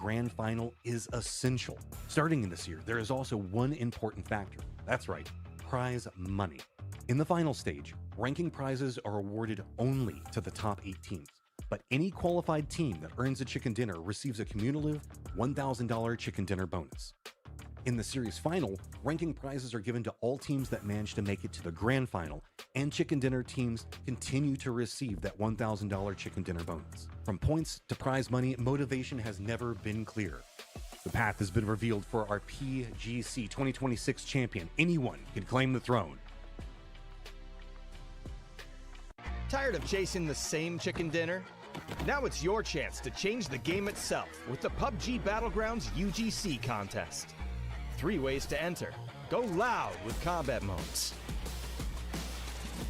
grand final is essential. Starting in this year, there is also one important factor. That's right, prize money. In the final stage, ranking prizes are awarded only to the top 8 teams, but any qualified team that earns a chicken dinner receives a cumulative $1,000 chicken dinner bonus. In the series final, ranking prizes are given to all teams that manage to make it to the grand final, and chicken dinner teams continue to receive that $1,000 chicken dinner bonus. From points to prize money, motivation has never been clearer. The path has been revealed for our PGC 2026 champion. Anyone can claim the throne. Tired of chasing the same chicken dinner? Now it's your chance to change the game itself with the PUBG Battlegrounds UGC contest. 3 ways to enter. Go loud with combat modes.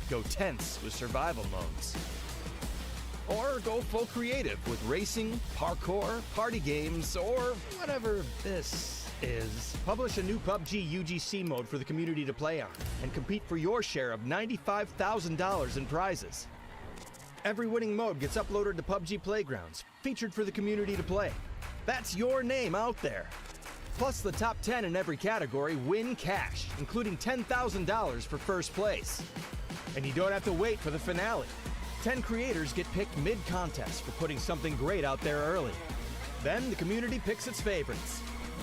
Go tense with survival modes. Or go full creative with racing, parkour, party games, or whatever this is. Publish a new PUBG UGC mode for the community to play on and compete for your share of $95,000 in prizes. Every winning mode gets uploaded to PUBG Playgrounds, featured for the community to play. That's your name out there. Plus, the top 10 in every category win cash, including $10,000 for first place. And you don't have to wait for the finale. 10 creators get picked mid-contest for putting something great out there early. Then the community picks its favorites.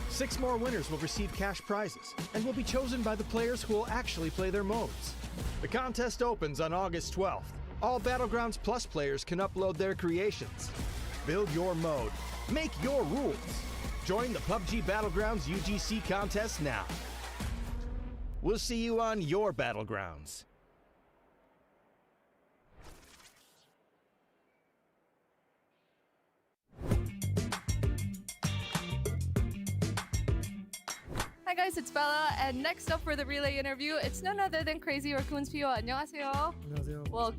6 more winners will receive cash prizes and will be chosen by the players who will actually play their modes. The contest opens on August 12th. All Battlegrounds Plus players can upload their creations. Build your mode. Make your rules. Join the PUBG Battlegrounds UGC contest now. We'll see you on your Battlegrounds. Hi guys, it's Bella, and next up for the relay interview, it's none other than Crazy Raccoon's PO. 안녕하세요. 안녕하세요. Well,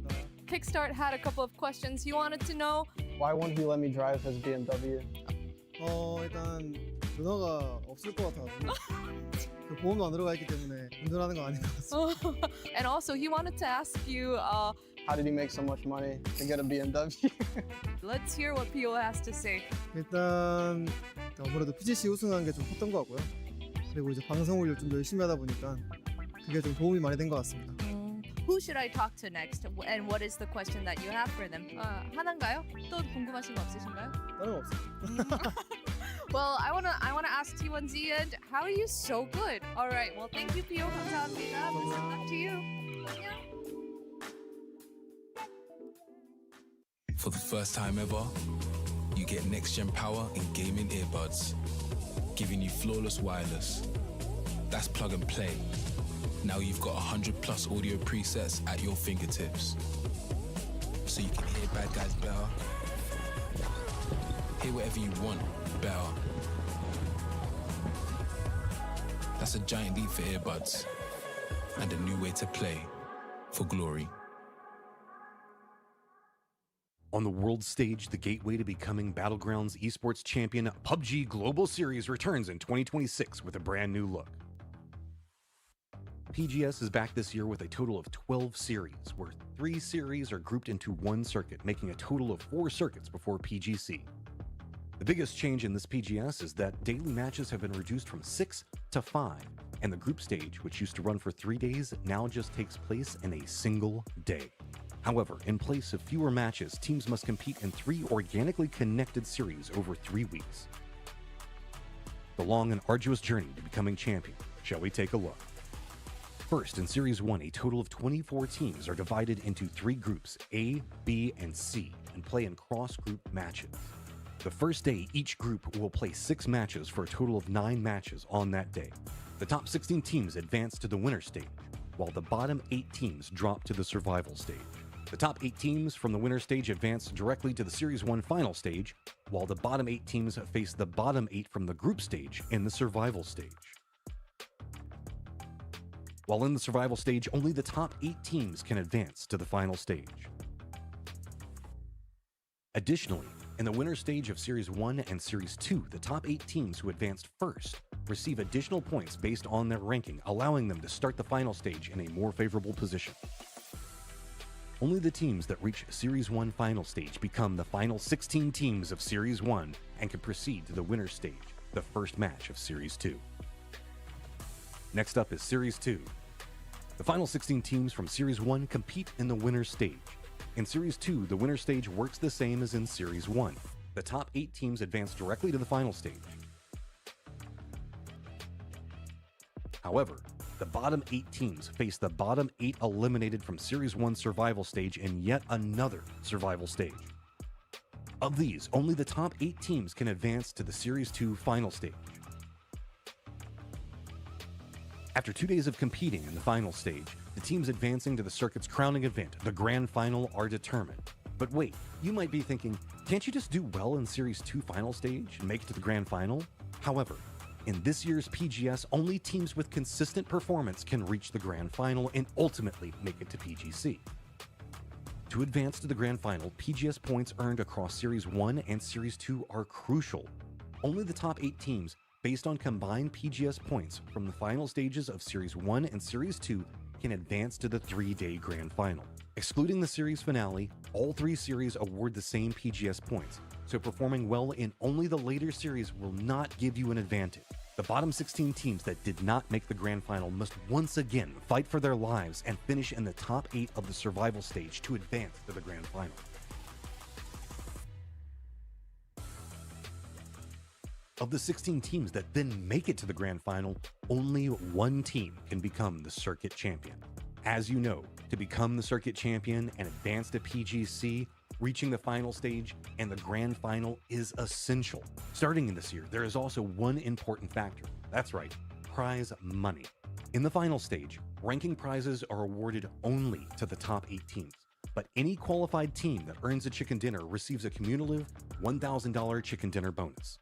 Kickstart had a couple of questions he wanted to know. Why won't he let me drive his BMW? 일단 면허가 없을 것 같아가지고 그 보험도 안 들어가 있기 때문에 운전하는 거 아닌 것 같습니다. And also, he wanted to ask you, How did he make so much money to get a BMW? let's hear what PO has to say. 일단 아무래도 PGC 우승한 게 좀 컸던 것 같고요. 그리고 이제 방송을 좀 열심히 하다 보니까 그게 좀 도움이 많이 된 것 같습니다. Who should I talk to next? And what is the question that you have for them? 하나인가요? 또 궁금하신 거 없으신가요? 다른 거 없어요. Well, I wanna ask T1Z, and how are you so good? All right. Well, thank you, PO. 감사합니다. Good luck to you. 안녕. For the first time ever, you get next-gen power in gaming earbuds, giving you flawless wireless. That's plug and play. Now you've got 100 plus audio presets at your fingertips. So you can hear bad guys better, hear whatever you want better. That's a giant leap for earbuds and a new way to play for glory. On the world stage, the gateway to becoming Battlegrounds Esports champion, PUBG Global Series returns in 2026 with a brand new look. PGS is back this year with a total of 12 series, where 3 series are grouped into one circuit, making a total of 4 circuits before PGC. The biggest change in this PGS is that daily matches have been reduced from 6 to 5, and the group stage, which used to run for 3 days, now just takes place in a single day. However, in place of fewer matches, teams must compete in 3 organically connected series over 3 weeks. The long and arduous journey to becoming champion. Shall we take a look? First, in Series 1, a total of 24 teams are divided into 3 groups, A, B, and C, and play in cross-group matches. The first day, each group will play 6 matches for a total of 9 matches on that day. The top 16 teams advance to the winner stage, while the bottom 8 teams drop to the survival stage. The top 8 teams from the winner stage advance directly to the Series 1 final stage, while the bottom 8 teams face the bottom 8 from the group stage in the survival stage. While in the survival stage, only the top 8 teams can advance to the final stage. Additionally, in the winner stage of Series 1 and Series 2, the top 8 teams who advanced first receive additional points based on their ranking, allowing them to start the final stage in a more favorable position. Only the teams that reach Series 1 final stage become the final 16 teams of Series 1 and can proceed to the winner's stage, the first match of Series 2. Next up is Series 2. The final 16 teams from Series 1 compete in the winner's stage. In Series 2, the winner's stage works the same as in Series 1. The top 8 teams advance directly to the final stage. However, the bottom 8 teams face the bottom 8 eliminated from Series 1 survival stage in yet another survival stage. Of these, only the top 8 teams can advance to the Series 2 final stage. After 2 days of competing in the final stage, the teams advancing to the circuit's crowning event, the Grand Final, are determined. But wait, you might be thinking, can't you just do well in Series 2 final stage and make it to the Grand Final? However, in this year's PGS, only teams with consistent performance can reach the Grand Final and ultimately make it to PGC. To advance to the Grand Final, PGS points earned across Series 1 and Series 2 are crucial. Only the top 8 teams, based on combined PGS points from the final stages of Series 1 and Series 2, can advance to the 3-day Grand Final. Excluding the series finale, all 3 series award the same PGS points, so performing well in only the later series will not give you an advantage. The bottom 16 teams that did not make the Grand Final must once again fight for their lives and finish in the top 8 of the survival stage to advance to the Grand Final. Of the 16 teams that then make it to the Grand Final, only 1 team can become the circuit champion. As you know, to become the circuit champion and advance to PGC, reaching the final stage and the Grand Final is essential. Starting in this year, there is also one important factor. That's right, prize money. In the final stage, ranking prizes are awarded only to the top 8 teams. But any qualified team that earns a chicken dinner receives a cumulative $1,000 chicken dinner bonus.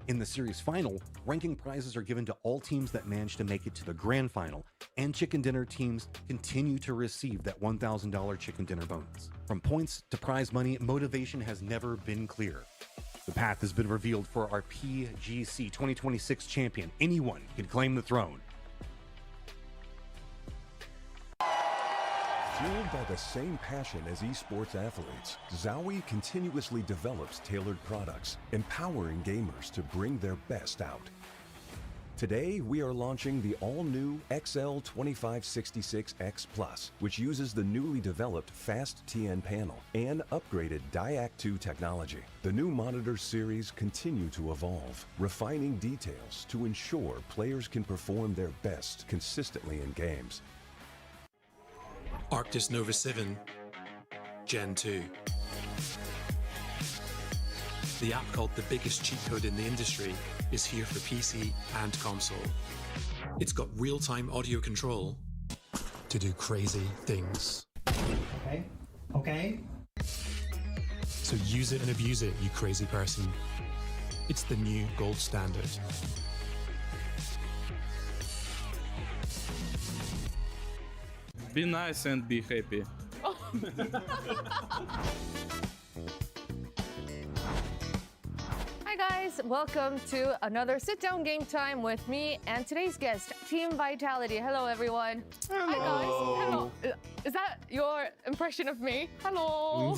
In the series final, ranking prizes are given to all teams that manage to make it to the Grand Final, and chicken dinner teams continue to receive that $1,000 chicken dinner bonus. From points to prize money, motivation has never been clearer. The path has been revealed for our PGC 2026 champion. Anyone can claim the throne. Fueled by the same passion as esports athletes, ZOWI continuously develops tailored products, empowering gamers to bring their best out. Today, we are launching the all-new XL2566X Plus, which uses the newly developed Fast TN panel and upgraded Diac 2 technology. The new monitor series continue to evolve, refining details to ensure players can perform their best consistently in games. Arctis Nova 7 Gen 2. The app called the biggest cheat code in the industry is here for PC and console. It's got real-time audio control to do crazy things. Okay. So use it and abuse it, you crazy person. It's the new gold standard. Be nice and be happy. Hi guys, welcome to another sit-down game time with me and today's guest, Team Vitality. Hello everyone. Hello. Hi guys. Hello. Is that your impression of me? Hello.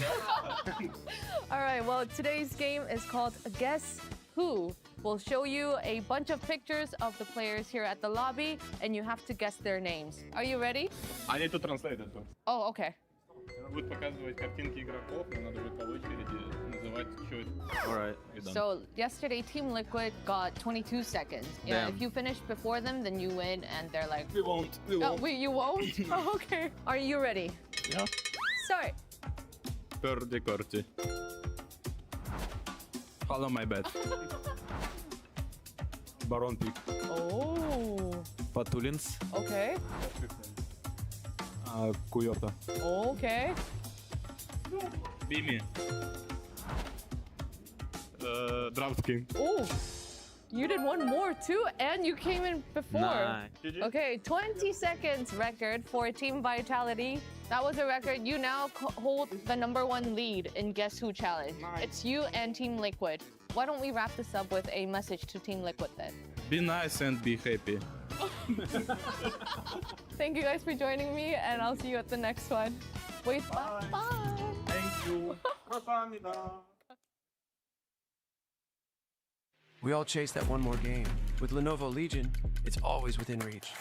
All right, well, today's game is called Guess Who. We'll show you a bunch of pictures of the players here at the lobby and you have to guess their names. Are you ready? I need to translate it. Oh, okay. Будет показывать картинки игроков, но надо будет по очереди называть счет. Alright, So yesterday, Team Liquid got 22 seconds. Yeah, Damn. if you finish before them, then you win, and they're like, We won't. oh, wait, you won't? Oh, okay. Are you ready? Yeah. Start. Purdy Curty. Follow my bet. Baron Pick. Oh, Patulins. okay. Kuyota. Okay. Bimi. Drought King. Oh, you did one more too, and you came in before. Nice. Okay, 20 seconds record for Team Vitality. That was a record. You now hold the #1 lead in Guess Who Challenge. Nice. It's you and Team Liquid. Why don't we wrap this up with a message to Team Liquid then? Be nice and be happy. Thank you guys for joining me, and I'll see you at the next one. Wait, bye. Thank you. 감사합니다. We all chase that one more game. With Lenovo Legion, it's always within reach.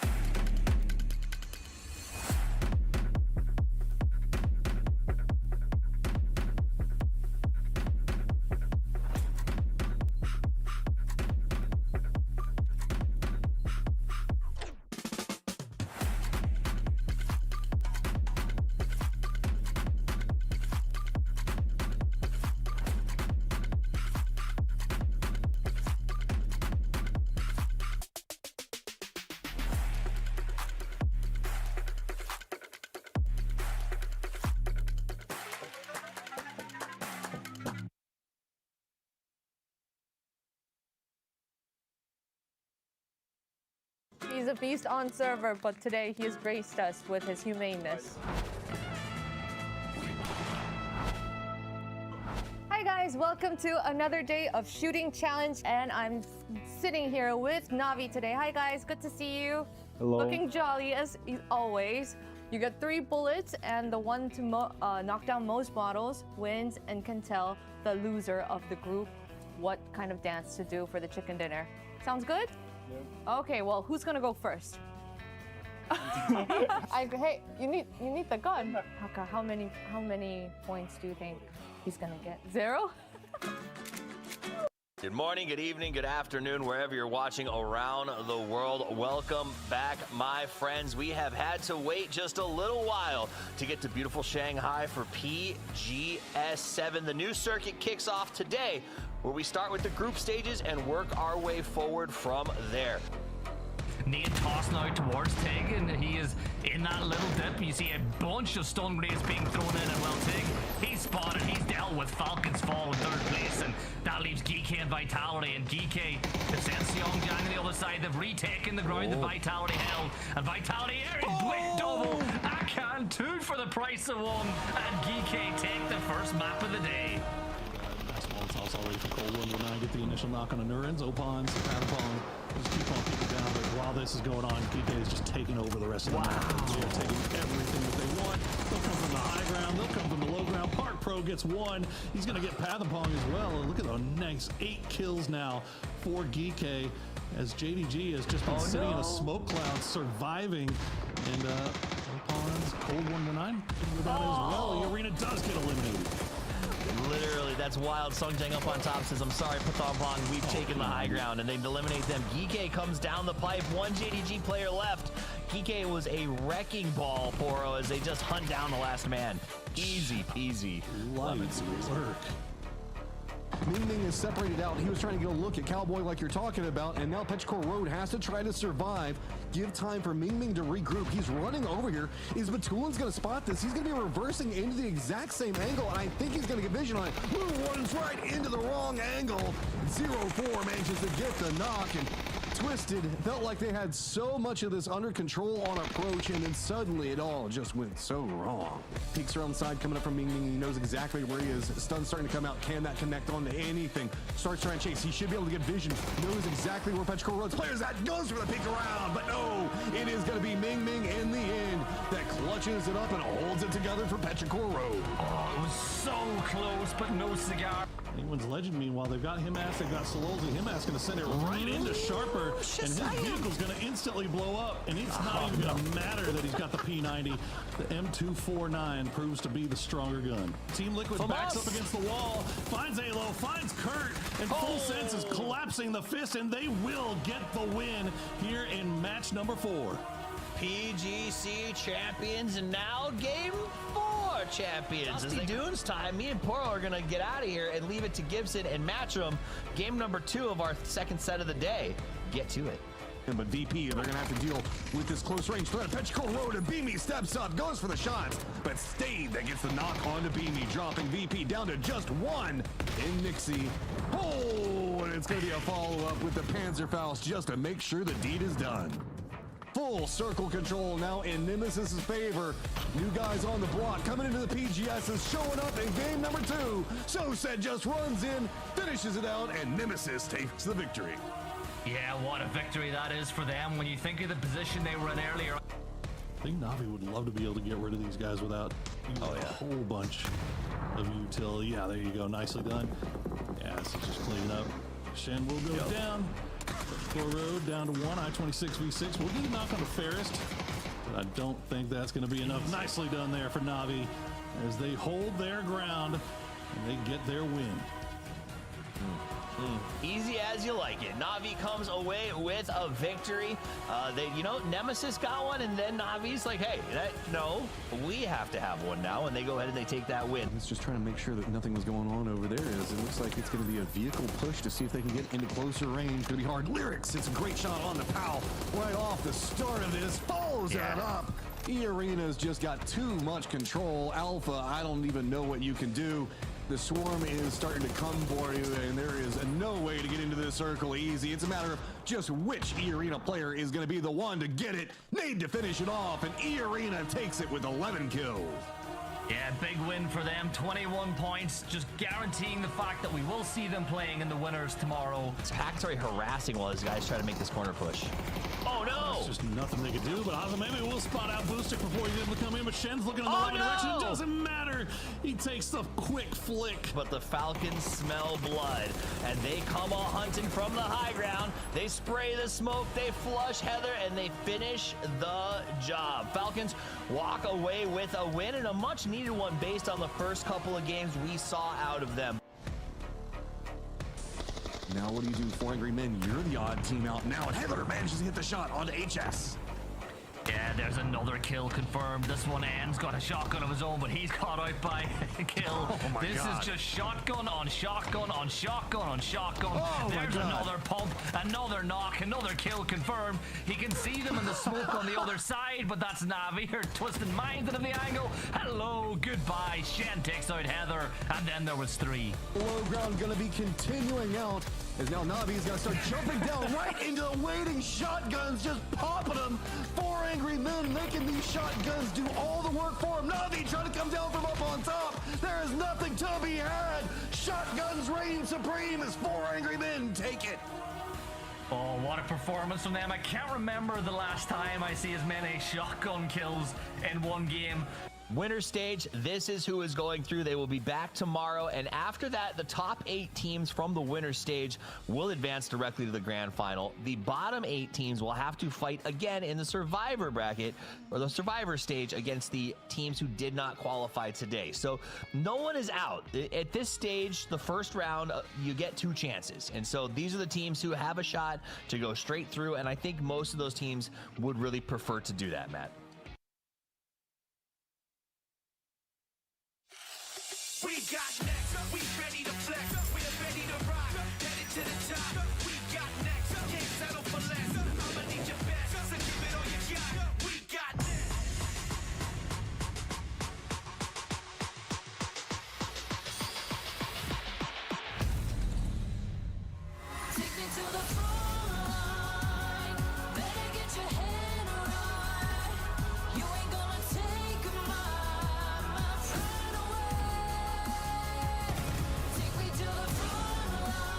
He's a beast on server, but today he has graced us with his humaneness. Hi guys, welcome to another day of shooting challenge, and I'm sitting here with NAVI today. Hi guys, good to see you. Hello. Looking jolly as always. You get 3 bullets, and the one to knock down most models wins and can tell the loser of the group what kind of dance to do for the chicken dinner. Sounds good? Yeah. Okay, well, who's gonna go first? Hey, you need the gun. How many points do you think he's gonna get? 0? Good morning, good evening, good afternoon, wherever you're watching around the world. Welcome back, my friends. We have had to wait just a little while to get to beautiful Shanghai for PGS7. The new circuit kicks off today, where we start with the group stages and work our way forward from there. Nate tossing out towards Tig, and he is in that little dip. You see a bunch of stun grenades being thrown in, and well, Tig, he's spotted, he's dealt with Falcon's Fall in 3rd place, and that leaves Geeky and Vitality, and Geeky have sent Seongjiang on the other side. They've retaken the ground that Vitality held, and Vitality with double. I can two for the price of one, and Geeky take the first map of the day. Nice Molotovs already for Cold One. Will now get the initial knock on the Nurins. Opons, Patapong, just keep on keeping down. But while this is going on, GK is just taking over the rest of the map. They are taking everything that they want. They'll come from the high ground. They'll come from the low ground. Park Pro gets 1. He's going to get Patapong as well. And look at the nice 8 kills now for GK, as JDG has just been sitting in a smoke cloud, surviving. And Opons, Cold 1-9, with that as well. The arena does get eliminated. Literally, that's wild. Seongjiang up on top says, I'm sorry, Patapong, we've taken the high ground, and they eliminate them. Geeky comes down the pipe. 1 JDG player left. Geeky was a wrecking ball, Poro, as they just hunt down the last man. Easy peasy. Light work. Ming is separated out. He was trying to get a look at Cowboy like you're talking about, and now Petrichor Road has to try to survive. Give time for Ming to regroup. He's running over here. Is Batulin's going to spot this? He's going to be reversing into the exact same angle, and I think he's going to get vision on it. Runs right into the wrong angle. 0-4 manages to get the knock, and Twisted felt like they had so much of this under control on approach, and then suddenly it all just went so wrong. Peeks around the side coming up from Ming. He knows exactly where he is. Stun's starting to come out. Can that connect onto anything? Starts trying to chase. He should be able to get vision. Knows exactly where Petrichor Road's players at. Goes for the peek around, but no, it is going to be Ming in the end that clutches it up and holds it together for Petrichor Road. Oh, it was so close, but no cigar. Anyone's Legend, meanwhile, they've got Himas, they've got Sololzi. Himas going to send it right into Sharper, and his vehicle's going to instantly blow up, and it's not even going to matter that he's got the P90. The M249 proves to be the stronger gun. Team Liquid backs up against the wall, finds Alo, finds Kurt, and Full Sense is collapsing the fist, and they will get the win here in match number 4. PGC champions, and now game 4 champions. As the Dunes time, me and Poro are gonna get out of here and leave it to Gibson and Matchroom. Game number 2 of our second set of the day. Get to it. But VP, they're gonna have to deal with this close range threat. Petrichor Road, and Beamy steps up, goes for the shots, but Stade that gets the knock onto Beamy, dropping VP down to just 1 in Nixie. Oh, and it's gonna be a follow-up with the Panzerfaust just to make sure the deed is done. Full circle control now in Nemesis's favor. New guys on the block coming into the PGS is showing up in game number 2. So said just runs in, finishes it out, and Nemesis takes the victory. Yeah, what a victory that is for them when you think of the position they were in earlier. I think Navi would love to be able to get rid of these guys without using a whole bunch of utility. Yeah, there you go. Nicely done. Yeah, this is just cleaning up. Shen will go down. Core road down to 1. I-26 V6. We'll get a knock on the Fairest, but I don't think that's going to be enough. Nicely done there for Navi as they hold their ground and they get their win. Easy as you like it. Navi comes away with a victory. Nemesis got one, and then Navi's like, hey, no, we have to have one now, and they go ahead and they take that win. It's just trying to make sure that nothing was going on over there. As it looks like it's going to be a vehicle push to see if they can get into closer range. Going to be hard. Lyrics, it's a great shot on the POW right off the start of this. Follows that up. E-Arena's just got too much control. Alpha, I don't even know what you can do. The swarm is starting to come for you, and there is no way to get into this circle easy. It's a matter of just which E-Arena player is going to be the one to get it. Need to finish it off, and E-Arena takes it with 11 kills. Yeah, big win for them. 21 points, just guaranteeing the fact that we will see them playing in the winners tomorrow. Pack's already harassing while these guys try to make this corner push. Oh no! There's just nothing they can do, but Ozzy, maybe we'll spot out Booster before he's able to come in, but Shen's looking in the right direction. It doesn't matter. He takes the quick flick. But the Falcons smell blood, and they come all hunting from the high ground. They spray the smoke, they flush Heather, and they finish the job. Falcons walk away with a win, and a much needed one based on the first couple of games we saw out of them. Now what do you do, 4 Angry Men? You're the odd team out now, and Heather manages to hit the shot onto HS. Yeah, there's another kill confirmed. This one ends, got a shotgun of his own, but he's caught out by a kill. This is just shotgun on shotgun on shotgun on shotgun. There's another pump, another knock, another kill confirmed. He can see them in the smoke on the other side, but that's Navi. Her twisted mind into the angle. Hello, goodbye. Shen takes out Heather, and then there was 3. Low ground gonna be continuing out, as now Navi's gonna start jumping down right into the waiting shotguns, just popping them. 4 Angry Men making these shotguns do all the work for him. Navi trying to come down from up on top. There is nothing to be had. Shotguns reign supreme as 4 Angry Men take it. Oh, what a performance from them. I can't remember the last time I see as many shotgun kills in one game. Winner stage, this is who is going through. They will be back tomorrow, and after that, the top 8 teams from the winner stage will advance directly to the grand final. The bottom 8 teams will have to fight again in the survivor bracket, or the survivor stage, against the teams who did not qualify today. So no one is out. At this stage, the first round, you get 2 chances, and so these are the teams who have a shot to go straight through, and I think most of those teams would really prefer to do that, Matt. We got next, we ready to flex, we're ready to rock, headed to the top. We got next, can't settle for less. I'ma need your best, so give it all you got. We got next. Take me to the front line, better get your head right. You ain't gonna take my pride away. Take me to the front line,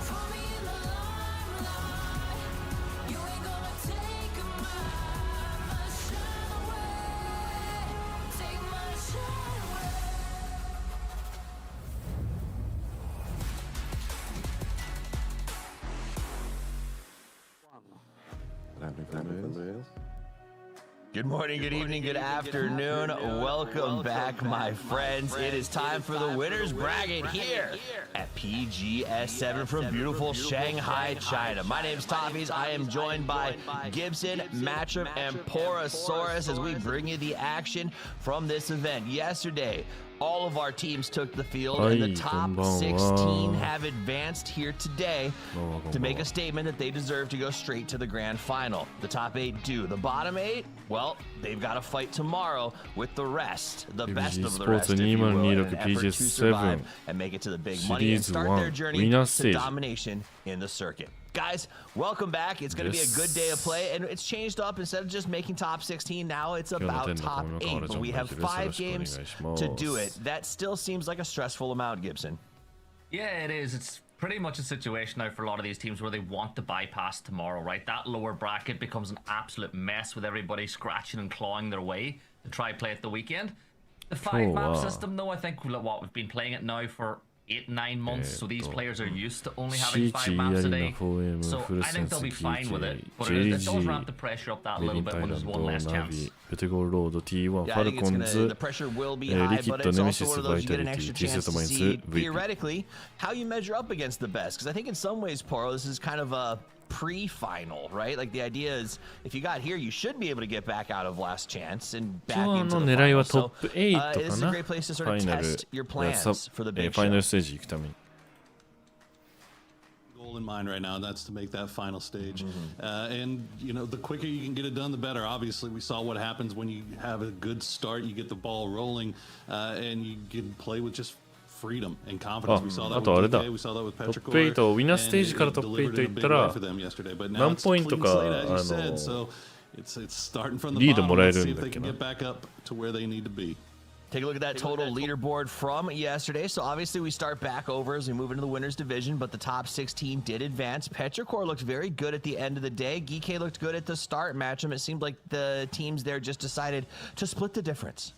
put me in the limelight. You ain't gonna take my shine away. Take my shine away. Good morning, good evening, good afternoon. Welcome back, my friends. It is time for the winners bracket here at PGS7 from beautiful Shanghai, China. My name's TWIS. I am joined by Gibson, Matchup, and Porosaurus as we bring you the action from this event. Yesterday, all of our teams took the field, and the top 16 have advanced here today to make a statement that they deserve to go straight to the grand final. The top 8 do. The bottom 8, well, they've got to fight tomorrow with the rest, the best of the rest, if you will, in an effort to survive and make it to the big money and start their journey to domination in the circuit. Guys, welcome back. It's going to be a good day of play, and it's changed up. Instead of just making top 16, now it's about top 8, but we have 5 games to do it. That still seems like a stressful amount, Gibson. Yeah, it is. It's pretty much a situation now for a lot of these teams where they want to bypass tomorrow, right? That lower bracket becomes an absolute mess with everybody scratching and clawing their way to try play at the weekend. The 5-map system, though, I think what we've been playing it now for 8-9 months, so these players are used to only having 5 maps a day. So I think they'll be fine with it, but it does ramp the pressure up that little bit when there's one less chance. T1 I think the pressure will be high, but it's also one of those you get an extra chance to see theoretically how you measure up against the best. Because I think in some ways, Poro, this is kind of a pre-final, right? Like the idea is if you got here, you should be able to get back out of last chance and back into the final. So this is a great place to sort of test your plans for the big show. Goal in mind right now, and that's to make that final stage. And you know, the quicker you can get it done, the better. Obviously, we saw what happens when you have a good start, you get the ball rolling, and you can play with just freedom and confidence. We saw that with DK, we saw that with Petrichor, トップ8、ウィナーステージからトップ8行ったら何ポイントかリードもらえるんだっけな。 Take a look at that total leaderboard from yesterday. So obviously we start back over as we move into the winners division, but the top 16 did advance. Petrichor looked very good at the end of the day. GK looked good at the start matchup. It seemed like the teams there just decided to split the difference.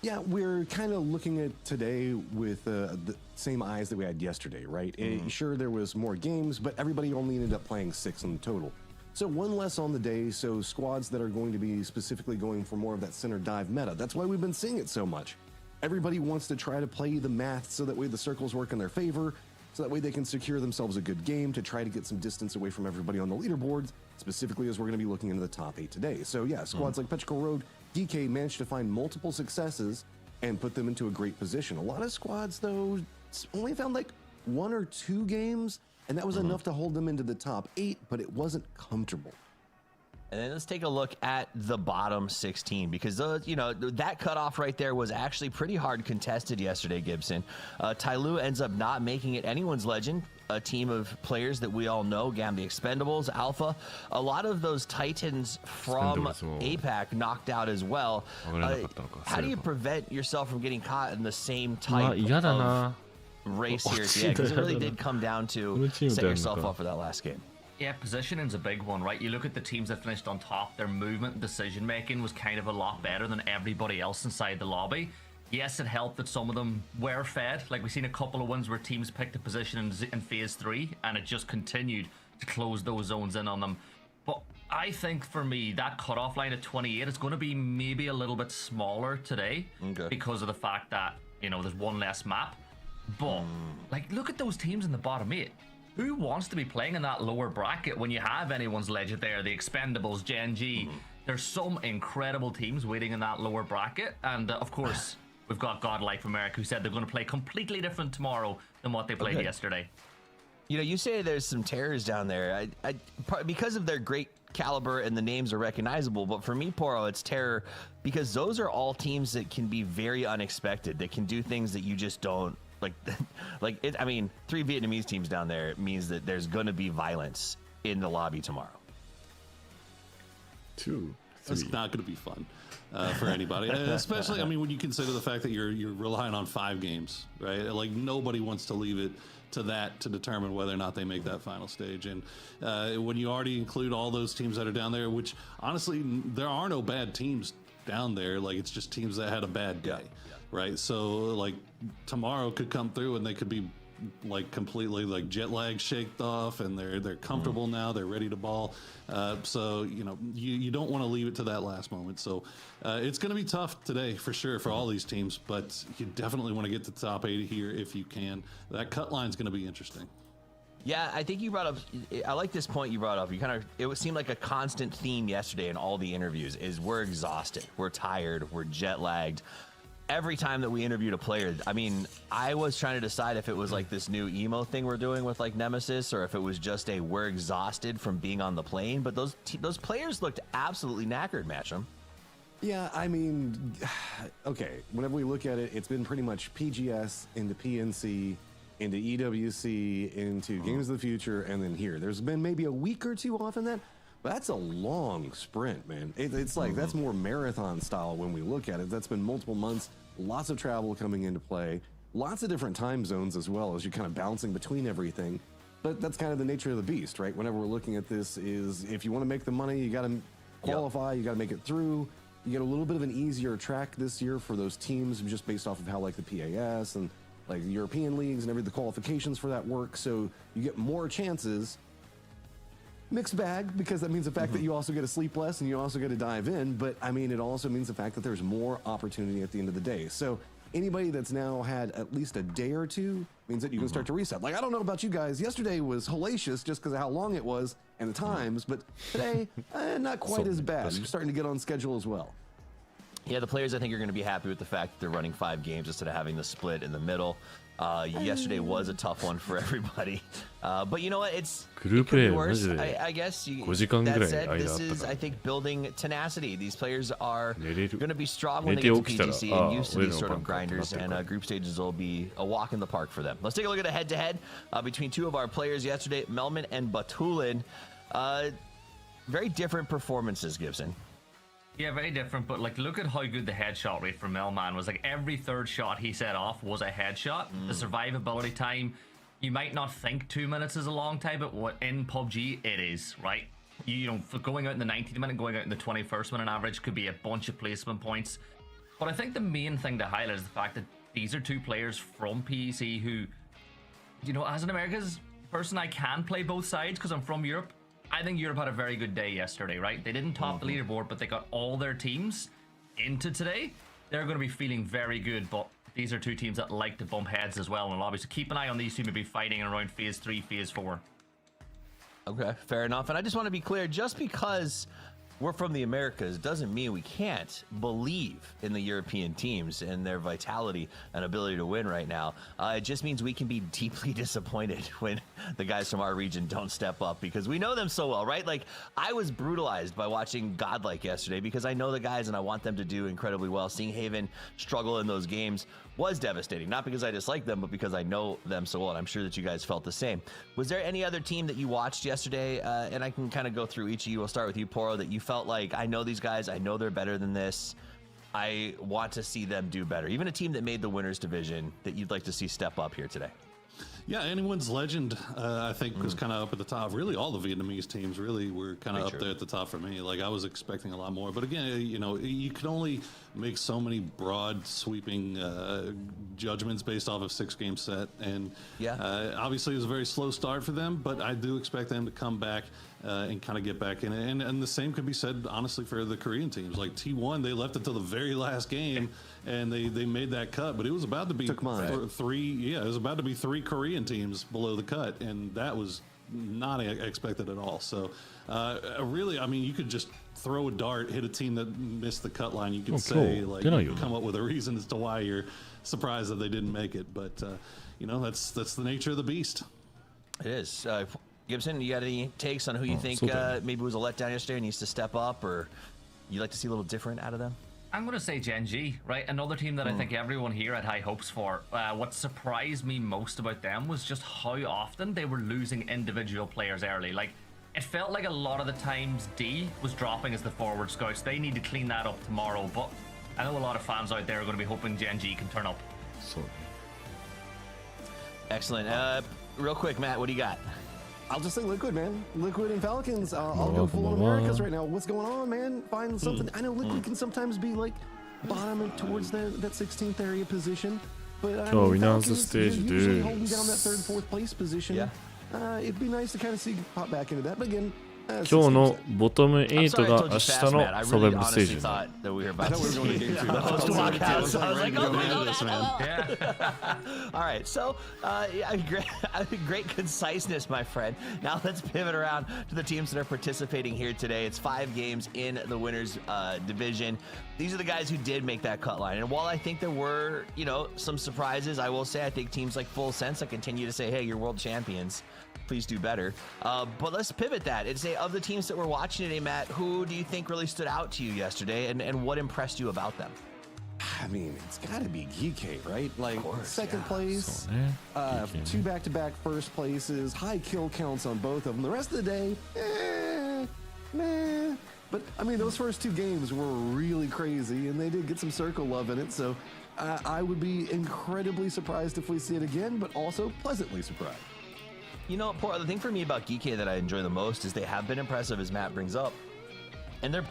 Yeah, we're kind of looking at today with the same eyes that we had yesterday, right? Sure, there was more games, but everybody only ended up playing 6 in total. So one less on the day, so squads that are going to be specifically going for more of that center dive meta. That's why we've been seeing it so much. Everybody wants to try to play the math so that way the circles work in their favor, so that way they can secure themselves a good game to try to get some distance away from everybody on the leaderboards, specifically as we're going to be looking into the top 8 today. So yeah, squads like Petrichor Road, DK managed to find multiple successes and put them into a great position. A lot of squads, though, only found like 1 or 2 games, and that was enough to hold them into the top 8, but it wasn't comfortable. And then let's take a look at the bottom 16, because you know, that cutoff right there was actually pretty hard contested yesterday, Gibson. Tyloo ends up not making it anyone's legend, a team of players that we all know, Gam the Expendables, Alpha. A lot of those Titans from APAC knocked out as well. How do you prevent yourself from getting caught in the same type of race here? Yeah, because it really did come down to set yourself up for that last game. Yeah, positioning's a big one, right? You look at the teams that finished on top, their movement and decision-making was kind of a lot better than everybody else inside the lobby. Yes, it helped that some of them were fed. Like, we've seen a couple of ones where teams picked a position in phase 3, and it just continued to close those zones in on them. But I think, for me, that cutoff line at 28 is going to be maybe a little bit smaller today because of the fact that, you know, there's one less map. But, like, look at those teams in the bottom 8. Who wants to be playing in that lower bracket when you have anyone's legend there? The Expendables, Gen G. There's some incredible teams waiting in that lower bracket. And, of course, we've got GodL from America, who said they're going to play completely different tomorrow than what they played yesterday. You know, you say there's some terrors down there. Because of their great caliber and the names are recognizable, but for me, Poro, it's terror because those are all teams that can be very unexpected. They can do things that you just don't. I mean, 3 Vietnamese teams down there means that there's going to be violence in the lobby tomorrow. 2, 3. It's not going to be fun for anybody, especially, I mean, when you consider the fact that you're relying on 5 games, right? Like, nobody wants to leave it to that to determine whether or not they make that final stage. And when you already include all those teams that are down there, which honestly, there are no bad teams down there. Like, it's just teams that had a bad day. Right, so like tomorrow could come through and they could be like completely like jet lag shaked off, and they're comfortable now, they're ready to ball. So you know, you don't want to leave it to that last moment. So it's going to be tough today for sure for all these teams, but you definitely want to get to the top 8 here if you can. That cut line is going to be interesting. Yeah, I think you brought up, I like this point you brought up. It seemed like a constant theme yesterday in all the interviews is we're exhausted, we're tired, we're jet lagged. Every time that we interviewed a player, I mean, I was trying to decide if it was like this new emo thing we're doing with like Nemesis, or if it was just we're exhausted from being on the plane. But those players looked absolutely knackered, Matcham. Yeah, I mean, okay, whenever we look at it, it's been pretty much PGS into PNC, into EWC, into Games of the Future, and then here. There's been maybe a week or 2 off in that. But that's a long sprint, man. It's like that's more marathon style when we look at it. That's been multiple months, lots of travel coming into play, lots of different time zones as well as you're kind of bouncing between everything. But that's kind of the nature of the beast, right? Whenever we're looking at this is if you want to make the money, you got to qualify, you got to make it through. You get a little bit of an easier track this year for those teams just based off of how like the PAS and like the European leagues and the qualifications for that work. So you get more chances. Mixed bag, because that means the fact that you also get to sleep less and you also get to dive in. But I mean, it also means the fact that there's more opportunity at the end of the day. So anybody that's now had at least a day or two means that you can start to reset. Like, I don't know about you guys. Yesterday was hellacious just because of how long it was and the times. But today, not quite as bad. You're starting to get on schedule as well. Yeah, the players I think are going to be happy with the fact that they're running 5 games instead of having the split in the middle. Yesterday was a tough one for everybody. But you know what? It could be worse. I guess. That said, this is, I think, building tenacity. These players are going to be strong when they get to PGC and used to these sort of grinders, and group stages will be a walk in the park for them. Let's take a look at a head-to-head between two of our players yesterday, Melman and Batulin. Very different performances, Gibson. Yeah, very different, but like look at how good the headshot rate for Melman was. Like every third shot he set off was a headshot. The survivability time, you might not think 2 minutes is a long time, but what in PUBG it is, right? You know, for going out in the 90th minute, going out in the 21st minute average could be a bunch of placement points. But I think the main thing to highlight is the fact that these are two players from PEC who, you know, as an America's person, I can play both sides because I'm from Europe. I think Europe had a very good day yesterday, right? They didn't top the leaderboard, but they got all their teams into today. They're going to be feeling very good, but these are two teams that like to bump heads as well in lobby. So keep an eye on these two maybe fighting around phase 3, phase 4. Okay, fair enough. And I just want to be clear, just because we're from the Americas doesn't mean we can't believe in the European teams and their vitality and ability to win right now. It just means we can be deeply disappointed when the guys from our region don't step up because we know them so well, right? Like, I was brutalized by watching Godlike yesterday because I know the guys and I want them to do incredibly well. Seeing Haven struggle in those games was devastating, not because I dislike them, but because I know them so well, and I'm sure that you guys felt the same. Was there any other team that you watched yesterday, and I can kind of go through each of you. We'll start with you, Poro, that you felt like, I know these guys, I know they're better than this, I want to see them do better. Even a team that made the winners division that you'd like to see step up here today. Yeah, anyone's legend, I think, was kind of up at the top. Really, all the Vietnamese teams really were kind of up there at the top for me. Like, I was expecting a lot more. But again, you know, you can only make so many broad, sweeping judgments based off of 6-game set. And obviously, it was a very slow start for them. But I do expect them to come back and kind of get back in it. And the same could be said, honestly, for the Korean teams. Like T1, they left until the very last game. And they made that cut, but it was about to be three. Yeah, it was about to be 3 Korean teams below the cut, and that was not expected at all. So, really, I mean, you could just throw a dart, hit a team that missed the cut line. You could say, like, you come up with a reason as to why you're surprised that they didn't make it. But you know, that's the nature of the beast. It is. Gibson, you got any takes on who you think maybe was a letdown yesterday and needs to step up, or you'd like to see a little different out of them? I'm going to say Gen G, right? Another team that I think everyone here had high hopes for. What surprised me most about them was just how often they were losing individual players early. Like, it felt like a lot of the times D was dropping as the forward scouts. They need to clean that up tomorrow, but I know a lot of fans out there are going to be hoping Gen G can turn up. Excellent. Real quick, Matt, what do you got? I'll just say Liquid, man. Liquid and Falcons. I'll go full Americas right now. What's going on, man? Find something. I know Liquid can sometimes be like bottom and towards that 16th area position, but I mean, Falcons stage, usually holding down that 3rd, 4th place position. Yeah. It'd be nice to kind of see pop back into that, but again. 今日のボトム8が明日のサバイバルステージになる。All right, so great conciseness, my friend. Now let's pivot around to the teams that are participating here today. It's 5 games in the winners division. These are the guys who did make that cut line. And while I think there were, you know, some surprises, I will say I think teams like Full Sense that continue to say, hey, you're world champions, please do better. But let's pivot that and say, of the teams that we're watching today, Matt, who do you think really stood out to you yesterday, and what impressed you about them? I mean, it's got to be GK, right? Like, second place, 2 back-to-back first places, high kill counts on both of them. The rest of the day, meh. But, I mean, those first 2 games were really crazy, and they did get some circle love in it, so I would be incredibly surprised if we see it again, but also pleasantly surprised. You know, the thing for me about Geeky that I enjoy the most is they have been impressive, as Matt brings up. And they're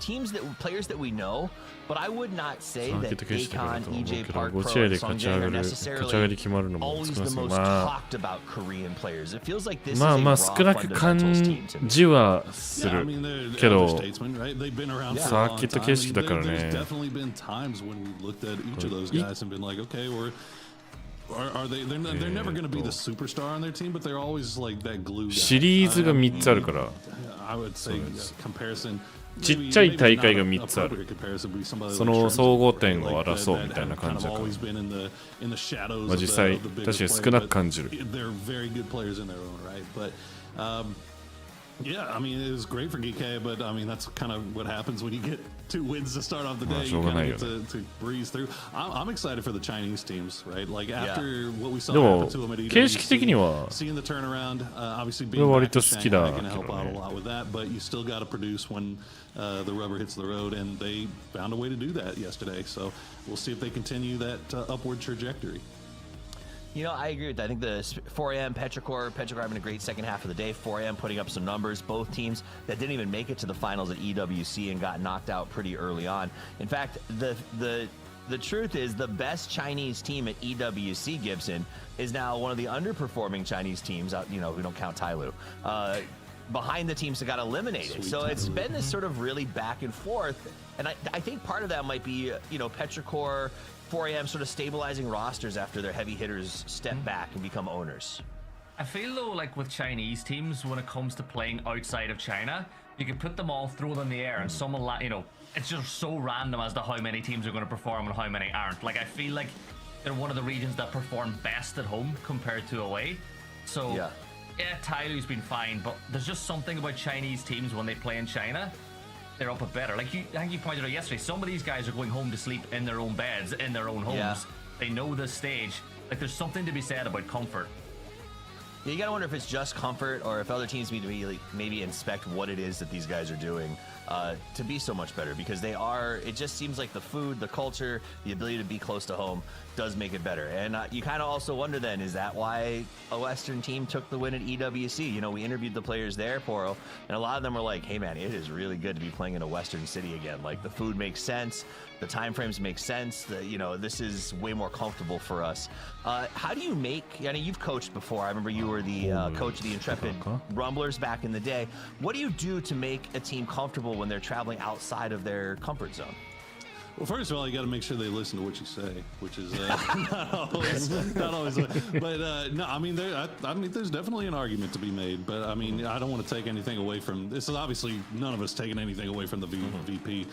players that we know, but I would not say that Akon, EJ Park Pro, and Songjang are necessarily always the most talked about Korean players. It feels like this is a raw fundamentals team to me. じはするけど、サ サ ーキット形式だからね。 There's definitely been times when we looked at each of those guys and been like, okay, are they? They're never going to be the superstar on their team, but they're always like that glue guy. シリーズが3つあるから。 I would say comparison. ちっちゃい大会が3つある。その総合点を争うみたいな感じだから。まあ実際確かに少なく感じる。 Yeah, I mean, it was great for GK, but I mean, that's kind of what happens when you get 2 wins to start off the day. You kind of get to breeze through. I'm excited for the Chinese teams, right? Like, after what we saw happen to them at EWC, seeing the turnaround, obviously being back to Shanghai can help out a lot with that, but you still got to produce when the rubber hits the road, and they found a way to do that yesterday. So we'll see if they continue that upward trajectory. You know, I agree with that. I think the 4AM, Petrichor having a great second half of the day. 4AM putting up some numbers. Both teams that didn't even make it to the finals at EWC and got knocked out pretty early on. In fact, the truth is the best Chinese team at EWC, Gibson, is now one of the underperforming Chinese teams. You know, we don't count Tyloo. Behind the teams that got eliminated. So it's been this sort of really back and forth. And I think part of that might be, you know, Petrichor, 4AM sort of stabilizing rosters after their heavy hitters step back and become owners. I feel though, like with Chinese teams, when it comes to playing outside of China, you can put them all, throw them in the air, and some will, you know, it's just so random as to how many teams are going to perform and how many aren't. Like, I feel like they're one of the regions that perform best at home compared to away. So, yeah, Tyloo's been fine, but there's just something about Chinese teams when they play in China. They're up a better. Like I think you pointed out yesterday, some of these guys are going home to sleep in their own beds, in their own homes. Yeah. They know this stage. Like, there's something to be said about comfort. Yeah, you gotta wonder if it's just comfort or if other teams need to be, like, maybe inspect what it is that these guys are doing to be so much better, because they are. It just seems like the food, the culture, the ability to be close to home does make it better. And you kind of also wonder then, is that why a Western team took the win at EWC? You know, we interviewed the players there, Poro, and a lot of them were like, hey man, it is really good to be playing in a Western city again. Like, the food makes sense, the time frames make sense, you know, this is way more comfortable for us. How do you make, I mean, you've coached before. I remember you were the coach of the Intrepid Rumblers back in the day. What do you do to make a team comfortable when they're traveling outside of their comfort zone? Well, first of all, you got to make sure they listen to what you say, which is not always. But no, I mean, there's definitely an argument to be made. But I mean, I don't want to take anything away from this. Is obviously none of us taking anything away from the VP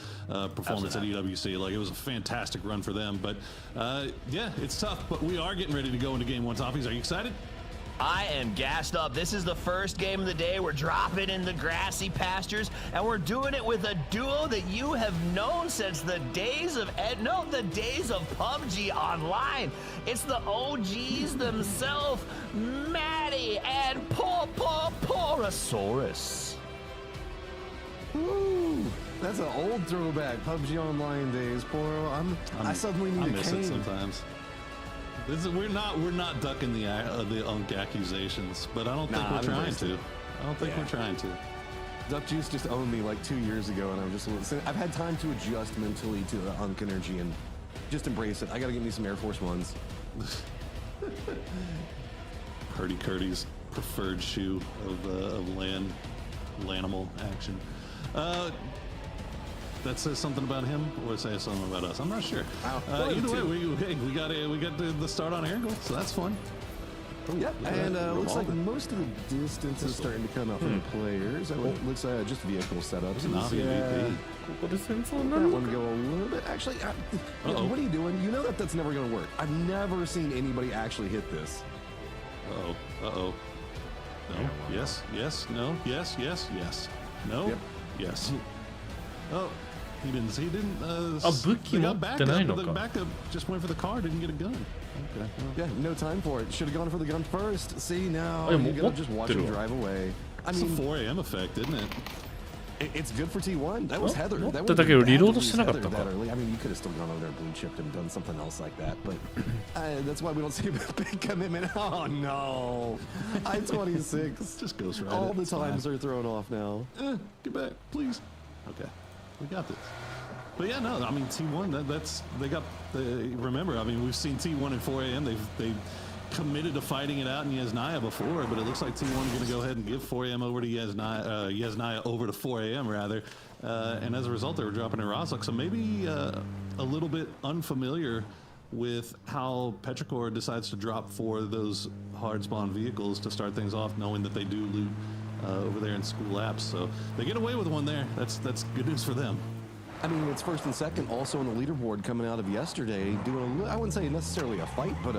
performance at EWC. Like, it was a fantastic run for them. But yeah, it's tough. But we are getting ready to go into Game 1. Toffies, are you excited? I am gassed up. This is the first game of the day. We're dropping in the grassy pastures, and we're doing it with a duo that you have known since the days of the days of PUBG Online. It's the OGs themselves, Maddie and Porosaurus. Woo! That's an old throwback, PUBG Online days, Poro. I suddenly need a cane. I miss it sometimes. We're not ducking the Unk accusations, but I don't think we're trying to. I don't think we're trying to. Duck Juice just owned me like 2 years ago, and I'm just I've had time to adjust mentally to the Unk energy and just embrace it. I got to get me some Air Force Ones. Purdy Curdy's preferred shoe of Lanimal action. That says something about him, or says something about us. I'm not sure. Either way, we got the start on air goal, so that's fun. Yep, and looks like most of the distance is starting to come out from the players. It looks like just vehicle setups. NAVI MVP. That one go a little bit. Actually, what are you doing? You know that's never going to work. I've never seen anybody actually hit this. Uh-oh. No. Yes. No. Yes. No. Yep. Yes. Oh. He didn't. Buki got the backup just went for the car, didn't get a gun. Okay. Yeah, no time for it. Should have gone for the gun first. See, now you gotta just watch him drive away. It's a 4 AM effect, isn't it? It's good for T1. That was Heather. 持っ That て would た be けど bad リロ to ードしてな lose かっ Heather た that か。 early. I mean, you could have still gone over there, blue chipped and done something else like that. But that's why we don't see a big commitment. Oh no, I-26 Just goes right. All the times are thrown off now. Get back, please. Okay, we got this. But yeah, no, I mean T1. Remember, I mean we've seen T1 at 4 a.m. They committed to fighting it out in Yasnaya before, but it looks like T1 is going to go ahead and give 4 a.m. over to Yasnaya over to 4 a.m. rather, and as a result, they were dropping in Roslock. So maybe a little bit unfamiliar with how Petrichor decides to drop for those hard spawn vehicles to start things off, knowing that they do loot over there in school apps. So they get away with one there. That's good news for them. I mean, it's first and second also on the leaderboard coming out of yesterday, doing I wouldn't say necessarily a fight, but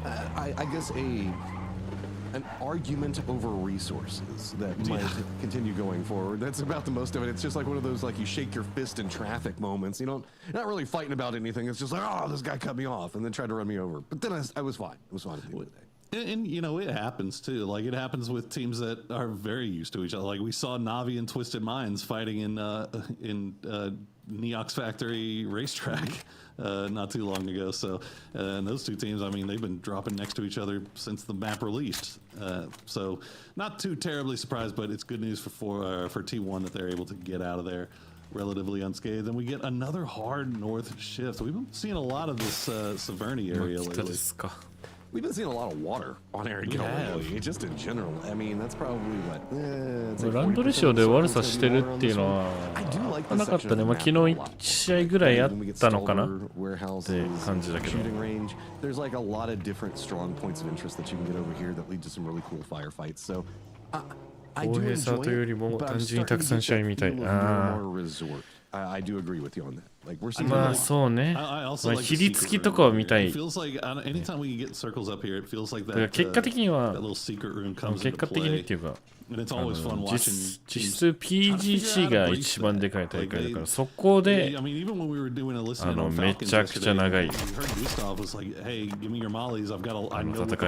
I guess an argument over resources that might continue going forward. That's about the most of it. It's just like one of those like you shake your fist in traffic moments. You're not really fighting about anything. It's just like, oh, this guy cut me off and then tried to run me over. But then I was fine. It was fine at the end of the day. And you know, it happens too. Like it happens with teams that are very used to each other. Like we saw Navi and Twisted Minds fighting in Neox Factory racetrack not too long ago. So and those two teams, I mean, they've been dropping next to each other since the map released. So not too terribly surprised, but it's good news for T1 that they're able to get out of there relatively unscathed. And we get another hard north shift. We've been seeing a lot of this Severny area lately. We've been seeing a lot of water on Aaron lately, just in general. I mean, that's probably what. ランドレシオで悪さしてるっていうのはなかったね。まあ昨日1試合ぐらいあったのかなって感じだけど。There's like a lot of different strong points of interest that you can get over here that lead to some really cool firefights. So I do enjoy it, but I'm starting to get that feeling of more resort. I do agree with you on that. Like we're seeing まあそうね。まあ比率きとかを見たい。結果的には結果的にっていうか実質 PGC が一番でかい大会だからそこでめちゃくちゃ長い戦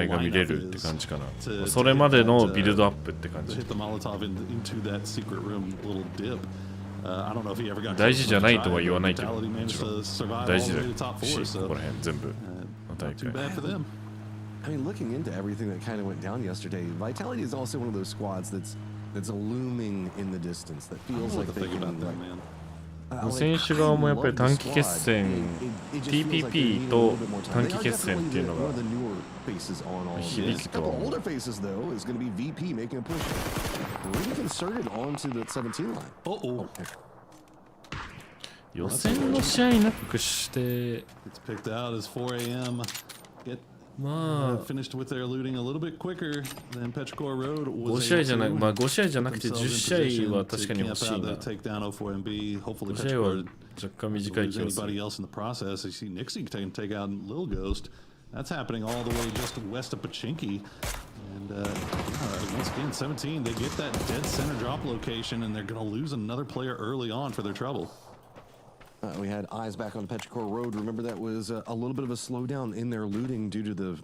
いが見れるって感じかな。それまでのビルドアップって感じ。大事じゃないとは言わないけど、大事だよし、ここら辺全部の大会。I mean, looking into everything that kind of went down yesterday, Vitality is also one of those squads that's looming in the distance. That feels like they can. 選手側もやっぱり短期決戦 TPP と短期決戦っていうのが響くとは思う。予選の試合なくしてまあ5試合じゃなく、まあ5試合じゃなくて10試合は確かに欲しいな。5試合は若干短い気がする。That's happening all the way just west of Pachinki. And once again, 17, they get that dead center drop location, and they're going to lose another player early on for their trouble. We had eyes back on Petrichor Road. Remember that was a little bit of a slowdown in their looting due to the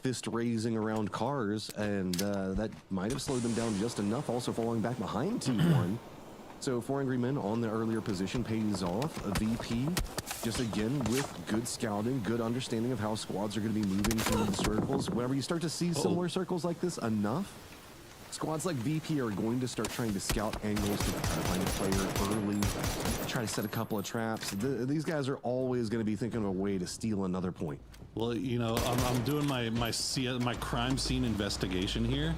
fist raising around cars, and that might have slowed them down just enough. Also falling back behind T1. So 4 Angry Men on the earlier position pays off. A VP, just again with good scouting, good understanding of how squads are going to be moving through the circles. Whenever you start to see similar circles like this enough, squads like VP are going to start trying to scout angles to find a player early, try to set a couple of traps. These guys are always going to be thinking of a way to steal another point. Well, you know, I'm doing my crime scene investigation here.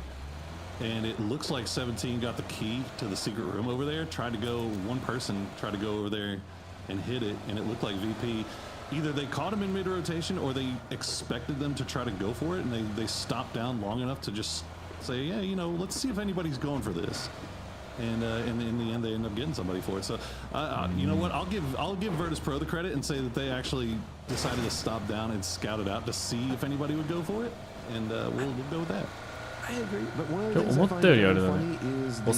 And it looks like 17 got the key to the secret room over there. One person tried to go over there and hit it, and it looked like VP. Either they caught him in mid-rotation or they expected them to try to go for it, and they stopped down long enough to just say, yeah, you know, let's see if anybody's going for this. And in the end, they end up getting somebody for it. So, you know what? I'll give Virtus Pro the credit and say that they actually decided to stop down and scout it out to see if anybody would go for it, and we'll go with that. I agree, but one of the things I find very funny is the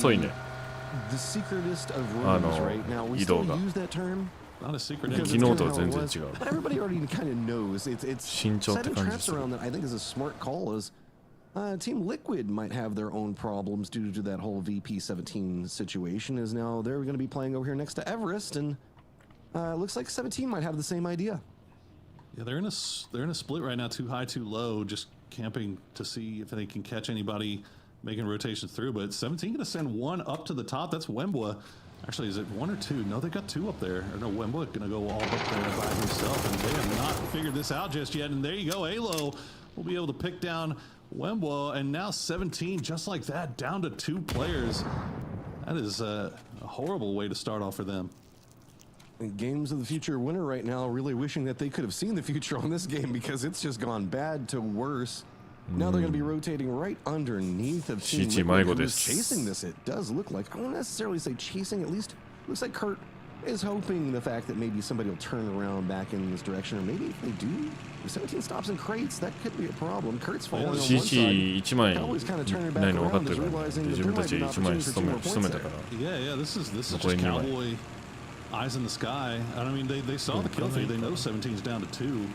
secretest of rooms right now. We still use that term. Not a secret. Everybody already kind of knows. It's setting traps around that I think is a smart call. Is Team Liquid might have their own problems due to that whole VP17 situation, as now they're going to be playing over here next to Everest, and it looks like 17 might have the same idea. Yeah, they're in a split right now, too high, too low, just camping to see if they can catch anybody making rotations through. But 17 going to send one up to the top. That's Wembwa. Actually, is it one or two? No, they got two up there. Or no, Wembwa going to go all up there by himself, and they have not figured this out just yet. And there you go, Alo will be able to pick down Wembwa, and now 17, just like that, down to 2 players. That is a horrible way to start off for them. Games of the Future winner right now, really wishing that they could have seen the future on this game, because it's just gone bad to worse. Now they're going to be rotating right underneath of Team Liquid, who is chasing this. It does look like, I won't necessarily say chasing, at least looks like Kurt is hoping the fact that maybe somebody will turn around back in this direction, or maybe if they do, if 17 stops in crates, that could be a problem. Kurt's falling on one side. Always kind of turning back around, is realizing that there might be an opportunity for 2 more points there. Yeah, this is just Cowboy eyes in the sky. I mean, they saw the kill feed. They know 17's down to 2.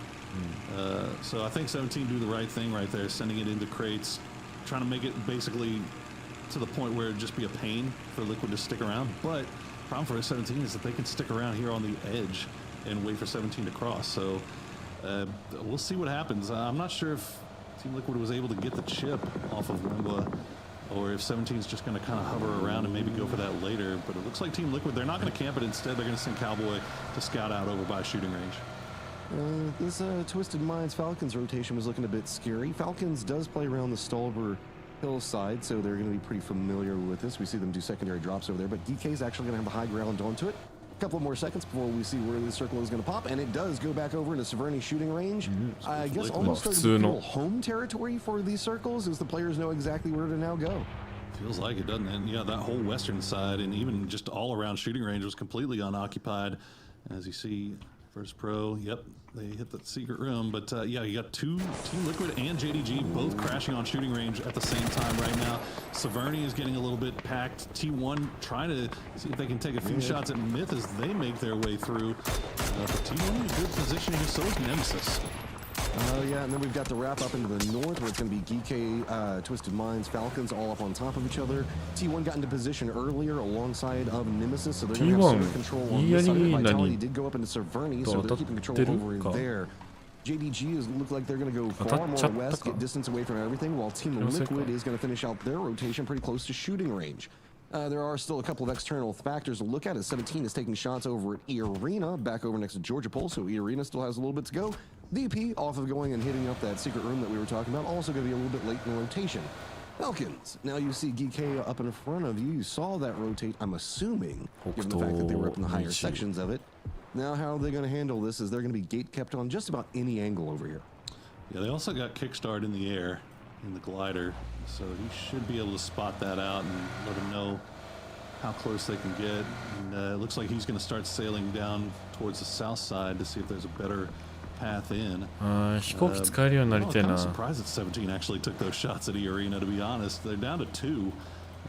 So I think 17 do the right thing right there, sending it into crates, trying to make it basically to the point where it'd just be a pain for Liquid to stick around. But the problem for 17 is that they can stick around here on the edge and wait for 17 to cross. So we'll see what happens. I'm not sure if Team Liquid was able to get the chip off of Wembwa, or if 17 is just going to kind of hover around and maybe go for that later. But it looks like Team Liquid, they're not going to camp it. Instead, they're going to send Cowboy to scout out over by shooting range. This Twisted Minds Falcons rotation was looking a bit scary. Falcons does play around the Stolber hillside, so they're going to be pretty familiar with this. We see them do secondary drops over there, but DK is actually going to have the high ground onto it. A couple more seconds before we see where the circle is going to pop, and it does go back over into Severny shooting range. I guess almost starting to feel home territory for these circles, as the players know exactly where to now go. Feels like it, doesn't it? And yeah, that whole western side and even just all around shooting range was completely unoccupied. As you see, first pro, yep, they hit the secret room. But yeah, you got Team Liquid and JDG both crashing on shooting range at the same time right now. Severny is getting a little bit packed. T1 trying to see if they can take a few shots at MiTH as they make their way through. But T1 in a good position here, so is Nemesis. Yeah, and then we've got the wrap up into the north, where it's going to be GK, Twisted Minds, Falcons all up on top of each other. T1 got into position earlier alongside of Nemesis, so they're going to have some control on this side. Vitality did go up into Severny, so they're keeping control over there. JDG look like they're going to go far more west, get distance away from everything, while Team Liquid is going to finish out their rotation pretty close to shooting range. There are still a couple of external factors to look at, as 17 is taking shots over at E-Arena, back over next to Georgia Pole, so E-Arena still has a little bit to go. VP off of going and hitting up that secret room that we were talking about, also going to be a little bit late in the rotation. Falcons, now you see GK up in front of you. You saw that rotate, I'm assuming, given the fact that they were up in the higher sections of it. Now how are they going to handle this? Is they're going to be gate kept on just about any angle over here. Yeah, they also got kickstart in the air, in the glider, so he should be able to spot that out and let him know how close they can get. And it looks like he's going to start sailing down towards the south side to see if there's a better path in. I'm kind of surprised that 17 actually took those shots at E-Arena, to be honest. They're down to 2.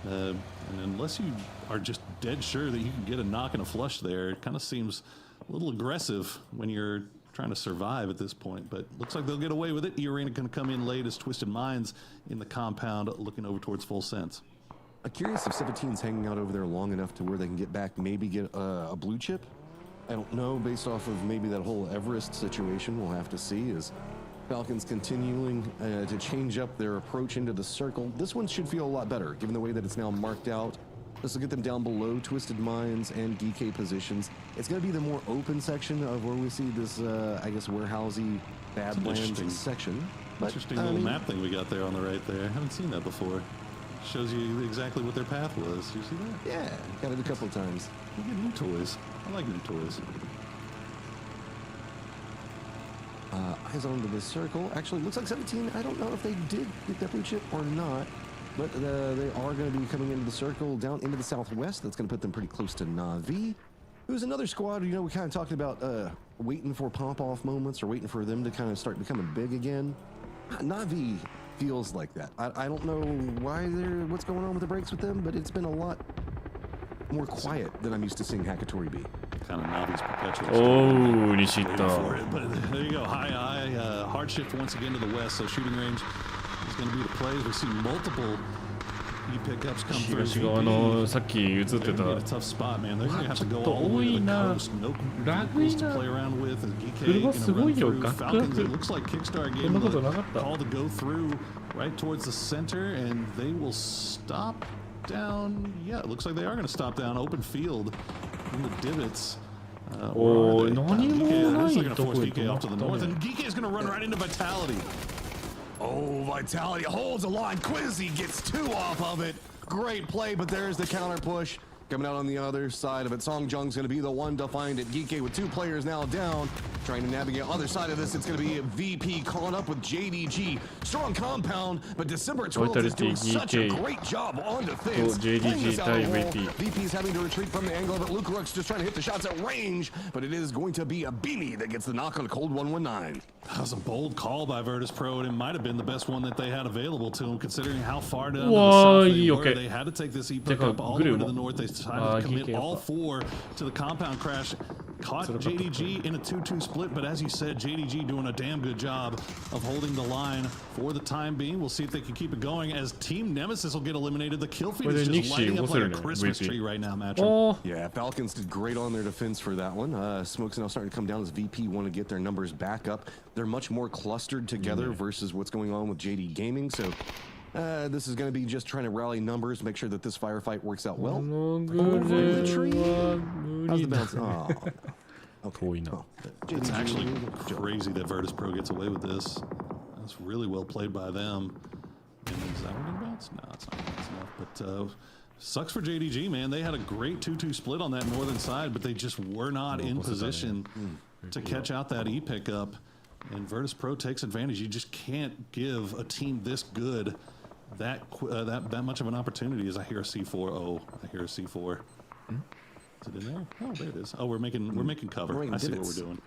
And unless you are just dead sure that you can get a knock and a flush there, it kind of seems a little aggressive when you're trying to survive at this point. But looks like they'll get away with it. E-Arena going to come in late as Twisted Minds in the compound looking over towards Full Sense. I'm curious if 17's hanging out over there long enough to where they can get back, maybe get a blue chip. I don't know, based off of maybe that whole Everest situation. We'll have to see as Falcons continuing to change up their approach into the circle. This one should feel a lot better, given the way that it's now marked out. This will get them down below Twisted Minds and DK positions. It's going to be the more open section of where we see this, I guess, warehousey Badlands section. But, interesting little map thing we got there on the right there. I haven't seen that before. Shows you exactly what their path was. You see that? Yeah, got it a couple of times. You get new toys. I like new toys. Eyes onto the circle. Actually, looks like 17. I don't know if they did get that blue chip or not, but they are going to be coming into the circle down into the southwest. That's going to put them pretty close to NAVI, who's another squad. You know, we kind of talked about waiting for pop-off moments or waiting for them to kind of start becoming big again. NAVI feels like that. I don't know what's going on with the breaks with them, but it's been a lot more quiet than I'm used to seeing Hakatori be. Kind of Navi's perpetual. Oh, Nishita. But there you go. High hard shift once again to the west, so shooting range is going to be the plays. We see multiple E-pickups come through. 東側のさっき映ってた They're gonna get a tough spot, man. They're going to have to go all the way to the coast. No vehicles to play around with. As GK going to run through. Falcons, it looks like Kickstarter gave them the call to go through right towards the center, and they will stop down. Yeah, it looks like they are going to stop down open field in the divots. Oh,何もないThey're going toとこ force へ GK 止ま off っ to た the north, ね and GK is going to run right into Vitality. Oh, Vitality holds a line. Quizzy gets 2 off of it. Great play, but there's the counter push. Coming out on the other side of it, Song Jung's going to be the one to find it. Geeky with 2 players now down. Trying to navigate other side of this, it's going to be VP caught up with JDG. Strong compound, but December 12th is doing such a great job on defense. JDG 対 VP. VP's having to retreat from the angle of it. Luke Rook's just trying to hit the shots at range, but it is going to be a Beanie that gets the knock on Cold 119. That was a bold call by Virtus Pro, and it might have been the best one that they had available to them, considering how far down to the south they were. They had to take this E-pick up all the way to the north. They decided to commit all 4 to the compound crash. Caught JDG in a 2-2 split, but as you said, JDG doing a damn good job of holding the line for the time being. We'll see if they can keep it going as Team Nemesis will get eliminated. The kill feed is just lighting up like a Christmas tree right now, Matcham. Yeah, Falcons did great on their defense for that one. Smoke's now starting to come down as VP want to get their numbers back up. They're much more clustered together versus what's going on with JD Gaming, so this is going to be just trying to rally numbers, make sure that this firefight works out well. How's the bounce? Oh. Okay. It's actually crazy that Virtus Pro gets away with this. That's really well played by them. And is that one going to bounce? No, it's not bounce enough. But sucks for JDG, man. They had a great 2-2 split on that northern side, but they just were not in position to catch out that E-pickup. And Virtus Pro takes advantage. You just can't give a team this good that much of an opportunity. As I hear a C4. Oh, I hear a C4. Is it in there? Oh, there it is. Oh, we're making cover. I see what we're doing.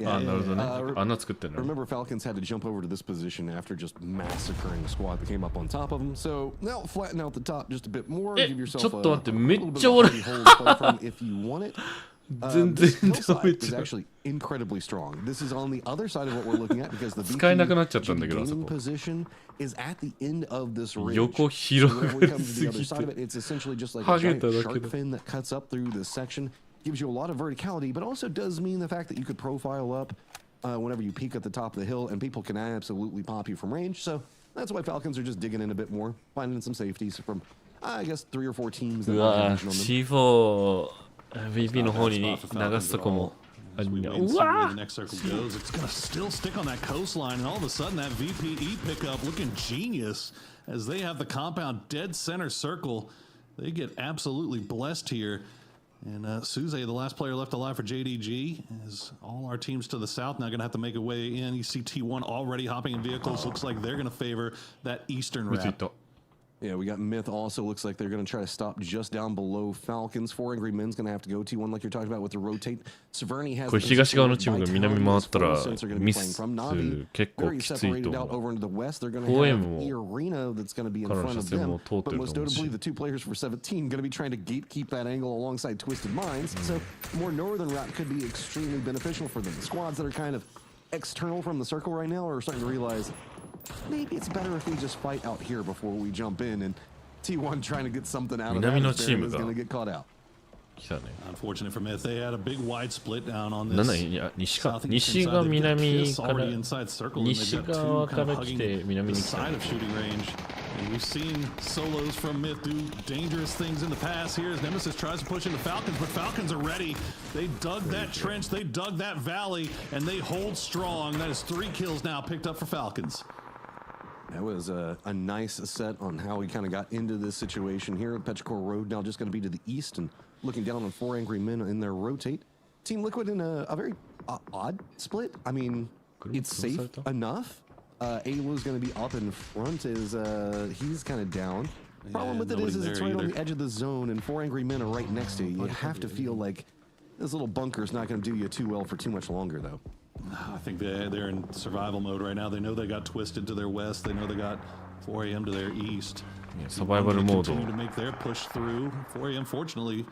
Remember, Falcons had to jump over to this position after just massacring the squad that came up on top of them. So now flatten out the top just a bit more. Give yourself a little bit of a hold to play from if you want it. This hillside is actually incredibly strong. This is on the other side of what we're looking at because the gaming position is at the end of this ridge. So when we come to the other side of it, it's essentially just like a giant shark fin that cuts up through this section. Gives you a lot of verticality, but also does mean the fact that you could profile up whenever you peek at the top of the hill, and people can absolutely pop you from range. So that's why Falcons are just digging in a bit more, finding some safeties from, I guess, 3 or 4 teams that are C4 VP の方に流すとこも。As we wait and see where the next circle goes, it's going to still stick on that coastline, and all of a sudden that VPE pickup looking genius as they have the compound dead center circle. They get absolutely blessed here. And Suze, the last player left alive for JDG, is all our teams to the south now going to have to make a way in. You see T1 already hopping in vehicles. Looks like they're going to favor that eastern route. Yeah, we got Myth also. Looks like they're going to try to stop just down below Falcons. 4 Angry Men's going to have to go T1 like you're talking about with the rotate. Severny has これ東側のチームが南回ったらミス結構きついと思う。4M からの車線も通ってると思うし。The 2 players for 17 going to be trying to gatekeep that angle alongside Twisted Minds. So more northern route could be extremely beneficial for them. The squads that are kind of external from the circle right now are starting to realize maybe it's better if we just fight out here before we jump in, and T1 trying to get something out of that is going to get caught out. Unfortunate for Myth, they had a big wide split down on this. 西が南から西側から来て南に来た。And we've seen solos from Myth do dangerous things in the past. Here as Nemesis tries to push into Falcons, but Falcons are ready. They dug that trench, they dug that valley, and they hold strong. That is 3 kills now picked up for Falcons. That was a nice set on how we kind of got into this situation here. Petrichor Road now just going to be to the east and looking down on 4 Angry Men in their rotate. Team Liquid in a very odd split. I mean, it's safe enough. Ayla's going to be up in front as he's kind of down. Problem with it is it's right on the edge of the zone, and 4 Angry Men are right next to you. You have to feel like this little bunker is not going to do you too well for too much longer, though. I think they're in survival mode right now. They know they got Twisted to their west. They know they got 4 AM to their east. Survival mode. Continue to make their push through. 4 AM, fortunately,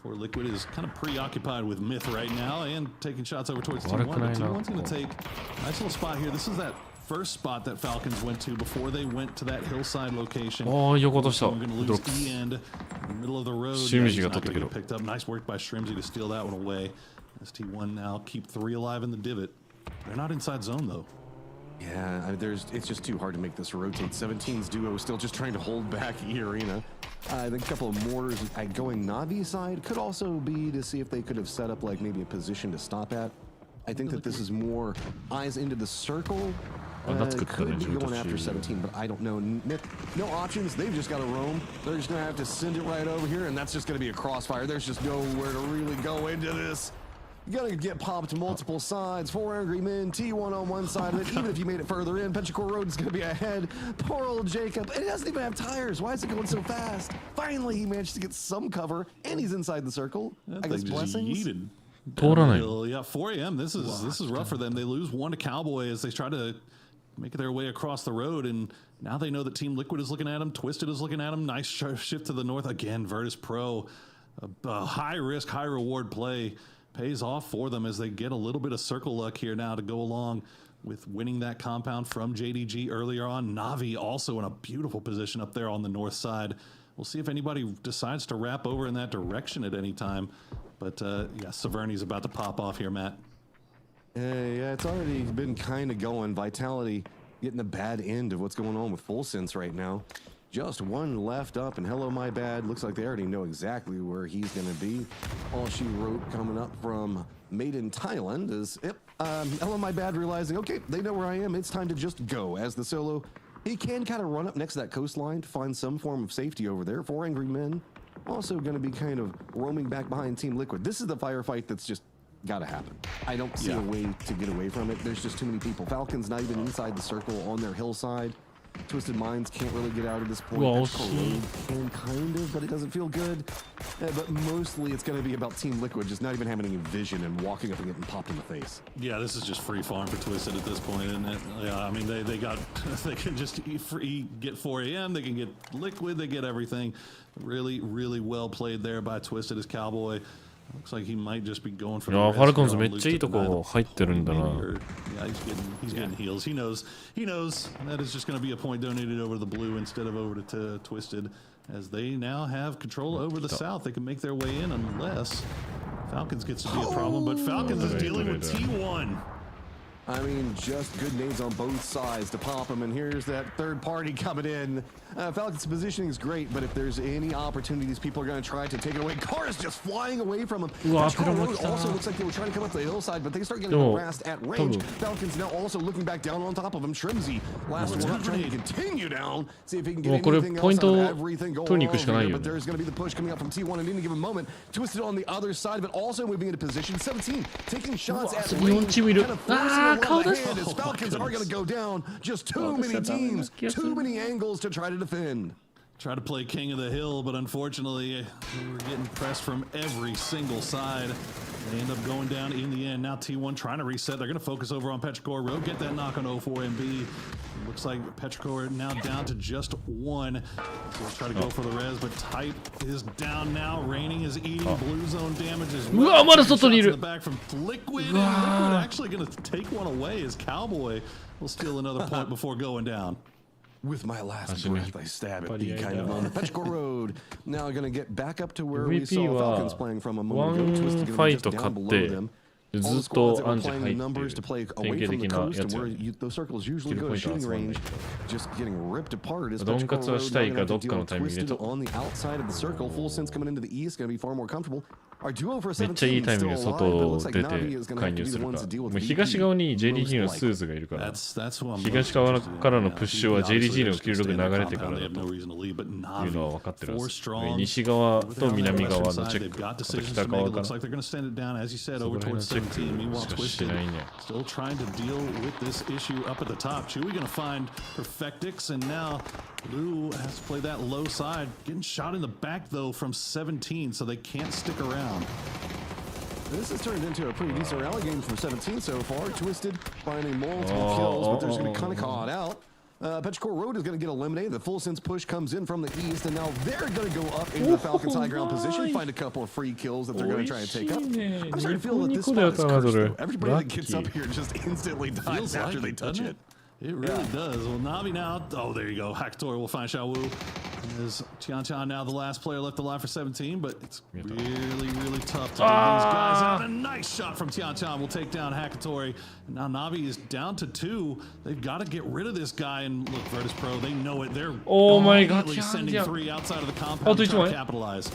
for Liquid is kind of preoccupied with Myth right now and taking shots over towards T1. But T1's going to take a nice little spot here. This is that first spot that Falcons went to before they went to that hillside location. ああ、横とした。 We're going to ドロ lose ックス。 E end in the middle of the road. シムジ He's が not 取った gonna けど。 get picked up. Nice work by Shrimsy to steal that one away. As T1 now keep 3 alive in the divot. They're not inside zone though. Yeah, I mean, it's just too hard to make this rotate. 17's duo is still just trying to hold back E Arena. I think a couple of mortars going Navi side could also be to see if they could have set up like maybe a position to stop at. I think that this is more eyes into the circle. Could be going after 17, but I don't know. No options. They've just got to roam. They're just going to have to send it right over here, and that's just going to be a crossfire. There's just nowhere to really go into this. You gotta get popped multiple sides. 4 angry men, T1 on one side of it. Even if you made it further in, Petrichor Road is gonna be ahead. Poor old Jacob. And he doesn't even have tires. Why is it going so fast? Finally, he managed to get some cover, and he's inside the circle. I guess blessings. Yeah, 4 a.m. This is rough for them. They lose 1 to Cowboy as they try to make their way across the road, and now they know that Team Liquid is looking at them. Twisted is looking at them. Nice shift to the north again. Virtus Pro, a high risk, high reward play. Pays off for them as they get a little bit of circle luck here now to go along with winning that compound from JDG earlier on. Navi also in a beautiful position up there on the north side. We'll see if anybody decides to wrap over in that direction at any time. But yeah, Severny's about to pop off here, Matt. Yeah, it's already been kind of going. Vitality getting the bad end of what's going on with Full Sense right now. Just 1 left up, and hello, my bad. Looks like they already know exactly where he's going to be. All she wrote coming up from Made in Thailand is, hello, my bad, realizing, okay, they know where I am. It's time to just go. As the solo, he can kind of run up next to that coastline to find some form of safety over there. 4 angry men also going to be kind of roaming back behind Team Liquid. This is the firefight that's just got to happen. I don't see a way to get away from it. There's just too many people. Falcons not even inside the circle on their hillside. Twisted Minds can't really get out at this point. Well, can kind of, but it doesn't feel good. But mostly it's going to be about Team Liquid just not even having any vision and walking up and getting popped in the face. Yeah, this is just free farm for Twisted at this point, isn't it? Yeah, I mean, they can just get 4 a.m., they can get Liquid, they get everything. Really, really well played there by Twisted as Cowboy. Looks like he might just be going for the ファルコンズめっちゃいいとこ入ってるんだな。Yeah, he's getting heals. He knows that is just going to be a point donated over to the blue instead of over to Twisted, as they now have control over the south. They can make their way in unless Falcons gets to be a problem, but Falcons is dealing with T1. I mean, just good nades on both sides to pop them, and here's that third party coming in. Falcons' positioning is great, but if there's any opportunities, people are going to try to take it away. Cars just flying away from them. Road also looks like they were trying to come up the hillside, but they start getting harassed at range. Falcons now also looking back down on top of them. Shrimsy, last one trying to continue down, see if he can get anything else out of everything going on here, but there's going to be the push coming up from T1 at any given moment. Twisted on the other side, but also moving into position. 17 taking shots at range, kind of forcing as Falcons are going to go down. Just too many teams, too many angles to try to defend. Try to play King of the Hill, but unfortunately, we're getting pressed from every single side. They end up going down in the end. Now T1 trying to reset. They're going to focus over on Petrichor Road. Get that knock on 04MB. Looks like Petrichor now down to just 1. So we'll try to go for the res, but Type is down now. Raining is eating blue zone damage as well. Shots in the back from Liquid. And Liquid actually going to take one away as Cowboy will steal another point before going down. With my last breath, I stab at the kind of on the Petrichor Road. Now going to get back up to where we saw Falcons playing from a moment ago. Twisted going to just down below them. All the squads that were playing the numbers to play away from the coast and where those circles usually go to shooting range, just getting ripped apart as Petrichor Road now going to deal with Twisted on the outside of the circle. Full Sense coming into the east, going to be far more comfortable. Our duo for 17 is still alive, but it looks like Navi is going to have to be the ones to deal with the東側に JDG のスーズがいるから、東側からのプッシュは JDG の記録流れてからだというのは分かってるんです。西側と南側のチェック、あと北側からそこら辺のチェックしかしてないね。Still trying to deal with this issue up at the top. Chewy going to find Perfectix, and now Lou has to play that low side. Getting shot in the back though from 17, so they can't stick around. This has turned into a pretty decent rally game from 17 so far. Twisted finding multiple kills, but there's going to be kind of caught out. Petrichor Road is going to get eliminated. The Full Sense push comes in from the east, and now they're going to go up into the Falcons high ground position, find a couple of free kills that they're going to try to take up. I'm starting to feel that this spot is cursed, though. Everybody that gets up here just instantly dies after they touch it. It really does. Well, Navi now. Oh, there you go. Hakatori will find Xiaowu. As Tian now the last player left alive for 17, but it's really tough to get these guys out. A nice shot from Tian will take down Hakatori. And now Navi is down to 2. They've got to get rid of this guy. And look, Virtus Pro, they know it. They're sending 3 outside of the compound to try to capitalize.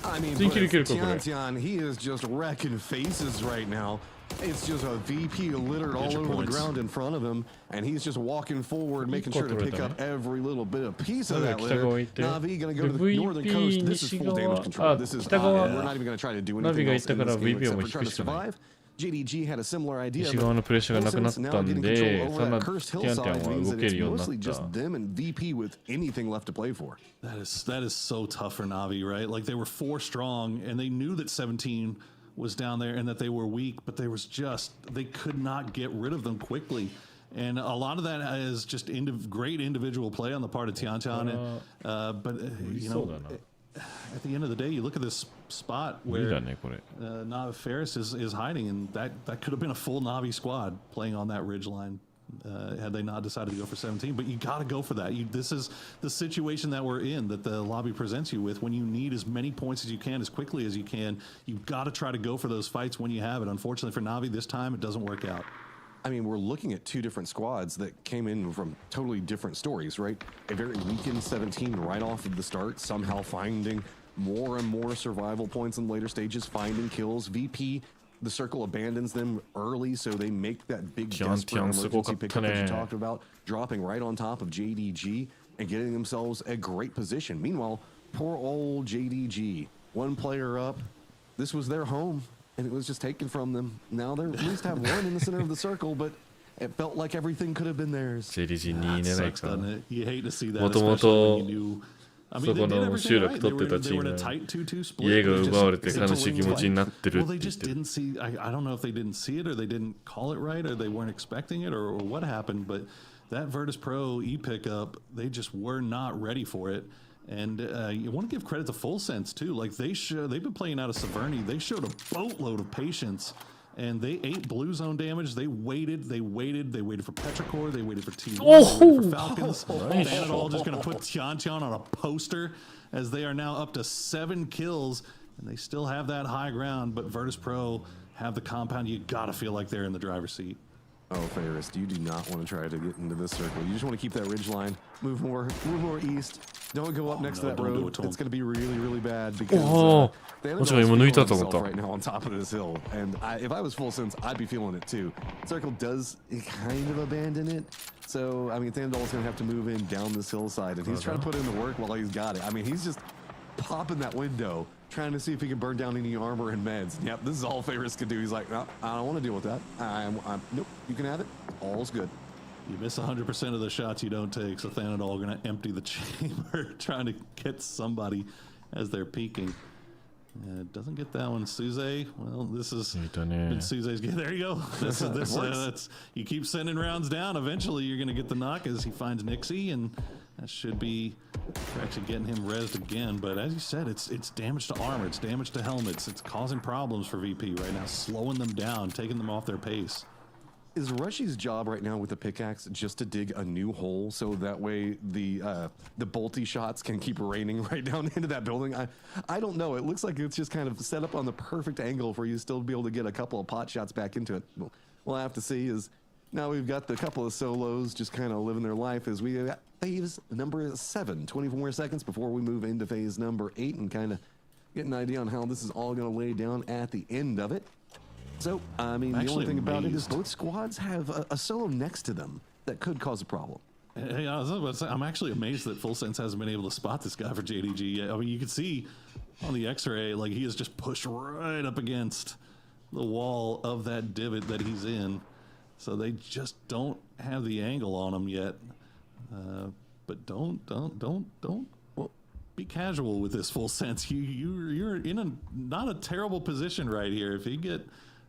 I mean, Tian, he is just wrecking faces right now. It's just a VP littered all over the ground in front of him, and he's just walking forward, making sure to pick up every little bit of piece of that litter. Navi gonna go to the northern coast. This is full damage control. This is we're not even gonna try to do anything else in this game except for try to survive. JDG had a similar idea. 西側のプレッシャーがなくなったんで、そんなティアンティアンは動けるようになった。 them and VP with anything left to play for. That is so tough for Navi, right? Like they were 4 strong, and they knew that 17 was down there and that they were weak, but they could not get rid of them quickly. And a lot of that is just great individual play on the part of Tian. But you know, at the end of the day, you look at this spot where Navi Ferris is hiding, and that could have been a full Navi squad playing on that ridge line. Had they not decided to go for 17, but you got to go for that. This is the situation that we're in, that the lobby presents you with. When you need as many points as you can, as quickly as you can, you've got to try to go for those fights when you have it. Unfortunately for Navi, this time it doesn't work out. I mean, we're looking at 2 different squads that came in from totally different stories, right? A very weakened 17 right off of the start, somehow finding more and more survival points in later stages, finding kills. VP, the circle abandons them early, so they make that big desperate emergency pickup that you talked about, dropping right on top of JDG and getting themselves a great position. Meanwhile, poor old JDG, 1 player up. This was their home, and it was just taken from them. Now they at least have 1 in the center of the circle, but it felt like everything could have been theirs. JDG 2位狙いか。 You hate to see that, もとも especially と when you そこの集落取ってたチーム家が奪われて悲しい気持ちになってるって言ってる。 I don't know if they didn't see it or they didn't call it right or they weren't expecting it or what happened, but that Virtus Pro e-pickup, they just were not ready for it. And you want to give credit to Full Sense too. Like they've been playing out of Severny. They showed a boatload of patience. And they ate blue zone damage. They waited for Petrichor. They waited for T1. They waited for Falcons. Thanadol just going to put Tian on a poster as they are now up to 7 kills. And they still have that high ground. But Virtus Pro have the compound. You got to feel like they're in the driver's seat. Oh, Ferris, you do not want to try to get into this circle. You just want to keep that ridge line. Move more east. Don't go up next to that road. It's going to be really bad because the Anadol's right now on top of this hill. And if I was Full Sense, I'd be feeling it too. Circle does kind of abandon it. So, I mean, Thanadol's going to have to move in down this hillside. And he's trying to put in the work while he's got it. I mean, he's just popping that window, trying to see if he can burn down any armor and meds. Yep, this is all Ferris can do. He's like, no, I don't want to deal with that. Nope, you can have it. All's good. You miss 100% of the shots you don't take, so Thanadol going to empty the chamber, trying to get somebody as they're peeking. Doesn't get that one. Suze, well, this is Suze's game. There you go. You keep sending rounds down. Eventually, you're going to get the knock as he finds Nixie, and that should be actually getting him rezzed again. But as you said, it's damage to armor, it's damage to helmets, it's causing problems for VP right now, slowing them down, taking them off their pace. Is Rushy's job right now with the pickaxe just to dig a new hole so that way the bolty shots can keep raining right down into that building? I don't know. It looks like it's just kind of set up on the perfect angle for you to still be able to get a couple of pot shots back into it. We'll have to see. Is now we've got the couple of solos just kind of living their life as we got phase number 7, 24 more seconds before we move into phase number 8 and kind of get an idea on how this is all going to lay down at the end of it. So, I mean, the only thing about it is both squads have a solo next to them that could cause a problem. Hey, I'm actually amazed that Full Sense hasn't been able to spot this guy for JDG yet. I mean, you can see on the X-ray, like he is just pushed right up against the wall of that divot that he's in. So they just don't have the angle on him yet. But don't be casual with this Full Sense. You're in not a terrible position right here. If you get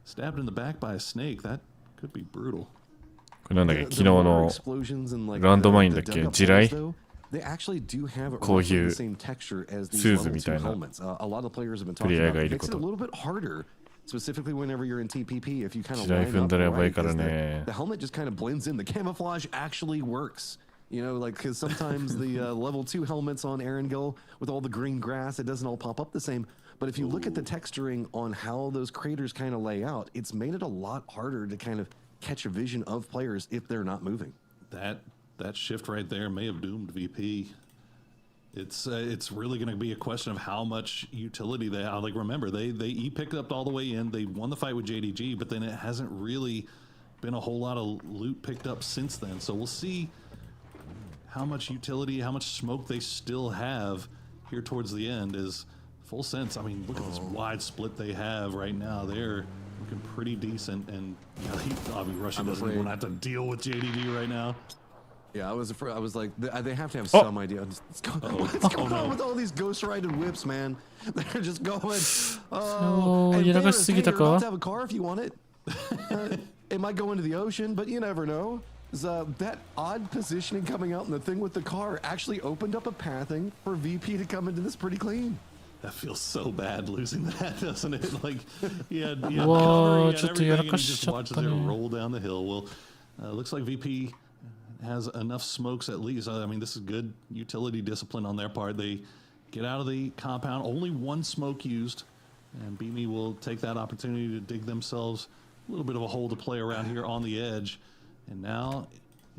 stabbed in the back by a snake, that could be brutal. これなんだっけ、昨日のランドマインだっけ、地雷こういうスーツみたいなプレイヤーがいること。specifically whenever you're in TPP, if you kind of 地雷 line 踏ん up だらやばい right, から is that ね the helmet just kind of blends in. The camouflage actually works. You know, like, because sometimes the level 2 helmets on Erangel with all the green grass, it doesn't all pop up the same. But if you look at the texturing on how those craters kind of lay out, it's made it a lot harder to kind of catch a vision of players if they're not moving. That shift right there may have doomed VP. It's really going to be a question of how much utility they have. Like, remember, they picked up all the way in. They won the fight with JDG, but then it hasn't really been a whole lot of loot picked up since then. So we'll see how much utility, how much smoke they still have here towards the end. Is full sense. I mean, look at this wide split they have right now. They're looking pretty decent, and Russia doesn't even have to deal with JDG right now. Yeah, I was like, they have to have some idea. What's going on with all these ghost-rided whips, man? They're just going. Oh, and you're allowed to have a car if you want it. It might go into the ocean, but you never know. That odd positioning coming out and the thing with the car actually opened up a pathing for VP to come into this pretty clean. That feels so bad losing that, doesn't it? Like, yeah, Whoa, just watches it roll down the hill. Well, looks like VP has enough smokes at least. I mean, this is good utility discipline on their part. They get out of the compound, only one smoke used, and BME will take that opportunity to dig themselves a little bit of a hole to play around here on the edge. And now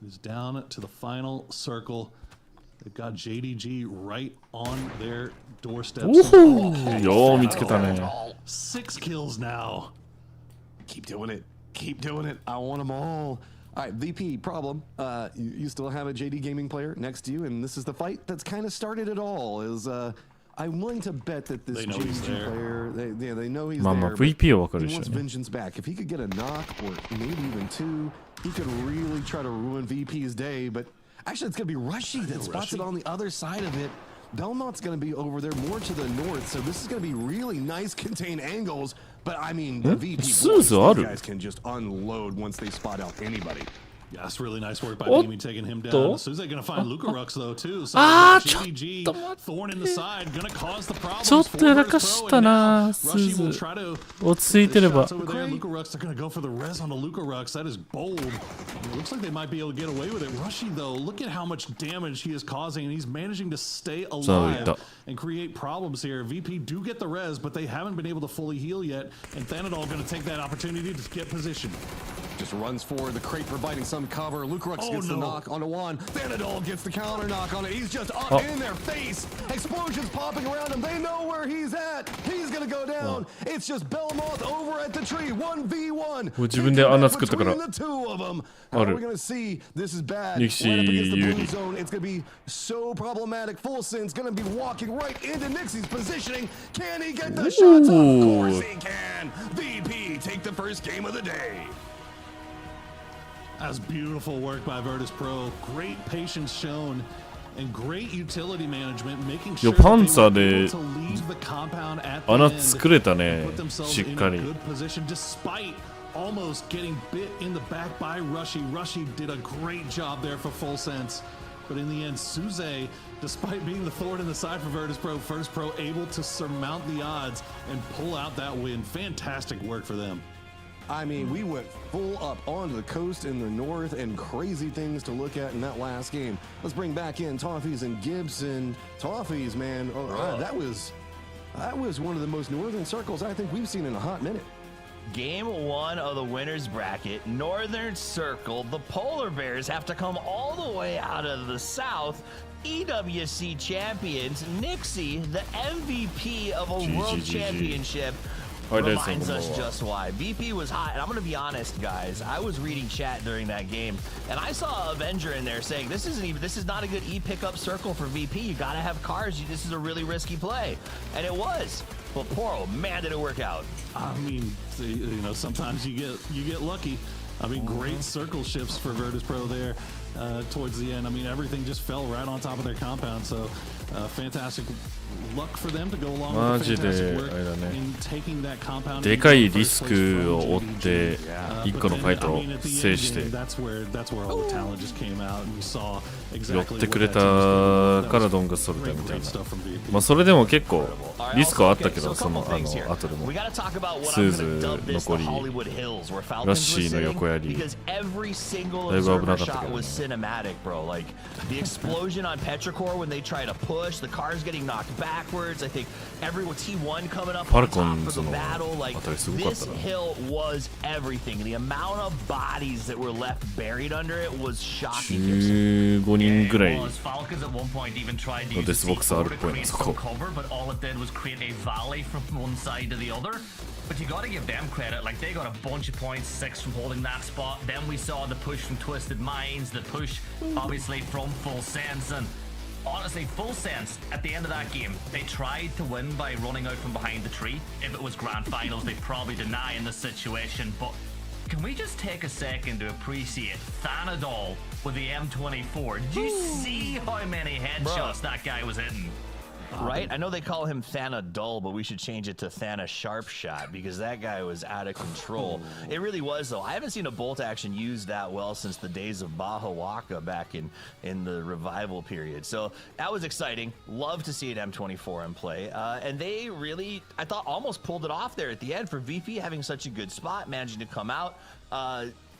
it is down to the final circle. They've got JDG right on their doorstep. Yo, 見つけたね。 6 kills now. Keep doing it. Keep doing it. I want them all. All right, VP, problem. You still have a JD Gaming player next to you, and this is the fight that's kind of started it all. I'm willing to bet that this JD player, they know he's there. VP はわかるで He しょ wants ね。 vengeance back. If he could get a knock or maybe even 2, he could really try to ruin VP's day. But actually, it's going to be Rushy that spots it on the other side of it. Belmont's going to be over there more to the north, so this is going to be really nice contained angles. But I mean, the VP boys, these guys can just unload once they spot out anybody. Yeah, that's really nice work by BME taking him down. Suze gonna find Luca Rux though too. So GDG, thorn in the side, gonna cause the problems. ちょっとやらかしたな、ス Rushy ー will ズ。 try to 落ち着いてれば。 over there. Luca Rux, they're gonna go for the res on the Luca Rux. That is bold. It looks like they might be able to get away with it. Rushy though, look at how much damage he is causing, and he's managing to stay alive and create problems here. VP do get the res, but they haven't been able to fully heal yet. And Thanadol gonna take that opportunity to get position. Just runs forward, the crate providing some cover. Luke Rux gets the knock onto one. Thanadol gets the counter knock on it. He's just up in their face. Explosions popping around him. They know where he's at. He's gonna go down. It's just Belmoth over at the tree. 1v1. 自分で穴作ったから。 Between the two of them. あ How る。 are we gonna see? This is bad. ニキシ Right up against the 有 blue 利。 zone. It's gonna be so problematic. Full Sin's gonna be walking right into Nixie's positioning. Can he get the shots? Of course he can. VP take the first game of the day. That's beautiful work by Virtus Pro. Great patience shown and great utility management, making sure パンツァ that they ー were で able to leave the compound at the 穴 end 作れた and ね put themselves しっ in か a り good position despite almost getting bit in the back by Rushy. Rushy did a great job there for Full Sense. But in the end, Suze, despite being the thorn in the side for Virtus Pro able to surmount the odds and pull out that win. Fantastic work for them. I mean, we went full up onto the coast in the north and crazy things to look at in that last game. Let's bring back in Toffees and Gibson. Toffees, man, that was one of the most northern circles I think we've seen in a hot minute. Game 1 of the winner's bracket, Northern Circle. The Polar Bears have to come all the way out of the south. EWC champions, Nixie, the MVP of a world championship. Reminds us just why. VP was hot, and I'm gonna be honest, guys. I was reading chat during that game, and I saw Avenger in there saying this is not a good pickup circle for VP. You gotta have cars. This is a really risky play, and it was. But Poro, man, did it work out. I mean, you know, sometimes you get lucky. I mean, great circle shifts for Virtus Pro there towards the end. I mean, everything just fell right on top of their compound. So fantastic luck for them to go along with the fantastic work in taking that compound. でかいリスクを負って一個のファイトを制して寄ってくれたからドンがそれたみたいな。まあそれでも結構リスクはあったけど、その後でもスーズ残りラッシーの横やりだいぶ危なかったけど、ね、The explosion on Petrichor when they try to push, the cars getting knocked backwards. I think everyone T1 coming up on top for the battle. Like this hill was everything. The amount of bodies that were left buried under it was shocking. 15人ぐらいの Falcons at one point even tried to デ use ス the ボックスあるっ C4 to ぽいな create そ some こ。 cover, but all it did was create a valley from one side to the other. But you got to give them credit. Like they got a bunch of points, 6 from holding that spot. Then we saw the push from Twisted Minds, the push obviously from Full Sense, and honestly, Full Sense at the end of that game, they tried to win by running out from behind the tree. If it was grand finals, they'd probably deny in this situation. But can we just take a second to appreciate Thanadol with the M24? Did you see how many headshots that guy was hitting? Right? I know they call him Thana Dull, but we should change it to Thana Sharp Shot because that guy was out of control. It really was, though. I haven't seen a bolt action used that well since the days of Baja Waka back in the revival period. So that was exciting. Love to see an M24 in play. And they really, I thought, almost pulled it off there at the end for VP having such a good spot, managing to come out.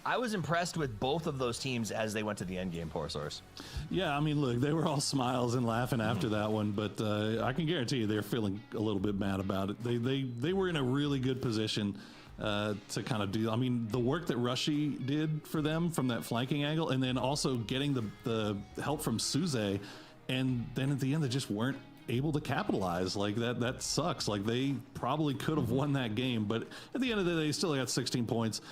I was impressed with both of those teams as they went to the end game, Poor Source. Yeah, I mean, look, they were all smiles and laughing after that one, but I can guarantee you they're feeling a little bit mad about it. They were in a really good position to kind of do. I mean, the work that Rushy did for them from that flanking angle, and then also getting the help from Suze, and then at the end they just weren't able to capitalize. Like that sucks. Like they probably could have won that game, but at the end of the day they still got 16 points,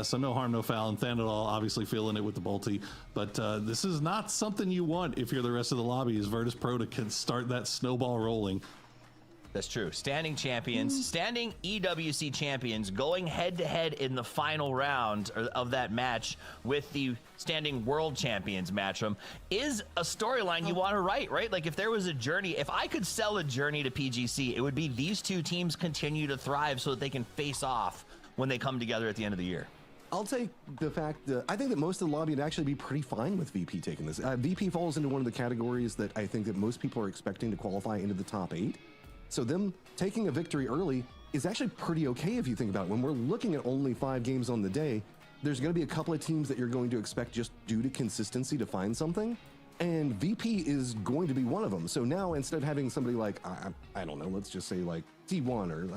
so no harm no foul. And Thanadol obviously feeling it with the bolty, but this is not something you want if you're the rest of the lobby as Virtus Pro to start that snowball rolling. That's true. Standing champions, standing EWC champions going head-to-head in the final round of that match with the standing world champions matchroom is a storyline you want to write, right? Like if there was a journey, if I could sell a journey to PGC, it would be these two teams continue to thrive so that they can face off when they come together at the end of the year. I'll take the fact that I think that most of the lobby would actually be pretty fine with VP taking this. VP falls into one of the categories that I think that most people are expecting to qualify into the top 8. So them taking a victory early is actually pretty okay if you think about it. When we're looking at only 5 games on the day, there's going to be a couple of teams that you're going to expect just due to consistency to find something. And VP is going to be one of them. So now instead of having somebody like, I don't know, let's just say like T1 or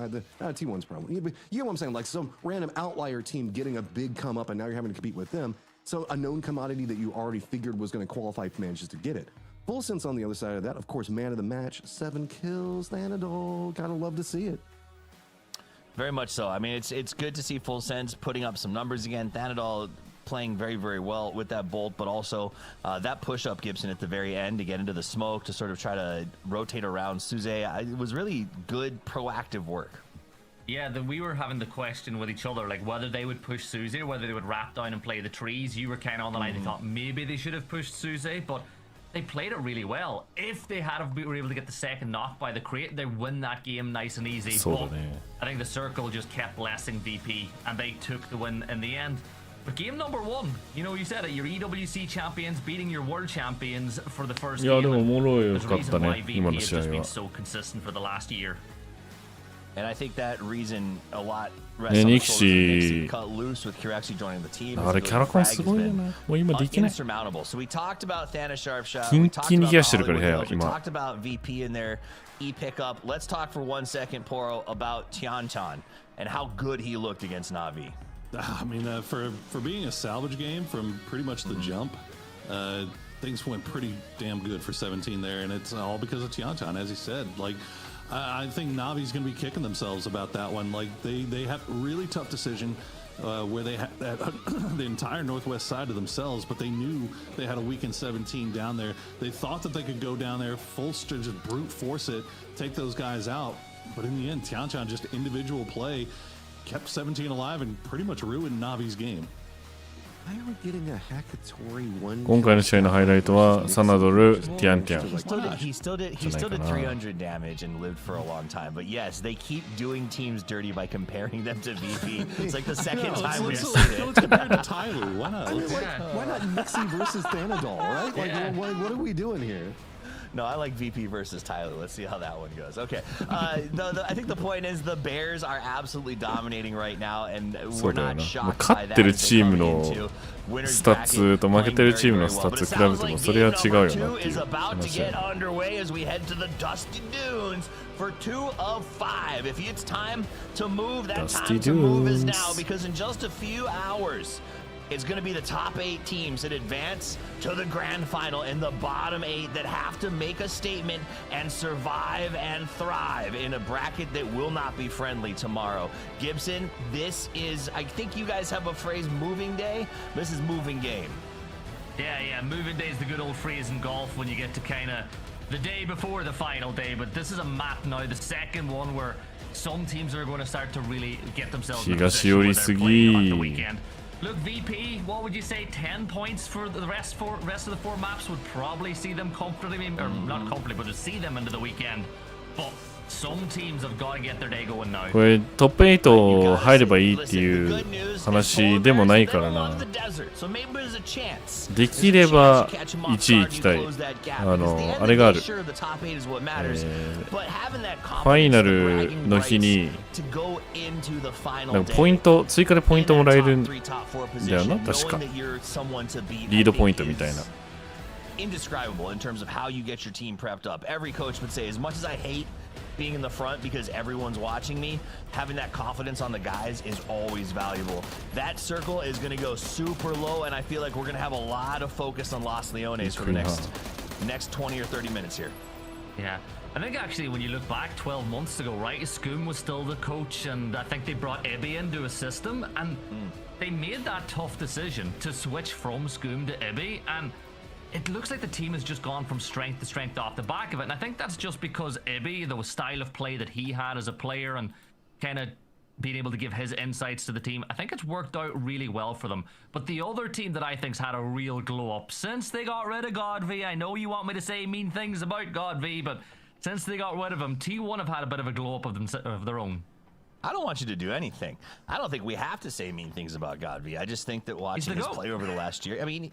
T1's probably, you know what I'm saying? Like some random outlier team getting a big come up and now you're having to compete with them. So a known commodity that you already figured was going to qualify manages to get it. Full Sense on the other side of that, of course, man of the match, 7 kills, Thanadol, gotta love to see it. Very much so. I mean, it's good to see Full Sense putting up some numbers again. Thanadol playing very, very well with that bolt, but also that push-up Gibson at the very end to get into the smoke to sort of try to rotate around Suze. It was really good, proactive work. Yeah, we were having the question with each other, like whether they would push Suze or whether they would wrap down and play the trees. You were kind of on the line. They thought maybe they should have pushed Suze, but they played it really well. If they were able to get the second knock by the crate, they win that game nice and easy. But I think the circle just kept blessing VP, and they took the win in the end. But game number 1, you know, you said it, your EWC champions beating your world champions for the first game. There's a reason why VP has just been so consistent for the last year. And I think that reason a lot ニキシ cut loose with Kiraxi joining the team. あれキャラコンすごいよな。もう今できない。 Insurmountable. So we talked about Thana Sharp Shot. キンキンに冷やしてるから部屋 We 今。 talked about VP in their E pickup. Let's talk for 1 second, Poro, about Tianchan and how good he looked against Navi. I mean, for being a salvage game from pretty much the jump, things went pretty damn good for 17 there, and it's all because of Tianchan, as he said. Like, I think Navi's going to be kicking themselves about that one. Like, they had a really tough decision where they had the entire northwest side to themselves, but they knew they had a weakened 17 down there. They thought that they could go down there, just brute force it, take those guys out. But in the end, Tianchan, just individual play, kept 17 alive and pretty much ruined Navi's game. Why are we getting a Hackatory one? 今回の試合のハイライトはサナドル、ティアンティアン。 He still did 300 damage and lived for a long time. But yes, they keep doing teams dirty by comparing them to VP. It's like the second time we've seen it. Let's compare to Tyler. Why not? I mean, why not Nixie versus Thanadol, right? Like, what are we doing here? No, I like VP versus Tyler. Let's see how that one goes. Okay. I think the point is the Bears are absolutely dominating right now, and we're not shocked by that. 勝ってるチームのスタッツと負けてるチームのスタッツ比べてもそれは違うよなっていう話や。 For 2 of 5. If it's time to move, that time to move is now, because in just a few hours, it's going to be the top 8 teams that advance to the grand final and the bottom 8 that have to make a statement and survive and thrive in a bracket that will not be friendly tomorrow. Gibson, this is, I think you guys have a phrase, moving day. This is moving game. Yeah, moving day is the good old phrase in golf when you get to kind of the day before the final day, but this is a map now, the second one where some teams are going to start to really get themselves in a position where they're playing on the weekend. Look, VP, what would you say? 10 points for the rest of the 4 maps would probably see them comfortably, or not comfortably, but to see them into the weekend. But some teams have got to get their day going now. これトップ8入ればいいっていう話でもないからな。できれば1位行きたい。あれがある。ファイナルの日になんかポイント追加でポイントもらえるんだよな、確か。リードポイントみたいな。Indescribable in terms of how you get your team prepped up. Every coach would say, as much as I hate being in the front because everyone's watching me, having that confidence on the guys is always valuable. That circle is going to go super low, and I feel like we're going to have a lot of focus on Los Leones for the next 20 or 30 minutes here. Yeah. I think actually when you look back 12 months ago, right, Scoom was still the coach, and I think they brought Ibby in to assist him, and they made that tough decision to switch from Scoom to Ibby, and it looks like the team has just gone from strength to strength off the back of it. And I think that's just because Ibby, the style of play that he had as a player and kind of being able to give his insights to the team, I think it's worked out really well for them. But the other team that I think's had a real glow up since they got rid of GodV, I know you want me to say mean things about GodV, but since they got rid of him, T1 have had a bit of a glow up of their own. I don't want you to do anything. I don't think we have to say mean things about GodV. I just think that watching his play over the last year, I mean,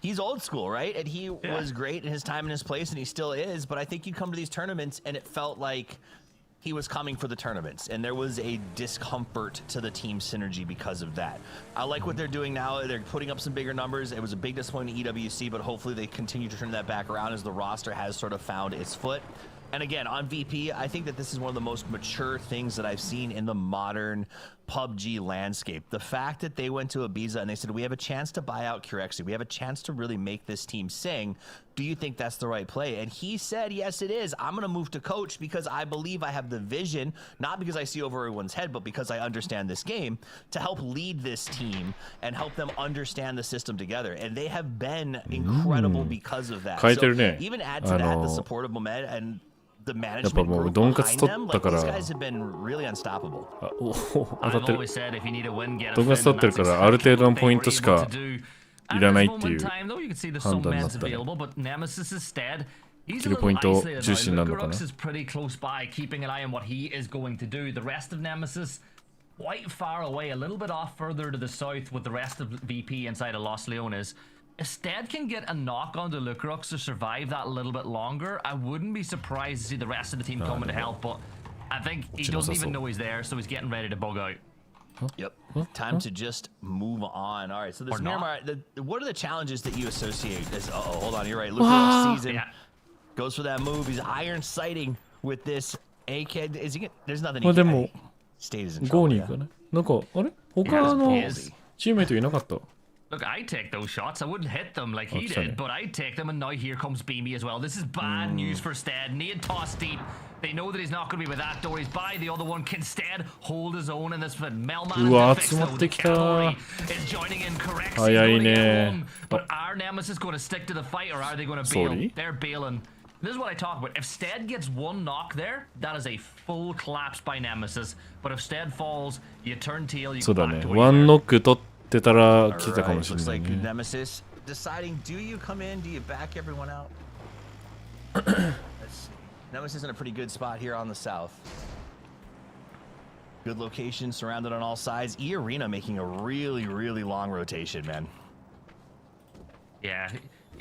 he's old school, right? And he was great in his time and his place, and he still is. But I think you come to these tournaments, and it felt like he was coming for the tournaments, and there was a discomfort to the team synergy because of that. I like what they're doing now. They're putting up some bigger numbers. It was a big disappointment in EWC, but hopefully they continue to turn that back around as the roster has sort of found its foot. And again, on VP, I think that this is one of the most mature things that I've seen in the modern PUBG landscape. The fact that they went to Ibiza and they said, we have a chance to buy out Curexy. We have a chance to really make this team sing. Do you think that's the right play? And he said, yes, it is. I'm going to move to coach because I believe I have the vision, not because I see over everyone's head, but because I understand this game, to help lead this team and help them understand the system together. And they have been incredible because of that. So even add to that the support of Mohamed and the management group behind them, like these guys have been really unstoppable. I've always said if you need a win, get a ドンが取ってるからある程度のポイントしかいらないっていう判断になったね。 He's a little isolated now. Lucarux is pretty close by, keeping an eye on what he is going to do. The rest of Nemesis quite far away, a little bit off further to the south with the rest of VP inside of Los Leones. If Stead can get a knock onto Lucarux to survive that a little bit longer, I wouldn't be surprised to see the rest of the team coming to help, but I think he doesn't even know he's there, so he's getting ready to bug out. Yep. Time to just move on. All right, so this Miramar, what are the challenges that you associate? Hold on, you're right. Lucarux season goes for that move. He's iron sighting with this AK. Is he? There's nothing he can. State is in trouble. Look, I take those shots. I wouldn't hit them like he did, but I take them, and now here comes Beamy as well. This is bad news for Stead. Nade toss deep. They know that he's not going to be with that door. He's by the other one. Can Stead hold his own in this one? Melman is joining in correctly. But are Nemesis going to stick to the fight, or are they going to bail? They're bailing. This is what I talk about. If Stead gets one knock there, that is a full collapse by Nemesis. But if Stead falls, you turn tail, you go back to where you were. Looks like Nemesis deciding, do you come in? Do you back everyone out? Let's see. Nemesis is in a pretty good spot here on the south. Good location, surrounded on all sides. E Arena making a really, really long rotation, man. Yeah,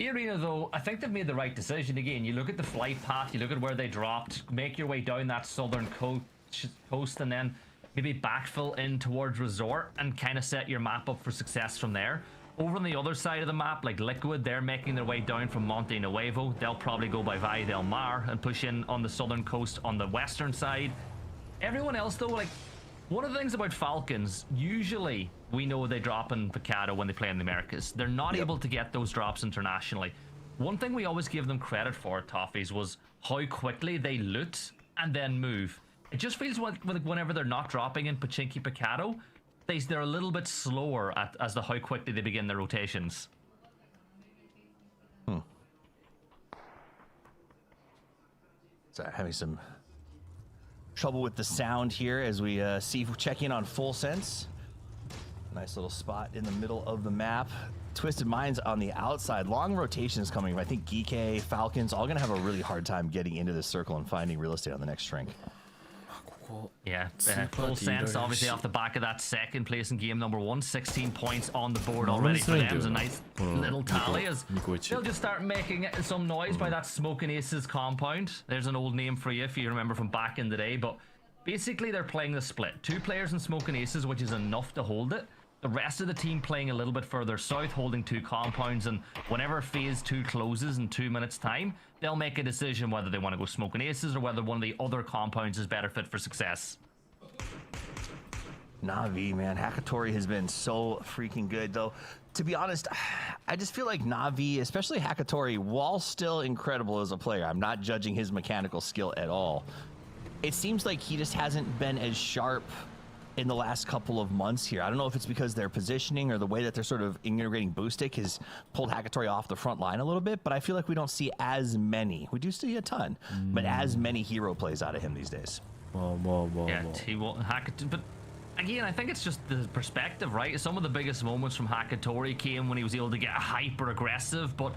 Arena, though, I think they've made the right decision. Again, you look at the flight path, you look at where they dropped, make your way down that southern coast, and then maybe backfill in towards Resort and kind of set your map up for success from there. Over on the other side of the map, like Liquid, they're making their way down from Monte Nuevo. They'll probably go by Valle del Mar and push in on the southern coast on the western side. Everyone else, though, like, one of the things about Falcons, usually we know they drop in Picado when they play in the Americas. They're not able to get those drops internationally. One thing we always give them credit for, Toffees, was how quickly they loot and then move. It just feels like whenever they're not dropping in Pachinki Picado, they're a little bit slower as to how quickly they begin their rotations. Sorry, having some trouble with the sound here as we check in on Full Sense. Nice little spot in the middle of the map. Twisted Minds on the outside. Long rotations coming. I think Geekay, Falcons, all gonna have a really hard time getting into this circle and finding real estate on the next shrink. Yeah, Full Sense obviously off the back of that second place in game number 1. 16 points on the board already for them. It's a nice little tally as they'll just start making some noise by that Smoking Aces compound. There's an old name for you if you remember from back in the day, but basically they're playing the split. 2 players in Smoking Aces, which is enough to hold it. The rest of the team playing a little bit further south, holding 2 compounds, and whenever phase 2 closes in 2 minutes time, they'll make a decision whether they want to go Smoking Aces or whether one of the other compounds is better fit for success. Na'Vi, man, Hakatori has been so freaking good, though. To be honest, I just feel like Na'Vi, especially Hakatori, while still incredible as a player, I'm not judging his mechanical skill at all. It seems like he just hasn't been as sharp in the last couple of months here. I don't know if it's because their positioning or the way that they're sort of integrating boost stick has pulled Hakatori off the front line a little bit, but I feel like we don't see as many. We do see a ton, but as many hero plays out of him these days. Yeah, he won't Hakatori, but again, I think it's just the perspective, right? Some of the biggest moments from Hakatori came when he was able to get hyper aggressive, but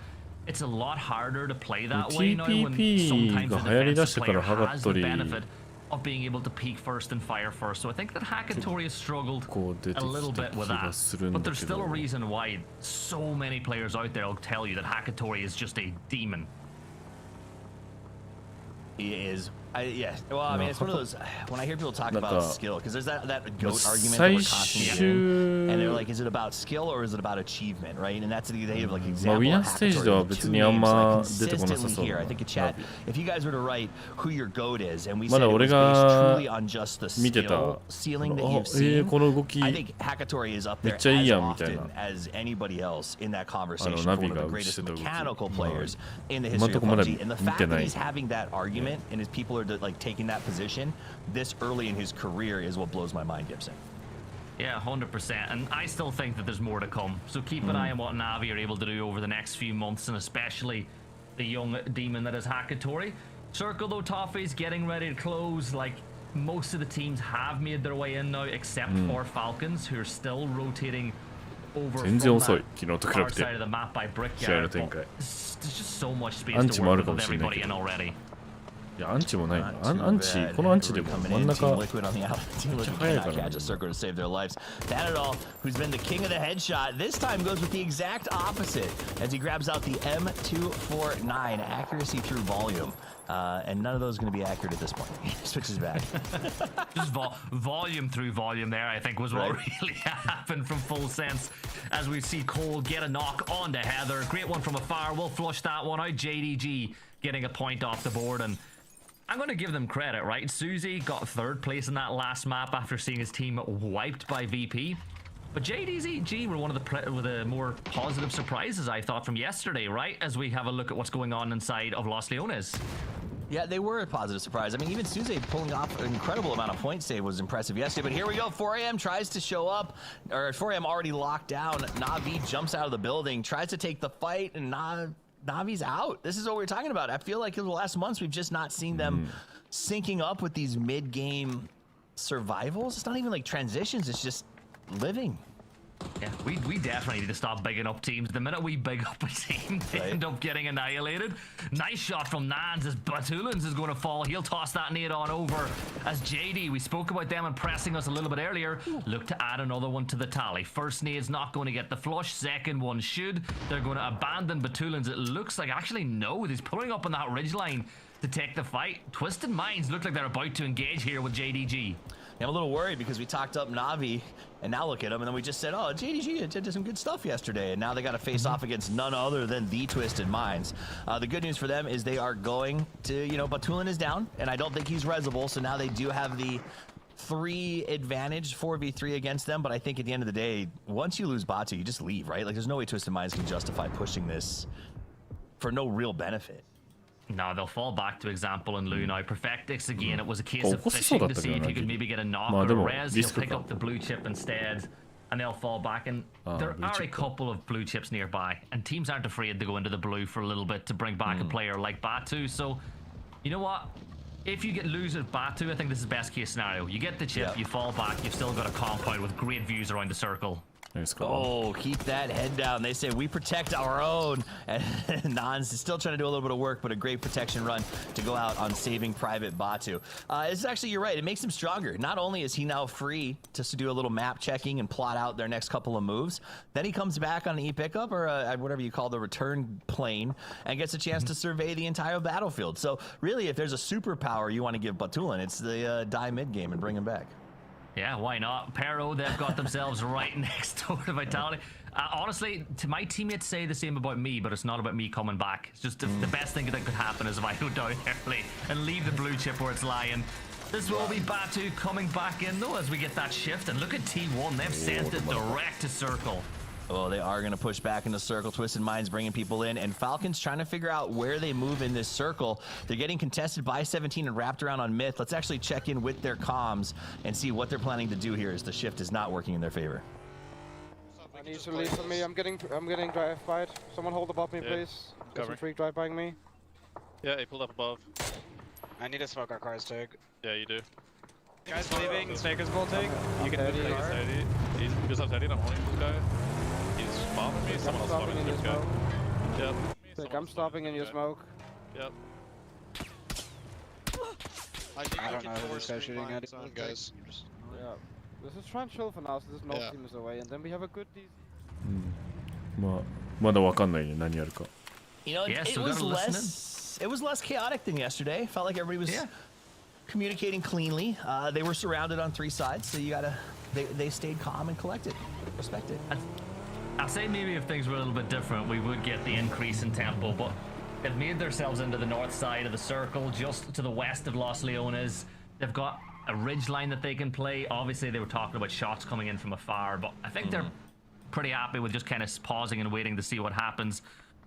it's a lot harder to play that way now when sometimes the defensive player has the benefit of being able to peek first and fire first. So I think that Hakatori has struggled a little bit with that, but there's still a reason why so many players out there will tell you that Hakatori is just a demon. He is. Yeah, well, I mean, it's one of those, when I hear people talk about skill, because there's that GOAT argument that we're constantly hearing, and they're like, is it about skill or is it about achievement, right? And that's the like example of Hakatori, 2 names I consistently hear. I think in chat, if you guys were to write who your GOAT is, and we said it was based truly on just the skill ceiling that you've seen, I think Hakatori is up there as often as anybody else in that conversation for one of the greatest mechanical players in the history of PUBG. And the fact that he's having that argument and his people are like taking that position this early in his career is what blows my mind, Gibson. Yeah, 100%, and I still think that there's more to come. So keep an eye on what Na'Vi are able to do over the next few months, and especially the young demon that is Hakatori. Circle, though, Toffee's getting ready to close. Like, most of the teams have made their way in now, except for Falcons, who are still rotating over from that far side of the map by Brickyard. There's just so much space to work with everybody in already. いや、アンチもないな。アンチ、このアンチでも真ん中、めっちゃ早いからね。Circle to save their lives. Danadol, who's been the king of the headshot, this time goes with the exact opposite as he grabs out the M249, accuracy through volume. And none of those are going to be accurate at this point. He switches back. Just volume through volume there, I think, was what really happened from Full Sense. As we see Cole get a knock onto Heather. Great one from afar. We'll flush that one out. JDG getting a point off the board, and I'm going to give them credit, right? Susie got 3rd place in that last map after seeing his team wiped by VP. But JDG were one of the more positive surprises, I thought, from yesterday, right? As we have a look at what's going on inside of Los Leones. Yeah, they were a positive surprise. I mean, even Suze pulling off an incredible amount of point save was impressive yesterday. But here we go. 4AM tries to show up, or 4AM already locked down. Na'Vi jumps out of the building, tries to take the fight, and Navi's out. This is what we're talking about. I feel like in the last months, we've just not seen them syncing up with these mid-game survivals. It's not even like transitions. It's just living. Yeah, we definitely need to stop bigging up teams. The minute we big up a team, they end up getting annihilated. Nice shot from Nans as Batulins is going to fall. He'll toss that nade on over as JD. We spoke about them impressing us a little bit earlier. Look to add another one to the tally. First nade's not going to get the flush. Second one should. They're going to abandon Batulins. It looks like, actually no, he's pulling up on that ridge line to take the fight. Twisted Minds look like they're about to engage here with JDG. I'm a little worried because we talked up Navi, and now look at them, and then we just said, oh, JDG did some good stuff yesterday, and now they got to face off against none other than the Twisted Minds. The good news for them is they are going to, Batulin is down, and I don't think he's resable, so now they do have the 3 advantage, 4v3 against them, but I think at the end of the day, once you lose Batu, you just leave, right? Like, there's no way Twisted Minds can justify pushing this for no real benefit. No, they'll fall back to example and Lou now. Perfectix again, it was a case of fishing to see if he could maybe get a knock or a res. He'll pick up the blue chip instead, and they'll fall back. And there are a couple of blue chips nearby, and teams aren't afraid to go into the blue for a little bit to bring back a player like Batu. So, you know what? If you get lose at Batu, I think this is best case scenario. You get the chip, you fall back, you've still got a compound with great views around the circle. Oh, keep that head down. They say we protect our own. And Nans is still trying to do a little bit of work, but a great protection run to go out on saving Private Batu. It's actually, you're right, it makes him stronger. Not only is he now free just to do a little map checking and plot out their next couple of moves, then he comes back on an E-pickup or whatever you call the return plane and gets a chance to survey the entire battlefield. So really, if there's a superpower you want to give Batulin, it's the die mid game and bring him back. Yeah, why not? Pero, they've got themselves right next door to Vitality. Honestly, my teammates say the same about me, but it's not about me coming back. It's just the best thing that could happen is if I go down early and leave the blue chip where it's lying. This will be Batu coming back in, though, as we get that shift. And look at T1. They've sent it direct to circle. Oh, they are going to push back into circle. Twisted Minds bringing people in, and Falcons trying to figure out where they move in this circle. They're getting contested by 17 and wrapped around on MiTH. Let's actually check in with their comms and see what they're planning to do here as the shift is not working in their favor. I need to leave for me. I'm getting drive-byed. Someone hold above me, please. There's some freak drive-bying me. Yeah, he pulled up above. I need to smoke our cars, Tig. Yeah, you do. Guys leaving. Snaker's bolting. You can move the car. He's just outside. I'm holding this guy. He's bombing me. Someone else bombing in this guy. Yep. Tig, I'm stopping in your smoke. Yep. I don't know who this guy's shooting at. Guys. Yeah. Let's just try and chill for now, so this North team is away, and then we have a good DC. まだわかんないね、何やるか。You know, it was less chaotic than yesterday. Felt like everybody was communicating cleanly. They were surrounded on 3 sides, so you gotta. They stayed calm and collected. Respect it. I'd say maybe if things were a little bit different, we would get the increase in tempo, but they've made themselves into the north side of the circle, just to the west of Los Leones. They've got a ridge line that they can play. Obviously, they were talking about shots coming in from afar, but I think they're pretty happy with just kind of pausing and waiting to see what happens.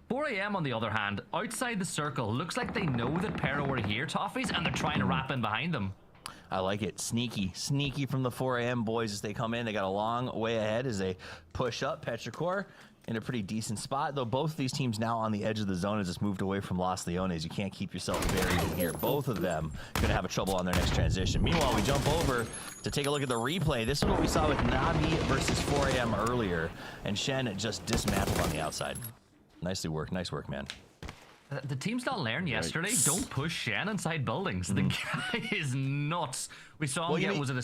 4 a.m. on the other hand, outside the circle, looks like they know that Pero were here, Toffees, and they're trying to wrap in behind them. I like it. Sneaky from the 4 a.m. boys as they come in. They got a long way ahead as they push up. Petrichor in a pretty decent spot, though both of these teams now on the edge of the zone has just moved away from Los Leones. You can't keep yourself buried in here. Both of them going to have a trouble on their next transition. Meanwhile, we jump over to take a look at the replay. This is what we saw with NAVI versus 4 a.m. earlier, and Shen just dismantled on the outside. Nice work, man. The teams not learned yesterday. Don't push Shen inside buildings. The guy is nuts. We saw him get, was it a...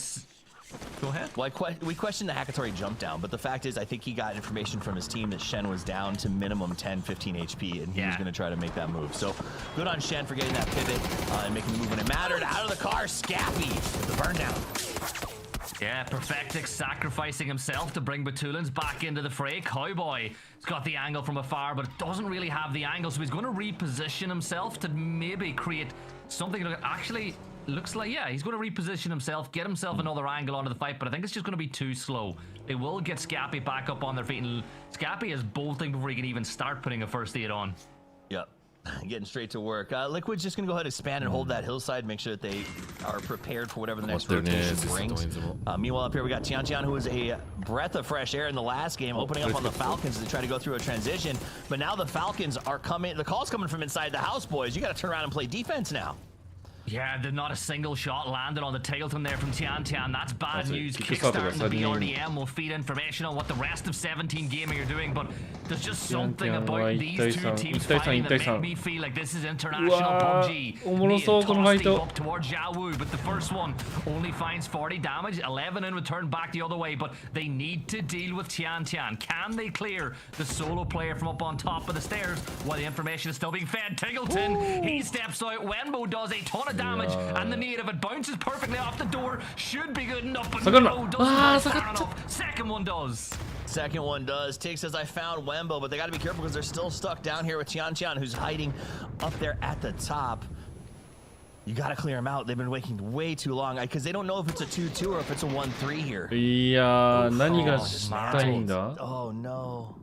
Go ahead. Well, we questioned the Hackatory jump down, but the fact is I think he got information from his team that Shen was down to minimum 10, 15 HP, and he was going to try to make that move. So good on Shen for getting that pivot and making the move when it mattered. Out of the car, Scappy with the burn down. Yeah, Perfectix sacrificing himself to bring Batulins back into the fray. Cowboy has got the angle from afar, but doesn't really have the angle, so he's going to reposition himself to maybe create something that actually looks like, he's going to reposition himself, get himself another angle onto the fight, but I think it's just going to be too slow. They will get Scappy back up on their feet, and Scappy is bolting before he can even start putting a first aid on. Yep. Getting straight to work. Liquid's just going to go ahead and expand and hold that hillside, make sure that they are prepared for whatever the next rotation brings. Meanwhile, up here, we got Tian, who was a breath of fresh air in the last game, opening up on the Falcons to try to go through a transition. But now the Falcons are coming. The call's coming from inside the house, boys. You got to turn around and play defense now. Yeah, not a single shot landed on the Tigleton there from Tian. That's bad news. Kickstarting the BRDM will feed information on what the rest of 17 Gaming are doing, but there's just something about these two teams fighting that make me feel like this is international PUBG. Steve up towards Xiaowu, but the first one only finds 40 damage, 11 in return back the other way, but they need to deal with Tian. Can they clear the solo player from up on top of the stairs while the information is still being fed? Tigleton, he steps out. Wenbo does a ton of damage, and the native, it bounces perfectly off the door, should be good enough, but no, doesn't go far enough. Second one does. Second one does. Tig says, I found Wembo, but they got to be careful because they're still stuck down here with Tian, who's hiding up there at the top. You got to clear them out. They've been waiting way too long because they don't know if it's a 2-2 or if it's a 1-3 here. Oh, no.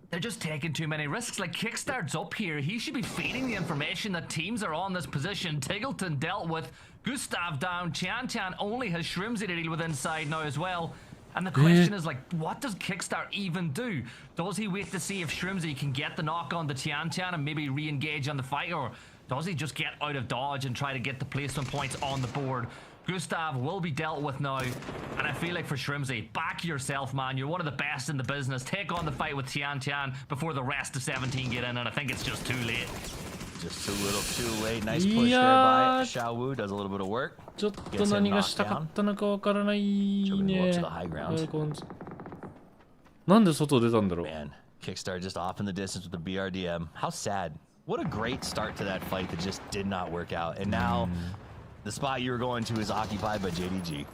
They're just taking too many risks. Like, Kickstart's up here. He should be feeding the information that teams are on this position. Tigleton dealt with. Gustav down. Tian only has Shrimsy to deal with inside now as well. And the question is, like, what does Kickstart even do? Does he wait to see if Shrimsy can get the knock on the Tian and maybe re-engage on the fight? Or does he just get out of dodge and try to get the placement points on the board? Gustav will be dealt with now, and I feel like for Shrimsy, back yourself, man. You're one of the best in the business. Take on the fight with Tian before the rest of 17 get in, and I think it's just too late. Just too little, too late. Nice push there by Xiaowu. Does a little bit of work. Gets him knocked down. Should we go up to the high ground? Man, Kickstarter just off in the distance with the BRDM. How sad. What a great start to that fight that just did not work out. And now the spot you were going to is occupied by JDG.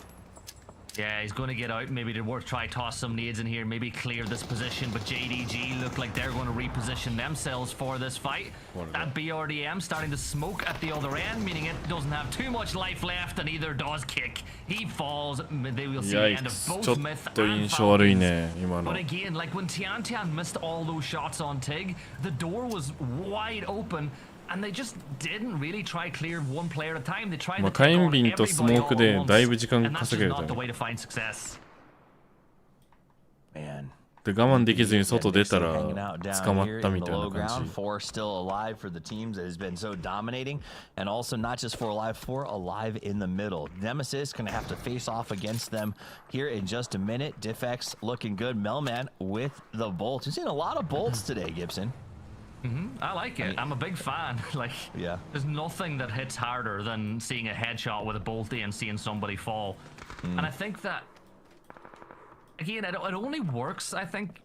Yeah, he's going to get out. Maybe to try toss some nades in here, maybe clear this position. But JDG look like they're going to reposition themselves for this fight. That BRDM starting to smoke at the other end, meaning it doesn't have too much life left, and either does Kick. He falls. They will see the end of both Myth and Falcons. But again, like when Tian missed all those shots on Tig, the door was wide open. And they just didn't really try clear one player at a time. They tried to take on everybody all at once, and that's just not the way to find success. Man. で我慢できずに外出たら捕まったみたいな感じ。 4 still alive for the teams that has been so dominating, and also not just 4 alive, 4 alive in the middle. Nemesis gonna have to face off against them here in just a minute. Diffx looking good. Melman with the bolts. We've seen a lot of bolts today, Gibson. I like it. I'm a big fan. Like, yeah, there's nothing that hits harder than seeing a headshot with a bolty and seeing somebody fall. And I think that, again, it only works, I think,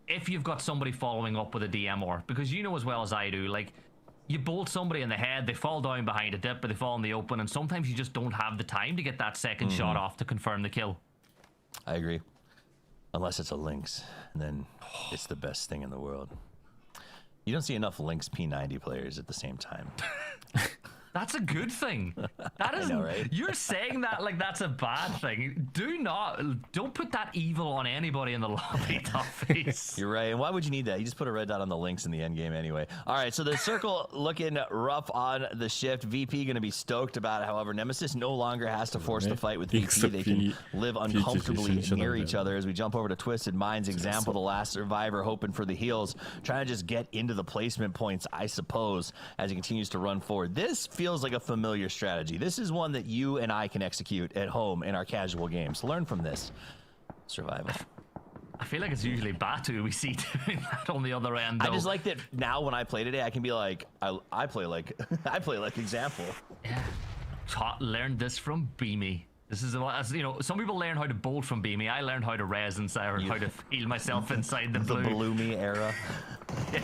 if you've got somebody following up with a DMR. Because you know as well as I do, like, you bolt somebody in the head, they fall down behind a dip, but they fall in the open, and sometimes you just don't have the time to get that second shot off to confirm the kill. I agree. Unless it's a Lynx, and then it's the best thing in the world. You don't see enough Lynx P90 players at the same time. That's a good thing. That is, right? You're saying that like that's a bad thing. Don't put that evil on anybody in the lobby, Toughies. You're right. And why would you need that? You just put a red dot on the Lynx in the end game anyway. All right, so the circle looking rough on the shift. VP going to be stoked about it. However, Nemesis no longer has to force the fight with VP. They can live uncomfortably near each other. As we jump over to Twisted Minds example, the last survivor hoping for the heals, trying to just get into the placement points, I suppose, as he continues to run forward. This feels like a familiar strategy. This is one that you and I can execute at home in our casual games. Learn from this. Survival. I feel like it's usually Batu we see doing that on the other end, though. I just like that now when I play today, I can be like, I play like I play like example. Yeah. Learned this from Beamy. This is, you know, some people learn how to bolt from Beamy. I learned how to res inside, or how to heal myself inside the blue. The Bloomy era. Yeah.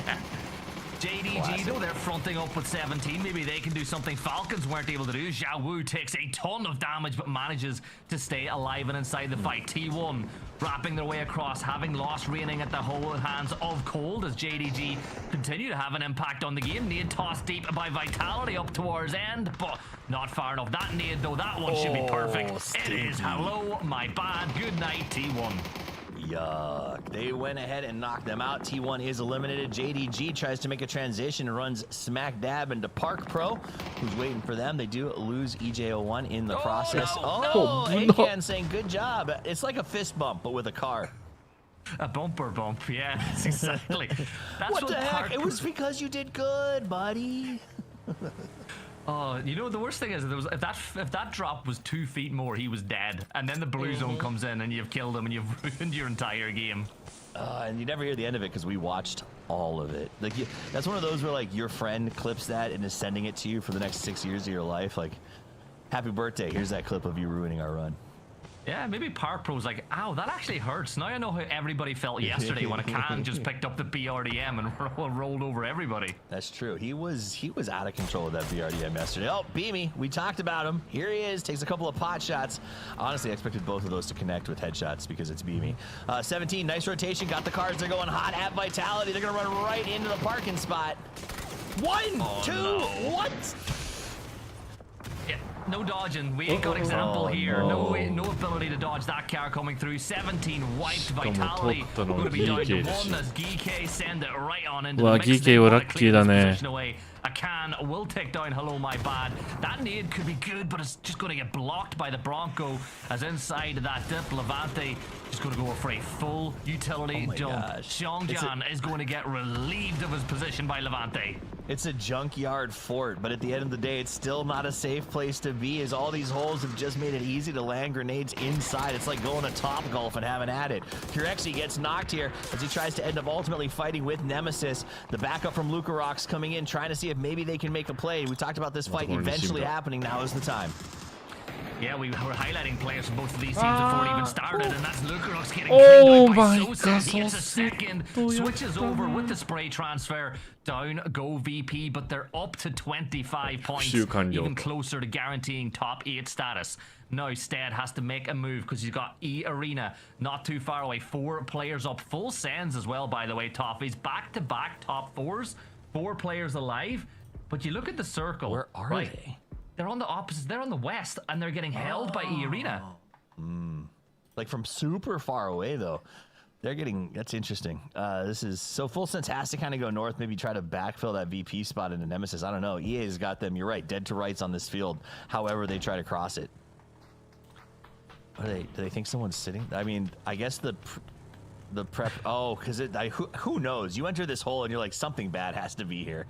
JDG, though, they're fronting up with 17. Maybe they can do something Falcons weren't able to do. Xiaowu takes a ton of damage, but manages to stay alive and inside the fight. T1 wrapping their way across, having lost reigning at the whole hands of Cold as JDG continue to have an impact on the game. Nade tossed deep by Vitality up towards end, but not far enough. That nade, though, that one should be perfect. Stingy. It is hello, my bad. Good night, T1. Yuck. They went ahead and knocked them out. T1 is eliminated. JDG tries to make a transition and runs smack dab into Park Pro, who's waiting for them. They do lose EJ01 in the process. Akan saying good job. It's like a fist bump, but with a car. A bumper bump, yeah, that's exactly. That's what the heck? It was because you did good, buddy. Oh, you know the worst thing is if that drop was 2 feet more, he was dead, and then the blue zone comes in and you've killed him and you've ruined your entire game. And you never hear the end of it because we watched all of it. Like that's one of those where like your friend clips that and is sending it to you for the next 6 years of your life. Like, happy birthday! Here's that clip of you ruining our run. Yeah, maybe Park Pro's like, ow, that actually hurts. Now I know how everybody felt yesterday when a can just picked up the BRDM and rolled over everybody. That's true. He was out of control of that BRDM yesterday. Oh, Beamy, we talked about him. Here he is, takes a couple of pot shots. Honestly, I expected both of those to connect with headshots because it's Beamy. 17, nice rotation, got the cars. They're going hot at Vitality. They're gonna run right into the parking spot. 1, 2, what? Yeah, no dodging. We ain't got example here. No ability to dodge that car coming through. 17 wiped. Vitality. We're going to be down to 1 as GK send it right on into the mix. GK はラッキーだね。 A can will take down Hello My Bad. That nade could be good, but it's just going to get blocked by the Bronco as inside that dip, Levante is going to go for a full utility dump. Xiongjan is going to get relieved of his position by Levante. It's a junkyard fort, but at the end of the day, it's still not a safe place to be, as all these holes have just made it easy to land grenades inside. It's like going to Topgolf and having at it. Kurexi gets knocked here as he tries to end up ultimately fighting with Nemesis. The backup from Lucarox coming in, trying to see if maybe they can make a play. We talked about this fight eventually happening. Now is the time. Yeah, we were highlighting players from both of these teams before it even started, and that's Lucarox getting cleaned by Sosa. He gets a second, switches over with the spray transfer. Down go VP, but they're up to 25 points, even closer to guaranteeing top 8 status. Now Stead has to make a move because he's got E-Arena not too far away. 4 players up, full sends as well, by the way, Toffees. Back-to-back top 4s, 4 players alive. But you look at the circle. Where are they? They're on the opposite. They're on the west, and they're getting held by E-Arena. Like from super far away, though. They're getting, that's interesting. This is, so Full Sense has to kind of go north, maybe try to backfill that VP spot into Nemesis. I don't know. EA's got them, you're right, dead to rights on this field, however they try to cross it. What are they, do they think someone's sitting? I mean, I guess the prep, oh, because who knows? You enter this hole and you're like, something bad has to be here.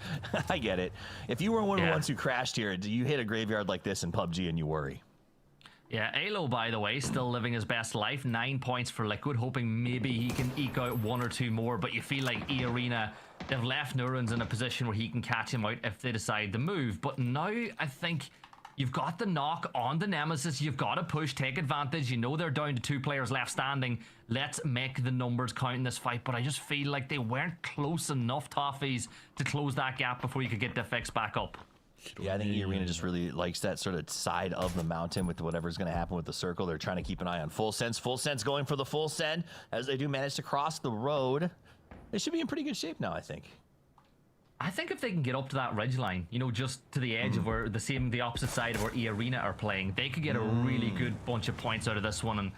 I get it. If you were one of the ones who crashed here, do you hit a graveyard like this in PUBG and you worry? Yeah, Alo, by the way, still living his best life. 9 points for Liquid, hoping maybe he can eke out 1 or 2 more. But you feel like E-Arena, they've left Neurons in a position where he can catch him out if they decide to move. But now I think you've got the knock on the Nemesis. You've got to push, take advantage. You know they're down to 2 players left standing. Let's make the numbers count in this fight. But I just feel like they weren't close enough, Toffees, to close that gap before you could get the fix back up. Yeah, I think E-Arena just really likes that sort of side of the mountain with whatever's going to happen with the circle. They're trying to keep an eye on Full Sense. Full Sense going for the full send as they do manage to cross the road. They should be in pretty good shape now, I think. I think if they can get up to that ridge line, you know, just to the edge of where the opposite side of where E-Arena are playing, they could get a really good bunch of points out of this one. And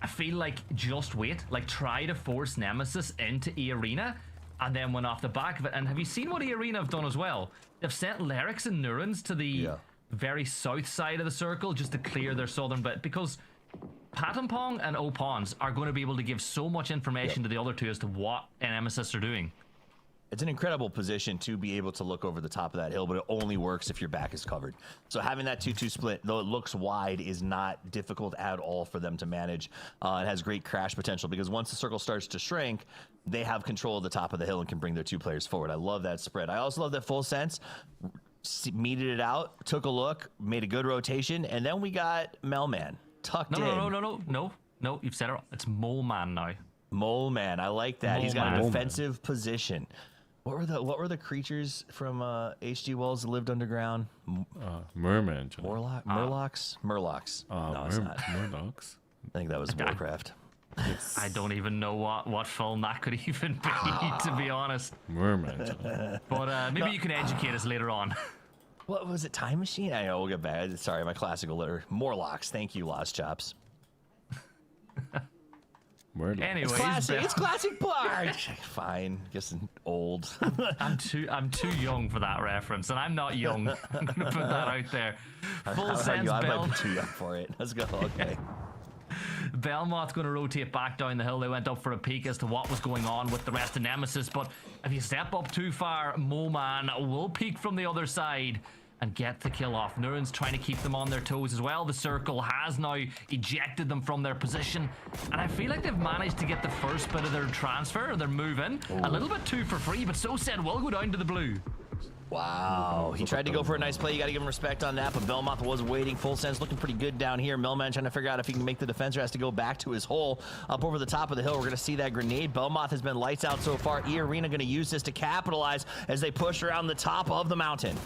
I feel like just wait, like try to force Nemesis into E-Arena. And then went off the back of it. And have you seen what E-Arena have done as well? They've sent Lyrics and Neurons to the very south side of the circle just to clear their southern bit. Because Patampong and Opons are going to be able to give so much information to the other two as to what Nemesis are doing. It's an incredible position to be able to look over the top of that hill, but it only works if your back is covered. So having that 2-2 split, though it looks wide, is not difficult at all for them to manage. It has great crash potential because once the circle starts to shrink, they have control of the top of the hill and can bring their 2 players forward. I love that spread. I also love that Full Sense meted it out, took a look, made a good rotation, and then we got Melman tucked in. No, you've said it wrong. It's Mole Man now. Mole Man, I like that. He's got a defensive position. What were the creatures from HG Wells that lived underground? Merman. Murlocs? Murlocs. No, it's not. Murlocs? I think that was Warcraft. I don't even know what film that could even be, to be honest. Merman. But maybe you can educate us later on. What was it? Time Machine? I know, we'll get back. Sorry, my classical letter. Morlocks. Thank you, Lost Chops. Anyways, it's classic Bard. Fine, guess old. I'm too young for that reference, and I'm not young. I'm gonna put that out there. Full sense, I might be too young for it. Let's go. Okay. Belmont's going to rotate back down the hill. They went up for a peek as to what was going on with the rest of Nemesis, but if you step up too far, Moman will peek from the other side. and get the kill off. Nuren's trying to keep them on their toes as well. The circle has now ejected them from their position, and I feel like they've managed to get the first bit of their transfer, or their move in, a little bit too for free, but so said will go down to the blue. Wow, he tried to go for a nice play. You got to give him respect on that, but Belmoth was waiting. Full Sense looking pretty good down here. Millman trying to figure out if he can make the defense or has to go back to his hole up over the top of the hill. We're going to see that grenade. Belmoth has been lights out so far. E-Arena going to use this to capitalize as they push around the top of the mountain.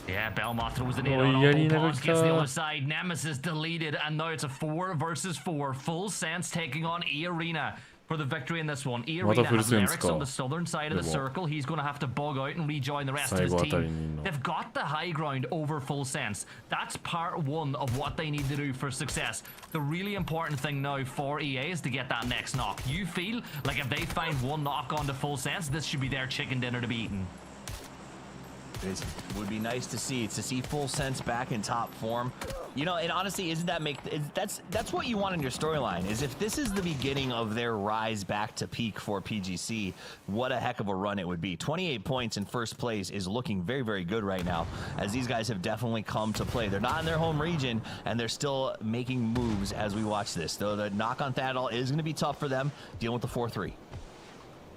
Yeah, Belmoth throws the nade on Opals, gets the other side. Nemesis deleted, and now it's a 4 versus 4. Full Sense taking on E-Arena for the victory in this one. E-Arena has Merrick's on the southern side of the circle. He's going to have to bug out and rejoin the rest of his team. They've got the high ground over Full Sense. That's part one of what they need to do for success. The really important thing now for EA is to get that next knock. You feel like if they find one knock onto Full Sense, this should be their chicken dinner to be eaten. It would be nice to see Full Sense back in top form. You know, and honestly, that's what you want in your storyline, is if this is the beginning of their rise back to peak for PGC, what a heck of a run it would be. 28 points in first place is looking very, very good right now, as these guys have definitely come to play. They're not in their home region, and they're still making moves as we watch this. Though the knock on Thadal is going to be tough for them, dealing with the 4-3.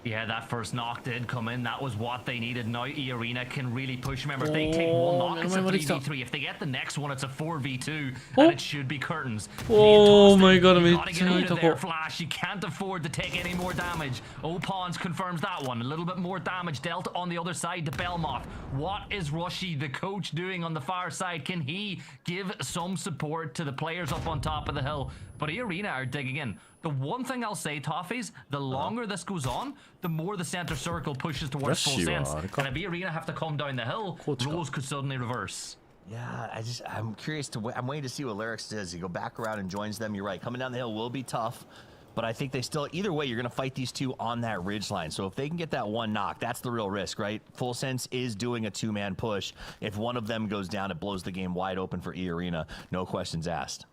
Yeah, that first knock did come in. That was what they needed. Now E-Arena can really push. Remember, if they take one knock, it's a 3v3. If they get the next one, it's a 4v2, and it should be curtains. Oh my god, you gotta get out of there, Flash. You can't afford to take any more damage. Opons confirms that one. A little bit more damage dealt on the other side to Belmoth. What is Rushy, the coach, doing on the far side? Can he give some support to the players up on top of the hill? But E-Arena are digging in. The one thing I'll say, Toffees, the longer this goes on, the more the center circle pushes towards Full Sense. And if E-Arena have to come down the hill, roles could suddenly reverse. Yeah, I'm curious I'm waiting to see what Lyrics does. He go back around and joins them. You're right, coming down the hill will be tough, but I think they still, either way, you're going to fight these two on that ridge line. So if they can get that one knock, that's the real risk, right? Full Sense is doing a two-man push. If one of them goes down, it blows the game wide open for E-Arena. No questions asked.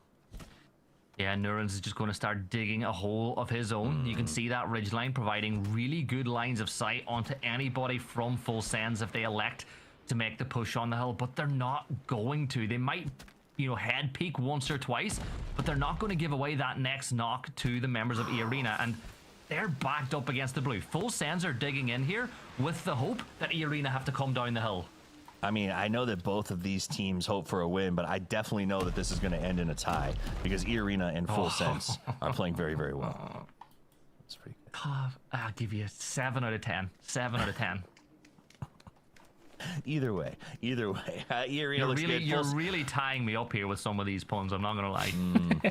Yeah, Nuren's is just going to start digging a hole of his own. You can see that ridgeline providing really good lines of sight onto anybody from Full Sense if they elect to make the push on the hill, but they're not going to. They might, you know, head peek once or twice, but they're not going to give away that next knock to the members of E-Arena, and they're backed up against the blue. Full Sense are digging in here with the hope that E-Arena have to come down the hill. I mean, I know that both of these teams hope for a win, but I definitely know that this is going to end in a tie because E-Arena and Full Sense are playing very, very well. That's pretty good. I'll give you 7 out of 10. 7 out of 10. Either way. E-Arena looks good. You're really tying me up here with some of these puns. I'm not gonna lie.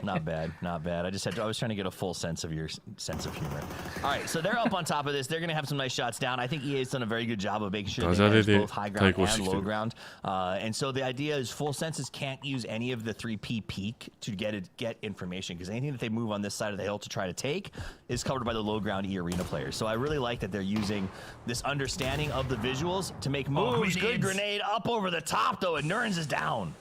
Not bad. I was trying to get a full sense of your sense of humor. All right, so they're up on top of this. They're gonna have some nice shots down. I think EA's done a very good job of making sure they manage both high ground and low ground. And so the idea is Full Senses can't use any of the 3P peak to get information, because anything that they move on this side of the hill to try to take is covered by the low ground E-Arena players. So I really like that they're using this understanding of the visuals to make moves. Good grenade up over the top though, and Nurns is down.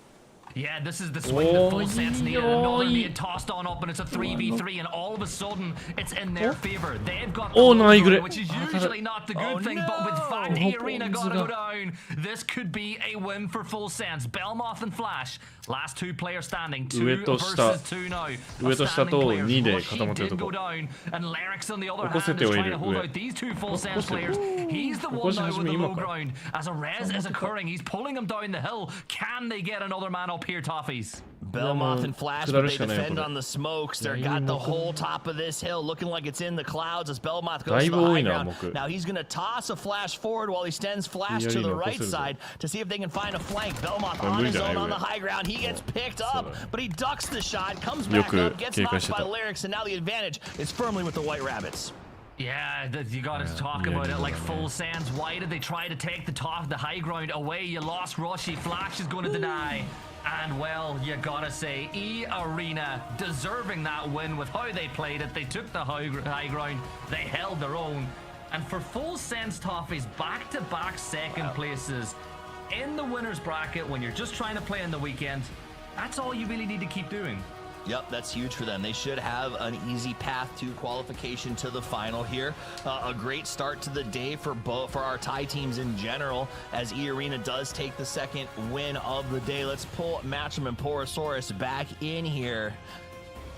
Yeah, this is the swing that Full Sense needed. Another nade tossed on up, and it's a 3v3, and all of a sudden, it's in their favor. They've got the low ground, which is usually not the good thing, but with fact, E-Arena gotta go down. This could be a win for Full Sense. Belmoth and Flash, last two players standing, 2 versus 2 now. Outstanding players. Rushy did go down, and Lyrics on the other hand is trying to hold out these two Full Sense players. He's the one now with the low ground. As a res is occurring, he's pulling him down the hill. Can they get another man up here, Toffees? Belmoth and Flash, but they defend on the smokes. They've got the whole top of this hill looking like it's in the clouds as Belmoth goes to the high ground. Now he's going to toss a Flash forward while he sends Flash to the right side to see if they can find a flank. Belmoth on his own on the high ground. He gets picked up, but he ducks the shot, comes back up, gets knocked by Lyrics, and now the advantage is firmly with the White Rabbits. Yeah, you got to talk about it like Full Sense. Why did they try to take the high ground away? You lost Rushy. Flash is going to deny. And, well, you got to say, E-Arena deserving that win with how they played it. They took the high ground. They held their own. And for Full Sense, Toffees, back-to-back second places in the winner's bracket when you're just trying to play in the weekend, that's all you really need to keep doing. Yep, that's huge for them. They should have an easy path to qualification to the final here. A great start to the day for our Thai teams in general, as E-Arena does take the second win of the day. Let's pull Matcham and Porosaurus back in here.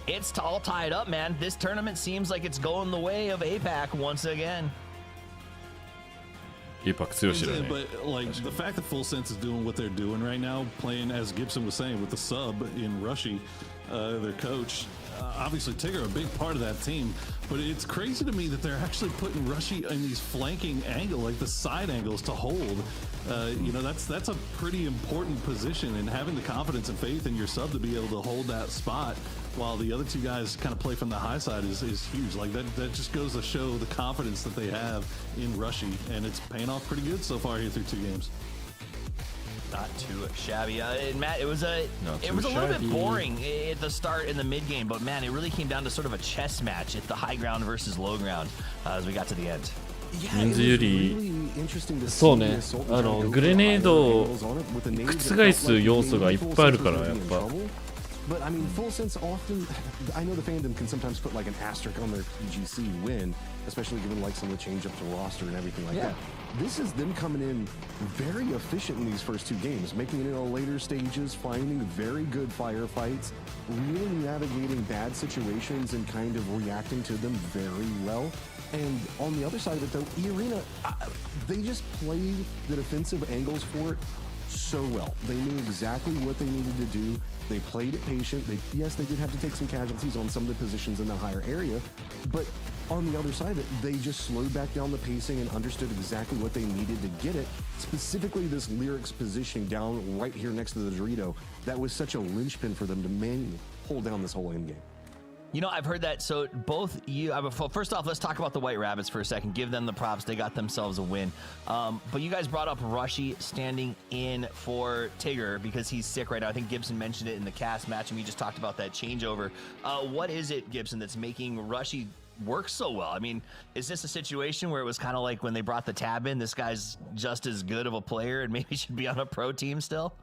It's all tied up, man. This tournament seems like it's going the way of APAC once again. But like the fact that Full Sense is doing what they're doing right now, playing as Gibson was saying with the sub in Rushy, their coach, obviously Tigger a big part of that team. But it's crazy to me that they're actually putting Rushy in these flanking angles, like the side angles, to hold. You know, that's a pretty important position, and having the confidence and faith in your sub to be able to hold that spot while the other two guys kind of play from the high side is huge. Like that just goes to show the confidence that they have in Rushy, and it's paying off pretty good so far here through 2 games. Not too shabby. And Matt, it was a little bit boring at the start in the mid game, but man, it really came down to sort of a chess match at the high ground versus low ground as we got to the end. 人数よりそうね、グレネードを覆す要素がいっぱいあるからやっぱ。 But I mean, Full Sense often, I know the fandom can sometimes put like an asterisk on their PGC win, especially given like some of the change up to roster and everything like that. This is them coming in very efficient in these first 2 games, making it in the later stages, finding very good firefights, really navigating bad situations and kind of reacting to them very well. And on the other side of it though, E-Arena, they just played the defensive angles for it so well. They knew exactly what they needed to do. They played it patient. Yes, they did have to take some casualties on some of the positions in the higher area, but on the other side of it, they just slowed back down the pacing and understood exactly what they needed to get it. Specifically, this Lyrics positioning down right here next to the Dorito, that was such a linchpin for them to manually hold down this whole end game. You know, I've heard that. So both you, first off, let's talk about the White Rabbits for a second. Give them the props. They got themselves a win. But you guys brought up Rushy standing in for Tigger because he's sick right now. I think Gibson mentioned it in the cast match, and we just talked about that changeover. What is it, Gibson, that's making Rushy work so well? I mean, is this a situation where it was kind of like when they brought the tab in, this guy's just as good of a player and maybe should be on a pro team still?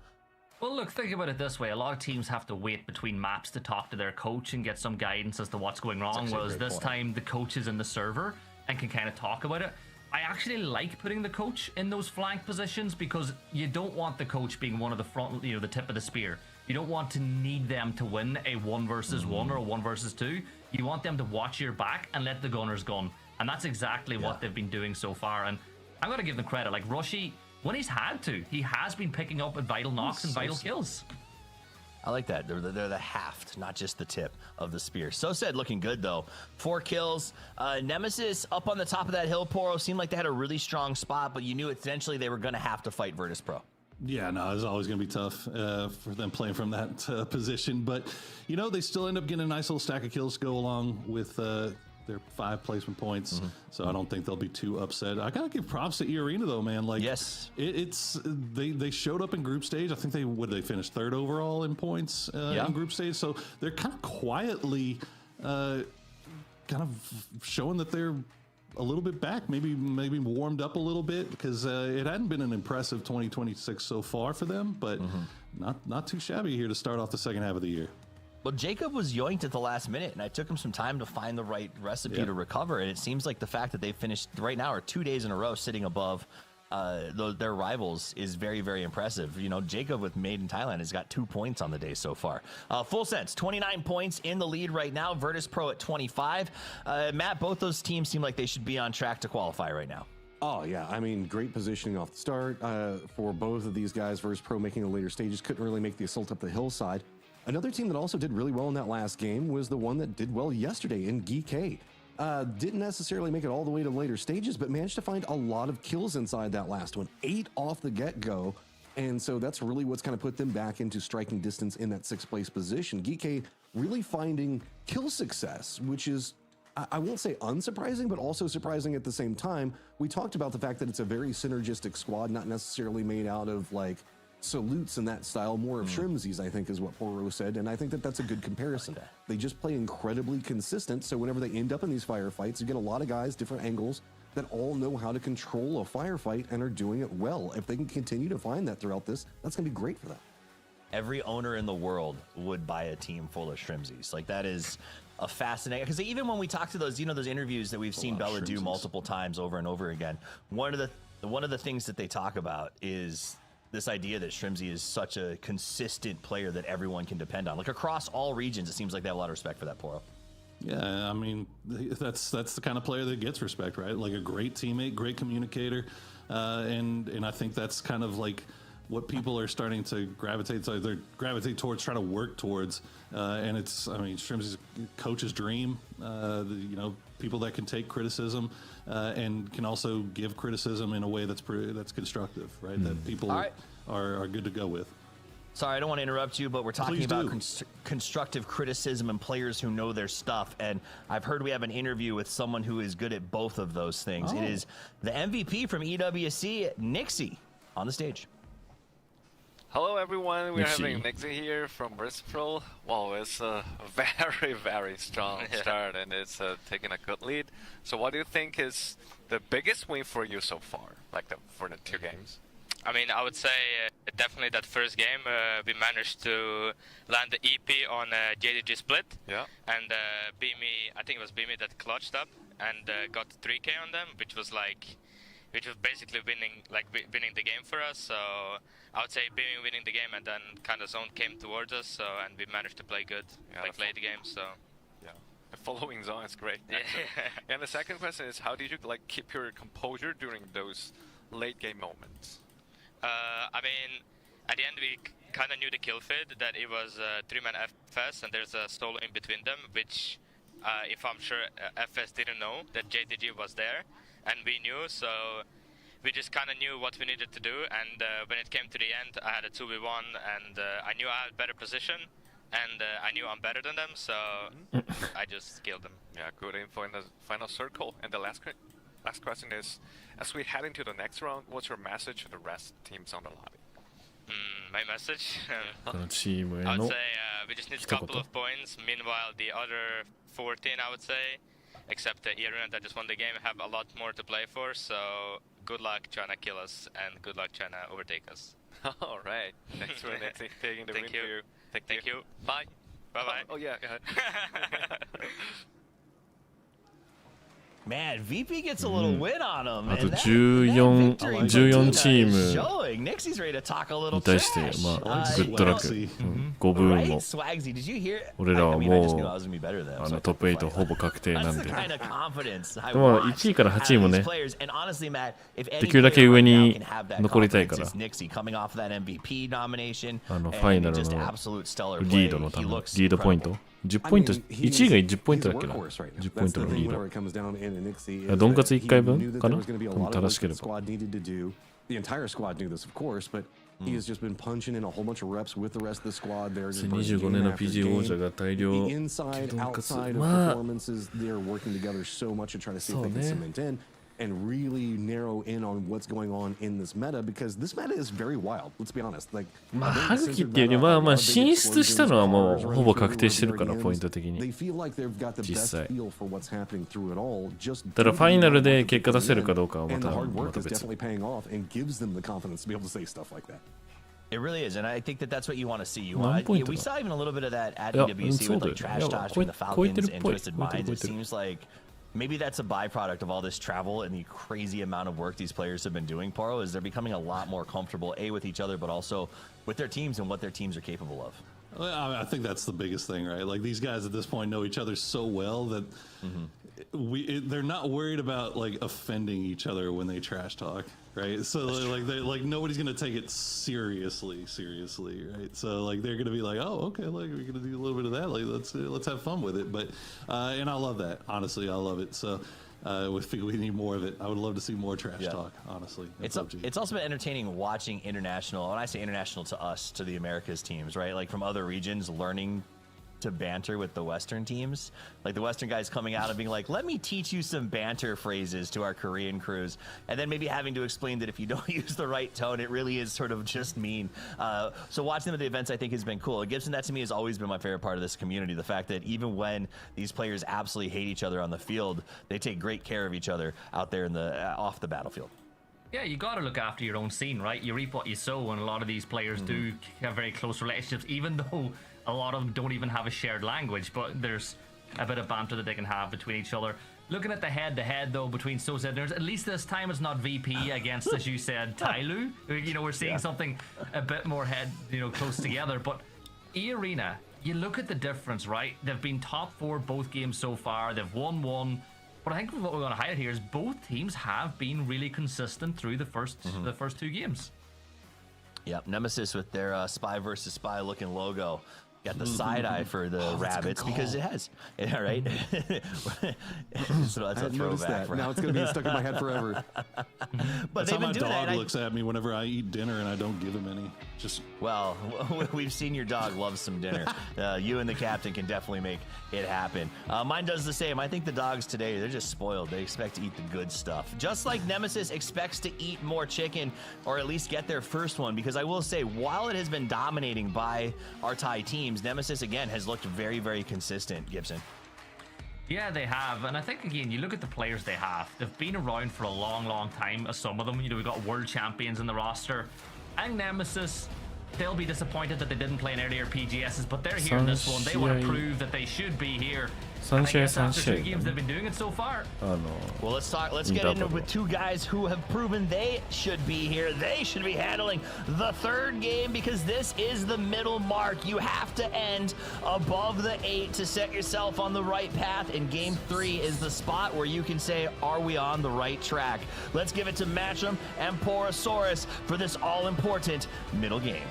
Well, look, think about it this way. A lot of teams have to wait between maps to talk to their coach and get some guidance as to what's going wrong, whereas this time the coach is in the server and can kind of talk about it. I actually like putting the coach in those flank positions because you don't want the coach being one of the front, you know, the tip of the spear. You don't want to need them to win a 1 versus 1 or a 1 versus 2. You want them to watch your back and let the gunners gun. And that's exactly what they've been doing so far. And I'm going to give them credit. Like, Rushy, when he's had to, he has been picking up vital knocks and vital kills. I like that. They're the haft, not just the tip of the spear. So said, looking good though. 4 kills. Nemesis up on the top of that hill, Poro, seemed like they had a really strong spot, but you knew eventually they were going to have to fight Virtus Pro. Yeah, no, it's always going to be tough for them playing from that position. But, you know, they still end up getting a nice little stack of kills to go along with their 5 placement points. So I don't think they'll be too upset. I got to give props to E-Arena, though, man. Like, yes, they showed up in group stage. I think they finished 3rd overall in points in group stage. So they're kind of quietly kind of showing that they're a little bit back, maybe warmed up a little bit, because it hadn't been an impressive 2026 so far for them, but not too shabby here to start off the second half of the year. Well, Jacob was yoinked at the last minute, and I took him some time to find the right recipe to recover, and it seems like the fact that they finished right now are 2 days in a row sitting above their rivals is very, very impressive. You know, Jacob with Made in Thailand has got 2 points on the day so far. Full Sense, 29 points in the lead right now. Virtus Pro at 25. Matt, both those teams seem like they should be on track to qualify right now. Oh, yeah. I mean, great positioning off the start for both of these guys. Virtus Pro making the later stages, couldn't really make the assault up the hillside. Another team that also did really well in that last game was the one that did well yesterday in GK. Didn't necessarily make it all the way to later stages, but managed to find a lot of kills inside that last one. 8 off the get-go. And so that's really what's kind of put them back into striking distance in that 6th place position. GK really finding kill success, which is, I won't say unsurprising, but also surprising at the same time. We talked about the fact that it's a very synergistic squad, not necessarily made out of like salutes in that style, more of shrimsies, I think is what Poro said, and I think that that's a good comparison. They just play incredibly consistent, so whenever they end up in these firefights, you get a lot of guys, different angles, that all know how to control a firefight and are doing it well. If they can continue to find that throughout this, that's going to be great for them. every owner in the world would buy a team full of Shrimsies. Like that is a fascinating, because even when we talk to those, those interviews that we've seen Bella do multiple times over and over again, one of the things that they talk about is this idea that Shrimsy is such a consistent player that everyone can depend on. Like across all regions, it seems like they have a lot of respect for that, Poro. Yeah, I mean, that's the kind of player that gets respect, right? Like a great teammate, great communicator, and I think that's kind of like what people are starting to gravitate towards, trying to work towards, and it's, I mean, Shrimsy's coach's dream. People that can take criticism and can also give criticism in a way that's constructive, right? That people are good to go with. Sorry, I don't want to interrupt you, but we're talking about constructive criticism and players who know their stuff. And I've heard we have an interview with someone who is good at both of those things. It is the MVP from EWC, Nixie, on the stage. Hello everyone, we're having Nixie here from Bristol. Wow, it's a very, very strong start and it's taking a good lead. So what do you think is the biggest win for you so far, like for the 2 games? I mean, I would say definitely that first game, we managed to land the EP on JDG split. Yeah. And I think it was Beamy that clutched up and got 3K on them, which was basically winning the game for us. So I would say Beamy winning the game, and then kind of Zone came towards us, and we managed to play good, late the game. So. Yeah. The following Zone is great. And the second question is, how did you keep your composure during those late game moments? I mean, at the end we kind of knew the kill feed, that it was 3-man FS and there's a solo in between them, which if I'm sure FS didn't know that JTG was there, and we knew, so we just kind of knew what we needed to do, and when it came to the end I had a 2v1 and I knew I had better position, and I knew I'm better than them, so I just killed them. Yeah, good info in the final circle. And the last question is, as we head into the next round, what's your message to the rest teams on the lobby? My message? I would say we just need a couple of points. Meanwhile, the other 14, I would say, except the Iruna that just won the game, have a lot more to play for. So good luck trying to kill us, and good luck trying to overtake us. All right. Thanks for taking the win for you. Thank you. Bye. Bye-bye. Oh, yeah. Go ahead. Man, VP gets a little win on him. あと14チームに対して、まあ、グッドラック、5分も、俺らはもうトップ8ほぼ確定なんで、でも1位から8位もね、できるだけ上に残りたいから、ファイナルのリードのため、リードポイント。10ポイント、1位が10ポイントだっけな、10ポイントのリード。ドンカツ1回分かな、正しければ。2025年の PG 王者が大量ドンカツ、まあ、そうね。And really narrow in on what's going on in this meta, because this meta is very wild. Let's be honest. Like, まあ歯茎っていうよりまあまあ進出したのはもうほぼ確定してるからポイント的に実際。ただファイナルで結果出せるかどうかはまた別。It really is, and I think that that's what you want to see. We saw even a little bit of that at EWC with like trash talk between the Falcons and Twisted Minds. It seems like maybe that's a byproduct of all this travel and the crazy amount of work these players have been doing, Poro, is they're becoming a lot more comfortable, with each other, but also with their teams and what their teams are capable of. Well, I think that's the biggest thing, right? Like, these guys at this point know each other so well that they're not worried about like offending each other when they trash talk, right? So like nobody's gonna take it seriously, right? So like they're gonna be like, oh, okay, like we're gonna do a little bit of that, like let's have fun with it. But and I love that, honestly, I love it. So we need more of it. I would love to see more trash talk, honestly. It's also been entertaining watching international, when I say international to us, to the Americas teams, right? Like from other regions, learning to banter with the Western teams. Like the Western guys coming out and being like, let me teach you some banter phrases to our Korean crews. And then maybe having to explain that if you don't use the right tone, it really is sort of just mean. So watching them at the events, I think, has been cool. Gibson, that to me has always been my favorite part of this community. The fact that even when these players absolutely hate each other on the field, they take great care of each other out there in the off the battlefield. Yeah, you got to look after your own scene, right? You reap what you sow, and a lot of these players do have very close relationships, even though a lot of them don't even have a shared language, but there's a bit of banter that they can have between each other. Looking at the head-to-head, though, between Sosa and Nerds, at least this time it's not VP against, as you said, Tyloo. You know, we're seeing something a bit more close together. But E-Arena, you look at the difference, right? They've been top 4 both games so far. They've won 1. But I think what we want to highlight here is both teams have been really consistent through the first 2 games. Yep, Nemesis with their Spy versus Spy looking logo. Got the side eye for the rabbits because it has. Yeah, right? So that's a throwback. That. Now it's going to be stuck in my head forever. But that's they've how been my doing dog looks at me whenever I eat dinner and I don't give him any. Just well, we've seen your dog loves some dinner. You and the captain can definitely make it happen. Mine does the same. I think the dogs today, they're just spoiled. They expect to eat the good stuff. Just like Nemesis expects to eat more chicken, or at least get their first one. Because I will say, while it has been dominating by our Thai teams, Nemesis, again, has looked very, very consistent, Gibson. Yeah, they have. And I think, again, you look at the players they have. They've been around for a long, long time, as some of them. You know, we've got world champions in the roster. I think Nemesis, they'll be disappointed that they didn't play in earlier PGSs, but they're here in this one. They want to prove that they should be here. And I guess after 2 games, they've been doing it so far. Well, let's get into it with 2 guys who have proven they should be here. They should be handling the 3rd game because this is the middle mark. You have to end above the 8 to set yourself on the right path, and game 3 is the spot where you can say, are we on the right track? Let's give it to Matcham and Porosaurus for this all-important middle game.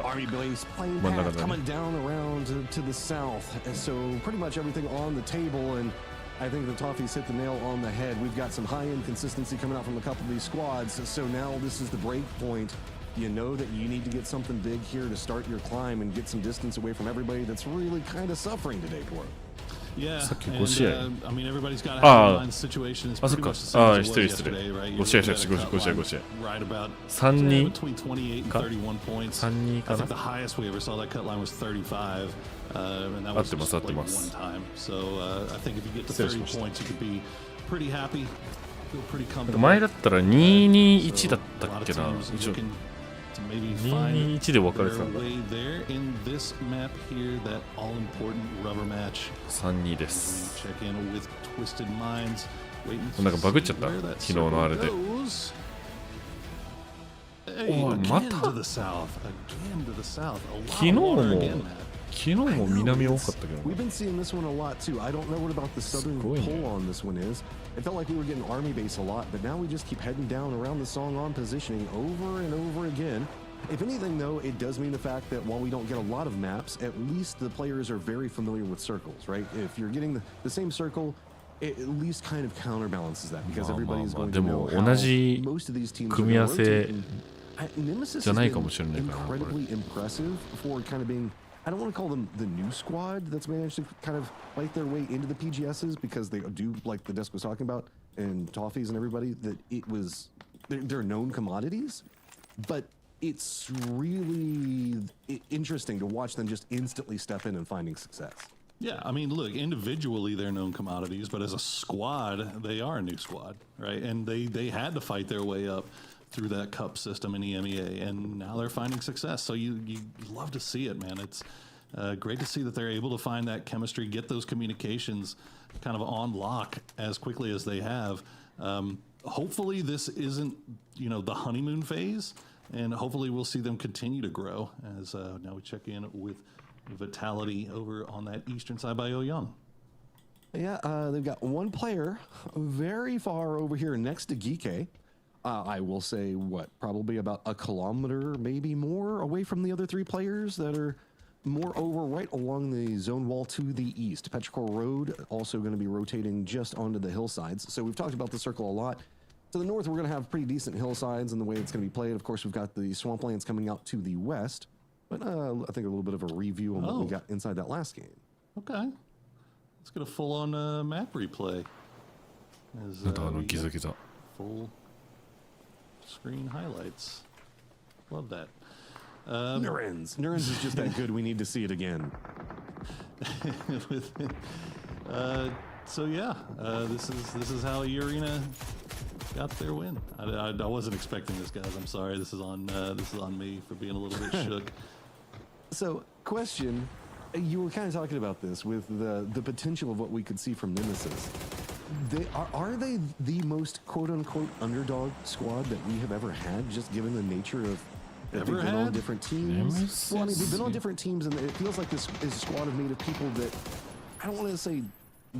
Army Blaze plane path coming down around to the south. And so pretty much everything on the table, and I think the Toffees hit the nail on the head. We've got some high-end consistency coming out from a couple of these squads. So now this is the break point. You know that you need to get something big here to start your climb and get some distance away from everybody that's really kind of suffering today, Poro. Yeah, and, I mean, everybody's got to have a line situation. It's pretty much the same as it was yesterday, right? You've got a cut line right about between 28 and 31 points. I think the highest we ever saw that cut line was 35, and that was just like 1 time. So I think if you get to 30 points, you could be pretty happy, feel pretty comfortable. 前だったら221だったっけな。一応221で分かれてたんだ。3-2です。なんかバグっちゃった。昨日のあれで。おい、また昨日も南多かったけど。We've been seeing this one a lot too. I don't know what about the southern pull on this one is. It felt like we were getting army base a lot, but now we just keep heading down around the song on positioning over and over again. If anything, though, it does mean the fact that while we don't get a lot of maps, at least the players are very familiar with circles, right? If you're getting the same circle, it at least kind of counterbalances that because everybody's going to know how most of these teams are rotating. Nemesis has been incredibly impressive for kind of being, I don't want to call them the new squad that's managed to kind of fight their way into the PGSs because they do, like the desk was talking about, and Toffees and everybody, that it was, they're known commodities, but it's really interesting to watch them just instantly step in and finding success. Yeah, I mean, look, individually they're known commodities, but as a squad, they are a new squad, right? And they had to fight their way up through that cup system in EMEA, and now they're finding success. So you love to see it, man. It's great to see that they're able to find that chemistry, get those communications kind of on lock as quickly as they have. Hopefully this isn't, the honeymoon phase, and hopefully we'll see them continue to grow as now we check in with Vitality over on that eastern side by Ouyang. Yeah, they've got one player very far over here next to Gike. I will say, probably about a kilometer, maybe more, away from the other 3 players that are more over right along the zone wall to the east. Petrichor Road also going to be rotating just onto the hillsides. So we've talked about the circle a lot. To the north, we're going to have pretty decent hillsides and the way it's going to be played. Of course, we've got the swamplands coming out to the west. But I think a little bit of a review on what we got inside that last game. Okay. Let's get a full-on map replay. Full screen highlights. Love that. Nurens is just that good. We need to see it again. So yeah, this is how E-Arena got their win. I wasn't expecting this, guys. I'm sorry. This is on me for being a little bit shook. So, question. You were kind of talking about this with the potential of what we could see from Nemesis. Are they the most quote-unquote underdog squad that we have ever had, just given the nature of they've been on different teams? Nemesis? Well, I mean, they've been on different teams, and it feels like this is a squad made of people that, I don't want to say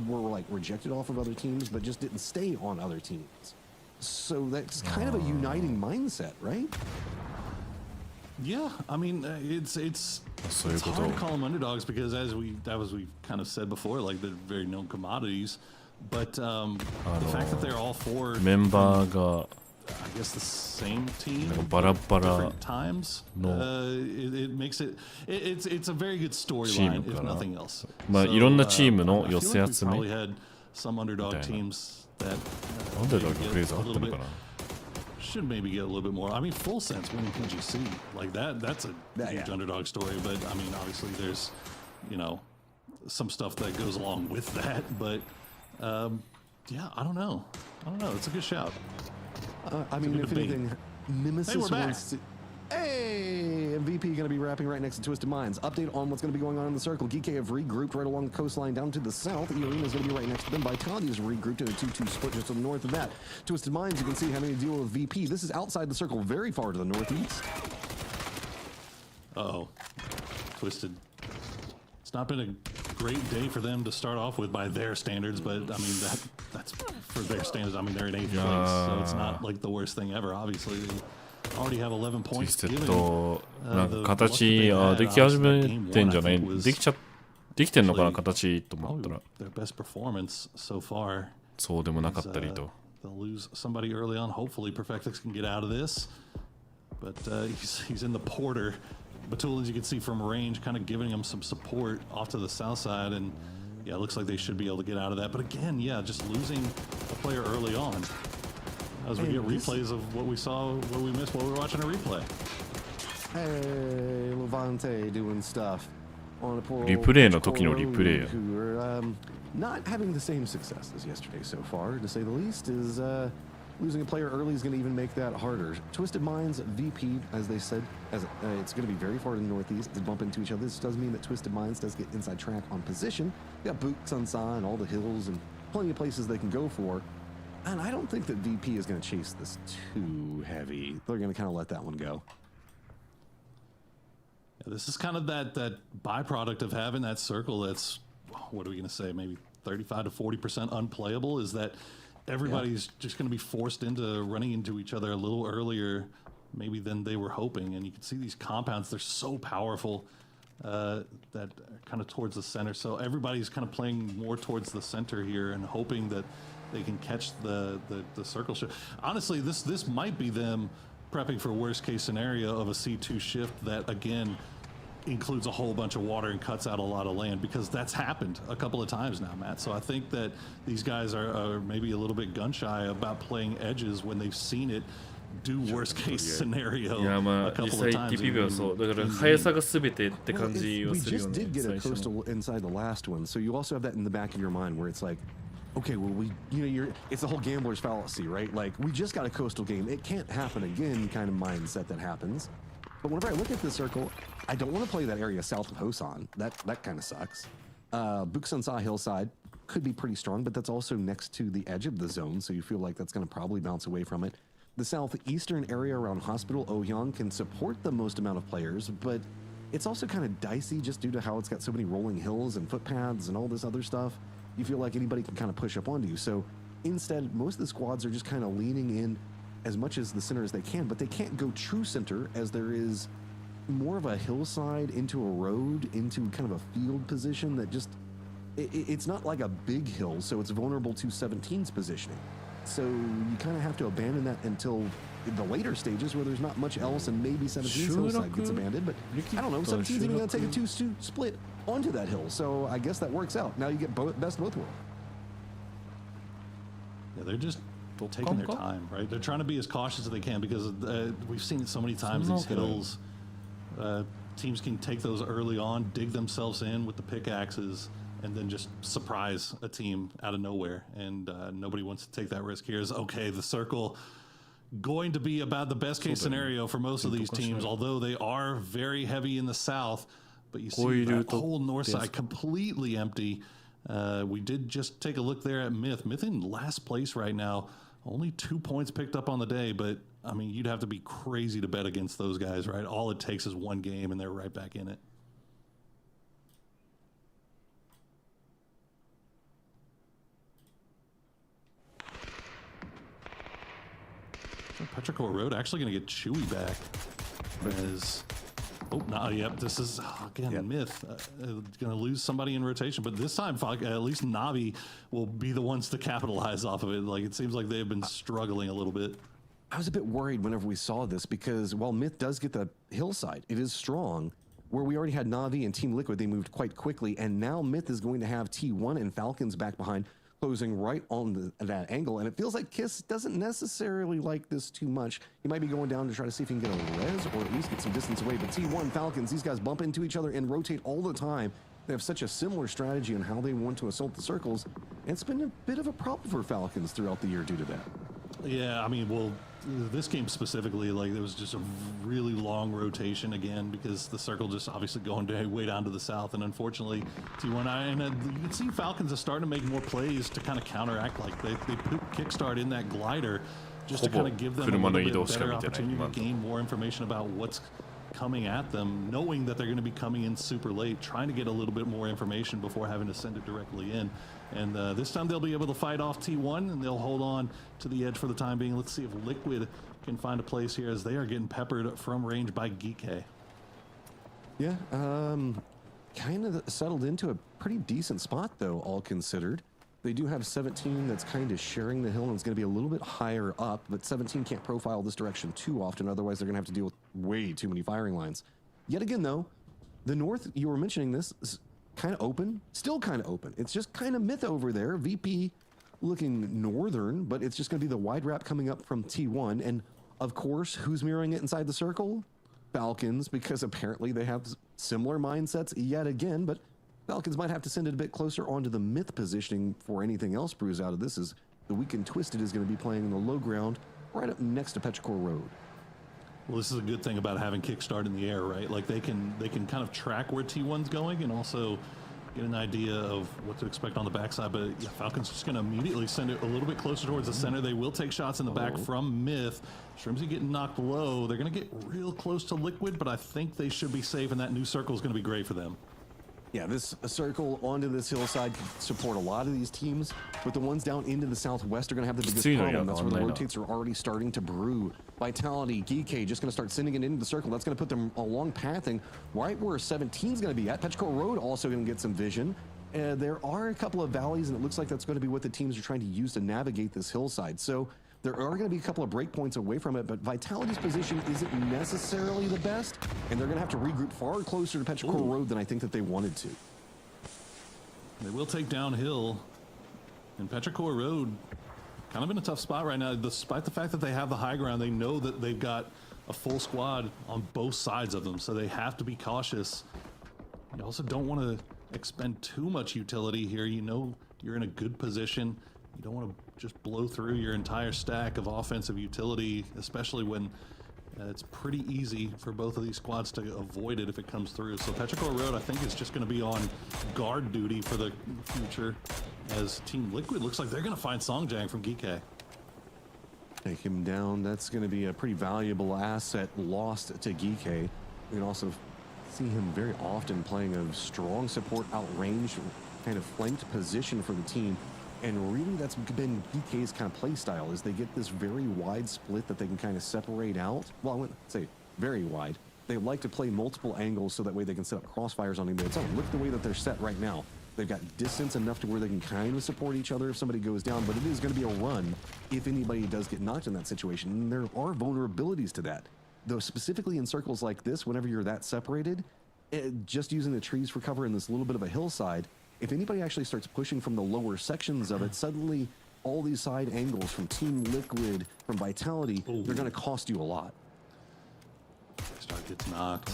were like rejected off of other teams, but just didn't stay on other teams. So that's kind of a uniting mindset, right? Yeah, I mean, it's hard to call them underdogs because as we kind of said before, like they're very known commodities. But the fact that they're all four メンバーが I guess the same team バラバラ different times の it makes it's a very good チー storyline ム if かな nothing else. まあ So, いろんなチームの I 寄 feel せ like we 集め probably had some underdog みたいな teams that なんでだろう maybe フレー get ズ a あった little の bit かな should maybe get a little bit more. I mean, full sense winning PGC like that's a huge underdog story. But I mean, obviously there's some stuff that goes along with that. But yeah, I don't know. It's a good shout. I mean, if anything, Nemesis we're back. wants to. Hey, MVP going to be wrapping right next to Twisted Minds. Update on what's going to be going on in the circle. Geek have regrouped right along the coastline down to the south. Arena is going to be right next to them. Vitality is regrouped in a 2-2 split just to the north of that. Twisted Minds, you can see having to deal with VP. This is outside the circle, very far to the northeast. Uh-oh. Twisted. It's not been a great day for them to start off with by their standards, but I mean that's for their standards. I mean they're in 8th place, so it's not like the worst thing ever. Obviously, they already have 11 points. ティステッドなんか形でき始めてんじゃないできてんのかな形と思ったら their best performance so far. そうでもなかったりと They'll lose somebody early on. Hopefully, Perfectix can get out of this, but he's in the Porter. Batula, as you can see from range, kind of giving him some support off to the south side, and yeah, it looks like they should be able to get out of that. But again, yeah, just losing a player early on. As we get replays of what we saw, what we missed while we were watching a replay. Hey, Levante doing stuff on a poor リプレイの時のリプレイ who are not having the same success as yesterday so far, to say the least, is losing a player early is going to even make that harder. Twisted Minds VP, as they said, as it's going to be very far to the northeast to bump into each other. This does mean that Twisted Minds does get inside track on position. You got Book, Sunsa, and all the hills and plenty of places they can go for. And I don't think that VP is going to chase this too heavy. They're going to kind of let that one go. Yeah, this is kind of that byproduct of having that circle that's, what are we going to say, maybe 35 to 40% unplayable, is that everybody's just going to be forced into running into each other a little earlier maybe than they were hoping. And you can see these compounds, they're so powerful that kind of towards the center. So everybody's kind of playing more towards the center here and hoping that they can catch the circle shift. Honestly, this might be them prepping for worst case scenario of a C2 shift that, again, includes a whole bunch of water and cuts out a lot of land, because that's happened a couple of times now, Matt. So I think that these guys are maybe a little bit gun shy about playing edges when they've seen it do worst case scenario いやまあ実際 TPB はそうだから速さが全てって感じはするよね We just did get a coastal inside the last one, so you also have that in the back of your mind where it's like, okay, well, it's the whole gambler's fallacy, right? Like, we just got a coastal game. It can't happen again kind of mindset that happens. But whenever I look at this circle, I don't want to play that area south of Hosan. That kind of sucks. Buksansa Hillside could be pretty strong, but that's also next to the edge of the zone, so you feel like that's going to probably bounce away from it. The southeastern area around Hospital Ohyang can support the most amount of players, but it's also kind of dicey just due to how it's got so many rolling hills and footpaths and all this other stuff. You feel like anybody can kind of push up onto you. So instead, most of the squads are just kind of leaning in as much as the center as they can, but they can't go true center as there is more of a hillside into a road, into kind of a field position that just, it's not like a big hill, so it's vulnerable to 17's positioning. So you kind of have to abandon that until the later stages where there's not much else, and maybe 17's hillside gets abandoned, but I don't know, 17's even going to take a 2-2 split onto that hill, so I guess that works out. Now you get best of both worlds. Yeah, they're just taking their time, right? They're trying to be as cautious as they can, because we've seen it so many times, these hills. Teams can take those early on, dig themselves in with the pickaxes, and then just surprise a team out of nowhere. And nobody wants to take that risk here. Is okay, the circle going to be about the best case scenario for most of these teams, although they are very heavy in the south. But you see that whole north side completely empty. We did just take a look there at MiTH. MiTH in last place right now. Only 2 points picked up on the day, but I mean, you'd have to be crazy to bet against those guys, right? All it takes is one game and they're right back in it. Petrichor Road actually going to get Chewy back. As yep, this is again MiTH going to lose somebody in rotation, but this time at least NAVI will be the ones to capitalize off of it. Like, it seems like they've been struggling a little bit. I was a bit worried whenever we saw this, because while MiTH does get the hillside, it is strong. Where we already had NAVI and Team Liquid, they moved quite quickly, and now MiTH is going to have T1 and Falcons back behind, closing right on that angle. And it feels like Kiss doesn't necessarily like this too much. He might be going down to try to see if he can get a res or at least get some distance away. But T1, Falcons, these guys bump into each other and rotate all the time. They have such a similar strategy on how they want to assault the circles. And it's been a bit of a problem for Falcons throughout the year due to that. Yeah, I mean, well, this game specifically, like, there was just a really long rotation again, because the circle just obviously going way down to the south, and unfortunately T1, and you can see Falcons are starting to make more plays to kind of counteract. Like, they put Kickstart in that glider just to kind of give them a little bit better opportunity to gain more information about what's coming at them, knowing that they're going to be coming in super late, trying to get a little bit more information before having to send it directly in. And this time they'll be able to fight off T1, and they'll hold on to the edge for the time being. Let's see if Liquid can find a place here, as they are getting peppered from range by Geek. Yeah, kind of settled into a pretty decent spot, though, all considered. They do have 17 that's kind of sharing the hill, and it's going to be a little bit higher up, but 17 can't profile this direction too often, otherwise they're going to have to deal with way too many firing lines. Yet again, though, the north, you were mentioning this, is kind of open, still kind of open. It's just kind of MiTH over there. VP looking northern, but it's just going to be the wide wrap coming up from T1. And of course, who's mirroring it inside the circle? Falcons, because apparently they have similar mindsets yet again, but Falcons might have to send it a bit closer onto the MiTH positioning for anything else brews out of this, as the Weak and Twisted is going to be playing in the low ground right up next to Petrichor Road. Well, this is a good thing about having Kickstart in the air, right? Like, they can kind of track where T1's going and also get an idea of what to expect on the backside. But yeah, Falcons just going to immediately send it a little bit closer towards the center. They will take shots in the back from MiTH. Shrimsy getting knocked low. They're going to get real close to Liquid, but I think they should be safe, and that new circle is going to be great for them. Yeah, this circle onto this hillside can support a lot of these teams, but the ones down into the southwest are going to have the biggest problem. That's where the rotates are already starting to brew. Vitality, Geek just going to start sending it into the circle. That's going to put them along pathing right where 17 is going to be at. Petrichor Road also going to get some vision. There are a couple of valleys, and it looks like that's going to be what the teams are trying to use to navigate this hillside. So there are going to be a couple of breakpoints away from it, but Vitality's position isn't necessarily the best, and they're going to have to regroup far closer to Petrichor Road than I think that they wanted to. They will take downhill, and Petrichor Road kind of in a tough spot right now. Despite the fact that they have the high ground, they know that they've got a full squad on both sides of them, so they have to be cautious. You also don't want to expend too much utility here. You know you're in a good position. You don't want to just blow through your entire stack of offensive utility, especially when it's pretty easy for both of these squads to avoid it if it comes through. So Petrichor Road, I think, is just going to be on guard duty for the future, as Team Liquid looks like they're going to find Songjang from Geek. Take him down. That's going to be a pretty valuable asset lost to Geek. You can also see him very often playing a strong support outrange kind of flanked position for the team. And really, that's been DK's kind of play style, is they get this very wide split that they can kind of separate out. Well, I wouldn't say very wide. They like to play multiple angles so that way they can set up crossfires on either side. Look at the way that they're set right now. They've got distance enough to where they can kind of support each other if somebody goes down, but it is going to be a run if anybody does get knocked in that situation. And there are vulnerabilities to that. Though specifically in circles like this, whenever you're that separated, just using the trees for cover in this little bit of a hillside, if anybody actually starts pushing from the lower sections of it, suddenly all these side angles from Team Liquid, from Vitality, they're going to cost you a lot. Start gets knocked.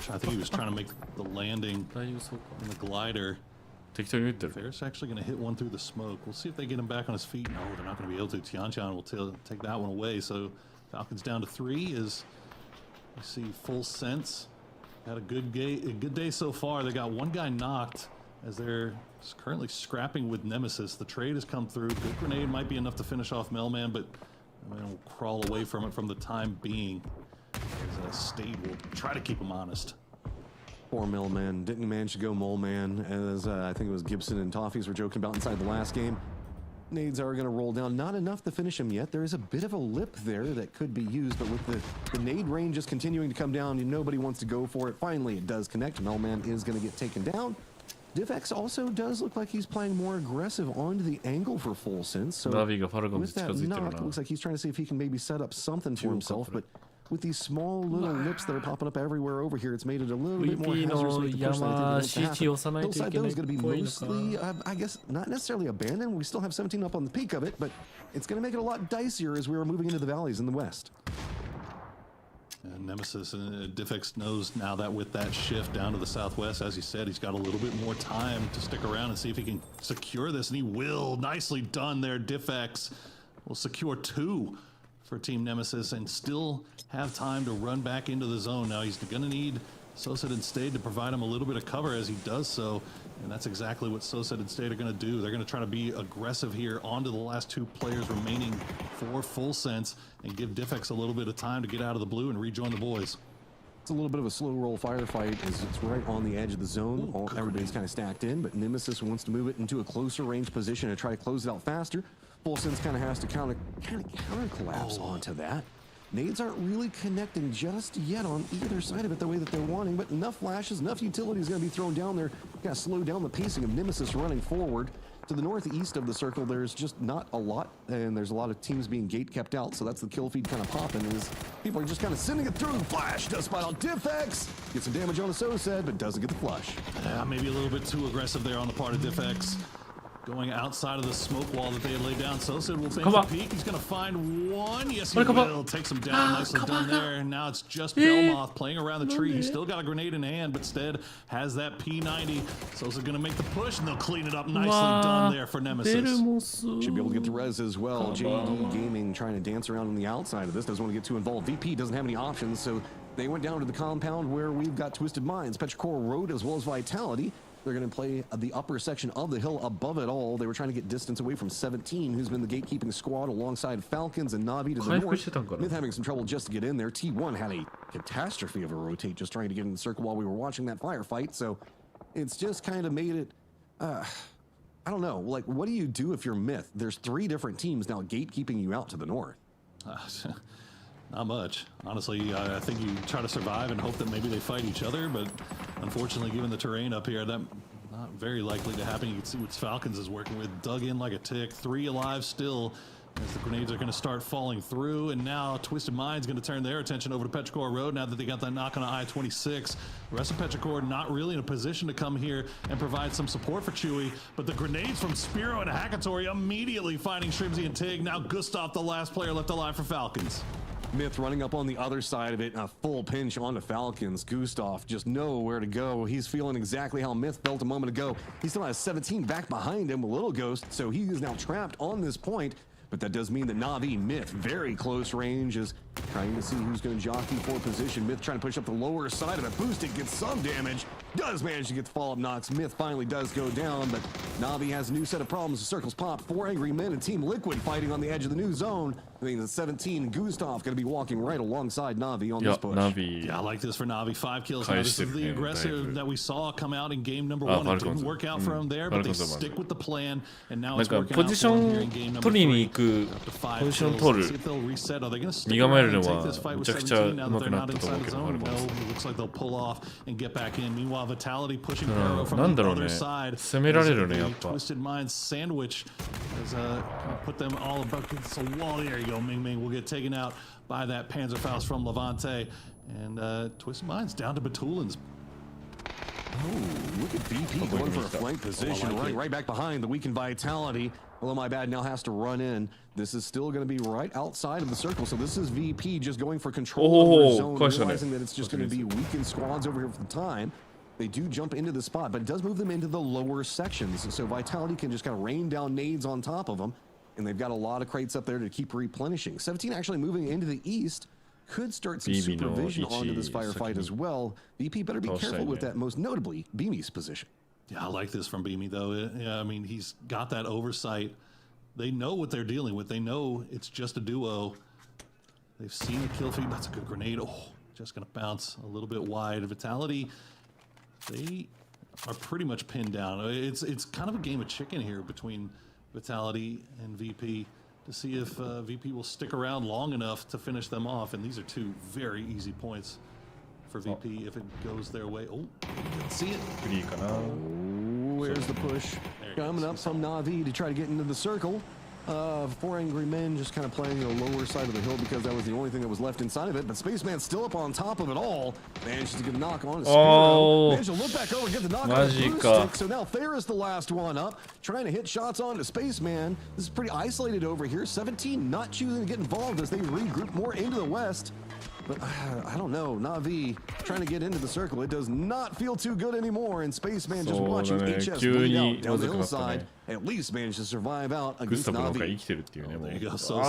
I think he was trying to make the landing in the glider. 適当に打ってる。 Ferris actually going to hit one through the smoke. We'll see if they get him back on his feet. No, they're not going to be able to. Tianchan will take that one away. So Falcons down to 3 as you see full sense. Had a good day so far. They got one guy knocked as they're currently scrapping with Nemesis. The trade has come through. Good grenade might be enough to finish off Melman, but Melman will crawl away from it from the time being. As Stade will try to keep him honest. Poor Millman didn't manage to go Moleman, as I think it was Gibson and Toffees were joking about inside the last game. Nades are going to roll down. Not enough to finish him yet. There is a bit of a lip there that could be used, but with the nade range just continuing to come down, nobody wants to go for it. Finally, it does connect. Melman is going to get taken down. Divx also does look like he's playing more aggressive onto the angle for full sense. So with that knock, looks like he's trying to see if he can maybe set up something for himself, but with these small little lips that are popping up everywhere over here, it's made it a little bit more hazardous to make the push than I think it wants to happen. Hillside though is going to be mostly, I guess, not necessarily abandoned. We still have 17 up on the peak of it, but it's going to make it a lot dicier as we are moving into the valleys in the west. And Nemesis and Diffex knows now that with that shift down to the southwest, as he said, he's got a little bit more time to stick around and see if he can secure this, and he will. Nicely done there. Diffex will secure 2 for Team Nemesis and still have time to run back into the zone. Now he's going to need Soset and Stade to provide him a little bit of cover as he does so, and that's exactly what Soset and Stade are going to do. They're going to try to be aggressive here onto the last 2 players remaining for full sense and give Diffex a little bit of time to get out of the blue and rejoin the boys. It's a little bit of a slow roll firefight as it's right on the edge of the zone. Everybody's kind of stacked in, but Nemesis wants to move it into a closer range position and try to close it out faster. Full sense kind of has to counter collapse onto that. Nades aren't really connecting just yet on either side of it the way that they're wanting, but enough flashes, enough utility is going to be thrown down there. Got to slow down the pacing of Nemesis running forward. To the northeast of the circle, there's just not a lot, and there's a lot of teams being gate kept out, so that's the kill feed kind of popping as people are just kind of sending it through the flash. Does spot on Diffex. Gets some damage on the Soset, but doesn't get the flush. Yeah, maybe a little bit too aggressive there on the part of Diffex. Going outside of the smoke wall that they had laid down. Soset will finish the peak. He's going to find one. Yes, he will. Takes him down. Nicely done there. And now it's just Belmoth playing around the tree. He's still got a grenade in hand, but Stead has that P90. Soset's going to make the push, and they'll clean it up. Nicely done there for Nemesis. Should be able to get the res as well. JD Gaming trying to dance around on the outside of this. Doesn't want to get too involved. VP doesn't have any options, so they went down to the compound where we've got Twisted Minds, Petrichor Road, as well as Vitality. They're going to play the upper section of the hill above it all. They were trying to get distance away from 17, who's been the gatekeeping squad alongside Falcons and Navi to the north. Myth having some trouble just to get in there. T1 had a catastrophe of a rotate just trying to get in the circle while we were watching that firefight. So it's just kind of made it, I don't know, like what do you do if you're Myth? There's 3 different teams now gatekeeping you out to the north. Not much. Honestly, I think you try to survive and hope that maybe they fight each other, but unfortunately, given the terrain up here, that's not very likely to happen. You can see what Falcons is working with. Dug in like a tick. 3 alive still as the grenades are going to start falling through, and now Twisted Mind's going to turn their attention over to Petrichor Road now that they got that knock on I-26. The rest of Petrichor not really in a position to come here and provide some support for Chewy, but the grenades from Spiro and Hackatory immediately finding Shrimsy and Tig. Now Gustav, the last player left alive for Falcons. Myth running up on the other side of it, a full pinch onto Falcons. Gustav just nowhere to go. He's feeling exactly how Myth felt a moment ago. He still has 17 back behind him, a Little Ghost, so he is now trapped on this point. But that does mean that Navi, Myth, very close range, is trying to see who's going to jockey for position. Myth trying to push up the lower side of it. Boost it, gets some damage. Does manage to get the follow-up knocks. Myth finally does go down, but Navi has a new set of problems. The circles pop. 4 angry men and Team Liquid fighting on the edge of the new zone. I think the 17, Gustav going to be walking right alongside Navi on this push. Navi. Yeah, I like this for Navi. 5 kills. Now, this is the aggressive that we saw come out in game number 1. It didn't work out for him there, but they stick with the plan, and now it's working out for him here in game number 3. ポジション取る身構えるのはめちゃくちゃ上手くなったと思うけど、なんだろうね、攻められるね、やっぱ。Twisted Minds sandwich has put them all against the wall. There you go, Ming Ming will get taken out by that Panzerfaust from Levante, and Twisted Minds down to Batulins. Oh, look at VP going for a flank position, right back behind the weakened Vitality. Although my bad now has to run in. This is still going to be right outside of the circle. So this is VP just going for control of the zone, realizing that it's just going to be weakened squads over here for the time. They do jump into the spot, but it does move them into the lower sections. So Vitality can just kind of rain down nades on top of them. And they've got a lot of crates up there to keep replenishing. 17 actually moving into the east. Could start some supervision onto this firefight as well. VP better be careful with that, most notably Beamy's position. Yeah, I like this from Beamy, though. Yeah, I mean, he's got that oversight. They know what they're dealing with. They know it's just a duo. They've seen the kill feed. That's a good grenade. Oh, just going to bounce a little bit wide. Vitality, they are pretty much pinned down. It's kind of a game of chicken here between Vitality and VP to see if VP will stick around long enough to finish them off. And these are two very easy points for VP if it goes their way. Oh, let's see it. Oh, where's the push? Coming up from NAVI to try to get into the circle. Four Angry Men just kind of playing the lower side of the hill because that was the only thing that was left inside of it. But Spaceman's still up on top of it all. Manages to get a knock on his Spearo. Manages to look back over and get the knock on the blue stick. So now Thayer is the last one up, trying to hit shots onto Spaceman. This is pretty isolated over here. 17 not choosing to get involved as they regroup more into the west. But I don't know, Na'Vi trying to get into the circle. It does not feel too good anymore. And Spaceman just watching HS bleed out down the hillside. At least managed to survive out against Na'Vi. There you go. So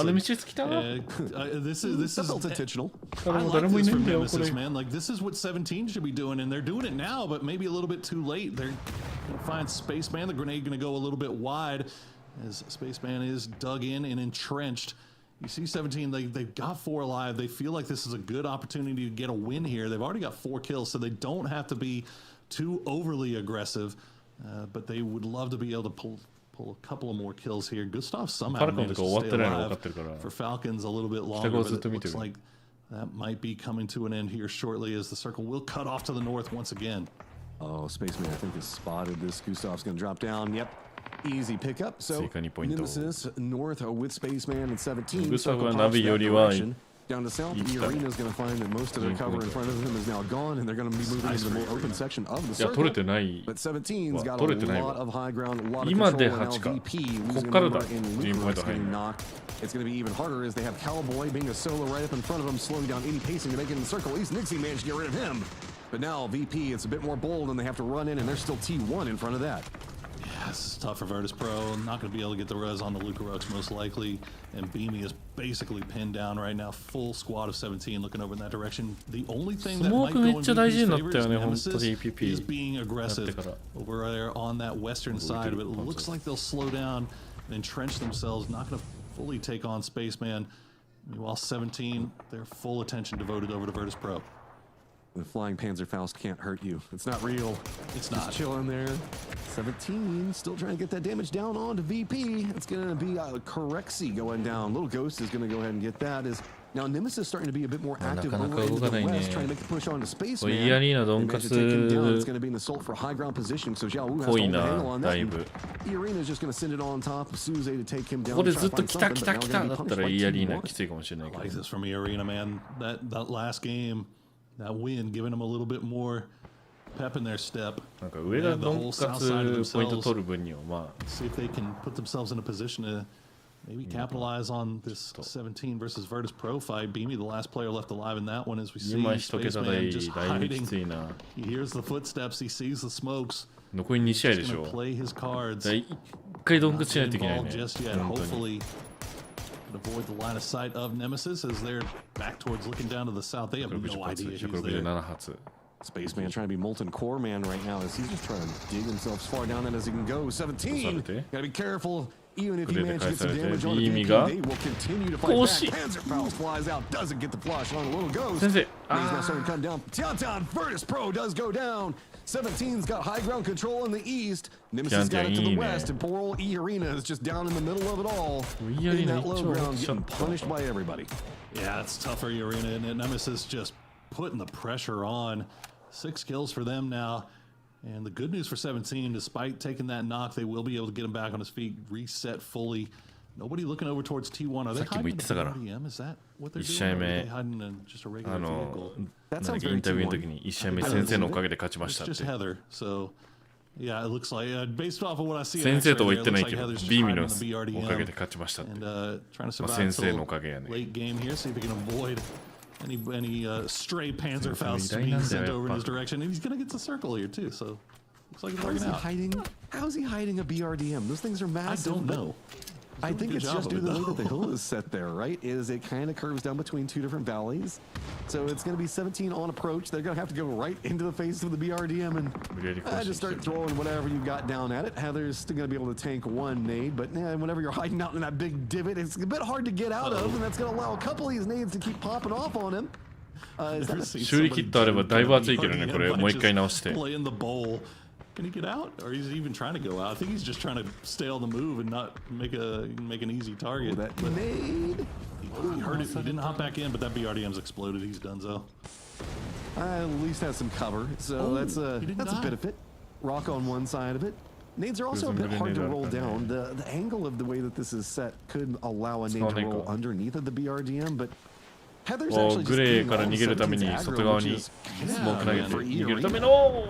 this is intentional. I like this from Nemesis, man. Like, this is what 17 should be doing, and they're doing it now, but maybe a little bit too late. They're gonna find Spaceman. The grenade gonna go a little bit wide as Spaceman is dug in and entrenched. You see 17, they've got 4 alive. They feel like this is a good opportunity to get a win here. They've already got 4 kills, so they don't have to be too overly aggressive. But they would love to be able to pull a couple of more kills here. Gustav somehow managed to stay alive for Falcons a little bit longer, but it looks like that might be coming to an end here shortly as the circle will cut off to the north once again. Oh, Spaceman, I think, has spotted this. Gustav's going to drop down. Yep. Easy pickup. So Nemesis north with Spaceman and 17. Down to south, the arena is going to find that most of their cover in front of them is now gone, and they're going to be moving into the more open section of the circle. But 17's got a lot of high ground, a lot of control, and now VP losing a number in Lucas getting knocked. It's going to be even harder as they have Cowboy being a solo right up in front of them, slowing down any pacing to make it in the circle. At least Nixie managed to get rid of him. But now VP, it's a bit more bold, and they have to run in, and there's still T1 in front of that. Yeah, this is tough for Virtus Pro. Not going to be able to get the res on the Lucarox most likely. And Beamy is basically pinned down right now. Full squad of 17 looking over in that direction. The only thing that might go in VP's favor is Nemesis is being aggressive over there on that western side. But it looks like they'll slow down and entrench themselves. Not going to fully take on Spaceman. Meanwhile, 17, their full attention devoted over to Virtus Pro. The Flying Panzerfaust can't hurt you. It's not real. It's not. Just chilling there. 17 still trying to get that damage down onto VP. It's going to be a Correxy going down. Little Ghost is going to go ahead and get that. Now Nemesis starting to be a bit more active over into the west, trying to make the push onto Spaceman. They managed to take him down. It's going to be an assault for high ground position, so Xiao Wu has to hold the handle on that. The arena is just going to send it on top of Suze to take him down. I like this from the arena, man. That last game, that win, giving them a little bit more pep in their step. The whole south side of themselves. See if they can put themselves in a position to maybe capitalize on this 17 versus Virtus Pro fight. Beamy, the last player left alive in that one, as we see Spaceman just hiding. He hears the footsteps, he sees the smokes. He's going to play his cards. Not involved just yet. Hopefully avoid the line of sight of Nemesis as they're back towards looking down to the south. They have no idea he's there. Spaceman trying to be Molten Core Man right now as he's just trying to dig himself as far down as he can go. 17, gotta be careful. Even if he manages to get some damage on the VP, they will continue to fight back. Panzerfaust flies out, doesn't get the flash on a Little Ghost. He's now starting to come down. Tiantan, Virtus Pro does go down. 17's got high ground control in the east. Nemesis got it to the west, and poor old E-Arena is just down in the middle of it all. In that low ground, getting punished by everybody. Yeah, it's tough for E-Arena, and Nemesis just putting the pressure on. 6 kills for them now. And the good news for 17, despite taking that knock, they will be able to get him back on his feet, reset fully. Nobody looking over towards T1. Are they hiding in the RDM? Is that what they're doing? Or are they hiding in just a regular vehicle? That sounds very It's just Heather, so yeah, it looks like based off of what I see in X-ray there, it looks like Heather's just hiding in the BRDM and trying to survive until late game here, see if we can avoid any stray Panzerfaust being sent over in his direction, and he's gonna get the circle here too. So looks like it's working out. How is he hiding a BRDM? Those things are massive. I don't know. I think it's just due to the way that the hill is set there, right? Is it kind of curves down between two different valleys. So it's going to be 17 on approach. They're going to have to go right into the face of the BRDM and just start throwing whatever you got down at it. Heather's still going to be able to tank one nade, but whenever you're hiding out in that big divot, it's a bit hard to get out of, and that's going to allow a couple of these nades to keep popping off on him. 修理キットあればだいぶ熱いけどね、これもう一回直して。 Play in the bowl. Can he get out? Or is he even trying to go out? I think he's just trying to stay on the move and not make an easy target. That nade. He heard it. He didn't hop back in, but that BRDM's exploded. He's done so. At least has some cover, so that's a benefit. Rock on one side of it. Nades are also a bit hard to roll down. The angle of the way that this is set could allow a nade to roll underneath of the BRDM, but Heather's actually just グレーから逃げるために外側にスモーク投げて逃げるための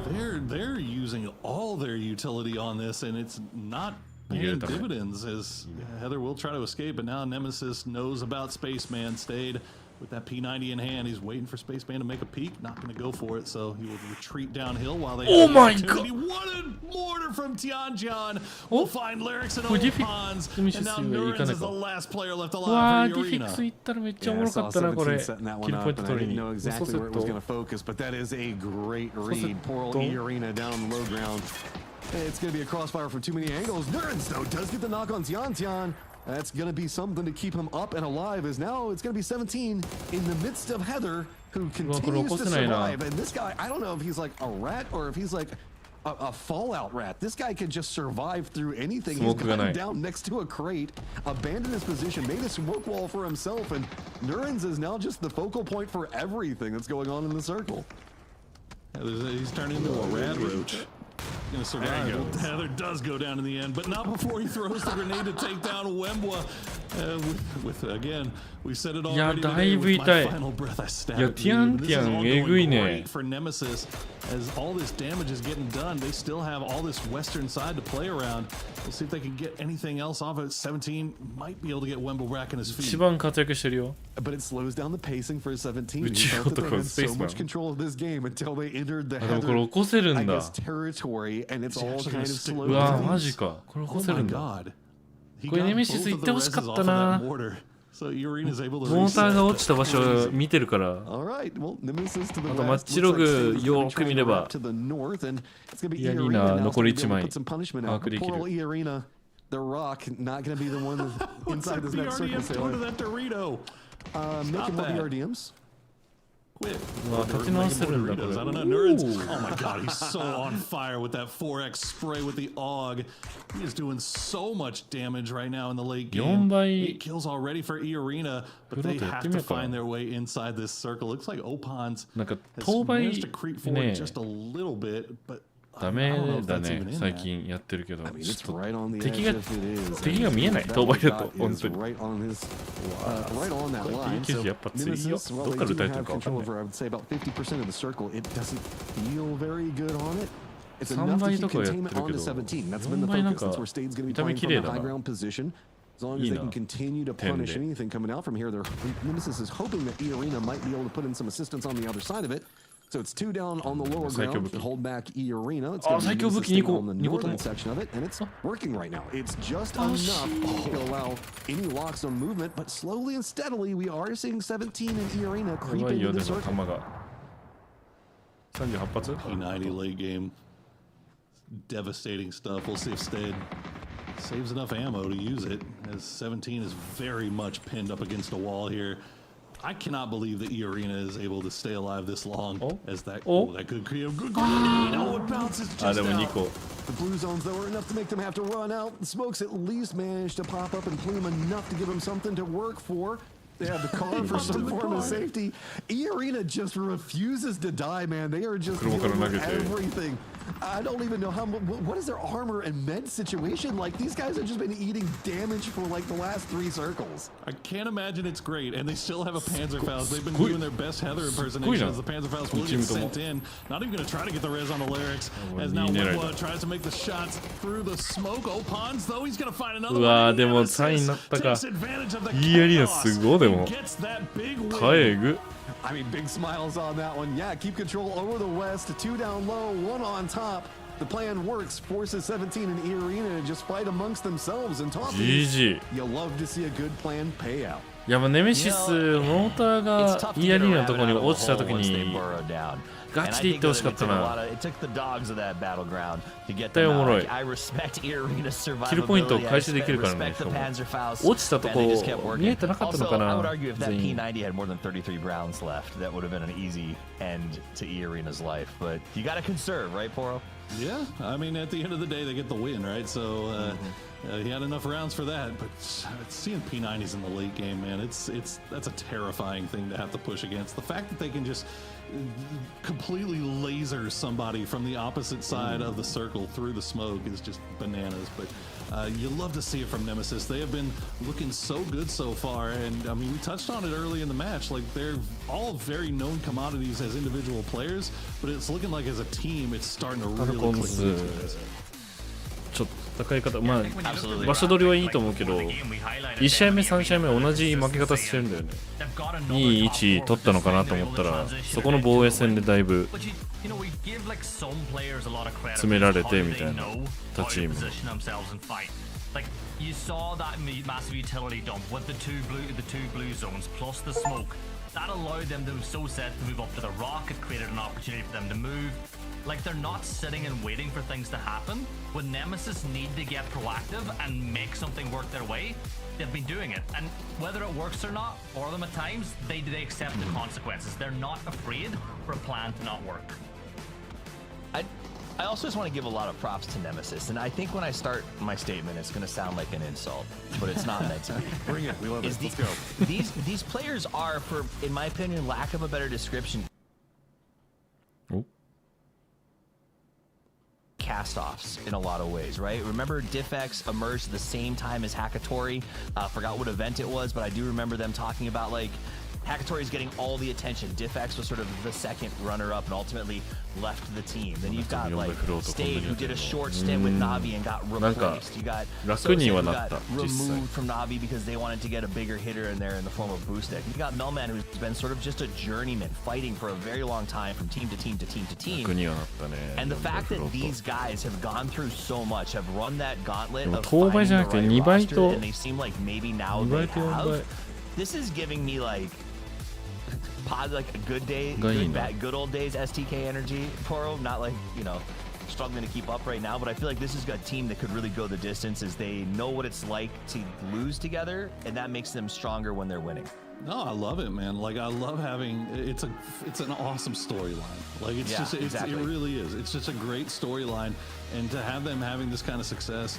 They're using all their utility on this, and it's not paying dividends as Heather will try to escape, but now Nemesis knows about Spaceman. Stayed with that P90 in hand. He's waiting for Spaceman to make a peek, not going to go for it, so he will retreat downhill while they oh my god! What a mortar from Tianjian will find Lyrics and Opons, and now Nurens is the last player left alive for the arena. Yeah, I saw 17 setting that one up, and I didn't know exactly where it was going to focus, but that is a great read. Poor old E-Arena down low ground. It's going to be a crossfire from too many angles. Nurens, though, does get the knock on Tian. That's going to be something to keep him up and alive, as now it's going to be 17 in the midst of Heather, who continues to survive. And this guy, I don't know if he's like a rat or if he's like a fallout rat. This guy can just survive through anything. He's gotten down next to a crate, abandoned his position, made a smoke wall for himself, and Nurens is now just the focal point for everything that's going on in the circle. He's turning into a rad roach. Gonna survive. Heather does go down in the end, but not before he throws the grenade to take down Wembwa. With again, we said it already today. With my final breath, I stabbed it. This is all going great for Nemesis. As all this damage is getting done, they still have all this western side to play around. We'll see if they can get anything else off of it. 17 might be able to get Wemble back in his feet. 一番活躍してるよ。 But it slows down the pacing for 17. He felt that they had so much control of this game until they entered the Heather, I guess, territory, and it's all kind of slowed down. うわ、マジか。これ起こせるんだ。これネメシス行ってほしかったな。モーターが落ちた場所を見てるから。あとマッチログよく見れば。イヤリーナ残り1枚把握できる。 The Rock not going to be the one inside this next circle sailor. Making more BRDMs. Quit. I don't know. Nurens. Oh my god, he's so on fire with that 4x spray with the AUG. He is doing so much damage right now in the late game. 8 kills already for E-Arena, but they have to find their way inside this circle. Looks like Opons has managed to creep forward just a little bit, but ダメだね、最近やってるけど、ちょっと敵が見えない、当倍だと、本当に。これ PUBG やっぱ強いよ。どっから撃たれてるか分かんない。3倍とかやってるけど、4倍なんか見た目綺麗だな。As long as they can continue to punish anything coming out from here, their Nemesis is hoping that E-Arena might be able to put in some assistance on the other side of it. So it's 2 down on the lower ground to hold back E-Arena. It's going to be used on the northern section of it, and it's working right now. It's just enough to allow any locks on movement, but slowly and steadily we are seeing 17 in E-Arena creep into the circle. P90 late game. Devastating stuff. We'll see if Stead saves enough ammo to use it, as 17 is very much pinned up against a wall here. I cannot believe that E-Arena is able to stay alive this long as that that could create a good it bounces just out. The blue zones, though, are enough to make them have to run out. The smokes at least managed to pop up and plume enough to give them something to work for. They have the car for some form of safety. E-Arena just refuses to die, man. They are just dealing with everything. I don't even know what is their armor and med situation like. These guys have just been eating damage for like the last 3 circles. I can't imagine it's great, and they still have a Panzerfaust. They've been doing their best Heather impersonation as the Panzerfaust will get sent in. Not even going to try to get the res on the Lyrics, as now Wemba tries to make the shots through the smoke. Opons, though, he's going to find another one. でも3位になったか。いいエリアすごいでも。カエグ。I mean, big smiles on that one. Yeah, keep control over the West. 2 down low, 1 on top. The plan works. Forces 17 in E Arena and just fight amongst themselves. And GG. You'll love to see a good plan pay out. いや、ネメシス、モーターがイアリーナのところに落ちたときにガチでいってほしかったな。絶対おもろい。キルポイントを回収できるからね。落ちたとこ見えてなかったのかな。全員。P90 had more than 33 rounds left. That would have been an easy end to E Arena's life. But you got to conserve, right, Poro? Yeah, I mean, at the end of the day, they get the win, right? So he had enough rounds for that. But seeing P90s in the late game, man, that's a terrifying thing to have to push against. The fact that they can just completely laser somebody from the opposite side of the circle through the smoke is just bananas. But you love to see it from Nemesis. They have been looking so good so far, and I mean, we touched on it early in the match. Like, they're all very known commodities as individual players, but it's looking like as a team, it's starting to really click into it. ちょっと戦い方、まあ場所取りはいいと思うけど、1試合目3試合目同じ負け方してるんだよね。いい位置取ったのかなと思ったら、そこの防衛戦でだいぶ詰められてみたいな他チーム。Like, you saw that massive utility dump with the two blue zones plus the smoke. That allowed them to be so set to move up to the rock. It created an opportunity for them to move. Like, they're not sitting and waiting for things to happen. When Nemesis need to get proactive and make something work their way, they've been doing it. And whether it works or not, for them at times, they accept the consequences. They're not afraid for a plan to not work. I also just want to give a lot of props to Nemesis, and I think when I start my statement, it's going to sound like an insult, but it's not meant to be. Bring it, we love it. Let's go. These players are, for, in my opinion, lack of a better description, cast-offs in a lot of ways, right? Remember DiffX emerged at the same time as Hackatory. Forgot what event it was, but I do remember them talking about, like, Hackatory is getting all the attention. DiffX was sort of the second runner-up and ultimately left the team. Then you've got like Stade, who did a short stint with NAVI and got replaced. You got Sosa, who got removed from NAVI because they wanted to get a bigger hitter in there in the form of Boostek. You got Melman, who's been sort of just a journeyman, fighting for a very long time from team to team to team to team. And the fact that these guys have gone through so much, have run that gauntlet of finding the right roster, and they seem like maybe now they have. This is giving me like a good day, good old days STK energy, Poro. Not like, you know, struggling to keep up right now, but I feel like this is a team that could really go the distance as they know what it's like to lose together, and that makes them stronger when they're winning. No, I love it, man. Like, I love having it's an awesome storyline. Like, it's it really is. It's just a great storyline, and to have them having this kind of success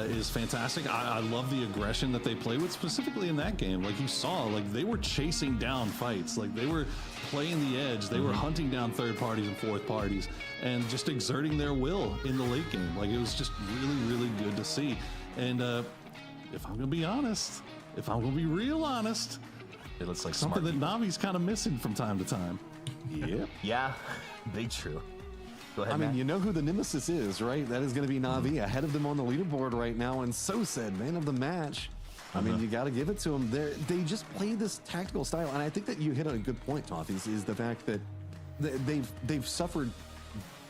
is fantastic. I love the aggression that they play with, specifically in that game. Like, you saw, like, they were chasing down fights. Like, they were playing the edge. They were hunting down third parties and fourth parties and just exerting their will in the late game. Like, it was just really, really good to see. And if I'm going to be honest, if I'm going to be real honest, it looks like something that Navi's kind of missing from time to time. Yep. Yeah, big true. Go ahead, I mean, you know who the Nemesis is, right? That is going to be NAVI, ahead of them on the leaderboard right now, and so said man of the match. I mean, you got to give it to them. They just play this tactical style, and I think that you hit on a good point, Toffees, is the fact that they've suffered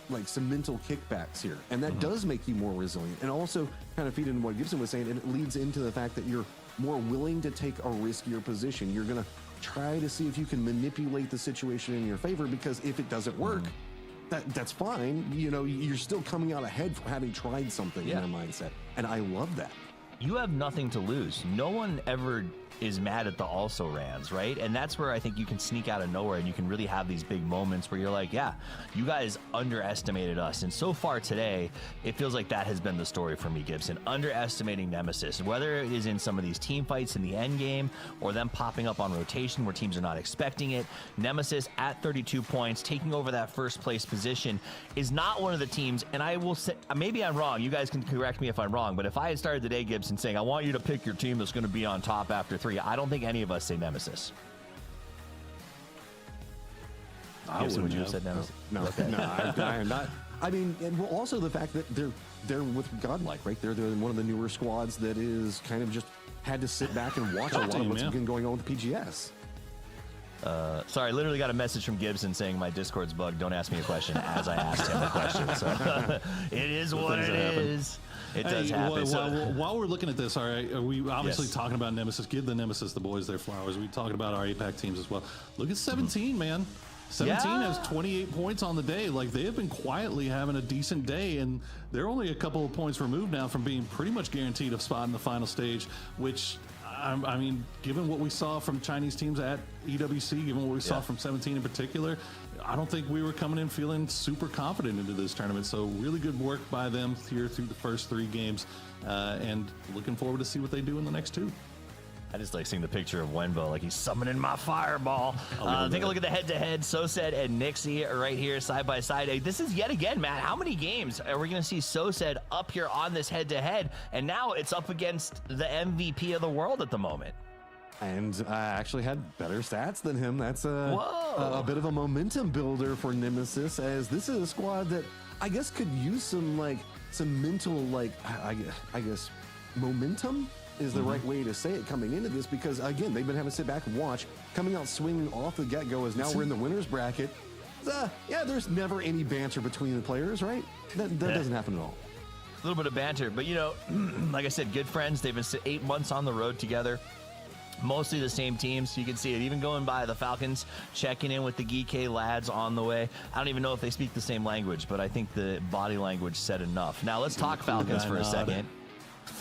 like some mental kickbacks here, and that does make you more resilient. And also, kind of feed into what Gibson was saying, and it leads into the fact that you're more willing to take a riskier position. You're going to try to see if you can manipulate the situation in your favor, because if it doesn't work, that's fine. You know, you're still coming out ahead for having tried something in their mindset. And I love that. You have nothing to lose. No one ever is mad at the also rans, right? And that's where I think you can sneak out of nowhere and you can really have these big moments where you're like, yeah, you guys underestimated us. And so far today, it feels like that has been the story for me, Gibson. Underestimating Nemesis, whether it is in some of these team fights in the end game or them popping up on rotation where teams are not expecting it. Nemesis at 32 points, taking over that first place position, is not one of the teams, and I will say, maybe I'm wrong, you guys can correct me if I'm wrong, but if I had started the day, Gibson, saying, I want you to pick your team that's going to be on top after 3, I don't think any of us say Nemesis. Gibson, would you have said Nemesis? No, I am not. I mean, and well, also the fact that they're with Godlike, right? They're one of the newer squads that is kind of just had to sit back and watch a lot of what's been going on with PGS. Sorry, literally got a message from Gibson saying my Discord's bugged. Don't ask me a question as I asked him a question. So it is what it is. It does happen. While we're looking at this, all right, are we obviously talking about Nemesis? Give the Nemesis, the boys, their flowers. We talking about our APAC teams as well. Look at 17, man. 17 has 28 points on the day. Like, they have been quietly having a decent day, and they're only a couple of points removed now from being pretty much guaranteed a spot in the final stage, which, I mean, given what we saw from Chinese teams at EWC, given what we saw from 17 in particular, I don't think we were coming in feeling super confident into this tournament. So really good work by them here through the first 3 games, and looking forward to see what they do in the next 2. I just like seeing the picture of Wenbo, like he's summoning my fireball. Take a look at the head-to-head. Sosed and Nixie right here side by side. This is yet again, Matt, how many games are we going to see Sosed up here on this head-to-head? And now it's up against the MVP of the world at the moment. And I actually had better stats than him. That's a bit of a momentum builder for Nemesis, as this is a squad that I guess could use some mental, like, I guess momentum is the right way to say it coming into this, because again, they've been having to sit back and watch, coming out swinging off the get-go, as now we're in the winner's bracket. Yeah, there's never any banter between the players, right? That doesn't happen at all. A little bit of banter, but you know, like I said, good friends. They've been 8 months on the road together. Mostly the same teams. You can see it even going by the Falcons, checking in with the GK lads on the way. I don't even know if they speak the same language, but I think the body language said enough. Now let's talk Falcons for a second.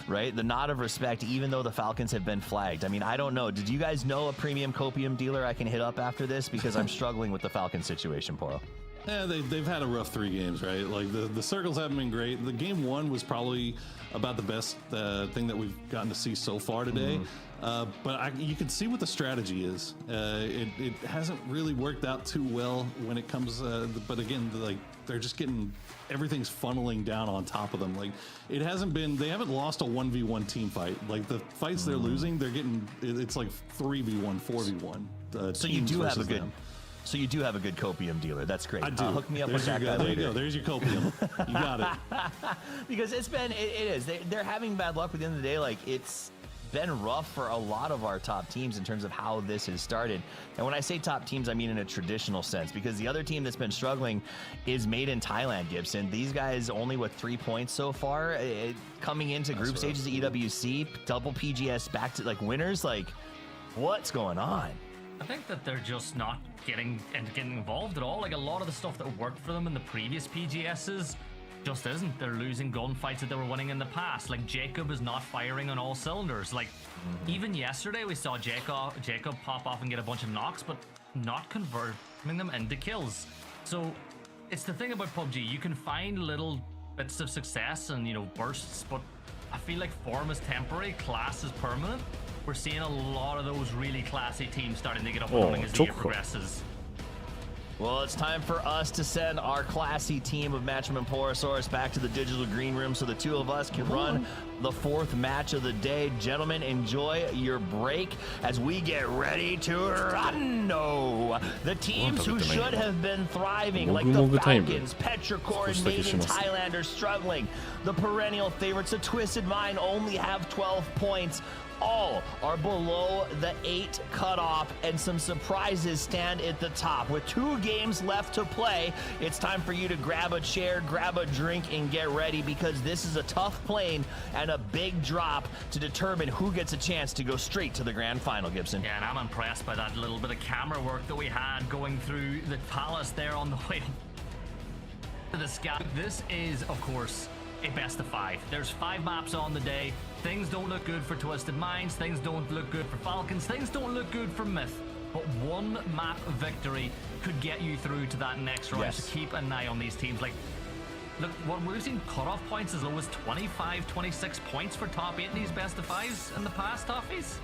Right? The nod of respect, even though the Falcons have been flagged. I mean, I don't know. Did you guys know a premium copium dealer I can hit up after this? Because I'm struggling with the Falcons situation, Poro. Yeah, they've had a rough 3 games, right? Like, the circles haven't been great. The game 1 was probably about the best thing that we've gotten to see so far today. But you can see what the strategy is. It hasn't really worked out too well when it comes, but again, like, they're just getting, everything's funneling down on top of them. Like, it hasn't been, they haven't lost a 1v1 team fight. Like, the fights they're losing, they're getting, it's like 3v1, 4v1. So you do have a good, so you do have a good copium dealer. That's great. I do. Hook me up There's with that guy there later. you go. There's your copium. You got it. Because it's been, it is. They're having bad luck, but at the end of the day, like, it's been rough for a lot of our top teams in terms of how this has started. And when I say top teams, I mean in a traditional sense, because the other team that's been struggling is Made in Thailand, Gibson. These guys only with 3 points so far, coming into group stages of EWC, double PGS back to like winners. Like, what's going on? I think that they're just not getting involved at all. Like, a lot of the stuff that worked for them in the previous PGSs just isn't. They're losing gunfights that they were winning in the past. Like, Jacob is not firing on all cylinders. Like, even yesterday we saw Jacob pop off and get a bunch of knocks, but not converting them into kills. So it's the thing about PUBG. You can find little bits of success and, you know, bursts, but I feel like form is temporary, class is permanent. We're seeing a lot of those really classy teams starting to get up and running as the year progresses. Well, it's time for us to send our classy team of Matchman Porosaurus back to the digital green room so the 2 of us can run the 4th match of the day. Gentlemen, enjoy your break as we get ready to run. The teams who should have been thriving, like the Falcons, Petrichor, and Made in Thailand, are struggling. The perennial favorites, the Twisted Mind, only have 12 points. All are below the 8 cutoff, and some surprises stand at the top. With 2 games left to play, it's time for you to grab a chair, grab a drink, and get ready, because this is a tough plane and a big drop to determine who gets a chance to go straight to the grand final, Gibson. Yeah, and I'm impressed by that little bit of camera work that we had going through the palace there on the way to the sky. This is, of course, a best of 5. There's 5 maps on the day. Things don't look good for Twisted Minds. Things don't look good for Falcons. Things don't look good for Myth. But 1 map victory could get you through to that next round. So keep an eye on these teams. Like, look, what we've seen cutoff points as low as 25, 26 points for top 8 in these best of 5s in the past, Toffees.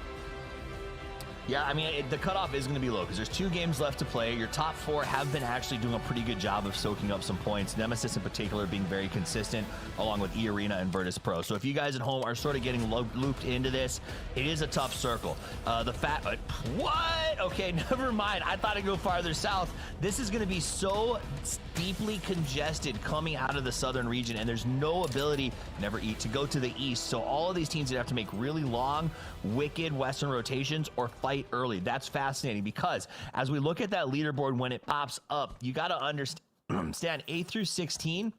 Yeah, I mean, the cutoff is going to be low because there's 2 games left to play. Your top 4 have been actually doing a pretty good job of soaking up some points. Nemesis in particular being very consistent, along with E-Arena and Virtus Pro. So if you guys at home are sort of getting looped into this, it is a tough circle. What? Okay, never mind. I thought I'd go farther south. This is going to be so deeply congested coming out of the southern region, and there's no ability, to go to the east. So all of these teams would have to make really long, wicked western rotations or fight fight early. That's fascinating because as we look at that leaderboard when it pops up, you got to understand 8 through 16.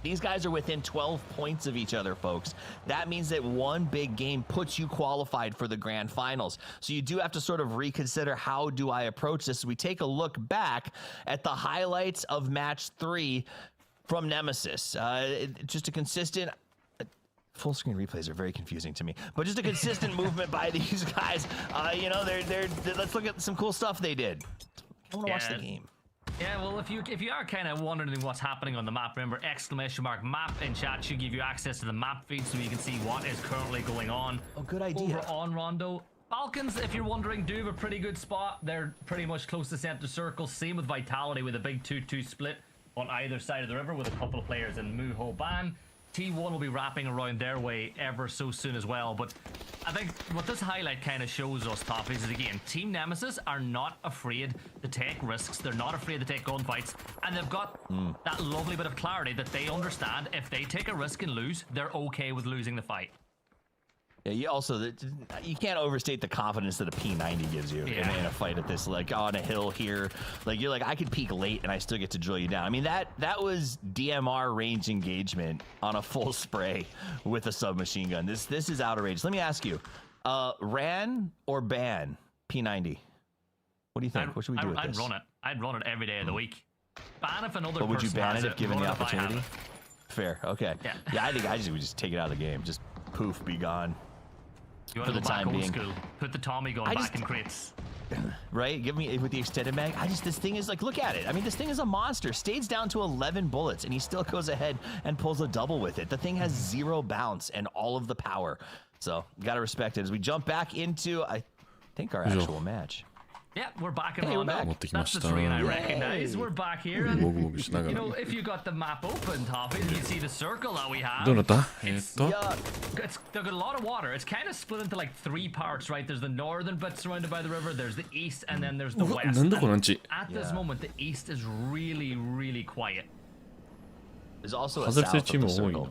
These guys are within 12 points of each other, folks. That means that one big game puts you qualified for the grand finals. So you do have to sort of reconsider, how do I approach this? We take a look back at the highlights of match 3 from Nemesis. Just a consistent... Full screen replays are very confusing to me, but just a consistent movement by these guys. You know, let's look at some cool stuff they did. I want to watch the game. Yeah, well, if you are kind of wondering what's happening on the map, remember !map in chat should give you access to the map feed so you can see what is currently going on. Oh, good idea. Over on Rondo. Falcons, if you're wondering, do have a pretty good spot. They're pretty much close to center circle. Same with Vitality with a big 2-2 split on either side of the river with a couple of players in Muho Ban. T1 will be wrapping around their way ever so soon as well, but I think what this highlight kind of shows us, Toffees, is again, Team Nemesis are not afraid to take risks, they're not afraid to take gunfights, and they've got that lovely bit of clarity that they understand if they take a risk and lose, they're okay with losing the fight. Yeah, you can't overstate the confidence that a P90 gives you in a fight at this, like on a hill here. Like you're like, I could peek late and I still get to drill you down. I mean, that was DMR range engagement on a full spray with a submachine gun. This is outrageous. Let me ask you, ran or ban P90? What do you think? What should we do with this? I'd run it. I'd run it every day of the week. Ban if another person would you ban it if given the opportunity? It. Fair. Okay. Yeah, I think I just would just take it out of the game. Just poof, be gone. You want to go back old school? Put the Tommy gun back in crates. Right? Give me with the extended mag. This thing is like, look at it. I mean, this thing is a monster. Stays down to 11 bullets, and he still goes ahead and pulls a double with it. The thing has 0 bounce and all of the power. So, you got to respect it. As we jump back into, I think, our actual match. Yeah, we're back in we're back. That's the screen I recognize. We're back here. And, you know, if you got the map open, Toffee, you see the circle that we have. They've got a lot of water. It's kind of split into like 3 parts, right? There's the northern bit surrounded by the river, there's the east, and then there's the west. And at this moment, the east is really, really quiet. There's also a south of the circle.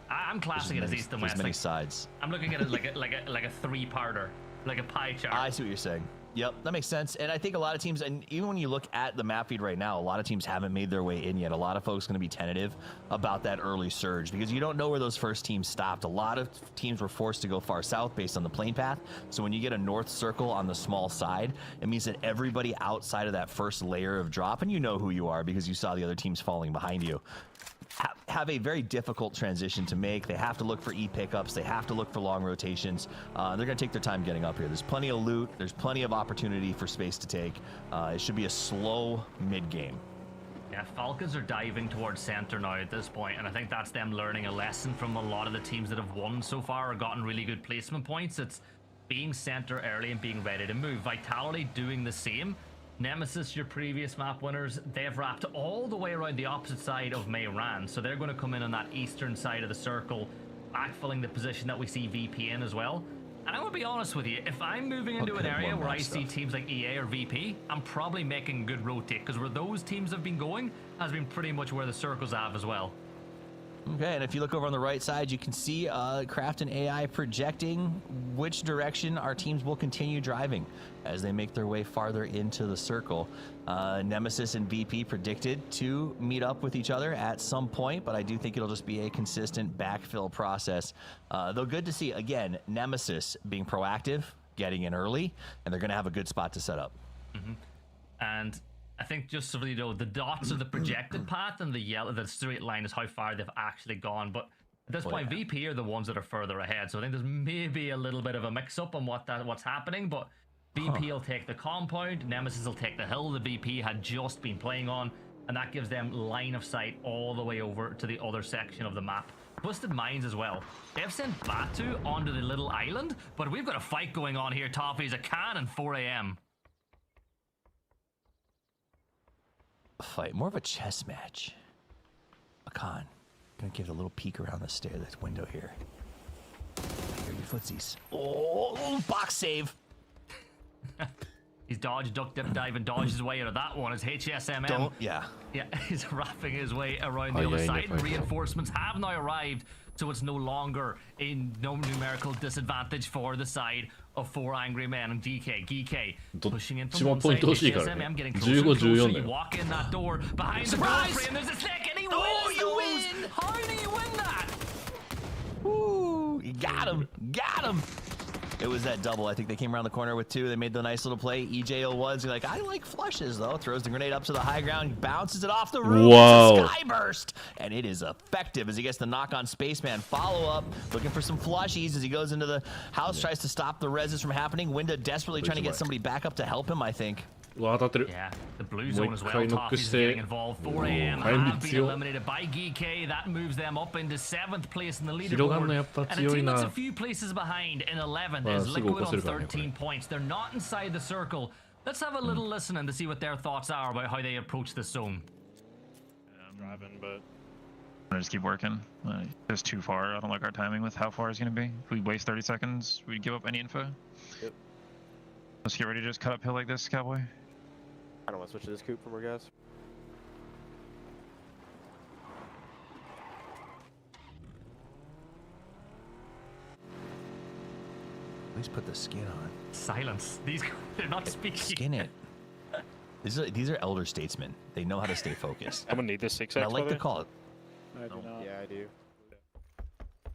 I'm classing it as east and west. There's many sides. I'm looking at it like a 3-parter, like a pie chart. I see what you're saying. Yep, that makes sense. And I think a lot of teams, and even when you look at the map feed right now, a lot of teams haven't made their way in yet. A lot of folks going to be tentative about that early surge because you don't know where those first teams stopped. A lot of teams were forced to go far south based on the plane path. So when you get a north circle on the small side, it means that everybody outside of that first layer of drop, and you know who you are because you saw the other teams falling behind you, have a very difficult transition to make. They have to look for E-pickups. They have to look for long rotations. They're going to take their time getting up here. There's plenty of loot. There's plenty of opportunity for space to take. It should be a slow mid-game. Yeah, Falcons are diving towards center now at this point, and I think that's them learning a lesson from a lot of the teams that have won so far or gotten really good placement points. It's being center early and being ready to move. Vitality doing the same. Nemesis, your previous map winners, they've wrapped all the way around the opposite side of Mayran, so they're going to come in on that eastern side of the circle, backfilling the position that we see VP in as well. And I'm going to be honest with you, if I'm moving into an area where I see teams like EA or VP, I'm probably making a good rotate, because where those teams have been going has been pretty much where the circles have as well. Okay, and if you look over on the right side, you can see Craft and AI projecting which direction our teams will continue driving as they make their way farther into the circle. Nemesis and VP predicted to meet up with each other at some point, but I do think it'll just be a consistent backfill process. Though good to see, again, Nemesis being proactive, getting in early, and they're going to have a good spot to set up. And I think just so you know, the dots are the projected path, and the yellow, the straight line is how far they've actually gone. But at this point, VP are the ones that are further ahead. So I think there's maybe a little bit of a mix-up on what's happening. But VP will take the compound, Nemesis will take the hill the VP had just been playing on, and that gives them line of sight all the way over to the other section of the map. Twisted Minds as well. They've sent Batu onto the little island, but we've got a fight going on here, Toffees. A can and 4 a.m. Fight, more of a chess match. Akan, gonna give it a little peek around the stair, this window here. Here, your footsies. Oh, box save. He's dodged, duck, dip, dive, and dodged his way out of that one. As HSMM. Yeah, he's wrapping his way around the other side. Reinforcements have now arrived So it's no longer a numerical disadvantage for the side of 4 angry men and GK. Pushing in from one side, HSMM getting closer and closer. You walk in that door, behind the door frame, there's a snake, and he wins those! How do you win that? Woo! You got him! Got him! It was that double. I think they came around the corner with 2. They made the nice little play. EJ01's like, I like flushes, though. Throws the grenade up to the high ground, bounces it off the roof. Wow. It's a sky burst. And it is effective as he gets the knock on Spaceman. Follow up, looking for some flushies as he goes into the house, tries to stop the reses from happening. Winda desperately trying to get somebody back up to help him, I think. Yeah, the blue zone as well. Toffee's getting involved. 4 AM have been eliminated by GK. That moves them up into 7th place in the leaderboard. And a team that's a few places behind in 11th is Liquid on 13 points. They're not inside the circle. Let's have a little listen and to see what their thoughts are about how they approach this zone. Yeah, I'm driving, but I just keep working. It's too far. I don't like our timing with how far it's going to be. If we waste 30 seconds, we give up any info. Yep. Let's get ready to just cut uphill like this, Cowboy. I don't want to switch to this coupe from our guys. Please put the skin on. Silence. They're not speaking. Skin it. These are elder statesmen. They know how to stay focused. I'm gonna need this 6x. I like to call it. I do not. Yeah, I do.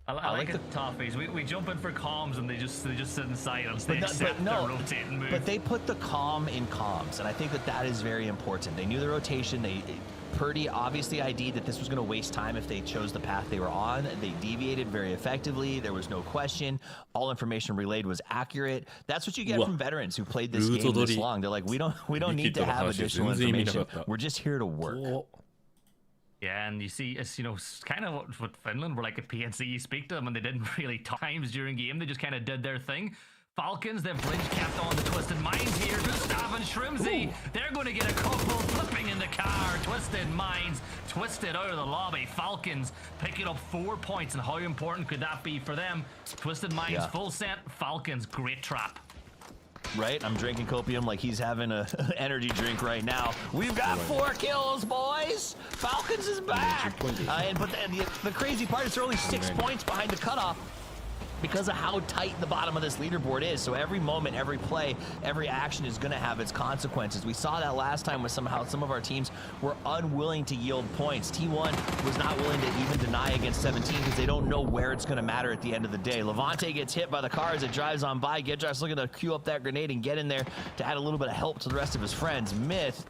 I like it, Toffees. We jump in for comms and they just sit in silence. They accept the rotating move. But they put the comm in comms, and I think that is very important. They knew the rotation. Purdy obviously ID'd that this was going to waste time if they chose the path they were on. They deviated very effectively. There was no question. All information relayed was accurate. That's what you get from veterans who played this game this long. They're like, we don't need to have additional information. We're just here to work. Yeah, and you see, it's, it's kind of what Finland were like at PNC. You speak to them and they didn't really talk times during game. They just kind of did their thing. Falcons, they've bridge capped on the Twisted Minds here. Gustav and Shrimsy, they're going to get a couple flipping in the car. Twisted Minds, twisted out of the lobby. Falcons picking up 4 points, and how important could that be for them? Twisted Minds, full set. Falcons, great trap. Right? I'm drinking copium like he's having an energy drink right now. We've got 4 kills, boys! Falcons is back! But the crazy part is they're only 6 points behind the cutoff because of how tight the bottom of this leaderboard is. So every moment, every play, every action is going to have its consequences. We saw that last time with somehow some of our teams were unwilling to yield points. T1 was not willing to even deny against 17 because they don't know where it's going to matter at the end of the day. Levante gets hit by the car as it drives on by. Gedrak's looking to queue up that grenade and get in there to add a little bit of help to the rest of his friends. Myth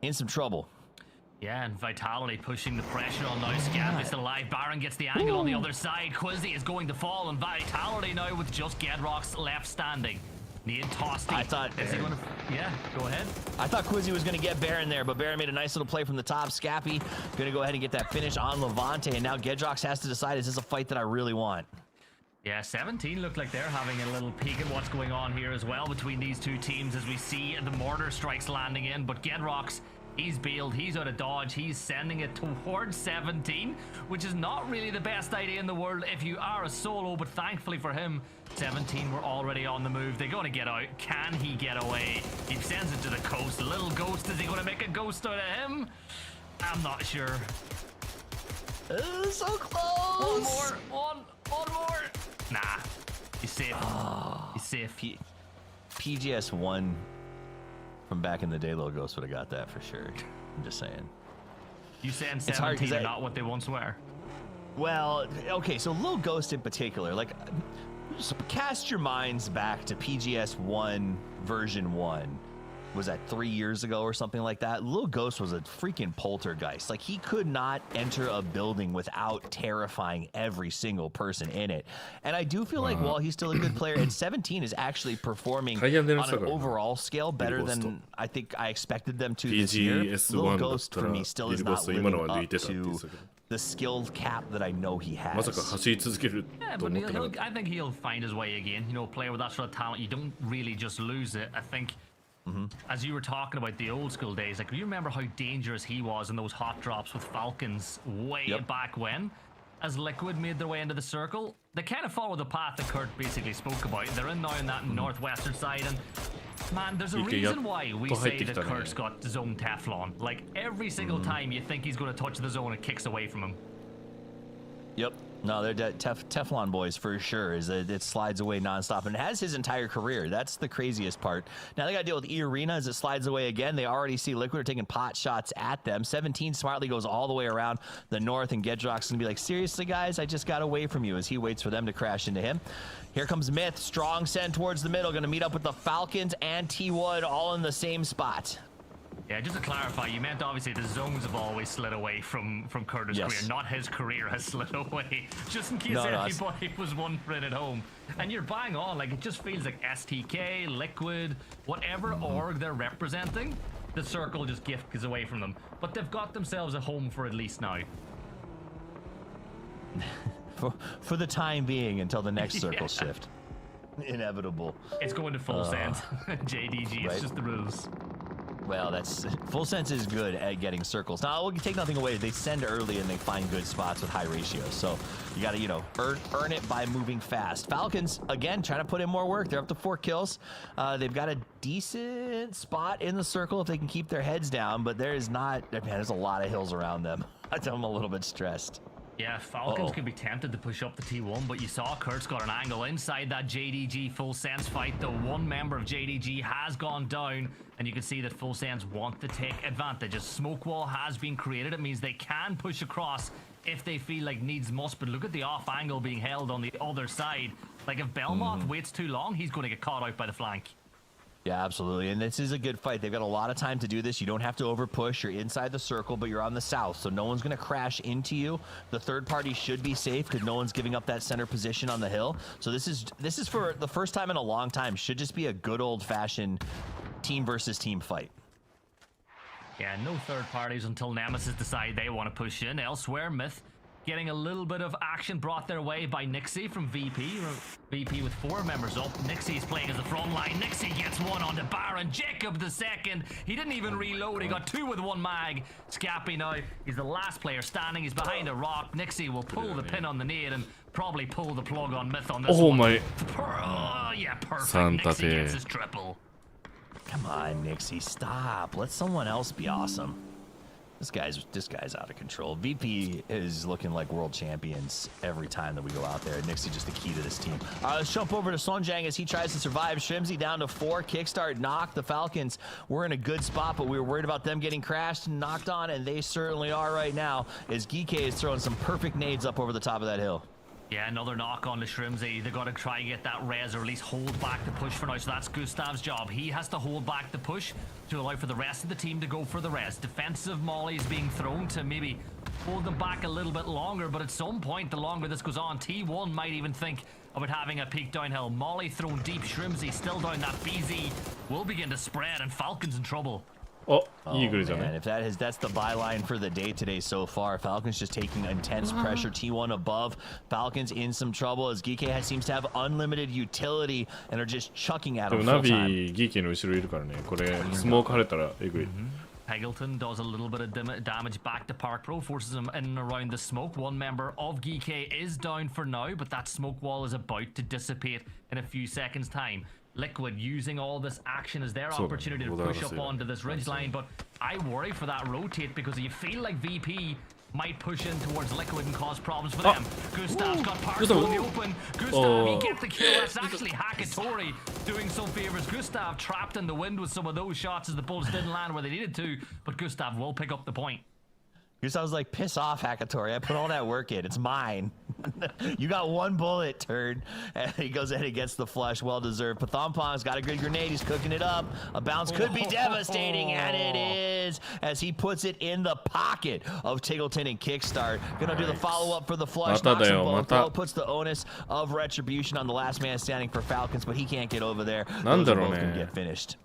in some trouble. Yeah, and Vitality pushing the pressure on now. Scab is still alive. Baron gets the angle on the other side. Quizzy is going to fall, and Vitality now with just Gedrox left standing. Need Tosti. I thought... Is he gonna... Yeah, go ahead. I thought Quizzy was going to get Baron there, but Baron made a nice little play from the top. Scappy going to go ahead and get that finish on Levante, and now Gedrox has to decide, is this a fight that I really want? Yeah, 17 look like they're having a little peek at what's going on here as well between these two teams as we see the mortar strikes landing in, but Gedrox... He's bailed, he's out of dodge, he's sending it towards 17, which is not really the best idea in the world if you are a solo, but thankfully for him, 17 were already on the move. They're going to get out. Can he get away? He sends it to the coast. A little ghost. Is he going to make a ghost out of him? I'm not sure. So close. One more. Nah, he's safe. He's safe. PGS1 from back in the day, Little Ghost would have got that for sure. I'm just saying. You saying 17 are not what they once were? Well, okay, so Little Ghost in particular, like, cast your minds back to PGS1 version 1. Was that 3 years ago or something like that? Little Ghost was a freaking poltergeist. Like, he could not enter a building without terrifying every single person in it. And I do feel like while he's still a good player, and 17 is actually performing on an overall scale better than I think I expected them to this year. Little Ghost for me still is not living up to the skill cap that I know he has. Yeah, but I think he'll find his way again. You know, a player with that sort of talent, you don't really just lose it. I think as you were talking about the old school days, like, you remember how dangerous he was in those hot drops with Falcons way back when? As Liquid made their way into the circle, they kind of followed the path that Kurt basically spoke about. They're in now in that northwestern side, and man, there's a reason why we say that Kurt's got zone Teflon. Like, every single time you think he's going to touch the zone, it kicks away from him. Yep. No, they're Teflon boys for sure. It slides away nonstop, and it has his entire career. That's the craziest part. Now they got to deal with E-Arena as it slides away again. They already see Liquid are taking pot shots at them. 17 smartly goes all the way around the north, and Gedrock's going to be like, seriously, guys, I just got away from you, as he waits for them to crash into him. Here comes MiTH. Strong send towards the middle. Going to meet up with the Falcons and T-Wood all in the same spot. Yeah, just to clarify, you meant obviously the zones have always slid away from Curtis' career, not his career has slid away. Just in case anybody was wondering at home. And you're bang on, like it just feels like STK, Liquid, whatever org they're representing, the circle just gives away from them. But they've got themselves a home for at least now. for the time being, until the next circle shift. Inevitable. It's going to full sense. JDG, it's just the rules. Well, that's full sense is good at getting circles. Now, we'll take nothing away. They send early and they find good spots with high ratios. So you got to, earn it by moving fast. Falcons, again, trying to put in more work. They're up to 4 kills. They've got a decent spot in the circle if they can keep their heads down, but there's a lot of hills around them. I'm a little bit stressed. Yeah, Falcons could be tempted to push up the T1, but you saw Kurt's got an angle inside that JDG Full Sense fight. The one member of JDG has gone down, and you can see that Full Sense want to take advantage. A smoke wall has been created. It means they can push across if they feel like needs must, but look at the off angle being held on the other side. Like if Belmont waits too long, he's going to get caught out by the flank. Yeah, absolutely. And this is a good fight. They've got a lot of time to do this. You don't have to over push. You're inside the circle, but you're on the south, so no one's going to crash into you. The third party should be safe because no one's giving up that center position on the hill. So this is for the first time in a long time. Should just be a good old-fashioned team versus team fight. Yeah, no third parties until Nemesis decide they want to push in. Elsewhere, MiTH getting a little bit of action brought their way by Nixie from VP. VP with 4 members up. Nixie's playing as the front line. Nixie gets one onto Baron. Jacob the second. He didn't even reload. He got 2 with 1 mag. Scappy now, he's the last player standing. He's behind a rock. Nixie will pull the pin on the nade and probably pull the plug on MiTH on this one. Yeah, perfect. Nixie gets his triple. Come on, Nixie, stop. Let someone else be awesome. This guy's out of control. VP is looking like world champions every time that we go out there. Nixie just the key to this team. Let's jump over to Sonjang as he tries to survive. Shrimsy down to 4. Kickstart knock. The Falcons were in a good spot, but we were worried about them getting crashed and knocked on, and they certainly are right now as Geeke is throwing some perfect nades up over the top of that hill. Yeah, another knock on the Shrimsy. They got to try and get that res, or at least hold back the push for now. So that's Gustav's job. He has to hold back the push to allow for the rest of the team to go for the res. Defensive mollies being thrown to maybe hold them back a little bit longer, but at some point, the longer this goes on, T1 might even think about having a peek downhill. Molly thrown deep. Shrimsy still down. That BZ will begin to spread, and Falcon's in trouble. Oh, man, if that's the byline for the day today so far. Falcons just taking intense pressure. T1 above. Falcons in some trouble as Geeke seems to have unlimited utility and are just chucking at him full time. Geeke の後ろいるからね。これスモーク晴れたらえぐい。Peggleton does a little bit of damage back to Park Pro, forces him in and around the smoke. One member of Geeke is down for now, but that smoke wall is about to dissipate in a few seconds' time. Liquid using all this action as their opportunity to push up onto this ridge line, but I worry for that rotate because you feel like VP might push in towards Liquid and cause problems for them. Gustav's got Parcel in the open. Gustav, he gets the kill. That's actually Hakatori doing some favors. Gustav trapped in the wind with some of those shots as the bullets didn't land where they needed to, but Gustav will pick up the point. Gustav's like, piss off, Hakatori. I put all that work in. It's mine. You got 1 bullet, turd. And he goes ahead and gets the flush. Well-deserved. Pathompong's got a good grenade. He's cooking it up. A bounce could be devastating, and it is, as he puts it in the pocket of Tiggleton and Kickstart. Gonna do the follow-up for the flush. Knocks them both out. Puts the onus of retribution on the last man standing for Falcons, but he can't get over there. Those are both gonna get finished.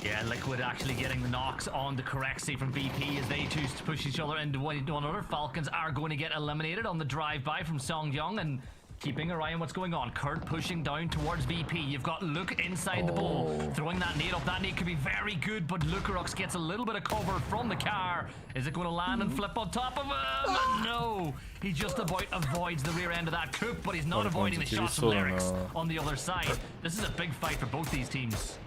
Yeah, Liquid actually getting the knocks on the correctly from VP as they choose to push each other into one another. Falcons are going to get eliminated on the drive-by from Songyong and keeping an eye on what's going on. Kurt pushing down towards VP. You've got Luke inside the bowl, throwing that nade up. That nade could be very good, but Lucarux gets a little bit of cover from the car. Is it going to land and flip on top of him? No, he just about avoids the rear end of that coupe, but he's not avoiding the shots from Lyrics on the other side. This is a big fight for both these teams.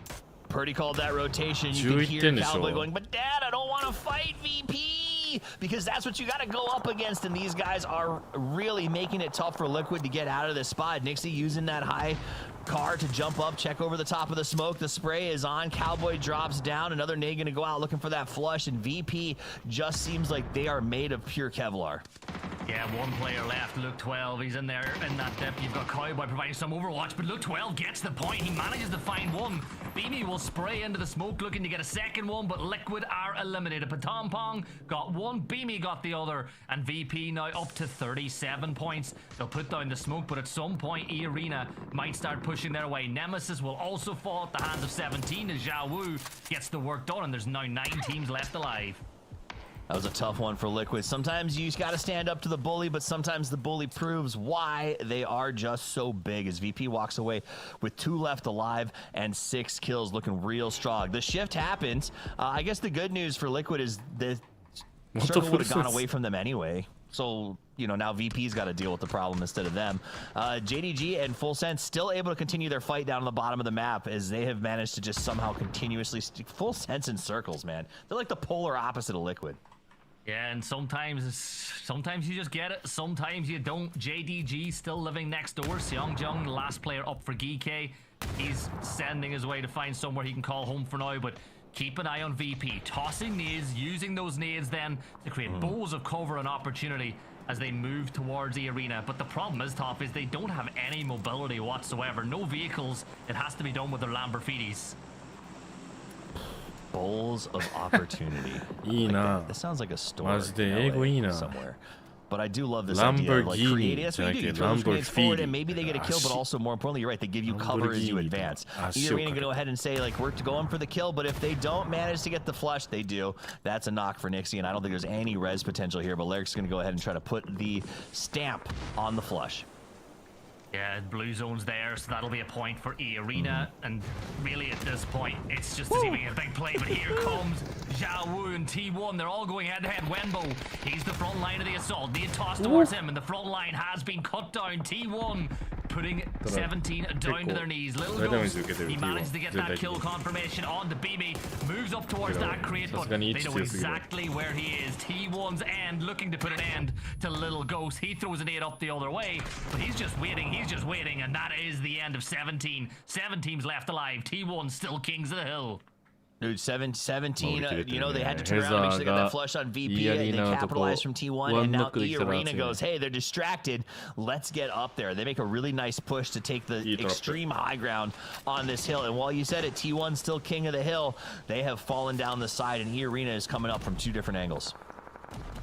Purdy called that rotation. You can hear Cowboy going, but Dad, I don't want to fight VP because that's what you got to go up against, and these guys are really making it tough for Liquid to get out of this spot. Nixie using that high car to jump up, check over the top of the smoke. The spray is on. Cowboy drops down. Another nade going to go out looking for that flush, and VP just seems like they are made of pure Kevlar. Yeah, one player left. Luke 12, he's in there in that dip. You've got Cowboy providing some overwatch, but Luke 12 gets the point. He manages to find one. Beamy will spray into the smoke looking to get a second one, but Liquid are eliminated. Patampong got one, Beamy got the other, and VP now up to 37 points. They'll put down the smoke, but at some point, E-Arena might start pushing their way. Nemesis will also fall at the hands of 17 as Zhao Wu gets the work done, and there's now 9 teams left alive. That was a tough one for Liquid. Sometimes you got to stand up to the bully, but sometimes the bully proves why they are just so big as VP walks away with 2 left alive and 6 kills, looking real strong. The shift happens. I guess the good news for Liquid is the circle would have gone away from them anyway. So, you know, now VP's got to deal with the problem instead of them. JDG and Full Sense still able to continue their fight down on the bottom of the map as they have managed to just somehow continuously Full Sense in circles, man. They're like the polar opposite of Liquid. Yeah, and sometimes you just get it, sometimes you don't. JDG still living next door. Seongjung, last player up for GK. He's sending his way to find somewhere he can call home for now, but keep an eye on VP. Tossing nades, using those nades then to create bowls of cover and opportunity as they move towards the arena. But the problem is, Top, is they don't have any mobility whatsoever. No vehicles. It has to be done with their Lamborghinis. Bowls of opportunity. That sounds like a story somewhere. But I do love this idea of like creating. That's what you do. You throw those grenades forward and maybe they get a kill, but also more importantly, you're right, they give you cover as you advance. You're going to go ahead and say like we're going for the kill, but if they don't manage to get the flush, they do. That's a knock for Nixie, and I don't think there's any res potential here, but Lyric's going to go ahead and try to put the stamp on the flush. Yeah, blue zone's there, so that'll be a point for E-Arena. And really at this point, it's just to see if we get a big play. But here comes Zhao Wu and T1. They're all going head-to-head. Wenbo, he's the front line of the assault. Need toss towards him, and the front line has been cut down. T1 putting 17 down to their knees. Little Ghost, he managed to get that kill confirmation on the Beamy. Moves up towards that crate, but they know exactly where he is. T1's end, looking to put an end to Little Ghost. He throws an 8 up the other way, but he's just waiting, and that is the end of 17. 7 teams left alive. T1 still kings of the hill. Dude, 17, you know, they had to turn around and make sure they got that flush on VP. They capitalized from T1, and now E-Arena goes, hey, they're distracted. Let's get up there. They make a really nice push to take the extreme high ground on this hill. And while you said it, T1 still king of the hill. They have fallen down the side, and E-Arena is coming up from 2 different angles.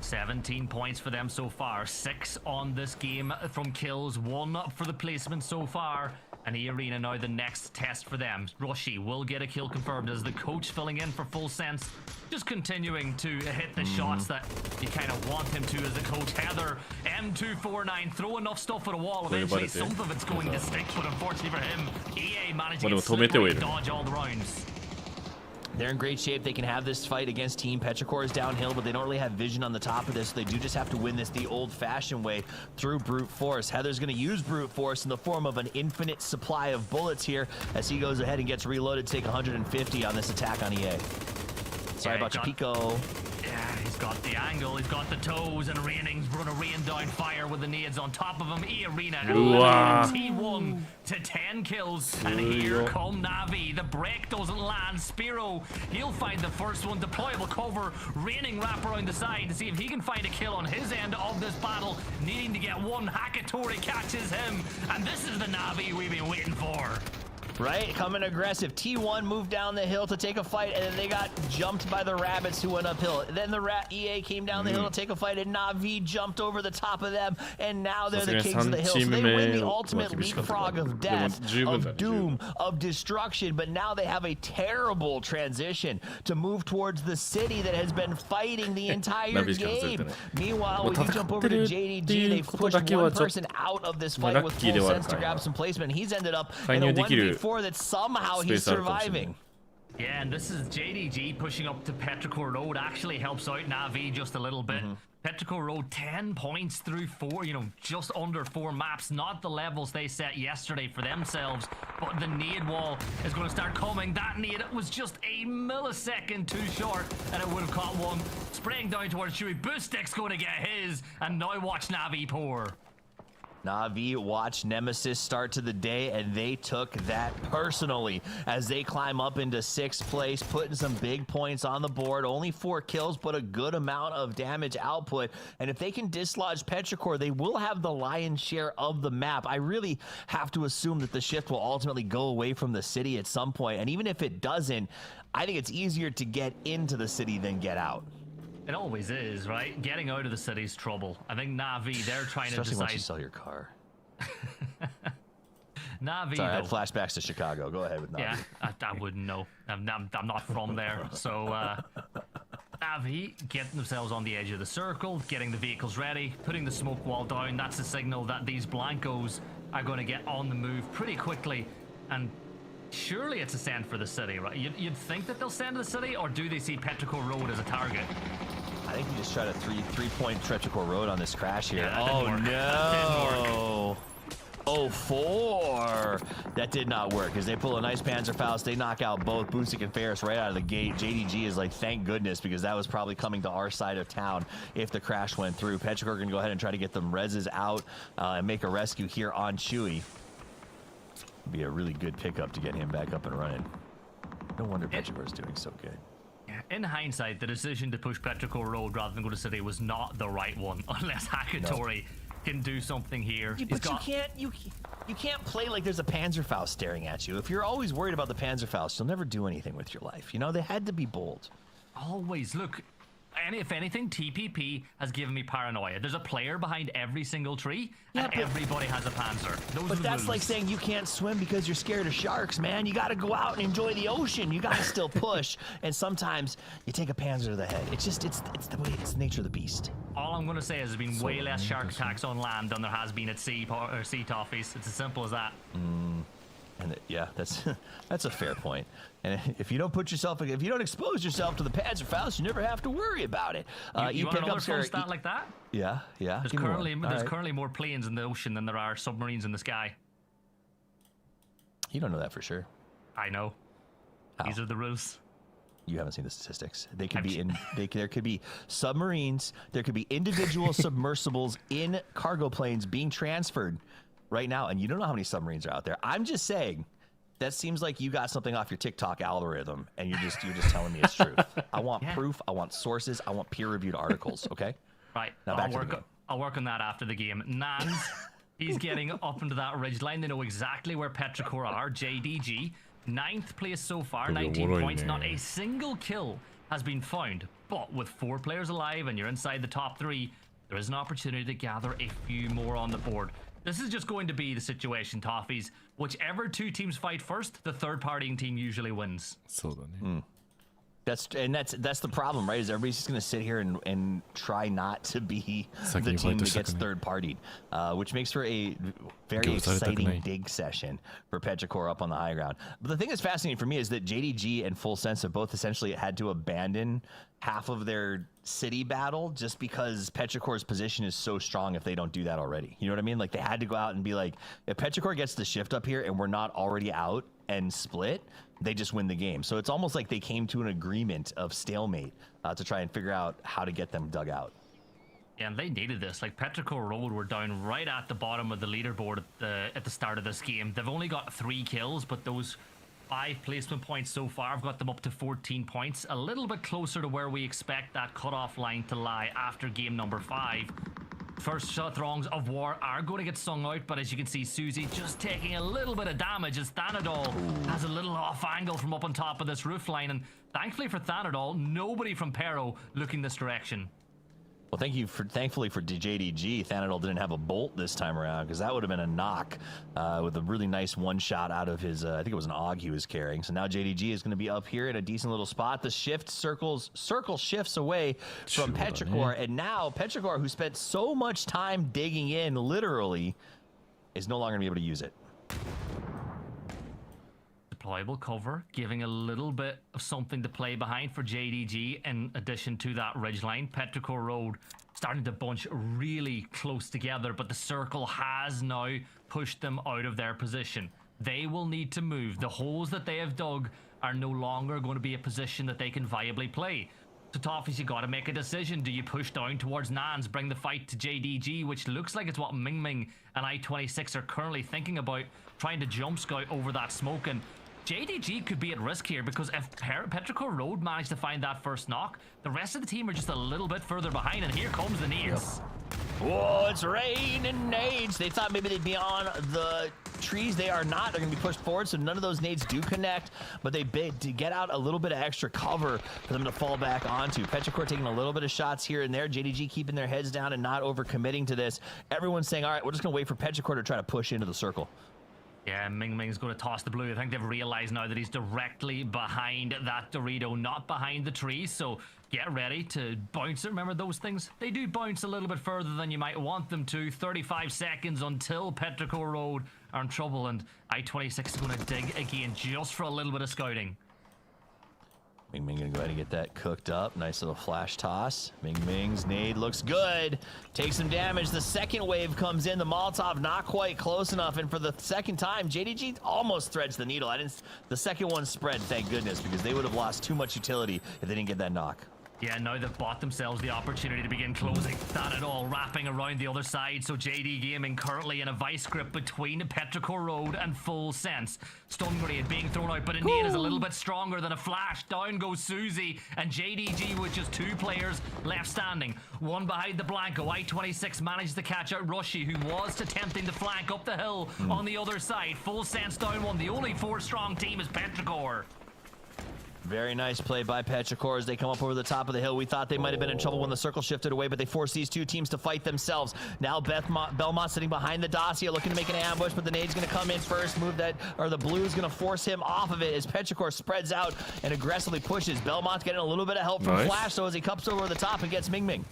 17 points for them so far. 6 on this game from kills. 1 for the placement so far. And E-Arena now the next test for them. Rushy will get a kill confirmed as the coach filling in for Full Sense. Just continuing to hit the shots that you kind of want him to as a coach. Heather, M249, throw enough stuff at a wall. Eventually some of it's going to stick, but unfortunately for him, EA managing to dodge all the rounds. They're in great shape. They can have this fight against Team Petrichor is downhill, but they don't really have vision on the top of this. So they do just have to win this the old-fashioned way through brute force. Heather's going to use brute force in the form of an infinite supply of bullets here as he goes ahead and gets reloaded to take 150 on this attack on EA. Sorry about your Pico. Yeah, he's got the angle, he's got the toes, and Raining's going to rain down fire with the nades on top of him. E-Arena, T1 to 10 kills, and here come NAVI. The break doesn't land. Spiro, he'll find the first one. Deployable cover. Raining wrap around the side to see if he can find a kill on his end of this battle. Needing to get one. Hakatori catches him, and this is the NAVI we've been waiting for. Right, coming aggressive. T1 moved down the hill to take a fight, and then they got jumped by the Rabbits who went uphill. Then the EA came down the hill to take a fight, and NAVI jumped over the top of them, and now they're the kings of the hill. So they win the ultimate leapfrog of death, of doom, of destruction, but now they have a terrible transition to move towards the city that has been fighting the entire game. Meanwhile, when you jump over to JDG, they've pushed one person out of this fight with Full Sense to grab some placement. He's ended up in a 1v4 that somehow he's surviving. Yeah, and this is JDG pushing up to Petrichor Road actually helps out NAVI just a little bit. Petrichor Road 10 points through 4, just under 4 maps. Not the levels they set yesterday for themselves, but the nade wall is going to start coming. That nade was just a millisecond too short, and it would have caught one. Spraying down towards Chewy. Boostek's going to get his, and now watch NAVI pour. NAVI watched Nemesis start to the day, and they took that personally as they climb up into 6th place, putting some big points on the board. Only 4 kills, but a good amount of damage output. And if they can dislodge Petrichor, they will have the lion's share of the map. I really have to assume that the shift will ultimately go away from the city at some point. And even if it doesn't, I think it's easier to get into the city than get out. It always is, right? Getting out of the city's trouble. I think NAVI, they're trying Especially to decide. once you sell your car. NAVI, Sorry, I had flashbacks to Chicago. Go ahead with NAVI. Yeah, I wouldn't know. I'm not from there. So NAVI getting themselves on the edge of the circle, getting the vehicles ready, putting the smoke wall down. That's a signal that these Blancos are going to get on the move pretty quickly. And surely it's a send for the city, right? You'd think that they'll send to the city, or do they see Petrichor Road as a target? I think you just tried a three-point Petrichor Road on this crash here. Yeah, oh, no. Oh, 4. That did not work because they pull a nice Panzerfaust. They knock out both Boostek and Ferris right out of the gate. JDG is like, thank goodness, because that was probably coming to our side of town if the crash went through. Petrichor can go ahead and try to get them reses out and make a rescue here on Chewy. Be a really good pickup to get him back up and running. No wonder Petrichor is doing so good. In hindsight, the decision to push Petrichor Road rather than go to city was not the right one, unless Hakatori can do something here. Yeah, but you can't play like there's a Panzerfaust staring at you. If you're always worried about the Panzerfaust, you'll never do anything with your life. They had to be bold. Always. Look, if anything, TPP has given me paranoia. There's a player behind every single tree, and everybody has a Panzer. But that's like saying you can't swim because you're scared of sharks, man. You got to go out and enjoy the ocean. You got to still push, and sometimes you take a Panzer to the head. It's the way, it's the nature of the beast. All I'm going to say is there's been way less shark attacks on land than there has been at sea toffees. It's as simple as that. And yeah, that's a fair point. And if you don't expose yourself to the Panzerfaust, you never have to worry about it. You want another fun stat like that? Yeah. There's currently more planes in the ocean than there are submarines in the sky. You don't know that for sure. I know. How? These are the rules. You haven't seen the statistics. They could be there could be submarines. There could be individual submersibles in cargo planes being transferred right now, and you don't know how many submarines are out there. I'm just saying, that seems like you got something off your TikTok algorithm, and you're just telling me it's true. I want proof. I want sources. I want peer-reviewed articles. Okay. Right. Now back to the game. I'll work on that after the game. Nans, he's getting up into that ridge line. They know exactly where Petrichor are. JDG, 9th place so far, 19 points. Not a single kill has been found. But with 4 players alive and you're inside the top 3, there is an opportunity to gather a few more on the board. This is just going to be the situation, Toffees. Whichever 2 teams fight first, the third-partying team usually wins. That's the problem, right? Is everybody's just going to sit here and try not to be the team that gets third-partied, which makes for a very exciting dig session for Petrichor up on the high ground. But the thing that's fascinating for me is that JDG and Full Sense have both essentially had to abandon half of their city battle just because Petrichor's position is so strong if they don't do that already. You know what I mean? Like, they had to go out and be like, if Petrichor gets the shift up here and we're not already out and split, they just win the game. So it's almost like they came to an agreement of stalemate to try and figure out how to get them dug out. Yeah, and they needed this. Like, Petrichor Road were down right at the bottom of the leaderboard at the start of this game. They've only got 3 kills, but those 5 placement points so far have got them up to 14 points. A little bit closer to where we expect that cutoff line to lie after game number 5. First throngs of war are going to get sung out, but as you can see, Susie just taking a little bit of damage as Thanadol has a little off angle from up on top of this roof line. And thankfully for Thanadol, nobody from Pero looking this direction. Well, thankfully for JDG, Thanadol didn't have a bolt this time around, because that would have been a knock with a really nice one shot out of his, I think it was an AUG he was carrying. So now JDG is going to be up here in a decent little spot. The circle shifts away from Petrichor, and now Petrichor, who spent so much time digging in, literally, is no longer going to be able to use it. deployable cover, giving a little bit of something to play behind for JDG in addition to that ridgeline. Petrichor Road starting to bunch really close together, but the circle has now pushed them out of their position. They will need to move. The holes that they have dug are no longer going to be a position that they can viably play. So TWIS, you got to make a decision. Do you push down towards Nans, bring the fight to JDG, which looks like it's what Ming and I-26 are currently thinking about, trying to jump scout over that smoke. And JDG could be at risk here, because if Petrichor Road managed to find that first knock, the rest of the team are just a little bit further behind, and here comes the nades. Whoa, it's raining nades. They thought maybe they'd be on the trees. They are not. They're going to be pushed forward, so none of those nades do connect, but they bid to get out a little bit of extra cover for them to fall back onto. Petrichor taking a little bit of shots here and there. JDG keeping their heads down and not overcommitting to this. Everyone's saying, all right, we're just going to wait for Petrichor to try to push into the circle. Yeah, Ming's going to toss the blue. I think they've realized now that he's directly behind that Dorito, not behind the tree. So get ready to bounce it. Remember those things? They do bounce a little bit further than you might want them to. 35 seconds until Petrichor Road are in trouble, and I-26 is going to dig again just for a little bit of scouting. Ming gonna go ahead and get that cooked up. Nice little flash toss. Ming's nade looks good. Takes some damage. The second wave comes in. The Molotov not quite close enough. And for the second time, JDG almost threads the needle. The second one spread, thank goodness, because they would have lost too much utility if they didn't get that knock. Yeah, now they've bought themselves the opportunity to begin closing that at all, wrapping around the other side. So JD Gaming currently in a vice grip between Petrichor Road and Full Sense. Stun grenade being thrown out, but Indeed is a little bit stronger than a flash. Down goes Susie, and JDG with just 2 players left standing. One behind the Blanco. I-26 managed to catch out Rushy, who was attempting to flank up the hill on the other side. Full Sense down 1. The only 4-strong team is Petrichor. Very nice play by Petrichor as they come up over the top of the hill. We thought they might have been in trouble when the circle shifted away, but they forced these 2 teams to fight themselves. Now Belmont sitting behind the dossier looking to make an ambush, but the nade's going to come in first. The blue is going to force him off of it as Petrichor spreads out and aggressively pushes. Belmont's getting a little bit of help from Flash, so as he cups over the top and gets Ming.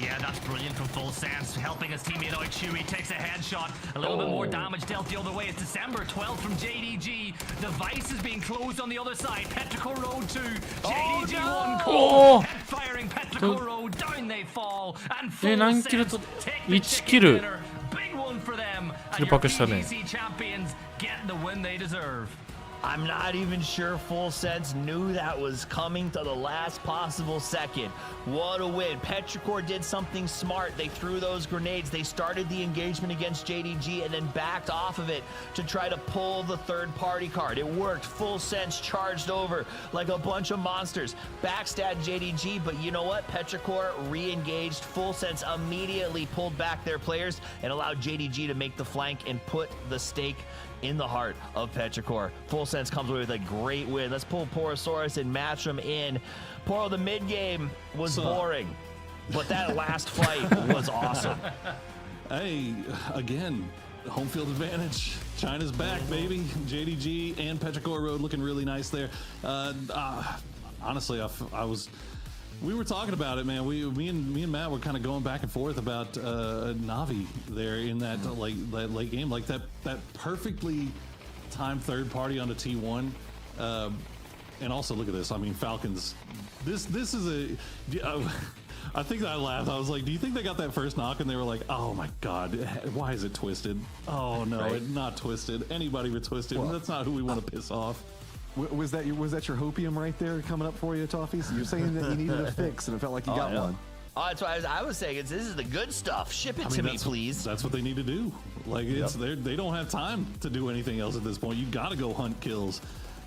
Yeah, that's brilliant from Full Sense, helping his teammate out. Chewy takes a headshot. A little bit more damage dealt the other way. It's December 12th from JDG. The Vice is being closed on the other side. Petrichor Road 2. JDG 1 call. Head firing Petrichor Road. Down they fall. And Full Sense take the chicken dinner. Big one for them. And your PGC champions get the win they deserve. I'm not even sure Full Sense knew that was coming to the last possible second. What a win. Petrichor did something smart. They threw those grenades. They started the engagement against JDG and then backed off of it to try to pull the third-party card. It worked. Full Sense charged over like a bunch of monsters. Backstabbed JDG, but you know what? Petrichor re-engaged. Full Sense immediately pulled back their players and allowed JDG to make the flank and put the stake in the heart of Petrichor. Full Sense comes away with a great win. Let's pull Porosaurus and match him in. Poro, the mid game was boring, but that last fight was awesome. Hey, again, home field advantage. China's back, baby. JDG and Petrichor Road looking really nice there. Honestly, we were talking about it, man. Me and Matt were kind of going back and forth about Navi there in that late game, like that perfectly timed third party on the T1. And also, look at this. I mean, Falcons. This is I think I laughed. I was like, do you think they got that first knock? And they were like, oh my God, why is it twisted? Oh no, it's not twisted. Anybody with twisted. Well, that's not who we want to piss off. Was that your hopium right there coming up for you, Toffees? You're saying that you needed a fix, and it felt like you got one. Oh, that's why I was saying. This is the good stuff. Ship it to me, please. That's what they need to do. Like they don't have time to do anything else at this point. You got to go hunt kills.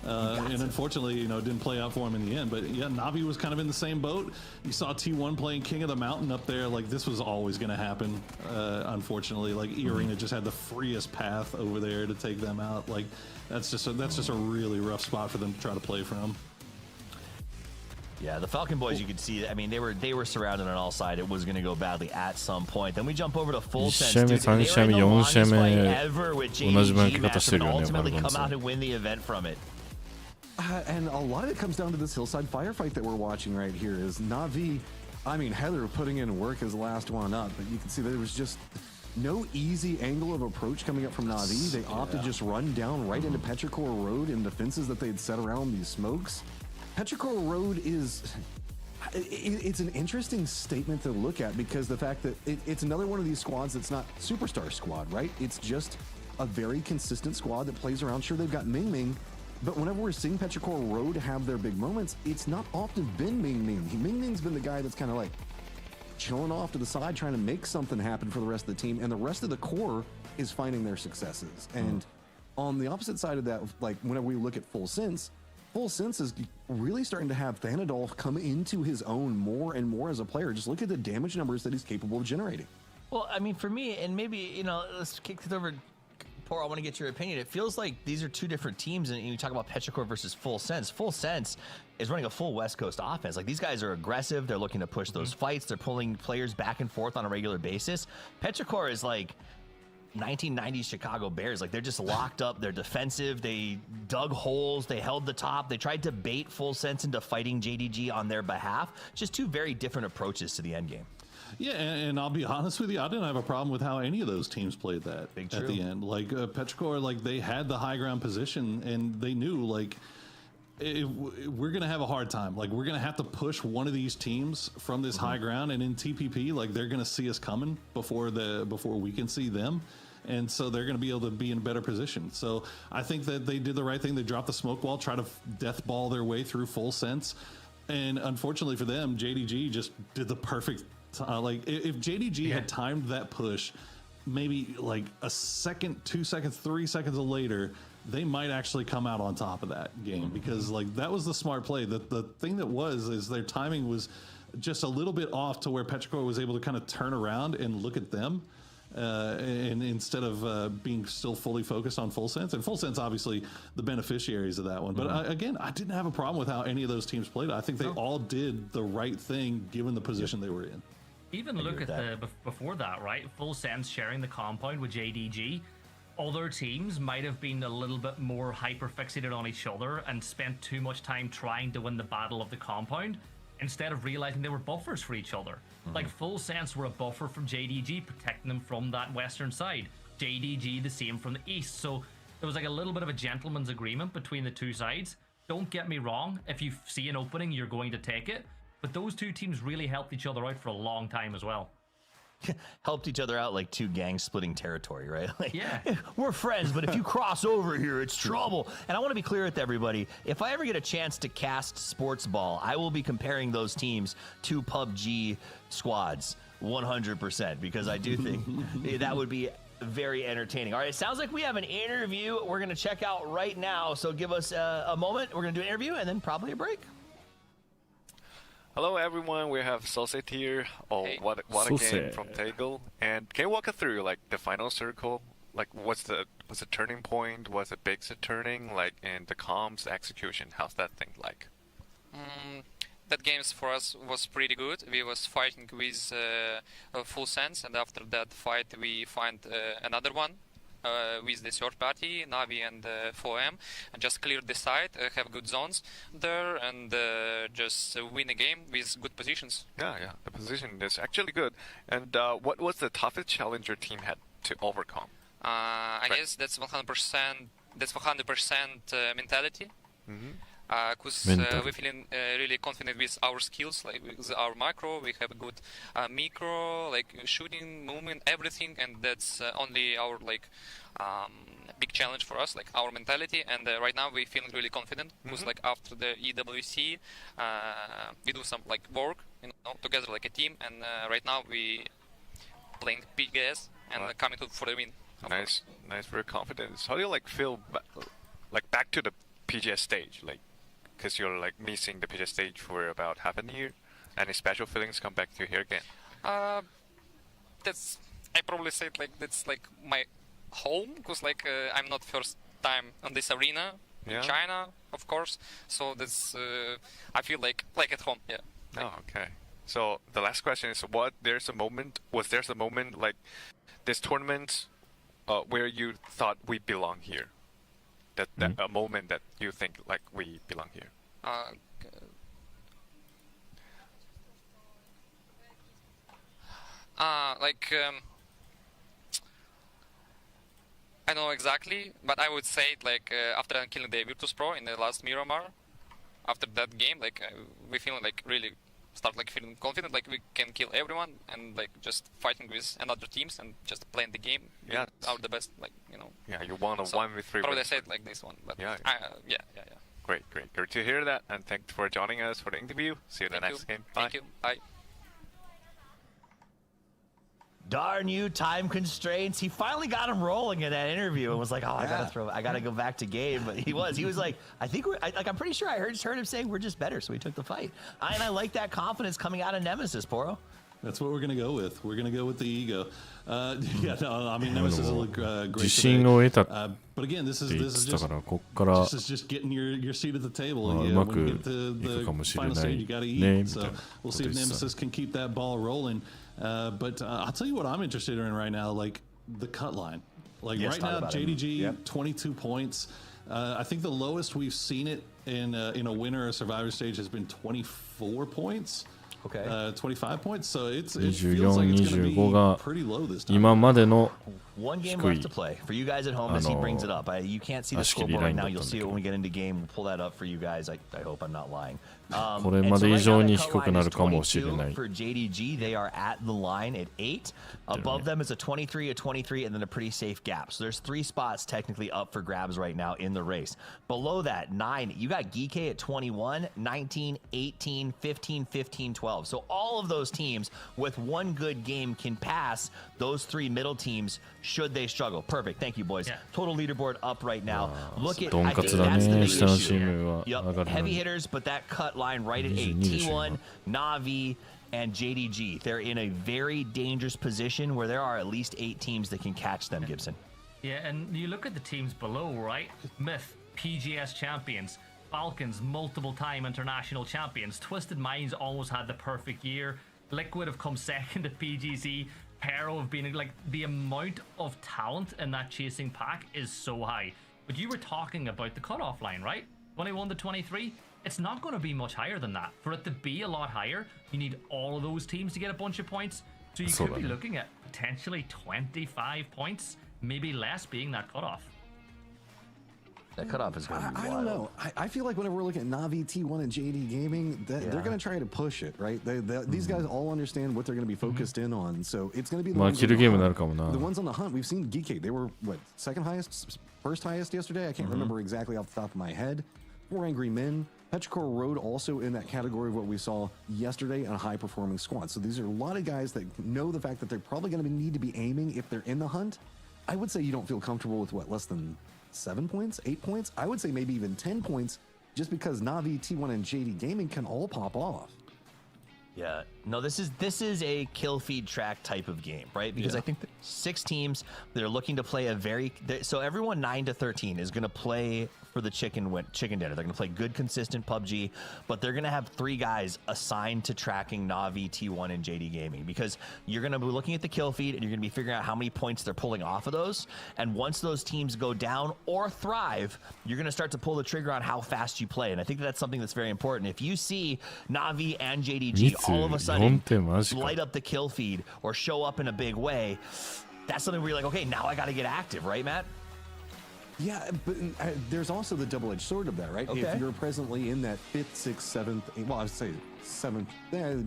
And unfortunately, it didn't play out for him in the end. But yeah, Navi was kind of in the same boat. You saw T1 playing King of the Mountain up there. Like, this was always going to happen. Unfortunately, like E-Arena just had the freest path over there to take them out. Like, that's just a really rough spot for them to try to play from. Yeah, the Falcon boys, you could see. I mean, they were surrounded on all sides. It was going to go badly at some point. Then we jump over to Full Sense. 1試目、3試目、4試目、同じ負け方してるよね、ultimately come out and win the event from it. And a lot of it comes down to this hillside firefight that we're watching right here. Is Navi, I mean, Heather putting in work as the last one up, but you can see there was just no easy angle of approach coming up from Na'Vi. They opt to just run down right into Petrichor Road and defenses that they'd set around these smokes. Petrichor Road is... It's an interesting statement to look at because the fact that it's another one of these squads that's not superstar squad, right? It's just a very consistent squad that plays around. Sure, they've got Ming Ming, but whenever we're seeing Petrichor Road have their big moments, it's not often been Ming Ming. Ming Ming's been the guy that's kind of like chilling off to the side, trying to make something happen for the rest of the team, and the rest of the core is finding their successes. And on the opposite side of that, like whenever we look at Full Sense is really starting to have Thanadol come into his own more and more as a player. Just look at the damage numbers that he's capable of generating. Well, I mean, for me, and maybe, you know, let's kick this over. Poor, I want to get your opinion. It feels like these are two different teams, and you talk about Petrichor versus Full Sense. Full Sense is running a full West Coast offense. Like, these guys are aggressive. They're looking to push those fights. They're pulling players back and forth on a regular basis. Petrichor is like 1990s Chicago Bears. Like, they're just locked up. They're defensive. They dug holes. They held the top. They tried to bait Full Sense into fighting JDG on their behalf. Just two very different approaches to the end game. Yeah, and I'll be honest with you, I didn't have a problem with how any of those teams played that at the end. Like, Petrichor, like, they had the high ground position, and they knew, like, we're going to have a hard time. Like, we're going to have to push one of these teams from this high ground, and in TPP, like, they're going to see us coming before we can see them. And so they're going to be able to be in a better position. So I think that they did the right thing. They dropped the smoke wall, try to death ball their way through Full Sense. And unfortunately for them, JDG just did the perfect like, if JDG had timed that push maybe like a second, 2 seconds, 3 seconds later, they might actually come out on top of that game, because like that was the smart play. The thing that is their timing was just a little bit off to where Petrichor was able to kind of turn around and look at them. And instead of being still fully focused on Full Sense, and Full Sense obviously the beneficiaries of that one. But again, I didn't have a problem with how any of those teams played. I think they all did the right thing given the position they were in. Even look at before that, right? Full Sense sharing the compound with JDG. Other teams might have been a little bit more hyper fixated on each other and spent too much time trying to win the battle of the compound instead of realizing they were buffers for each other. Like, Full Sense were a buffer from JDG, protecting them from that western side. JDG the same from the east. So there was like a little bit of a gentleman's agreement between the two sides. Don't get me wrong, if you see an opening, you're going to take it. But those two teams really helped each other out for a long time as well. Helped each other out like two gangs splitting territory, right? Like, yeah. We're friends, but if you cross over here, it's trouble. And I want to be clear with everybody, if I ever get a chance to cast sports ball, I will be comparing those teams to PUBG squads 100%, because I do think that would be very entertaining. All right, it sounds like we have an interview we're going to check out right now. So give us a moment. We're going to do an interview and then probably a break. Hello everyone, we have Soset here. Oh, hey. what a game from Tegel. And can you walk us through like the final circle? Like, what's the turning point? Was it big turning? Like, and the comms execution? How's that thing like? That game for us was pretty good. We was fighting with Full Sense, and after that fight we find another one with the third party, NAVI and 4M, and just clear the side, have good zones there, and just win a game with good positions. Yeah, the position is actually good. And what was the toughest challenge your team had to overcome? I guess that's 100%. That's 100% mentality. Because we're feeling really confident with our skills, like with our macro. We have a good micro, like shooting, movement, everything, and that's only our like big challenge for us, like our mentality. And right now we're feeling really confident because like after the EWC, we do some like work, you know, together like a team. And right now we playing PGS and coming for the win. Nice, very confident. How do you like feel like back to the PGS stage, like? Because you're like missing the PGS stage for about half a year. Any special feelings come back to here again? I probably say it like that's like my home, because like I'm not first time on this arena in China, of course. So that's I feel like at home. Yeah. Oh, okay. So the last question is, was there a moment like this tournament where you thought we belong here? That a moment that you think like we belong here? I know exactly, but I would say like after killing the Virtus Pro in the last Miramar, after that game, like we feel like really start like feeling confident, like we can kill everyone and like just fighting with another teams and just playing the game. Yeah, are the best, like Yeah, you won a So, 1v3. probably I said like this one, but Yeah. yeah. Great. Great to hear that, and thanks for joining us for the interview. See you in the next game. Bye. Thank you. Bye. Darn you, time constraints. He finally got him rolling in that interview and was like, oh, I gotta go back to game. But he was like, I'm pretty sure I heard him saying we're just better, so he took the fight. And I like that confidence coming out of Nemesis, Poro. That's what we're going to go with. We're going to go with the ego. Yeah, no, I mean, Nemesis will look great today. But again, this is just getting your seat at the table. And when you get to the final stage, you got to eat. So we'll see if Nemesis can keep that ball rolling. But I'll tell you what I'm interested in right now, like the cut line. Like right now, JDG, 22 points. I think the lowest we've seen it in a winner or survivor stage has been 24 points. Okay. 25 points, so it feels like it's going to be pretty low this time. 今までの One game left to play. For you guys at home, as he brings it up, you can't see the scoreboard right now. You'll see it when we get into game. We'll pull that up for you guys. I hope I'm not lying. これまで以上に低くなるかもしれない。 For JDG, they are at the line at 8. Above them is a 23, a 23, and then a pretty safe gap. So there's 3 spots technically up for grabs right now in the race. Below that, 9, you got Geekay at 21, 19, 18, 15, 15, 12. So all of those teams with one good game can pass those 3 middle teams should they struggle. Perfect. Thank you, boys. Total leaderboard up right now. Look at, I think that's the big issue. Yep. Heavy hitters, but that cut line right at 8. T1, NAVI, and JDG. They're in a very dangerous position where there are at least 8 teams that can catch them, Gibson. Yeah, and you look at the teams below, right? Myth, PGS champions, Falcons, multiple-time international champions. Twisted Minds almost had the perfect year. Liquid have come second at PGC. Pero have been like the amount of talent in that chasing pack is so high. But you were talking about the cutoff line, right? 21 to 23. It's not going to be much higher than that. For it to be a lot higher, you need all of those teams to get a bunch of points. So you could be looking at potentially 25 points, maybe less being that cutoff. That cutoff is going to be wild. I don't know. I feel like whenever we're looking at NAVI, T1, and JD Gaming, they're going to try to push it, right? These guys all understand what they're going to be focused in on, so it's going to be the ones on the hunt. We've seen Geekay. They were, what, second highest, first highest yesterday? I can't remember exactly off the top of my head. 4 Angry Men. Petrichor Road also in that category of what we saw yesterday on a high-performing squad. So these are a lot of guys that know the fact that they're probably going to need to be aiming if they're in the hunt. I would say you don't feel comfortable with, what, less than 7 points, 8 points? I would say maybe even 10 points just because Navi, T1, and JD Gaming can all pop off. Yeah, no, this is a kill feed track type of game, right? Because I think 6 teams that are looking to play so everyone 9 to 13 is going to play for the chicken dinner. They're going to play good, consistent PUBG, but they're going to have 3 guys assigned to tracking Navi, T1, and JD Gaming because you're going to be looking at the kill feed and you're going to be figuring out how many points they're pulling off of those. And once those teams go down or thrive, you're going to start to pull the trigger on how fast you play. And I think that's something that's very important. If you see Navi and JDG all of a sudden light up the kill feed or show up in a big way, that's something where you're like, okay, now I got to get active, right, Matt? Yeah, but there's also the double-edged sword of that, right? Okay. If you're presently in that 5th, 6th, 7th, 8th, well, I would say 7th,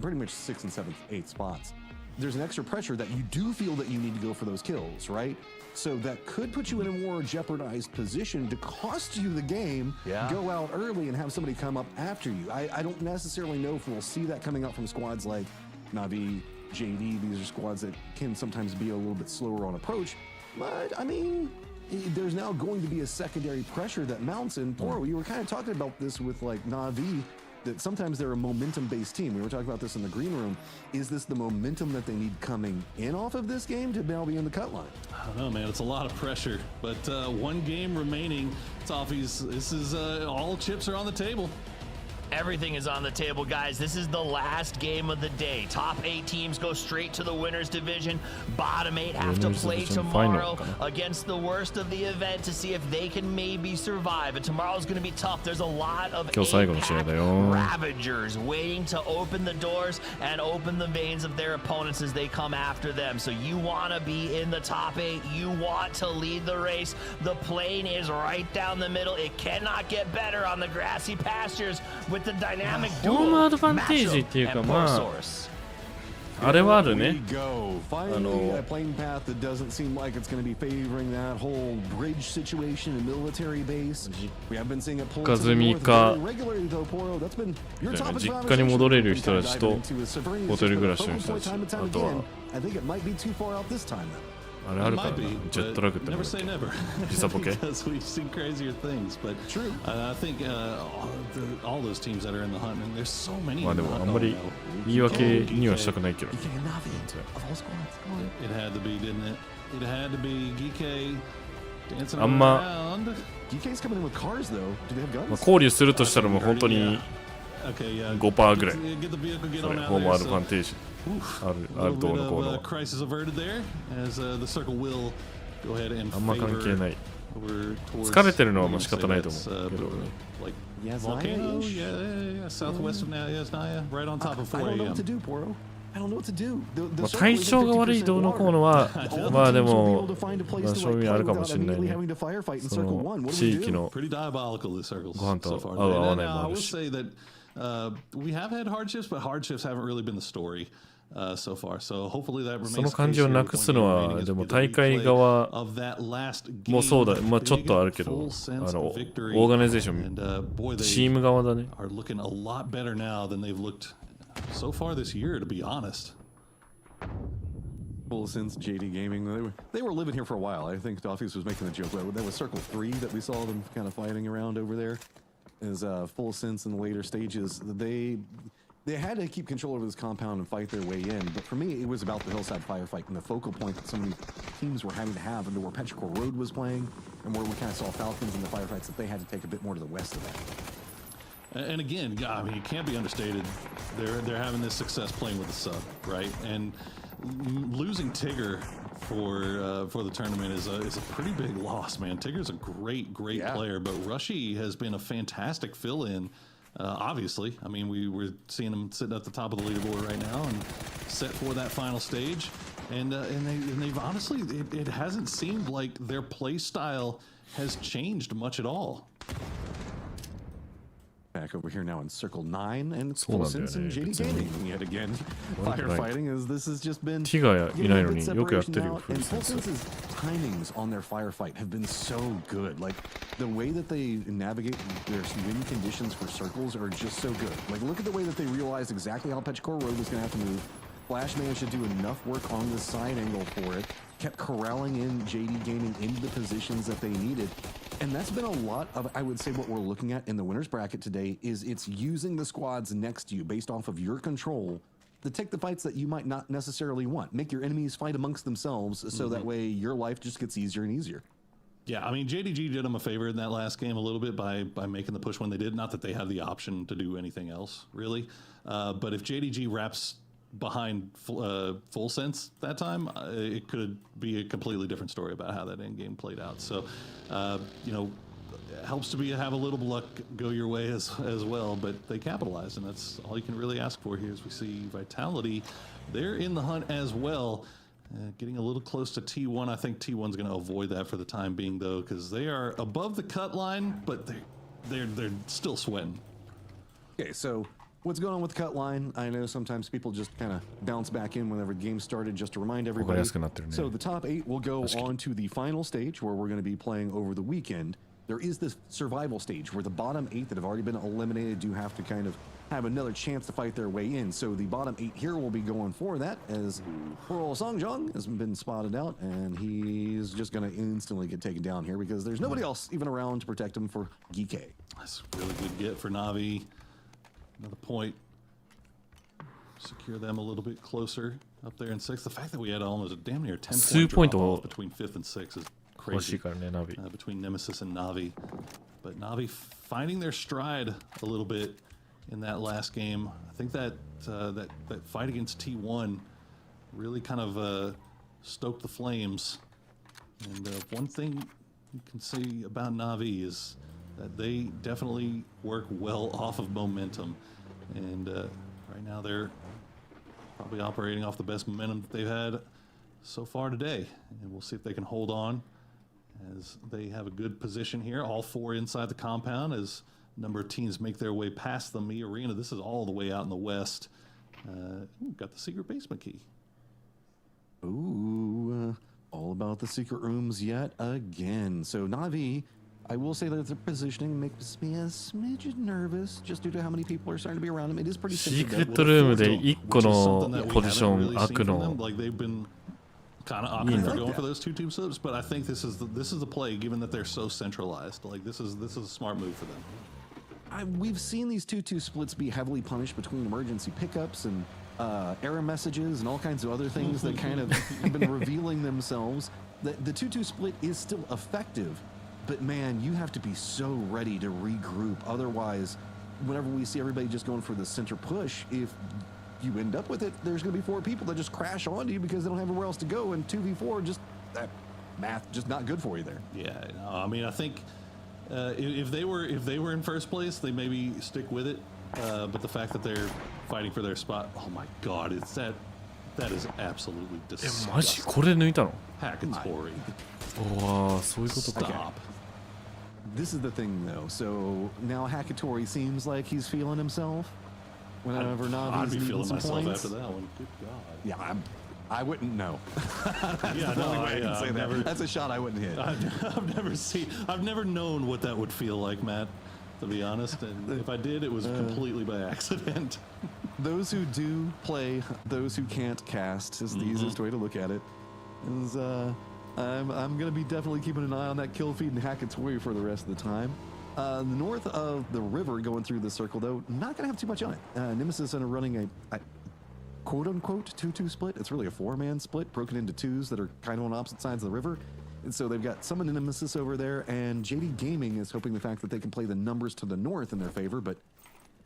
pretty much 6th and 7th, 8th spots, there's an extra pressure that you do feel that you need to go for those kills, right? So that could put you in a more jeopardized position to cost you the game, go out early and have somebody come up after you. I don't necessarily know if we'll see that coming up from squads like Navi, JD. These are squads that can sometimes be a little bit slower on approach. But, I mean, there's now going to be a secondary pressure that mounts in. Poro, you were kind of talking about this with, like, Navi, that sometimes they're a momentum-based team. We were talking about this in the green room. Is this the momentum that they need coming in off of this game to now be in the cut line? I don't know, man. It's a lot of pressure. But 1 game remaining. Toffees, this is all chips are on the table. Everything is on the table, guys. This is the last game of the day. Top 8 teams go straight to the winners division. Bottom 8 have to play tomorrow against the worst of the event to see if they can maybe survive. And tomorrow's going to be tough. There's a lot of Ravagers waiting to open the doors and open the veins of their opponents as they come after them. So you want to be in the top 8. You want to lead the race. The plane is right down the middle. It cannot get better on the grassy pastures with the dynamic ホームアドバンテージっていうかまああれはあるね。Finally, a plane path that doesn't seem like it's going to be favoring that whole bridge situation and military base. We have been seeing it pull to the north very regularly though, Poro. That's been your topic of conversation. 実家に戻れる人たちとホテル暮らしの人たち、あとは I think it might be too far out this time though. あれあるからな、ジェットラグっての時差ボケ Because we've seen crazier things, but true. I think all those teams that are in the hunt, and there's so many. まあでもあんまり言い訳にはしたくないけど It had to be, didn't it? It had to be GK dancing あんま around. GK's coming in with cars though. Do they have guns? まあ考慮するとしたらもう本当に 5% ぐらいそれホームアドバンテージあるどうのこうのあんま関係ない疲れてるのはまあ仕方ないと思うけど Volcano, yeah, southwest of Naya, right on top of 4 I don't know a.m. what to do, Poro. I don't know what to do. まあ体調が悪いどうのこうのはまあでもまあ正味あるかもしれないねその地域のご飯と合う合わないもあるし We have had hardships, but hardships haven't really been the story so far. So hopefully that remains. その感じをなくすのはでも大会側もそうだ、まあちょっとあるけど、オーガナイゼーション、チーム側だね。Are looking a lot better now than they've looked so far this year, to be honest. Well, since JD Gaming, they were living here for a while. I think Doffies was making the joke, but that was Circle 3 that we saw them kind of fighting around over there. Is full sense in the later stages. They had to keep control over this compound and fight their way in. But for me, it was about the hillside firefight and the focal point that so many teams were having to have into where Petrichor Road was playing and where we kind of saw Falcons in the firefights that they had to take a bit more to the west of that. And again, I mean, it can't be understated. They're having this success playing with the sub, right? And losing Tigger for the tournament is a pretty big loss, man. Tigger's a great player, but Rushy has been a fantastic fill-in. Obviously, I mean, we're seeing him sitting at the top of the leaderboard right now and set for that final stage. And they've honestly, it hasn't seemed like their play style has changed much at all. Back over here now in Circle 9, and it's full sense in JD Gaming yet again. Firefighting as this has just been separation now, and full sense's timings on their firefight have been so good. Like the way that they navigate their win conditions for circles are just so good. Like look at the way that they realized exactly how Petrichor Road was going to have to move. Flash managed to do enough work on the side angle for it, kept corralling in JD Gaming into the positions that they needed. And that's been a lot of, I would say, what we're looking at in the winners bracket today is it's using the squads next to you based off of your control to take the fights that you might not necessarily want. Make your enemies fight amongst themselves so that way your life just gets easier and easier. Yeah, I mean, JDG did them a favor in that last game a little bit by making the push when they did. Not that they have the option to do anything else, really. But if JDG wraps behind full sense that time, it could be a completely different story about how that end game played out. So, you know, it helps to have a little luck go your way as well, but they capitalized, and that's all you can really ask for here. As we see Vitality, they're in the hunt as well, getting a little close to T1. I think T1's going to avoid that for the time being, though, because they are above the cut line, but they're still sweating. Okay, so what's going on with the cut line? I know sometimes people just kind of bounce back in whenever the game started, just to remind everybody. So the top 8 will go on to the final stage where we're going to be playing over the weekend. There is this survival stage where the bottom 8 that have already been eliminated do have to kind of have another chance to fight their way in. So the bottom 8 here will be going for that as Pearl Songjong has been spotted out, and he's just going to instantly get taken down here because there's nobody else even around to protect him for GK. That's a really good get for Navi. Another point. Secure them a little bit closer up there in 6th. The fact that we had almost a damn near 10-point drop off between 5th and 6th is crazy. Between Nemesis and Navi. But Navi finding their stride a little bit in that last game. I think that that fight against T1 really kind of stoked the flames. And one thing you can say about NAVI is that they definitely work well off of momentum. And right now they're probably operating off the best momentum that they've had so far today. And we'll see if they can hold on as they have a good position here. All four inside the compound as a number of teams make their way past the MiTH arena. This is all the way out in the west. Got the secret basement key. Ooh, all about the secret rooms yet again. So NAVI, I will say that their positioning makes me a smidgen nervous just due to how many people are starting to be around them. It is pretty シークレットルームで1個のポジション開くの Like they've been kind of opting for going for those two team slips, but I think this is the play given that they're so centralized. Like this is a smart move for them. We've seen these 2-2 splits be heavily punished between emergency pickups and error messages and all kinds of other things that kind of have been revealing themselves. The 2-2 split is still effective, but man, you have to be so ready to regroup. Otherwise, whenever we see everybody just going for the center push, if you end up with it, there's going to be 4 people that just crash onto you because they don't have anywhere else to go, and 2v4 just that math just not good for you there. Yeah, I mean, I think if they were in first place, they maybe stick with it. But the fact that they're fighting for their spot, oh my God, it's that is absolutely disgusting. マジこれ抜いたの Hackatory. わあ、そういうことか。 Stop. This is the thing, though. So now Hackatory seems like he's feeling himself. Whenever I'd be Navi's feeling some myself points. after that one. Good God. Yeah, I wouldn't know. Yeah, That's the no, only way I can say I've that. never- That's a shot I wouldn't hit. I've never known what that would feel like, Matt, to be honest. And if I did, it was completely by accident. Those who do play, those who can't cast is the easiest way to look at it. Is I'm gonna be definitely keeping an eye on that kill feed and Hackatory for the rest of the time. North of the river going through the circle, though, not gonna have too much on it. Nemesis are running a quote-unquote 2-2 split. It's really a 4-man split broken into 2s that are kind of on opposite sides of the river. And so they've got some Nemesis over there, and JD Gaming is hoping the fact that they can play the numbers to the north in their favor, but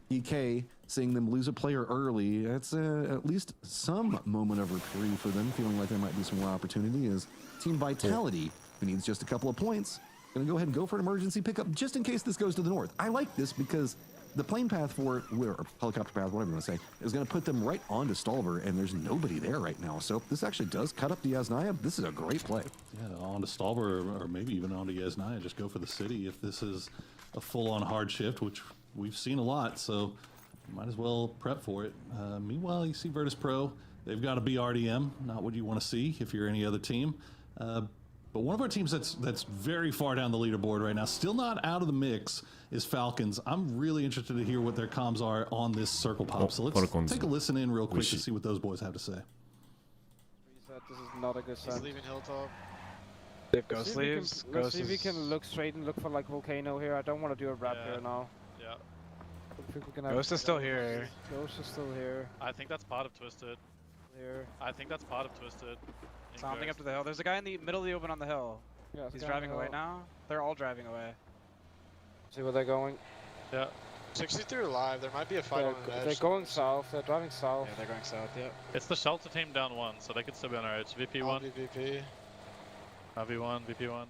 EK, seeing them lose a player early, that's at least some moment of reprieve for them, feeling like there might be some more opportunity, as Team Vitality, who needs just a couple of points, going to go ahead and go for an emergency pickup just in case this goes to the north. I like this because the plane path for it, or helicopter path, whatever you want to say, is going to put them right onto Stolber, and there's nobody there right now. So this actually does cut up the Yasnaya. This is a great play. Yeah, onto Stolber, or maybe even onto Yasnaya. Just go for the city if this is a full-on hard shift, which we've seen a lot, so you might as well prep for it. Meanwhile, you see Virtus Pro. They've got a BRDM, not what you want to see if you're any other team. But one of our teams that's very far down the leaderboard right now, still not out of the mix, is Falcons. I'm really interested to hear what their comms are on this circle pop. So let's take a listen in real quick to see what those boys have to say. This is not a good sign. He's leaving Hilltop. If Ghost leaves, let's see if we can look straight and look for like Volcano here. I don't want to do a wrap here now. Yeah. I think we can have Ghost is still here. Ghost is still here. I think that's part of Twisted. Here. I think that's part of Twisted. Something up to the hill. There's a guy in the middle of the open on the hill. Yeah, he's driving away now. They're all driving away. See where they're going. Yeah. 63 alive. There might be a fight on an edge. They're going south. They're driving south. Yeah, they're going south. Yeah. It's the shelter team down 1, so they could still be on our edge. VP1. VP. VP1. VP1.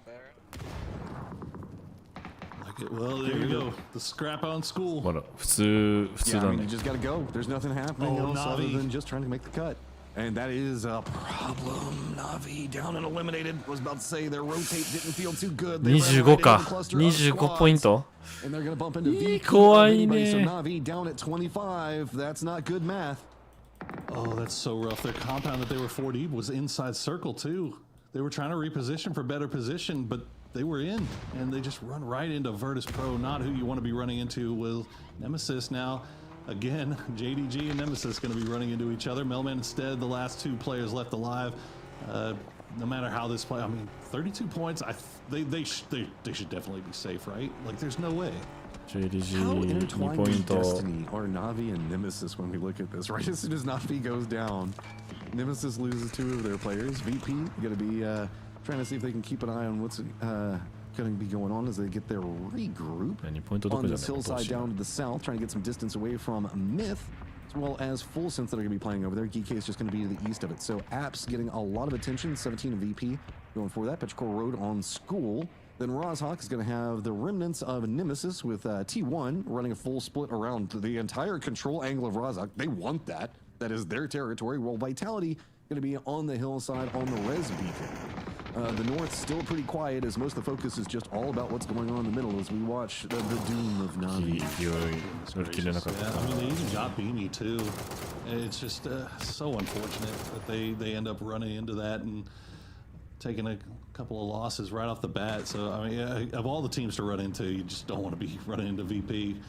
Like it. Well, there you go. The scrap on school. まだ普通 Yeah, だ I mean, ね you just got to go. There's nothing happening Oh, else other Navi. than just trying to make the cut. And that is a problem. Navi down and eliminated. I was about to say their rotate didn't feel too good. They ran right 25 intoか the cluster of 25ポイン squads. ト And they're going to bump into VP. 怖いね So Navi down at 25. That's not good math. Oh, that's so rough. Their compound that they were 4 deep was inside circle too. They were trying to reposition for better position, but they were in, and they just run right into Virtus Pro, not who you want to be running into with Nemesis now. Again, JDG and Nemesis going to be running into each other. Melman instead, the last 2 players left alive. No matter how this play, I mean, 32 points. They should definitely be safe, right? Like, there's no way. JDG How 2 intertwined ポイン in ト destiny are Navi and Nemesis when we look at this? Right as soon as Navi goes down, Nemesis loses 2 of their players. VP going to be trying to see if they can keep an eye on what's going to be going on as they get their regroup on this hillside down to the south, trying to get some distance away from MiTH, as well as Full Sense that are going to be playing over there. Geek is just going to be to the east of it. So Apps getting a lot of attention. 17 of VP going for that. Petrichor Road on School. Then Rozhawk is going to have the remnants of NMSS with T1 running a full split around the entire control angle of Rozhawk. They want that. That is their territory. While Vitality going to be on the hillside on the res beacon. The north's still pretty quiet as most of the focus is just all about what's going on in the middle as we watch the doom of NAVI. Yeah, I mean, they even got Beamy too. It's just so unfortunate that they end up running into that and taking a couple of losses right off the bat. So, I mean, of all the teams to run into, you just don't want to be running into VP.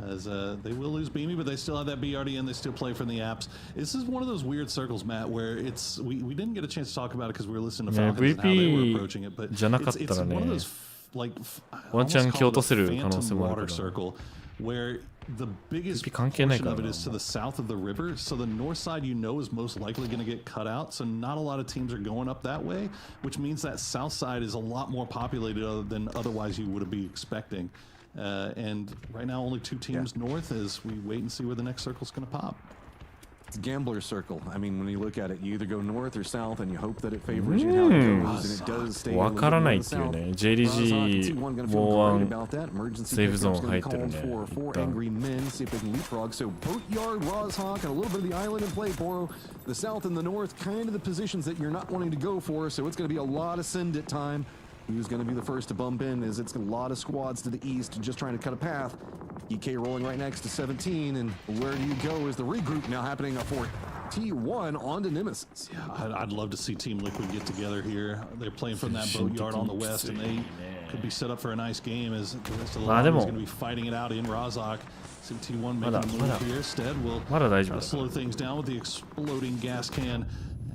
As they will lose Beamy, but they still have that BRD and they still play from the apps. This is one of those weird circles, Matt, where it's we didn't get a chance to talk about it because we were listening to Falcons and how they were approaching it, but it's one of those like phantom water circle where the biggest portion of it is to the south of the river. So the north side, you know, is most likely going to get cut out. So not a lot of teams are going up that way, which means that south side is a lot more populated than otherwise you would be expecting. And right now, only 2 teams north as we wait and see where the next circle's going to pop. It's Gambler Circle. I mean, when you look at it, you either go north or south, and you hope that it favors you how it goes, and it does stay a little bit more to the south. JDGもセーフゾーン入ってるね。For Angry Men, see if they can leapfrog. So Boatyard, Rozhawk, and a little bit of the island in play. Poro, the south and the north, kind of the positions that you're not wanting to go for. So it's going to be a lot of send it time. Who's going to be the first to bump in as it's a lot of squads to the east just trying to cut a path. EK rolling right next to 17, and where do you go is the regroup now happening for T1 onto Nemesis. Yeah, I'd love to see Team Liquid get together here. They're playing from that boatyard on the west, and they could be set up for a nice game as the rest of the line is going to be fighting it out in Rozhawk. So T1 making a move here. Stead will try to slow things down with the exploding gas can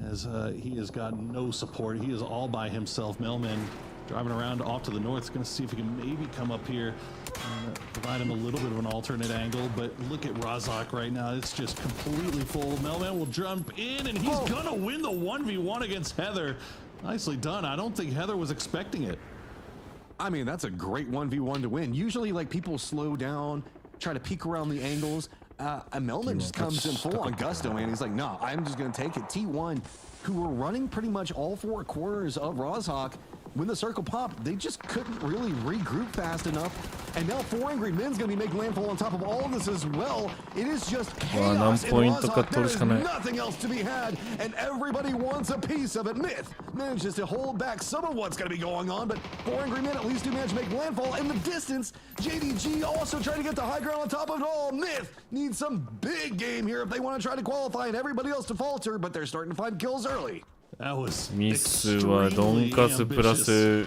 as he has got no support. He is all by himself. Melman driving around off to the north. He's going to see if he can maybe come up here and provide him a little bit of an alternate angle. But look at Rozhawk right now. It's just completely full. Melman will jump in, and he's going to win the 1v1 against Heather. Nicely done. I don't think Heather was expecting it. I mean, that's a great 1v1 to win. Usually, like, people slow down, try to peek around the angles. Melman just comes in full on gusto, man. He's like, no, I'm just going to take it. T1, who were running pretty much all 4 corners of Rozhawk, when the circle popped, they just couldn't really regroup fast enough. And now 4 Angry Men's going to be making landfall on top of all of this as well. It is just chaos in Rozhawk. There is nothing else to be had, and everybody wants a piece of it. MiTH manages to hold back some of what's going to be going on, but 4 Angry Men at least do manage to make landfall. In the distance, JDG also trying to get the high ground on top of it all. MiTH needs some big game here if they want to try to qualify, and everybody else to falter, but they're starting to find kills early. That was ミスはドンカスプラス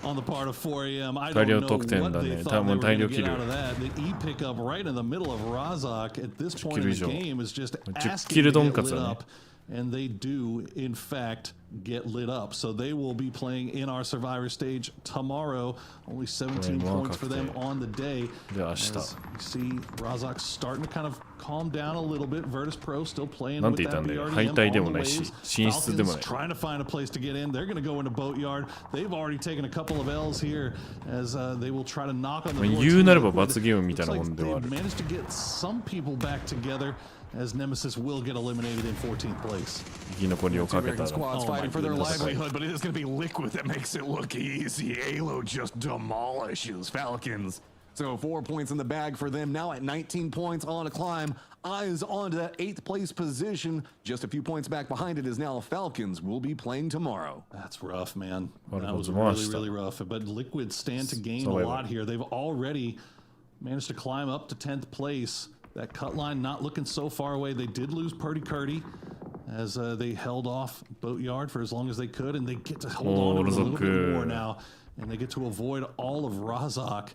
on the part of 4AM. I 大量 don't know 得点 what だ they ね。 thought 多 they 分 were 大 going 量 to キ get ル。 out of that. The E pickup right in the middle of Rozhawk at this point in the game is just 10 asking キル to ドン get カス lit だね。 up. And they do, in fact, get lit up. So they will be playing in our Survivor stage tomorrow. Only 17 points for them on the day. As you see, Rozhawk starting to kind of calm down a little bit. Virtus Pro still playing with that BRDM on the waves. Falcons trying to find a place to get in. They're going to go into Boatyard. They've already taken a couple of L's here as they will try to knock on the door. 言うなれば罰ゲームみたいなもんではある。 They've managed to get some people back together. As Nemesis will get eliminated in 14th place. American squads fighting for their livelihood, but it is going to be Liquid that makes it look easy. Halo just demolishes Falcons. So 4 points in the bag for them. Now at 19 points on a climb. Eyes onto that 8th place position. Just a few points back behind it is now Falcons will be playing tomorrow. That's rough, man. That was really, really rough. But Liquid stand to gain a lot here. They've already managed to climb up to 10th place. That cut line not looking so far away. They did lose Purdy Curdy as they held off Boatyard for as long as they could, and they get to hold on to a little bit more now, and they get to avoid all of Rozhawk.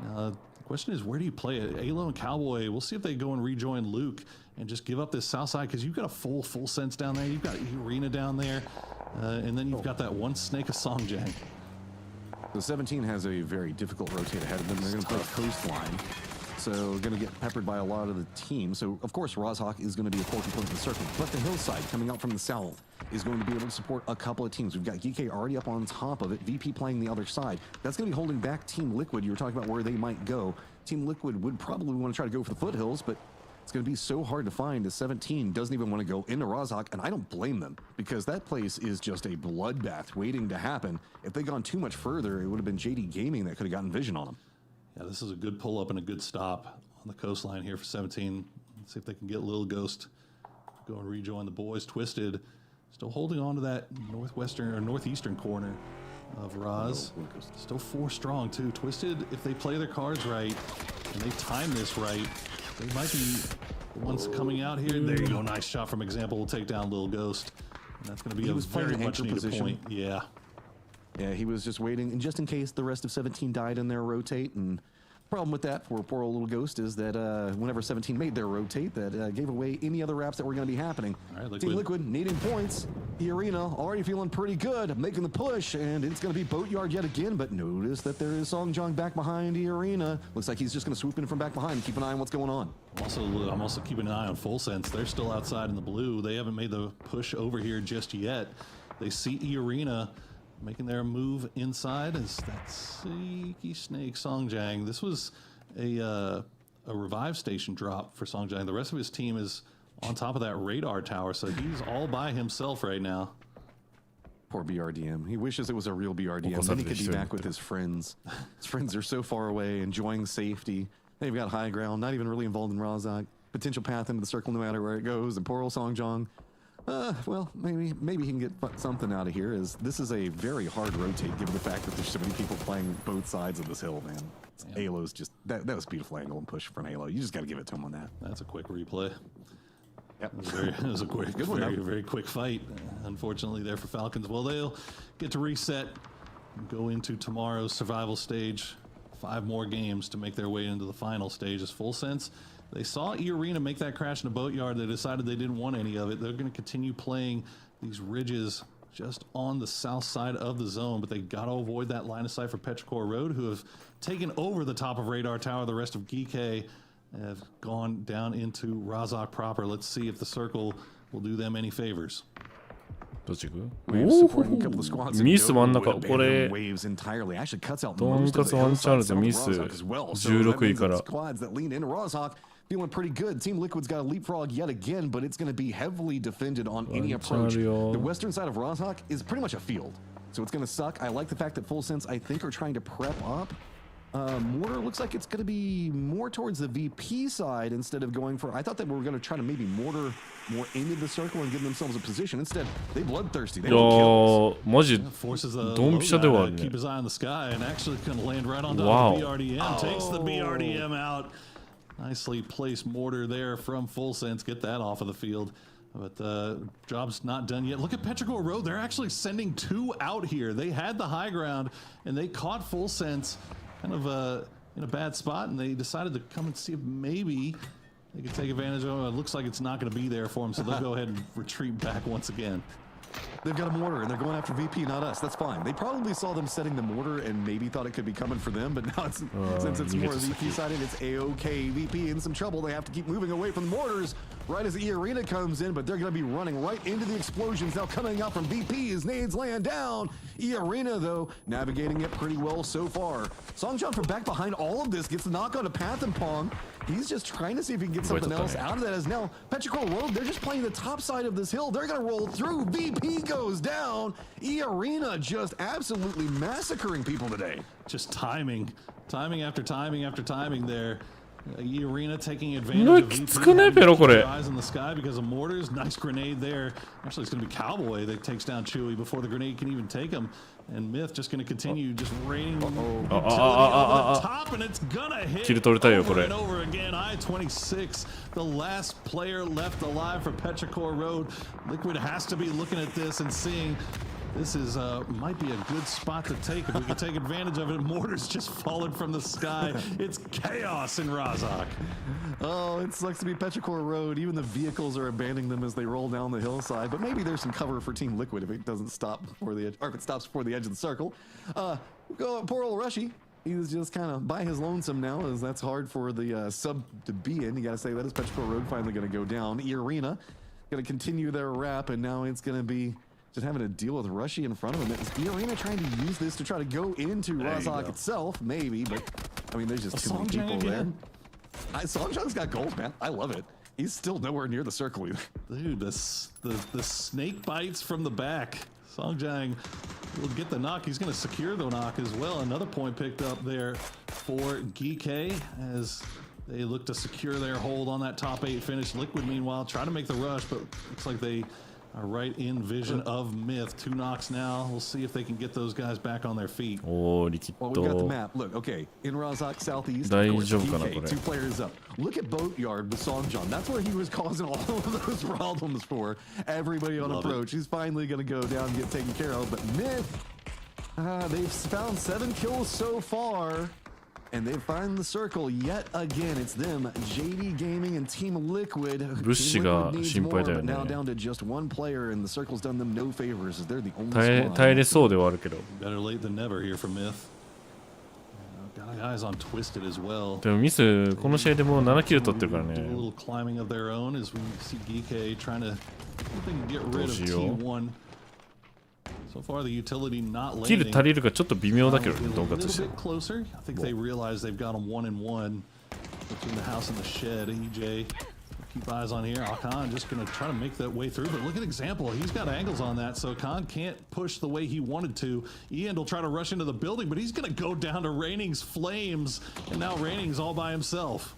The question is, where do you play it? Alo and Cowboy, we'll see if they go and rejoin Luke and just give up this south side, because you've got a full sense down there. You've got Arena down there, and then you've got that one snake of Songjang. So 17 has a very difficult rotate ahead of them. They're going to play Coastline. So going to get peppered by a lot of the team. So, of course, Rozhawk is going to be a core component of the circle. But the hillside, coming out from the south, is going to be able to support a couple of teams. We've got GK already up on top of it. VP playing the other side. That's going to be holding back Team Liquid. You were talking about where they might go. Team Liquid would probably want to try to go for the foothills, but it's going to be so hard to find as 17 doesn't even want to go into Rozhawk, and I don't blame them because that place is just a bloodbath waiting to happen. If they'd gone too much further, it would have been JD Gaming that could have gotten vision on them. Yeah, this is a good pull up and a good stop on the coastline here for 17. Let's see if they can get Lil Ghost go and rejoin the boys. Twisted still holding on to that northwestern or northeastern corner of Roz. Still 4 strong too. Twisted, if they play their cards right and they time this right, they might be the ones coming out here. There you go. Nice shot from Example. Will take down Lil Ghost. And that's going to be a very much needed point. Yeah. Yeah, he was just waiting, and just in case the rest of 17 died in their rotate. And problem with that for poor old Little Ghost is that whenever 17 made their rotate, that gave away any other wraps that were going to be happening. All right, Team Liquid needing points. The Arena already feeling pretty good, making the push, and it's going to be Boatyard yet again. But notice that there is Songjong back behind the Arena. Looks like he's just going to swoop in from back behind and keep an eye on what's going on. I'm also keeping an eye on Full Sense. They're still outside in the blue. They haven't made the push over here just yet. They see Arena making their move inside as that sneaky snake Songjang. This was a revive station drop for Songjang. The rest of his team is on top of that radar tower, so he's all by himself right now. Poor BRDM. He wishes it was a real BRDM. Then he could be back with his friends. His friends are so far away, enjoying safety. They've got high ground, not even really involved in Rozhawk. Potential path into the circle no matter where it goes. And poor old Songjong. Well, maybe he can get something out of here. As this is a very hard rotate, given the fact that there's so many people playing both sides of this hill, man. Yeah. Halo's just that was a beautiful angle and push from Halo. You just got to give it to him on that. That's a quick replay. Yep. It was a quick, very quick fight. Unfortunately, there for Falcons. Well, they'll get to reset and go into tomorrow's survival stage. 5 more games to make their way into the final stage. As Full Sense, they saw E-Arena make that crash in a Boatyard. They decided they didn't want any of it. They're going to continue playing these ridges just on the south side of the zone, but they got to avoid that line of sight for Petrichor Road, who have taken over the top of Radar Tower. The rest of GK have gone down into Rozhawk proper. Let's see if the circle will do them any favors. どっち行く？ミス真ん中、これドンカツワンチャンスミス16位から。 Feeling pretty good. Team Liquid's got a leapfrog yet again, but it's going to be heavily defended on any approach. The western side of Rozhawk is pretty much a field, so it's going to suck. I like the fact that Full Sense, I think, are trying to prep up. Mortar looks like it's going to be more towards the VP side instead of going for... I thought that we were going to try to maybe mortar more into the circle and give themselves a position. Instead, they bloodthirsty. They don't kill. マジドンピシャではあるね。 Keep his eye on the sky and actually going to land right on top of the BRDM. Takes the BRDM out. Nicely placed mortar there from Full Sense. Get that off of the field. But the job's not done yet. Look at Petrichor Road. They're actually sending 2 out here. They had the high ground, and they caught Full Sense kind of in a bad spot, and they decided to come and see if maybe they could take advantage of it. It looks like it's not going to be there for them, so they'll go ahead and retreat back once again. They've got a mortar, and they're going after VP, not us. That's fine. They probably saw them setting the mortar and maybe thought it could be coming for them, but now it's, since it's more VP-sided, it's A-OK. VP in some trouble. They have to keep moving away from the mortars right as the E-Arena comes in, but they're going to be running right into the explosions now coming out from VP as nades land down. E-Arena, though, navigating it pretty well so far. Songjong from back behind all of this gets the knock on to Path and Pong. He's just trying to see if he can get something else out of that. As now Petrichor Road, they're just playing the top side of this hill. They're going to roll through. VP goes down. E-Arena just absolutely massacring people today. Just timing after timing after timing there. E-Arena taking advantage of VP. Eyes in the sky because of mortars. Nice grenade there. Actually, it's going to be Cowboy that takes down Chewy before the grenade can even take him. And MiTH just going to continue just raining utility over the top, and it's going to hit over and over again. I-26, the last player left alive for Petrichor Road. Liquid has to be looking at this and seeing this is might be a good spot to take if we can take advantage of it. Mortars just falling from the sky. It's chaos in Rozhawk. Oh, it sucks to be Petrichor Road. Even the vehicles are abandoning them as they roll down the hillside. But maybe there's some cover for Team Liquid if it doesn't stop before the edge, or if it stops before the edge of the circle. Poor old Rushy. He's just kind of by his lonesome now, as that's hard for the sub to be in. You got to say that is Petrichor Road finally going to go down. E-Arena going to continue their wrap, and now it's going to be just having to deal with Rushy in front of him. Is E-Arena trying to use this to try to go into Rozhok itself? Maybe, but I mean, there's just too many people there. Songjang's got gold, man. I love it. He's still nowhere near the circle either. Dude, the snake bites from the back. Songjang will get the knock. He's going to secure the knock as well. Another point picked up there for GK as they look to secure their hold on that top 8 finish. Liquid, meanwhile, try to make the rush, but looks like they are right in vision of MiTH. 2 knocks now. We'll see if they can get those guys back on their feet. Well, we got the map. Look, okay, in Rozhok Southeast, of course, DK, 2 players up. Look at Boatyard with Songjang. That's where he was causing all of those problems for everybody on approach. He's finally going to go down and get taken care of. But MiTH, they've found 7 kills so far. And they find the circle yet again. It's them, JD Gaming and Team Liquid. Team Liquid needs more, but now down to just 1 player, and the circle's done them no favors as they're the only squad. 耐えれそうではあるけど。 Better late than never here for MiTH. Got eyes on Twisted as well. でもミスこの試合でもう7キル取ってるからね。 Do a little climbing of their own as we see GK trying to get rid of T1. So far, the utility not landing. キル足りるかちょっと微妙だけどね、ドンカツして。 A little bit closer. I think they realize they've got them 1-1 between the house and the shed. EJ, keep eyes on here. Khan just gonna try to make that way through, but look at Example. He's got angles on that, so Khan can't push the way he wanted to. Ian will try to rush into the building, but he's gonna go down to Raining's flames, and now Raining's all by himself.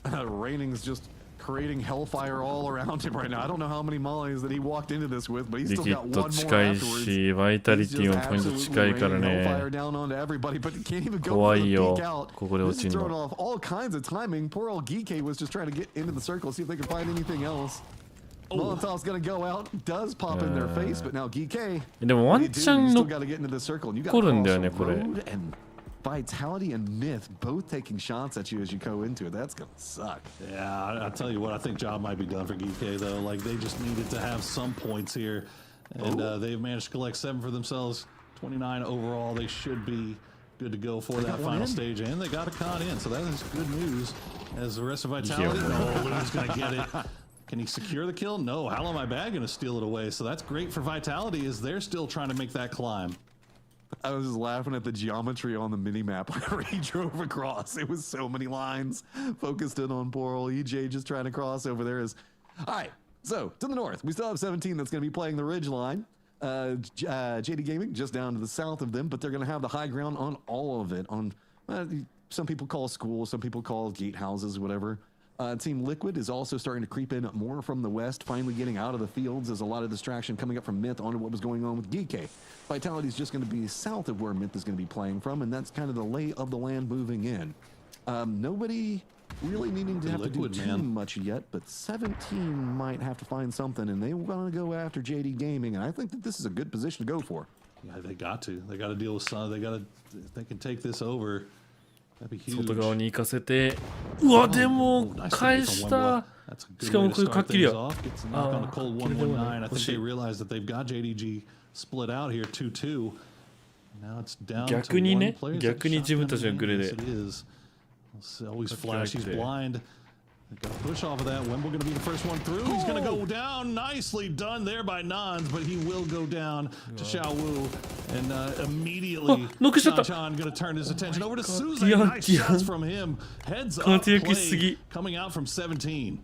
Raining's just creating hellfire all around him right now. I don't know how many mollies that he walked into this with, but he's still got 1 more afterwards. He's just absolutely raining hellfire down onto everybody, but he can't even go for the peek out. This is throwing off all kinds of timing. Poor old GK was just trying to get into the circle, see if they could find anything else. Molotov's gonna go out, does pop in their face, but now GK. でもワンチャン残 残るんだよねこれ。Vitality and MiTH both taking shots at you as you go into it. That's gonna suck. Yeah, I'll tell you what, I think job might be done for GK though. Like they just needed to have some points here, and they've managed to collect 7 for themselves. 29 overall. They should be good to go for that final stage, and they got a con in, so that is good news. As the rest of Vitality, Luna's gonna get it. Can he secure the kill? No. How am I bad gonna steal it away? So that's great for Vitality as they're still trying to make that climb. I was just laughing at the geometry on the mini-map where he drove across. It was so many lines focused in on poor old EJ just trying to cross over there. All right, so to the north, we still have 17 that's going to be playing the ridge line. JD Gaming just down to the south of them, but they're going to have the high ground on all of it. On some people call schools, some people call gatehouses, whatever. Team Liquid is also starting to creep in more from the west, finally getting out of the fields. There's a lot of distraction coming up from MiTH onto what was going on with GK. Vitality is just going to be south of where MiTH is going to be playing from, and that's kind of the lay of the land moving in. Nobody really needing to have to do too much yet, but 17 might have to find something, and they want to go after JD Gaming, and I think that this is a good position to go for. Yeah, they got to. They got to deal with some. They got to. If they can take this over. 外側に行かせて、うわでも返した。しかもこれかっきりや。I think they realize that they've got JDG split out here 2-2. Now it's down to 逆にね、 one player. 逆に自分たちのグレで。Always flash. He's blind. Got to push off of that. Wemble going to be the first one through. He's going to go down. Nicely done there by Nans, but he will go down to Xiao Wu. And immediately, Chan going to turn his attention over to Suze. Nice shots from him. Heads up play coming out from 17.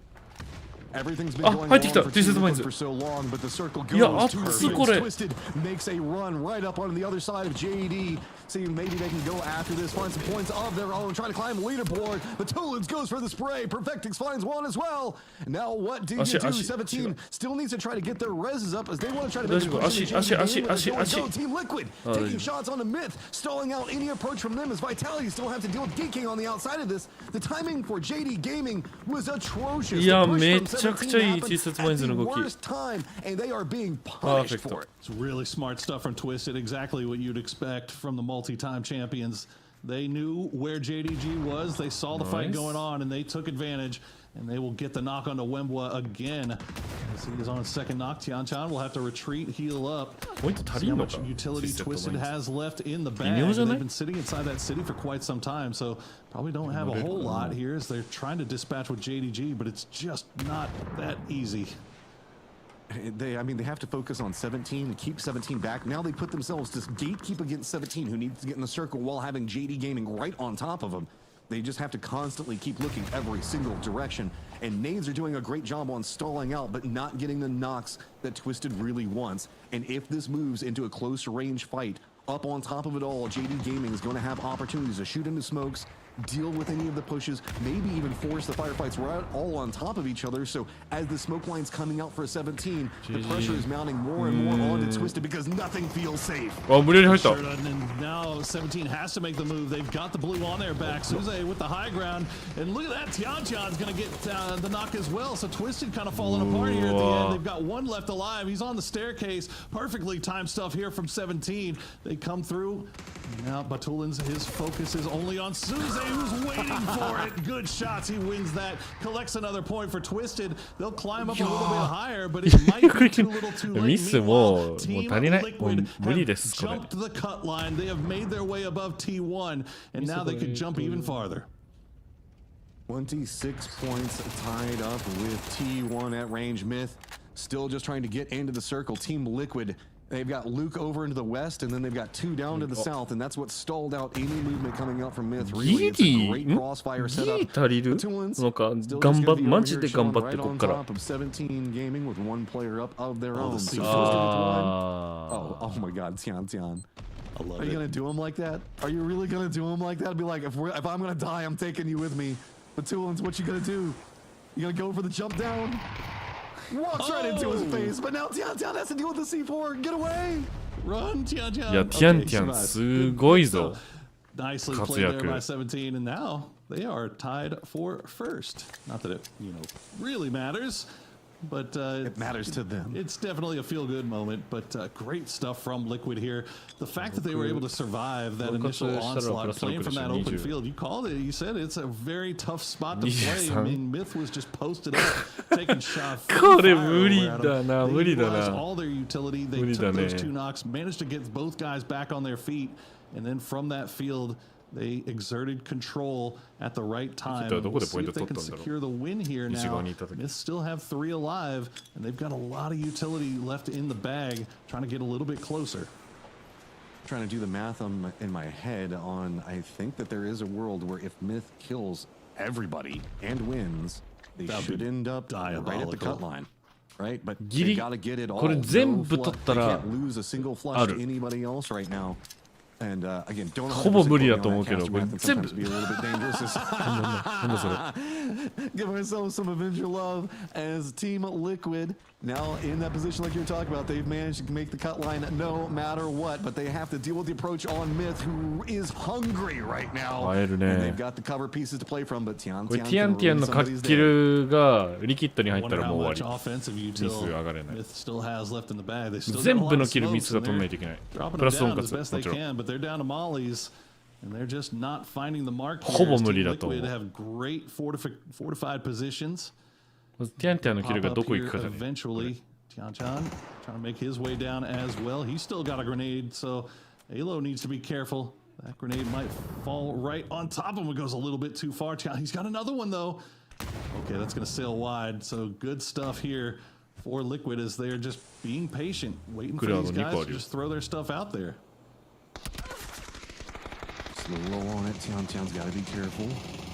Everything's been going on for so long, but the circle goes to Twisted makes a run right up on the other side of JD. Seeing maybe they can go after this, find some points of their own, trying to climb the leaderboard. But Tulins goes for the spray. Perfectix finds one as well. Now what do you do? 17 still needs to try to get their reses up as they want to try to make a push. Team Liquid taking shots on the MiTH, stalling out any approach from them as Vitality still have to deal with DK on the outside of this. The timing for JD Gaming was atrocious. The push from 17 at the worst time, and they are being punished for it. It's really smart stuff from Twisted. Exactly what you'd expect from the multi-time champions. They knew where JDG was. They saw the fight going on, and they took advantage. and they will get the knock onto Wembwa again. As he is on his second knock, Tianchan will have to retreat, heal up. See how much utility Twisted has left in the bag. They've been sitting inside that city for quite some time, so probably don't have a whole lot here as they're trying to dispatch with JDG, but it's just not that easy. They have to focus on 17 and keep 17 back. Now they put themselves to gatekeep against 17, who needs to get in the circle while having JD Gaming right on top of them. They just have to constantly keep looking every single direction. And Nades are doing a great job on stalling out, but not getting the knocks that Twisted really wants. And if this moves into a close range fight, up on top of it all, JD Gaming is going to have opportunities to shoot into smokes, deal with any of the pushes, maybe even force the firefights right all on top of each other. So as the smoke line's coming out for 17, the pressure is mounting more and more onto Twisted because nothing feels safe. Sure, and now 17 has to make the move. They've got the blue on their back. Suze with the high ground. And look at that, Tianchan's going to get the knock as well. So Twisted kind of falling apart here at the end. They've got one left alive. He's on the staircase. Perfectly timed stuff here from 17. They come through. Now Batulin's, his focus is only on Suze, who's waiting for it. Good shots. He wins that. Collects another point for Twisted. They'll climb up a little bit higher, but it might be too little too late. Meanwhile, Team Liquid have jumped the cut line. They have made their way above T1, and now they could jump even farther. 26 points tied up with T1 at range. MiTH still just trying to get into the circle. Team Liquid, they've got Luke over into the west, and then they've got 2 down to the south, and that's what stalled out any movement coming out from MiTH. Really, it's a great crossfire setup. Toolin's still just gonna be over here chilling right on top of 17 Gaming with 1 player up of their own. Oh my God, Tian. I love Are you gonna do him like that? Are you really gonna do him like that? Be like, if I'm gonna die, I'm taking you with me. But Toolin's, what you gonna do? You gonna go for the jump down? Walks right into his face, but now Tian has to deal with the C4. Get away! Run, Tian. いや、Tianすごいぞ。 Nicely played there by 17, and now they are tied for first. Not that it, really matters, but it matters to them. It's definitely a feel-good moment, but great stuff from Liquid here. The fact that they were able to survive that initial onslaught, playing from that open field, you called it. You said it's a very tough spot to play. I mean, MiTH was just posted up, taking shots. これ無理だな、無理だな。 All their utility, they took those 2 knocks, managed to get both guys back on their feet, and then from that field, they exerted control at the right time. We'll see if they can secure the win here now. MiTH still have 3 alive, and they've got a lot of utility left in the bag, trying to get a little bit closer. Trying to do the math in my head on, I think that there is a world where if MiTH kills everybody and wins, they should end up right at the cut line. Right? But they gotta get it all. They can't lose a single flush to anybody else right now. And again, don't ほぼ無理だと思うけど、これ全部。 Give ourselves some Avenger love as Team Liquid now in that position like you're talking about. They've managed to make the cut line no matter what, but they have to deal with the approach on MiTH, who is hungry right now. And they've got the cover pieces to play from, but Tian これティアンのカッキルがリキッドに入ったらもう終わり。ミス上がれない。全部のキルミスが取らないといけない。プラス4活もちろん。 They're down to mollies, and they're just not finding the mark. ほぼ無理だと思う。 They have great fortified positions. ティアンのキルがどこ行くかだね。 Eventually, Tianchan trying to make his way down as well. He's still got a grenade, so Alo needs to be careful. That grenade might fall right on top of him. It goes a little bit too far. He's got another one though. Okay, that's going to sail wide. So good stuff here for Liquid as they're just being patient, waiting for these guys to just throw their stuff out there. A little low on it. Tian's got to be careful.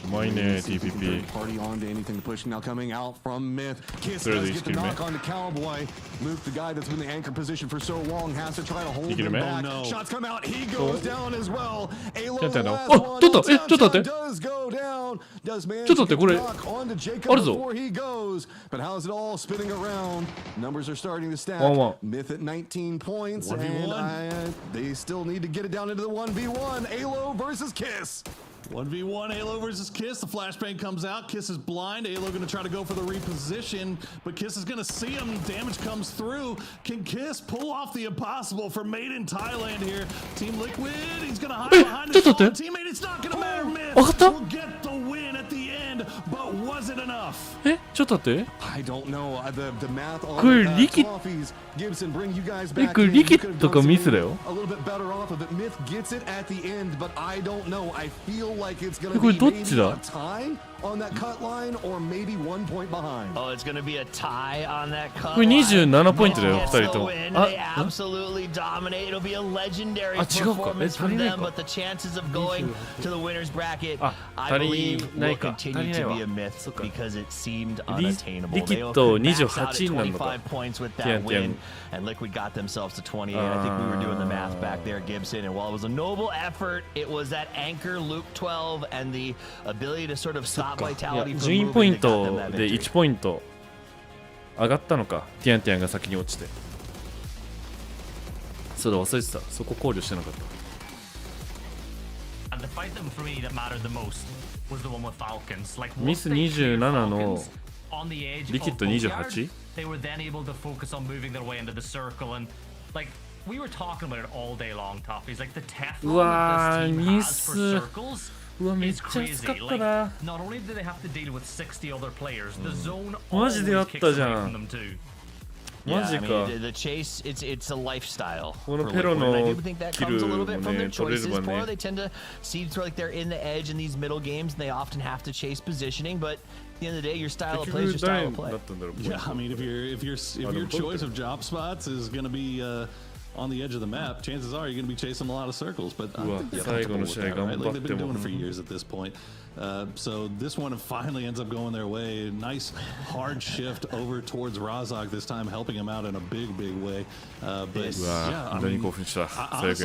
Mine TPP. Party on to anything to push. Now coming out from MiTH. Kiss does get the knock on the Cowboy. Luke, the guy that's been in the anchor position for so long, has to try to hold him back. Shots come out. He goes down as well. Alo, the last one. Tian does go down. Does manage to get the knock onto Jacob before he goes. But how's it all spinning around? Numbers are starting to stack. MiTH at 19 points. And they still need to get it down into the 1v1. Alo versus Kiss. 1v1, Alo versus Kiss. The flashbang comes out. Kiss is blind. Alo going to try to go for the reposition, but Kiss is going to see him. Damage comes through. Can Kiss pull off the impossible for Made in Thailand here? Team Liquid, he's going to hide behind his teammate. It's not going to matter. MiTH will get the win at the end, but what Was it enough? え、ちょっと待って。 I don't know. The math on これ Toffees. Gibson, bring you guys え、 back これ in. リキ You ッ could have ド done かミスだよ。 a little bit better off of it. Myth gets it at the end, but I don't know. I feel like it's going え、 to これ be どっ maybe ちだ a tie on that cut line or maybe 1 point behind. Oh, it's going to be a tie on that cut これ line. 27ポイントだよ、Myth 2 gets 人 the とも。 win. あ、 They absolutely dominate. It'll be a legendary あ、違うか。え、 performance 足 from りない them, か。 but the chances of going to the winner's bracket, あ、 I 足 believe, りな will いか。足り continue ない to わ。 be a myth because it seemed リ unattainable. リキ They ッド could max out at 28になるのか。 25 points with ティア that ンティア win, ン。 and Liquid got themselves to 28. I think we were doing the math back there, Gibson, and while it was a noble effort, it was that anchor Luke 12 and the ability to sort of stop いや Vitality from 順位ポイ moving ン that got them ト that で victory. 1ポイント上がったのか。ティアンティアンが先に落ちて。そうだ、忘れてた。そこ考慮してなかった。 And the fight that for me that mattered the most was the one with Falcons. Like ミ once ス they cleared 27の Falcons on the edge リキッ of ド both 28 yards, they were then able to focus on moving their way into the circle and like we were talking about it all day long, Toffees. Like the う Teflon わ that ー、 this team ミ has for ス。 circles うわ、めっ is ちゃ熱 crazy. かった Like な。 not only do they have to deal with 60 other players, the zone マ always ジであっ kicks たじ away ゃ from ん。 them too. マ Yeah, ジ I か。 mean, the chase, it's a lifestyle. この for ペロ Liquid, and I の do think that キ comes ル a little も bit from ね、 their 取れれ choices. ば Poro, ね。 they tend to seem like they're in the edge in these middle games, and they often have to chase positioning. But at the end of the day, your style of play is your style of play. Yeah, I mean, if your choice of job spots is going to be on the edge of the map, chances are you're going to be chasing a lot of circles. But I think they're comfortable with that, right? Like they've been doing it for years at this point. So this one finally ends up going their way. Nice hard shift over towards Razak this time, helping him out in a big way. But yeah, I mean, honestly,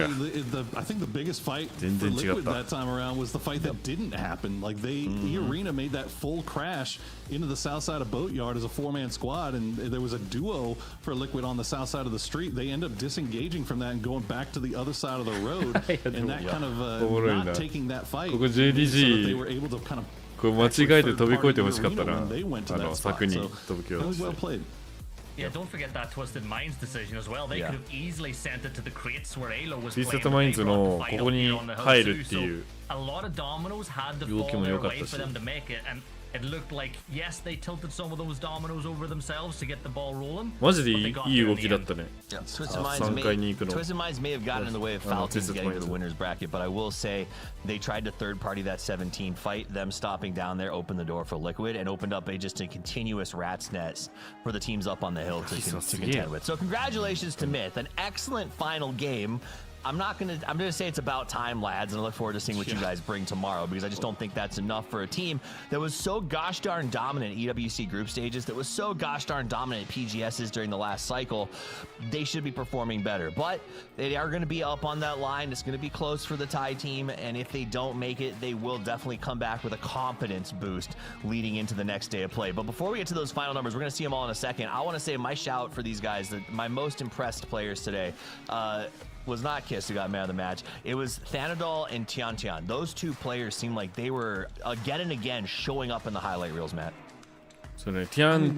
I think the biggest fight for Liquid that time around was the fight that didn't happen. Like E Arena made that full crash into the south side of Boatyard as a 4-man squad, and there was a duo for Liquid on the south side of the street. They end up disengaging from that and going back to the other side of the road, and that kind of not taking that fight. ここ JDG これ間違えて飛び越えてほしかったな。柵に飛び越えました。 Yeah, don't forget that Twisted Minds decision as well. They could have easily sent it to the crates where Alo was playing. Twisted Minds のここに入るっていう A lot of dominoes had to fall their way for them to make it, and it looked like yes, they tilted some of those dominoes over themselves to get the ball rolling. マジでいい動きだったね。 Twisted 3階に行くの。 Twisted Minds may have gotten in the way of Falcons getting to the winner's bracket, but I will say they tried to third party that 17 fight. Them stopping down there opened the door for Liquid and opened up just a continuous rat's nest for the teams up on the hill to contend with. So congratulations to Myth, an excellent final game. I'm gonna say it's about time, lads, and I look forward to seeing what you guys bring tomorrow, because I just don't think that's enough for a team that was so gosh darn dominant EWC group stages, that was so gosh darn dominant PGSs during the last cycle. They should be performing better, but they are going to be up on that line. It's going to be close for the Thai team, and if they don't make it, they will definitely come back with a confidence boost leading into the next day of play. But before we get to those final numbers, we're going to see them all in a second. I want to say my shout for these guys, that my most impressed players today, was not Kiss who got man of the match. It was Thanadol and Tian. Those two players seemed like they were again and again showing up in the highlight reels, Matt. それね、ティアン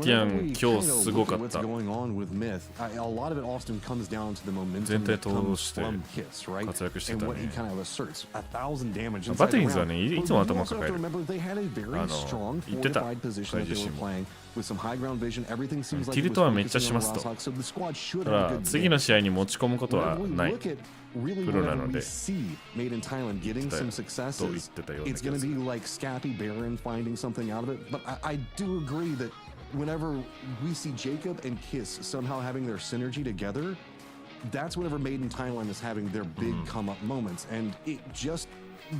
今日すごかった。 A lot of it often comes down to the momentum that comes from Kiss, right? And what he kind of asserts, 1,000 damage. バテリンズはね、いつも頭抱える。 They had a very strong 言ってた。 fortified position that they were playing with some high ground vision. Everything seems like ティルトはめっちゃしますと。ただ次の試合に持ち込むことはない。 Really, whenever we see Made in Thailand getting some successes, it's going to be like Scappy Baron finding something out of it. But I do agree that whenever we see Jacob and Kiss somehow having their synergy together, that's whenever Made in Thailand is having their big come up moments. And it just,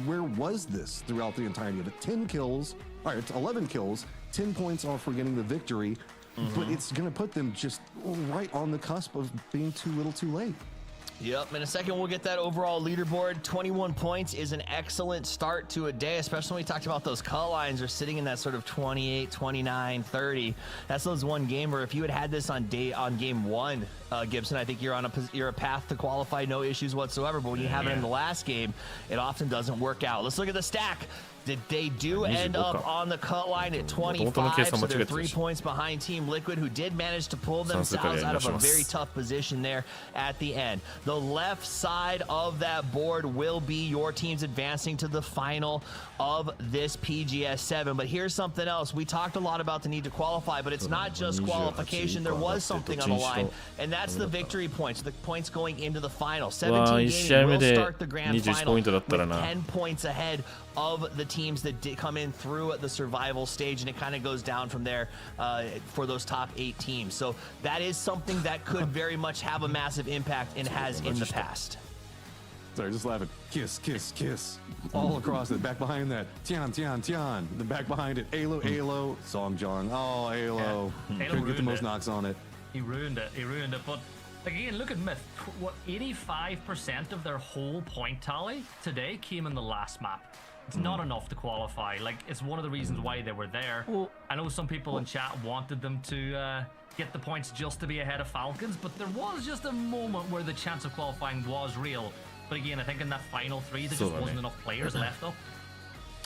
where was this throughout the entirety of it? 10 kills, all right, 11 kills, 10 points off for getting the victory, but it's going to put them just right on the cusp of being too little too late. Yep, in a second we'll get that overall leaderboard. 21 points is an excellent start to a day, especially when we talked about those cut lines are sitting in that sort of 28, 29, 30. That's those one game where if you had this on game one, Gibson, I think you're a path to qualify, no issues whatsoever. But when you have it in the last game, it often doesn't work out. Let's look at the stack. They do end up on the cut line at 25, so they're 3 points behind Team Liquid, who did manage to pull themselves out of a very tough position there at the end. The left side of that board will be your teams advancing to the final of this PGS 7. But here's something else. We talked a lot about the need to qualify, but it's not just qualification. There was something on the line, and that's the victory points, the points going into the final. 17 Gaming will start the grand final with 10 points ahead of the teams that did come in through the survival stage, and it kind of goes down from there for those top 8 teams. So that is something that could very much have a massive impact and has in the past. Sorry, just laughing. Kiss, kiss, kiss. All across it. Back behind that. Tian, Tian, Tian. The back behind it. Alo, Alo. Song Jong. Oh, Alo. Couldn't get the most knocks on it. He ruined it. He ruined it. But again, look at MiTH. What 85% of their whole point tally today came in the last map. It's not enough to qualify. Like, it's one of the reasons why they were there. I know some people in chat wanted them to get the points just to be ahead of Falcons, but there was just a moment where the chance of qualifying was real. But again, I think in that final 3, there just wasn't enough players left up.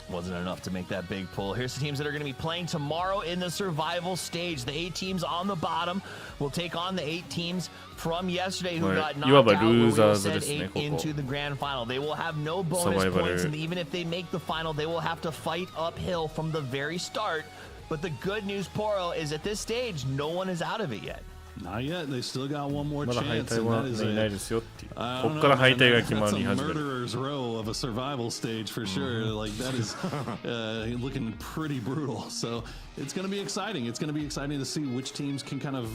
Wasn't enough to make that big pull. Here's the teams that are going to be playing tomorrow in the survival stage. The 8 teams on the bottom will take on the 8 teams from yesterday who got knocked out when we sent 8 into the grand final. They will have no bonus points, and even if they make the final, they will have to fight uphill from the very start. But the good news, Poro, is at this stage, no one is out of it yet. Not yet. They still got one more chance. And that is a murderer's row of a survival stage for sure. Like, that is looking pretty brutal. So it's going to be exciting. It's going to be exciting to see which teams can kind of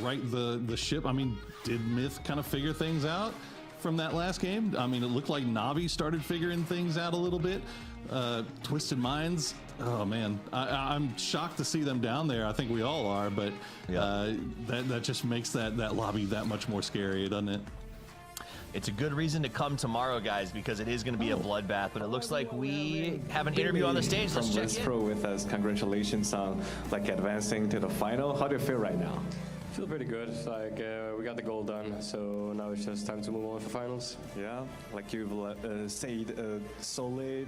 right the ship. I mean, did MiTH kind of figure things out from that last game? I mean, it looked like NAVI started figuring things out a little bit. Twisted Minds, oh man, I'm shocked to see them down there. I think we all are, but that just makes that lobby that much more scary, doesn't it? It's a good reason to come tomorrow, guys, because it is going to be a bloodbath. But it looks like we have an interview on the stage. Let's check in. Pro with us. Congratulations on advancing to the final. How do you feel right now? Feel pretty good. Like we got the goal done, so now it's just time to move on for finals. Yeah, like you've said, solid,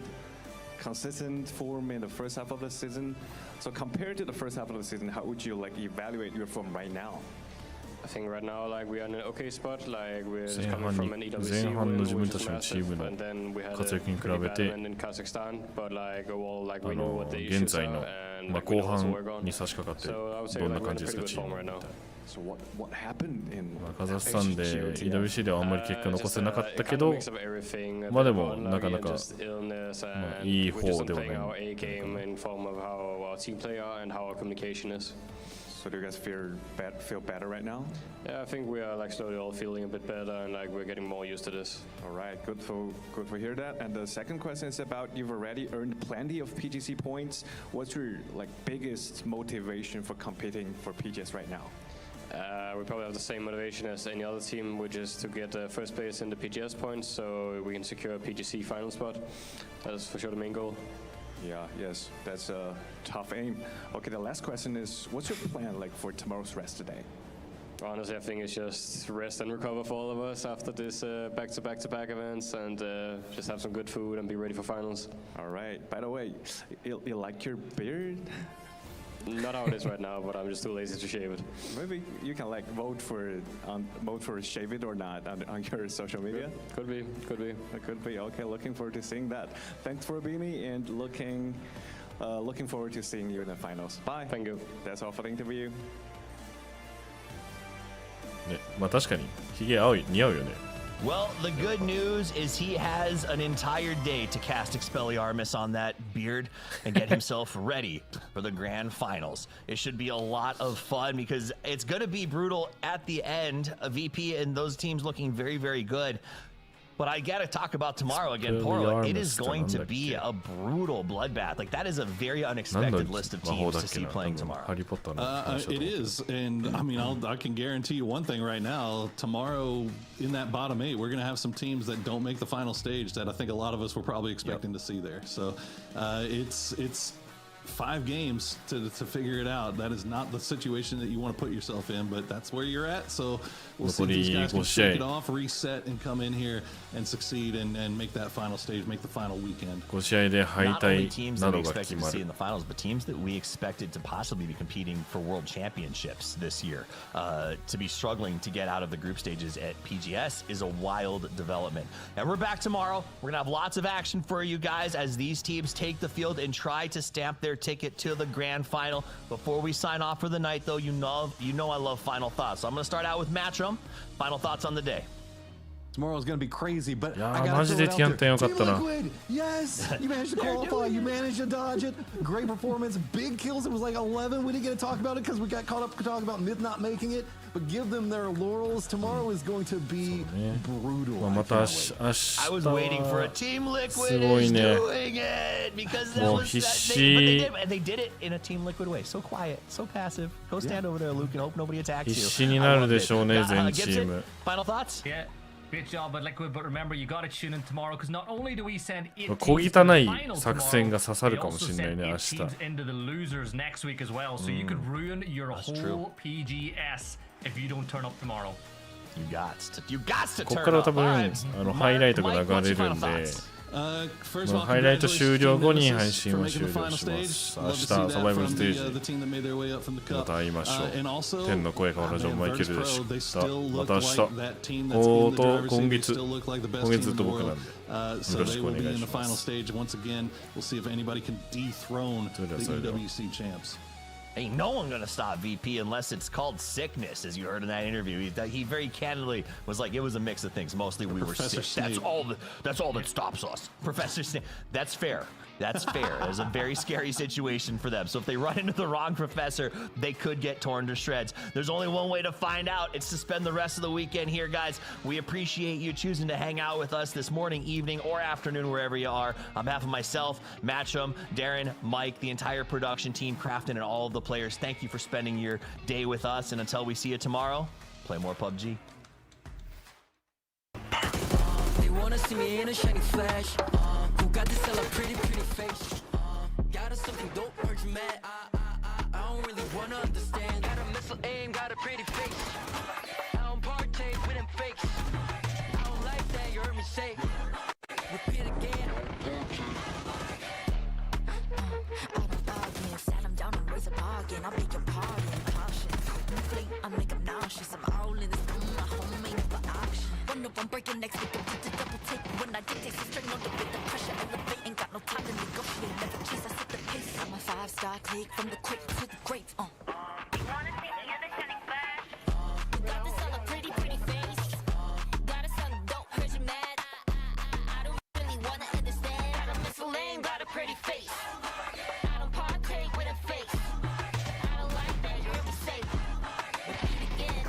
consistent form in the first half of the season. So compared to the first half of the season, how would you evaluate your form right now? I think right now, we're in an okay spot. We're just coming from an EWC win, which is massive, and then we had a pretty bad win in Kazakhstan. But overall, we know what the issues are, and we know what to work on. So I would say we're in a pretty good form right now. So what happened in カザフスタンで EWC ではあんまり結果残せなかったけど、まあでもなかなかいい方ではない。So do you guys feel better right now? Yeah, I think we are slowly all feeling a bit better, and we're getting more used to this. All right, good for hear that. And the second question is about you've already earned plenty of PGC points. What's your biggest motivation for competing for PGS right now? We probably have the same motivation as any other team, which is to get first place in the PGS points, so we can secure a PGC final spot. That's for sure the main goal. Yes, that's a tough aim. Okay, the last question is, what's your plan for tomorrow's rest today? Honestly, I think it's just rest and recover for all of us after this back-to-back events, and just have some good food and be ready for finals. All right. By the way, you like your beard? Not how it is right now, but I'm just too lazy to shave it. Maybe you can vote for shave it or not on your social media. Could be. It could be. Okay, looking forward to seeing that. Thanks for being me, and looking forward to seeing you in the finals. Bye. Thank you. That's all for the interview. ね、まあ確かにヒゲ青い似合うよね。Well, the good news is he has an entire day to cast Expelliarmus on that beard and get himself ready for the grand finals. It should be a lot of fun because it's going to be brutal at the end. A VP and those teams looking very, very good. But I got to talk about tomorrow again, Poro. It is going to be a brutal bloodbath. That is a very unexpected list of teams to see playing tomorrow. It is, and I mean, I can guarantee you one thing right now. Tomorrow, in that bottom 8, we're going to have some teams that don't make the final stage that I think a lot of us were probably expecting to see there. So it's 5 games to figure it out. That is not the situation that you want to put yourself in, but that's where you're at. So we'll see if these guys can shake it off, reset, and come in here and succeed and make that final stage, make the final weekend. 5試合で敗退などが expected 決 to ま see る in the finals, but teams that we expected to possibly be competing for world championships this year, to be struggling to get out of the group stages at PGS is a wild development. And we're back tomorrow. We're gonna have lots of action for you guys as these teams take the field and try to stamp their ticket to the grand final. Before we sign off for the night, though, you know I love final thoughts. So I'm gonna start out with Matchroom. Final thoughts on the day. Tomorrow's gonna be crazy, but いや I ー gotta マジ throw で it out ティアン there. テンよかった Team な Liquid, yes, you managed to qualify, you managed to dodge it. Great performance, big kills. It was like 11. We didn't get to talk about it because we got caught up talking about MiTH not making it. But give them their laurels. Tomorrow is going to be brutal. まあまた明日 I was waiting for a Team Liquid すごい is ね doing it because that もう was 必 that, but 死 they did it in a Team Liquid way. So quiet, so passive. Go stand over there, Luke, and hope nobody attacks 必 you. 死になるでしょうね I love 全 it. チーム Final thoughts? Yeah. Great job at Liquid, but remember you gotta tune in tomorrow because not only do we send 8小 teams to the 汚い final 作戦が tomorrow, 刺さる we かも also しれない send ね 8 明日 teams into the losers next week as well, so you could ruin your whole PGS if you don't turn up tomorrow. You got to ここ turn から up. 多分 All right. ハイライトが流れるんで First of もう all, ハイライト終了後に congratulations 配信 for は making 終 the 了 final しま stage. す Love 明 to 日 see サ that バイバル from ステー the ジ team that made their way up from the ま cup. た会いましょ And う also, 天の声からジョン・マイケルで Virtus し Pro, they た still ま look た明日 like that team that's お in ー the と driver's 今 seat. They 月 still look like the 今 best 月ず team っ in と the 僕なん world. で So よろし they くお will 願 be い in し the ま final す stage once again. We'll see if anybody can dethrone the UWC champs. Ain't no one gonna stop VP unless it's called sickness, as you heard in that interview. He very candidly was like, it was a mix of things. Mostly we were Professor sick. That's all that stops us. Professor Snape. That's fair. That's fair. It's a very scary situation for them. So if they run into the wrong professor, they could get torn to shreds. There's only one way to find out. It's to spend the rest of the weekend here, guys. We appreciate you choosing to hang out with us this morning, evening, or afternoon, wherever you are. On behalf of myself, Matchroom, Darren, Mike, the entire production team, Crafton, and all of the players, thank you for spending your day with us. And until we see you tomorrow, play more PUBG. They wanna see me in a shiny flash. Who got this hella pretty face? Got us something dope, heard you mad. I don't really wanna understand. Got a missile aim, got a pretty face. I don't partake with them fakes. I don't like that, you heard me say. Repeat again. Sat him down and raise a bargain. I'll beg your pardon. Caution. I make him nauseous. I'm all in this room. My homemade for auction. One of them breaking necks with the double take. When I dictate, so straight on the with the pressure elevate. Ain't got no time to negotiate. Never chase, I set the pace. I'm a 5-star click from the quick to the great. Got this hella pretty face. Got us hella dope, heard you mad. I don't really wanna understand. Got a missile aim, got a pretty face. I don't partake with a face. I don't like that, you heard me say. Repeat again.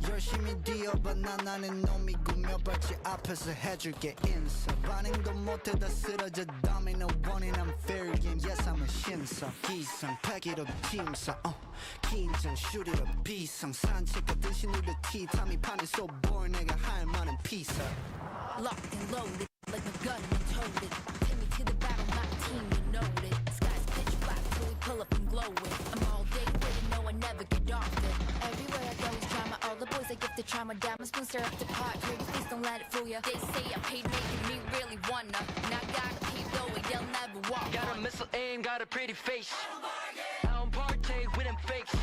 열심히 뛰어봐 나는 놈이 구며봤지 앞에서 해줄게 인사 반응도 못해다 쓰러져 dummy no 원인 I'm fair game yes I'm a 신사 기상 패기로 팀사 긴장 슈리로 비상 산책하듯이 눈에 티탐이 판에 so boring 내가 할 말은 피사 Locked and loaded, like a gun and toted. Take me to the battle, my team, you know it. Sky's pitch black till we pull up and glow it. I'm all day waiting, no I never get off it. Everywhere I go is drama, all the boys I give the trauma. Diamond spoon stir up the pot, pretty please don't let it fool ya. They say I paid making me really wanna. Now I gotta keep going, they'll never walk. Got a missile aim, got a pretty face. I don't partake with them fakes.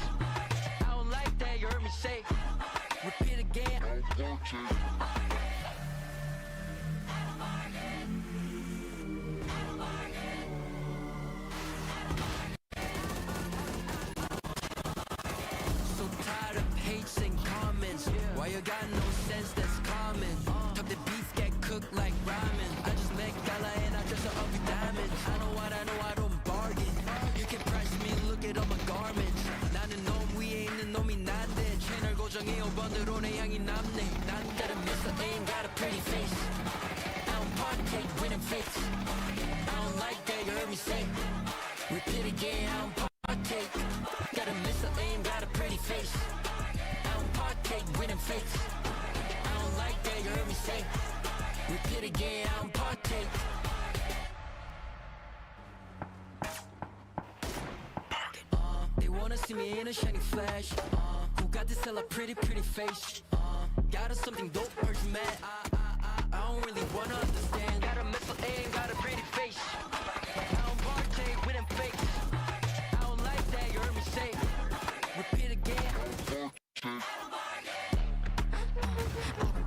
I don't like that, you heard me say. Repeat again. So tired of hates and comments. Why you got no sense that's common? Talk the beef get cooked like ramen. I just make gala and I dress her up with diamonds. I know what I know, I don't bargain. You can price me, look at all my garments. 나는 놈 위에 있는 놈이 난데 채널 고정해 5번으로 내 향이 남네. 난 다른 missile aim, got a pretty face. I don't partake with them fakes. I don't like that, you heard me say. Repeat again, I don't partake. Got a missile aim, got a pretty face. I don't partake with them fakes. I don't like that, you heard me say. Repeat again, I don't partake. wanna see me in a shiny flash? Who got this hella pretty face? Got us something dope, heard you mad? I don't really wanna understand. Got a missile aim, got a pretty face. I don't partake with them fakes. I don't like that, you heard me say. Repeat again.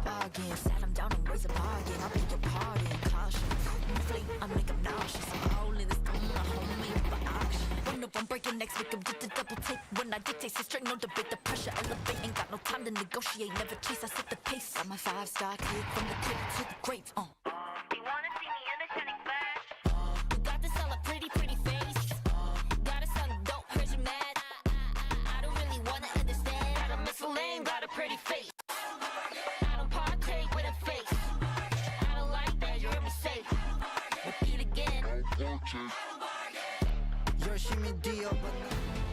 Bargain, sat him down and raise a bargain. I beg your pardon, caution. Inflate, I make him nauseous. I'm all in this thing, my homie for auction. One of them breaking necks, make him get the double take. When I dictate, so straight no debate. The pressure elevate, ain't got no time to negotiate. Never chase, I set the pace. I'm a 5-star kid from the crib to the grave. You wanna see me in a shining flash? You got this hella pretty face. Got a son dope, heard you mad? I don't really wanna understand. Got a missile lane, got a pretty face. Yoshimi Dio, but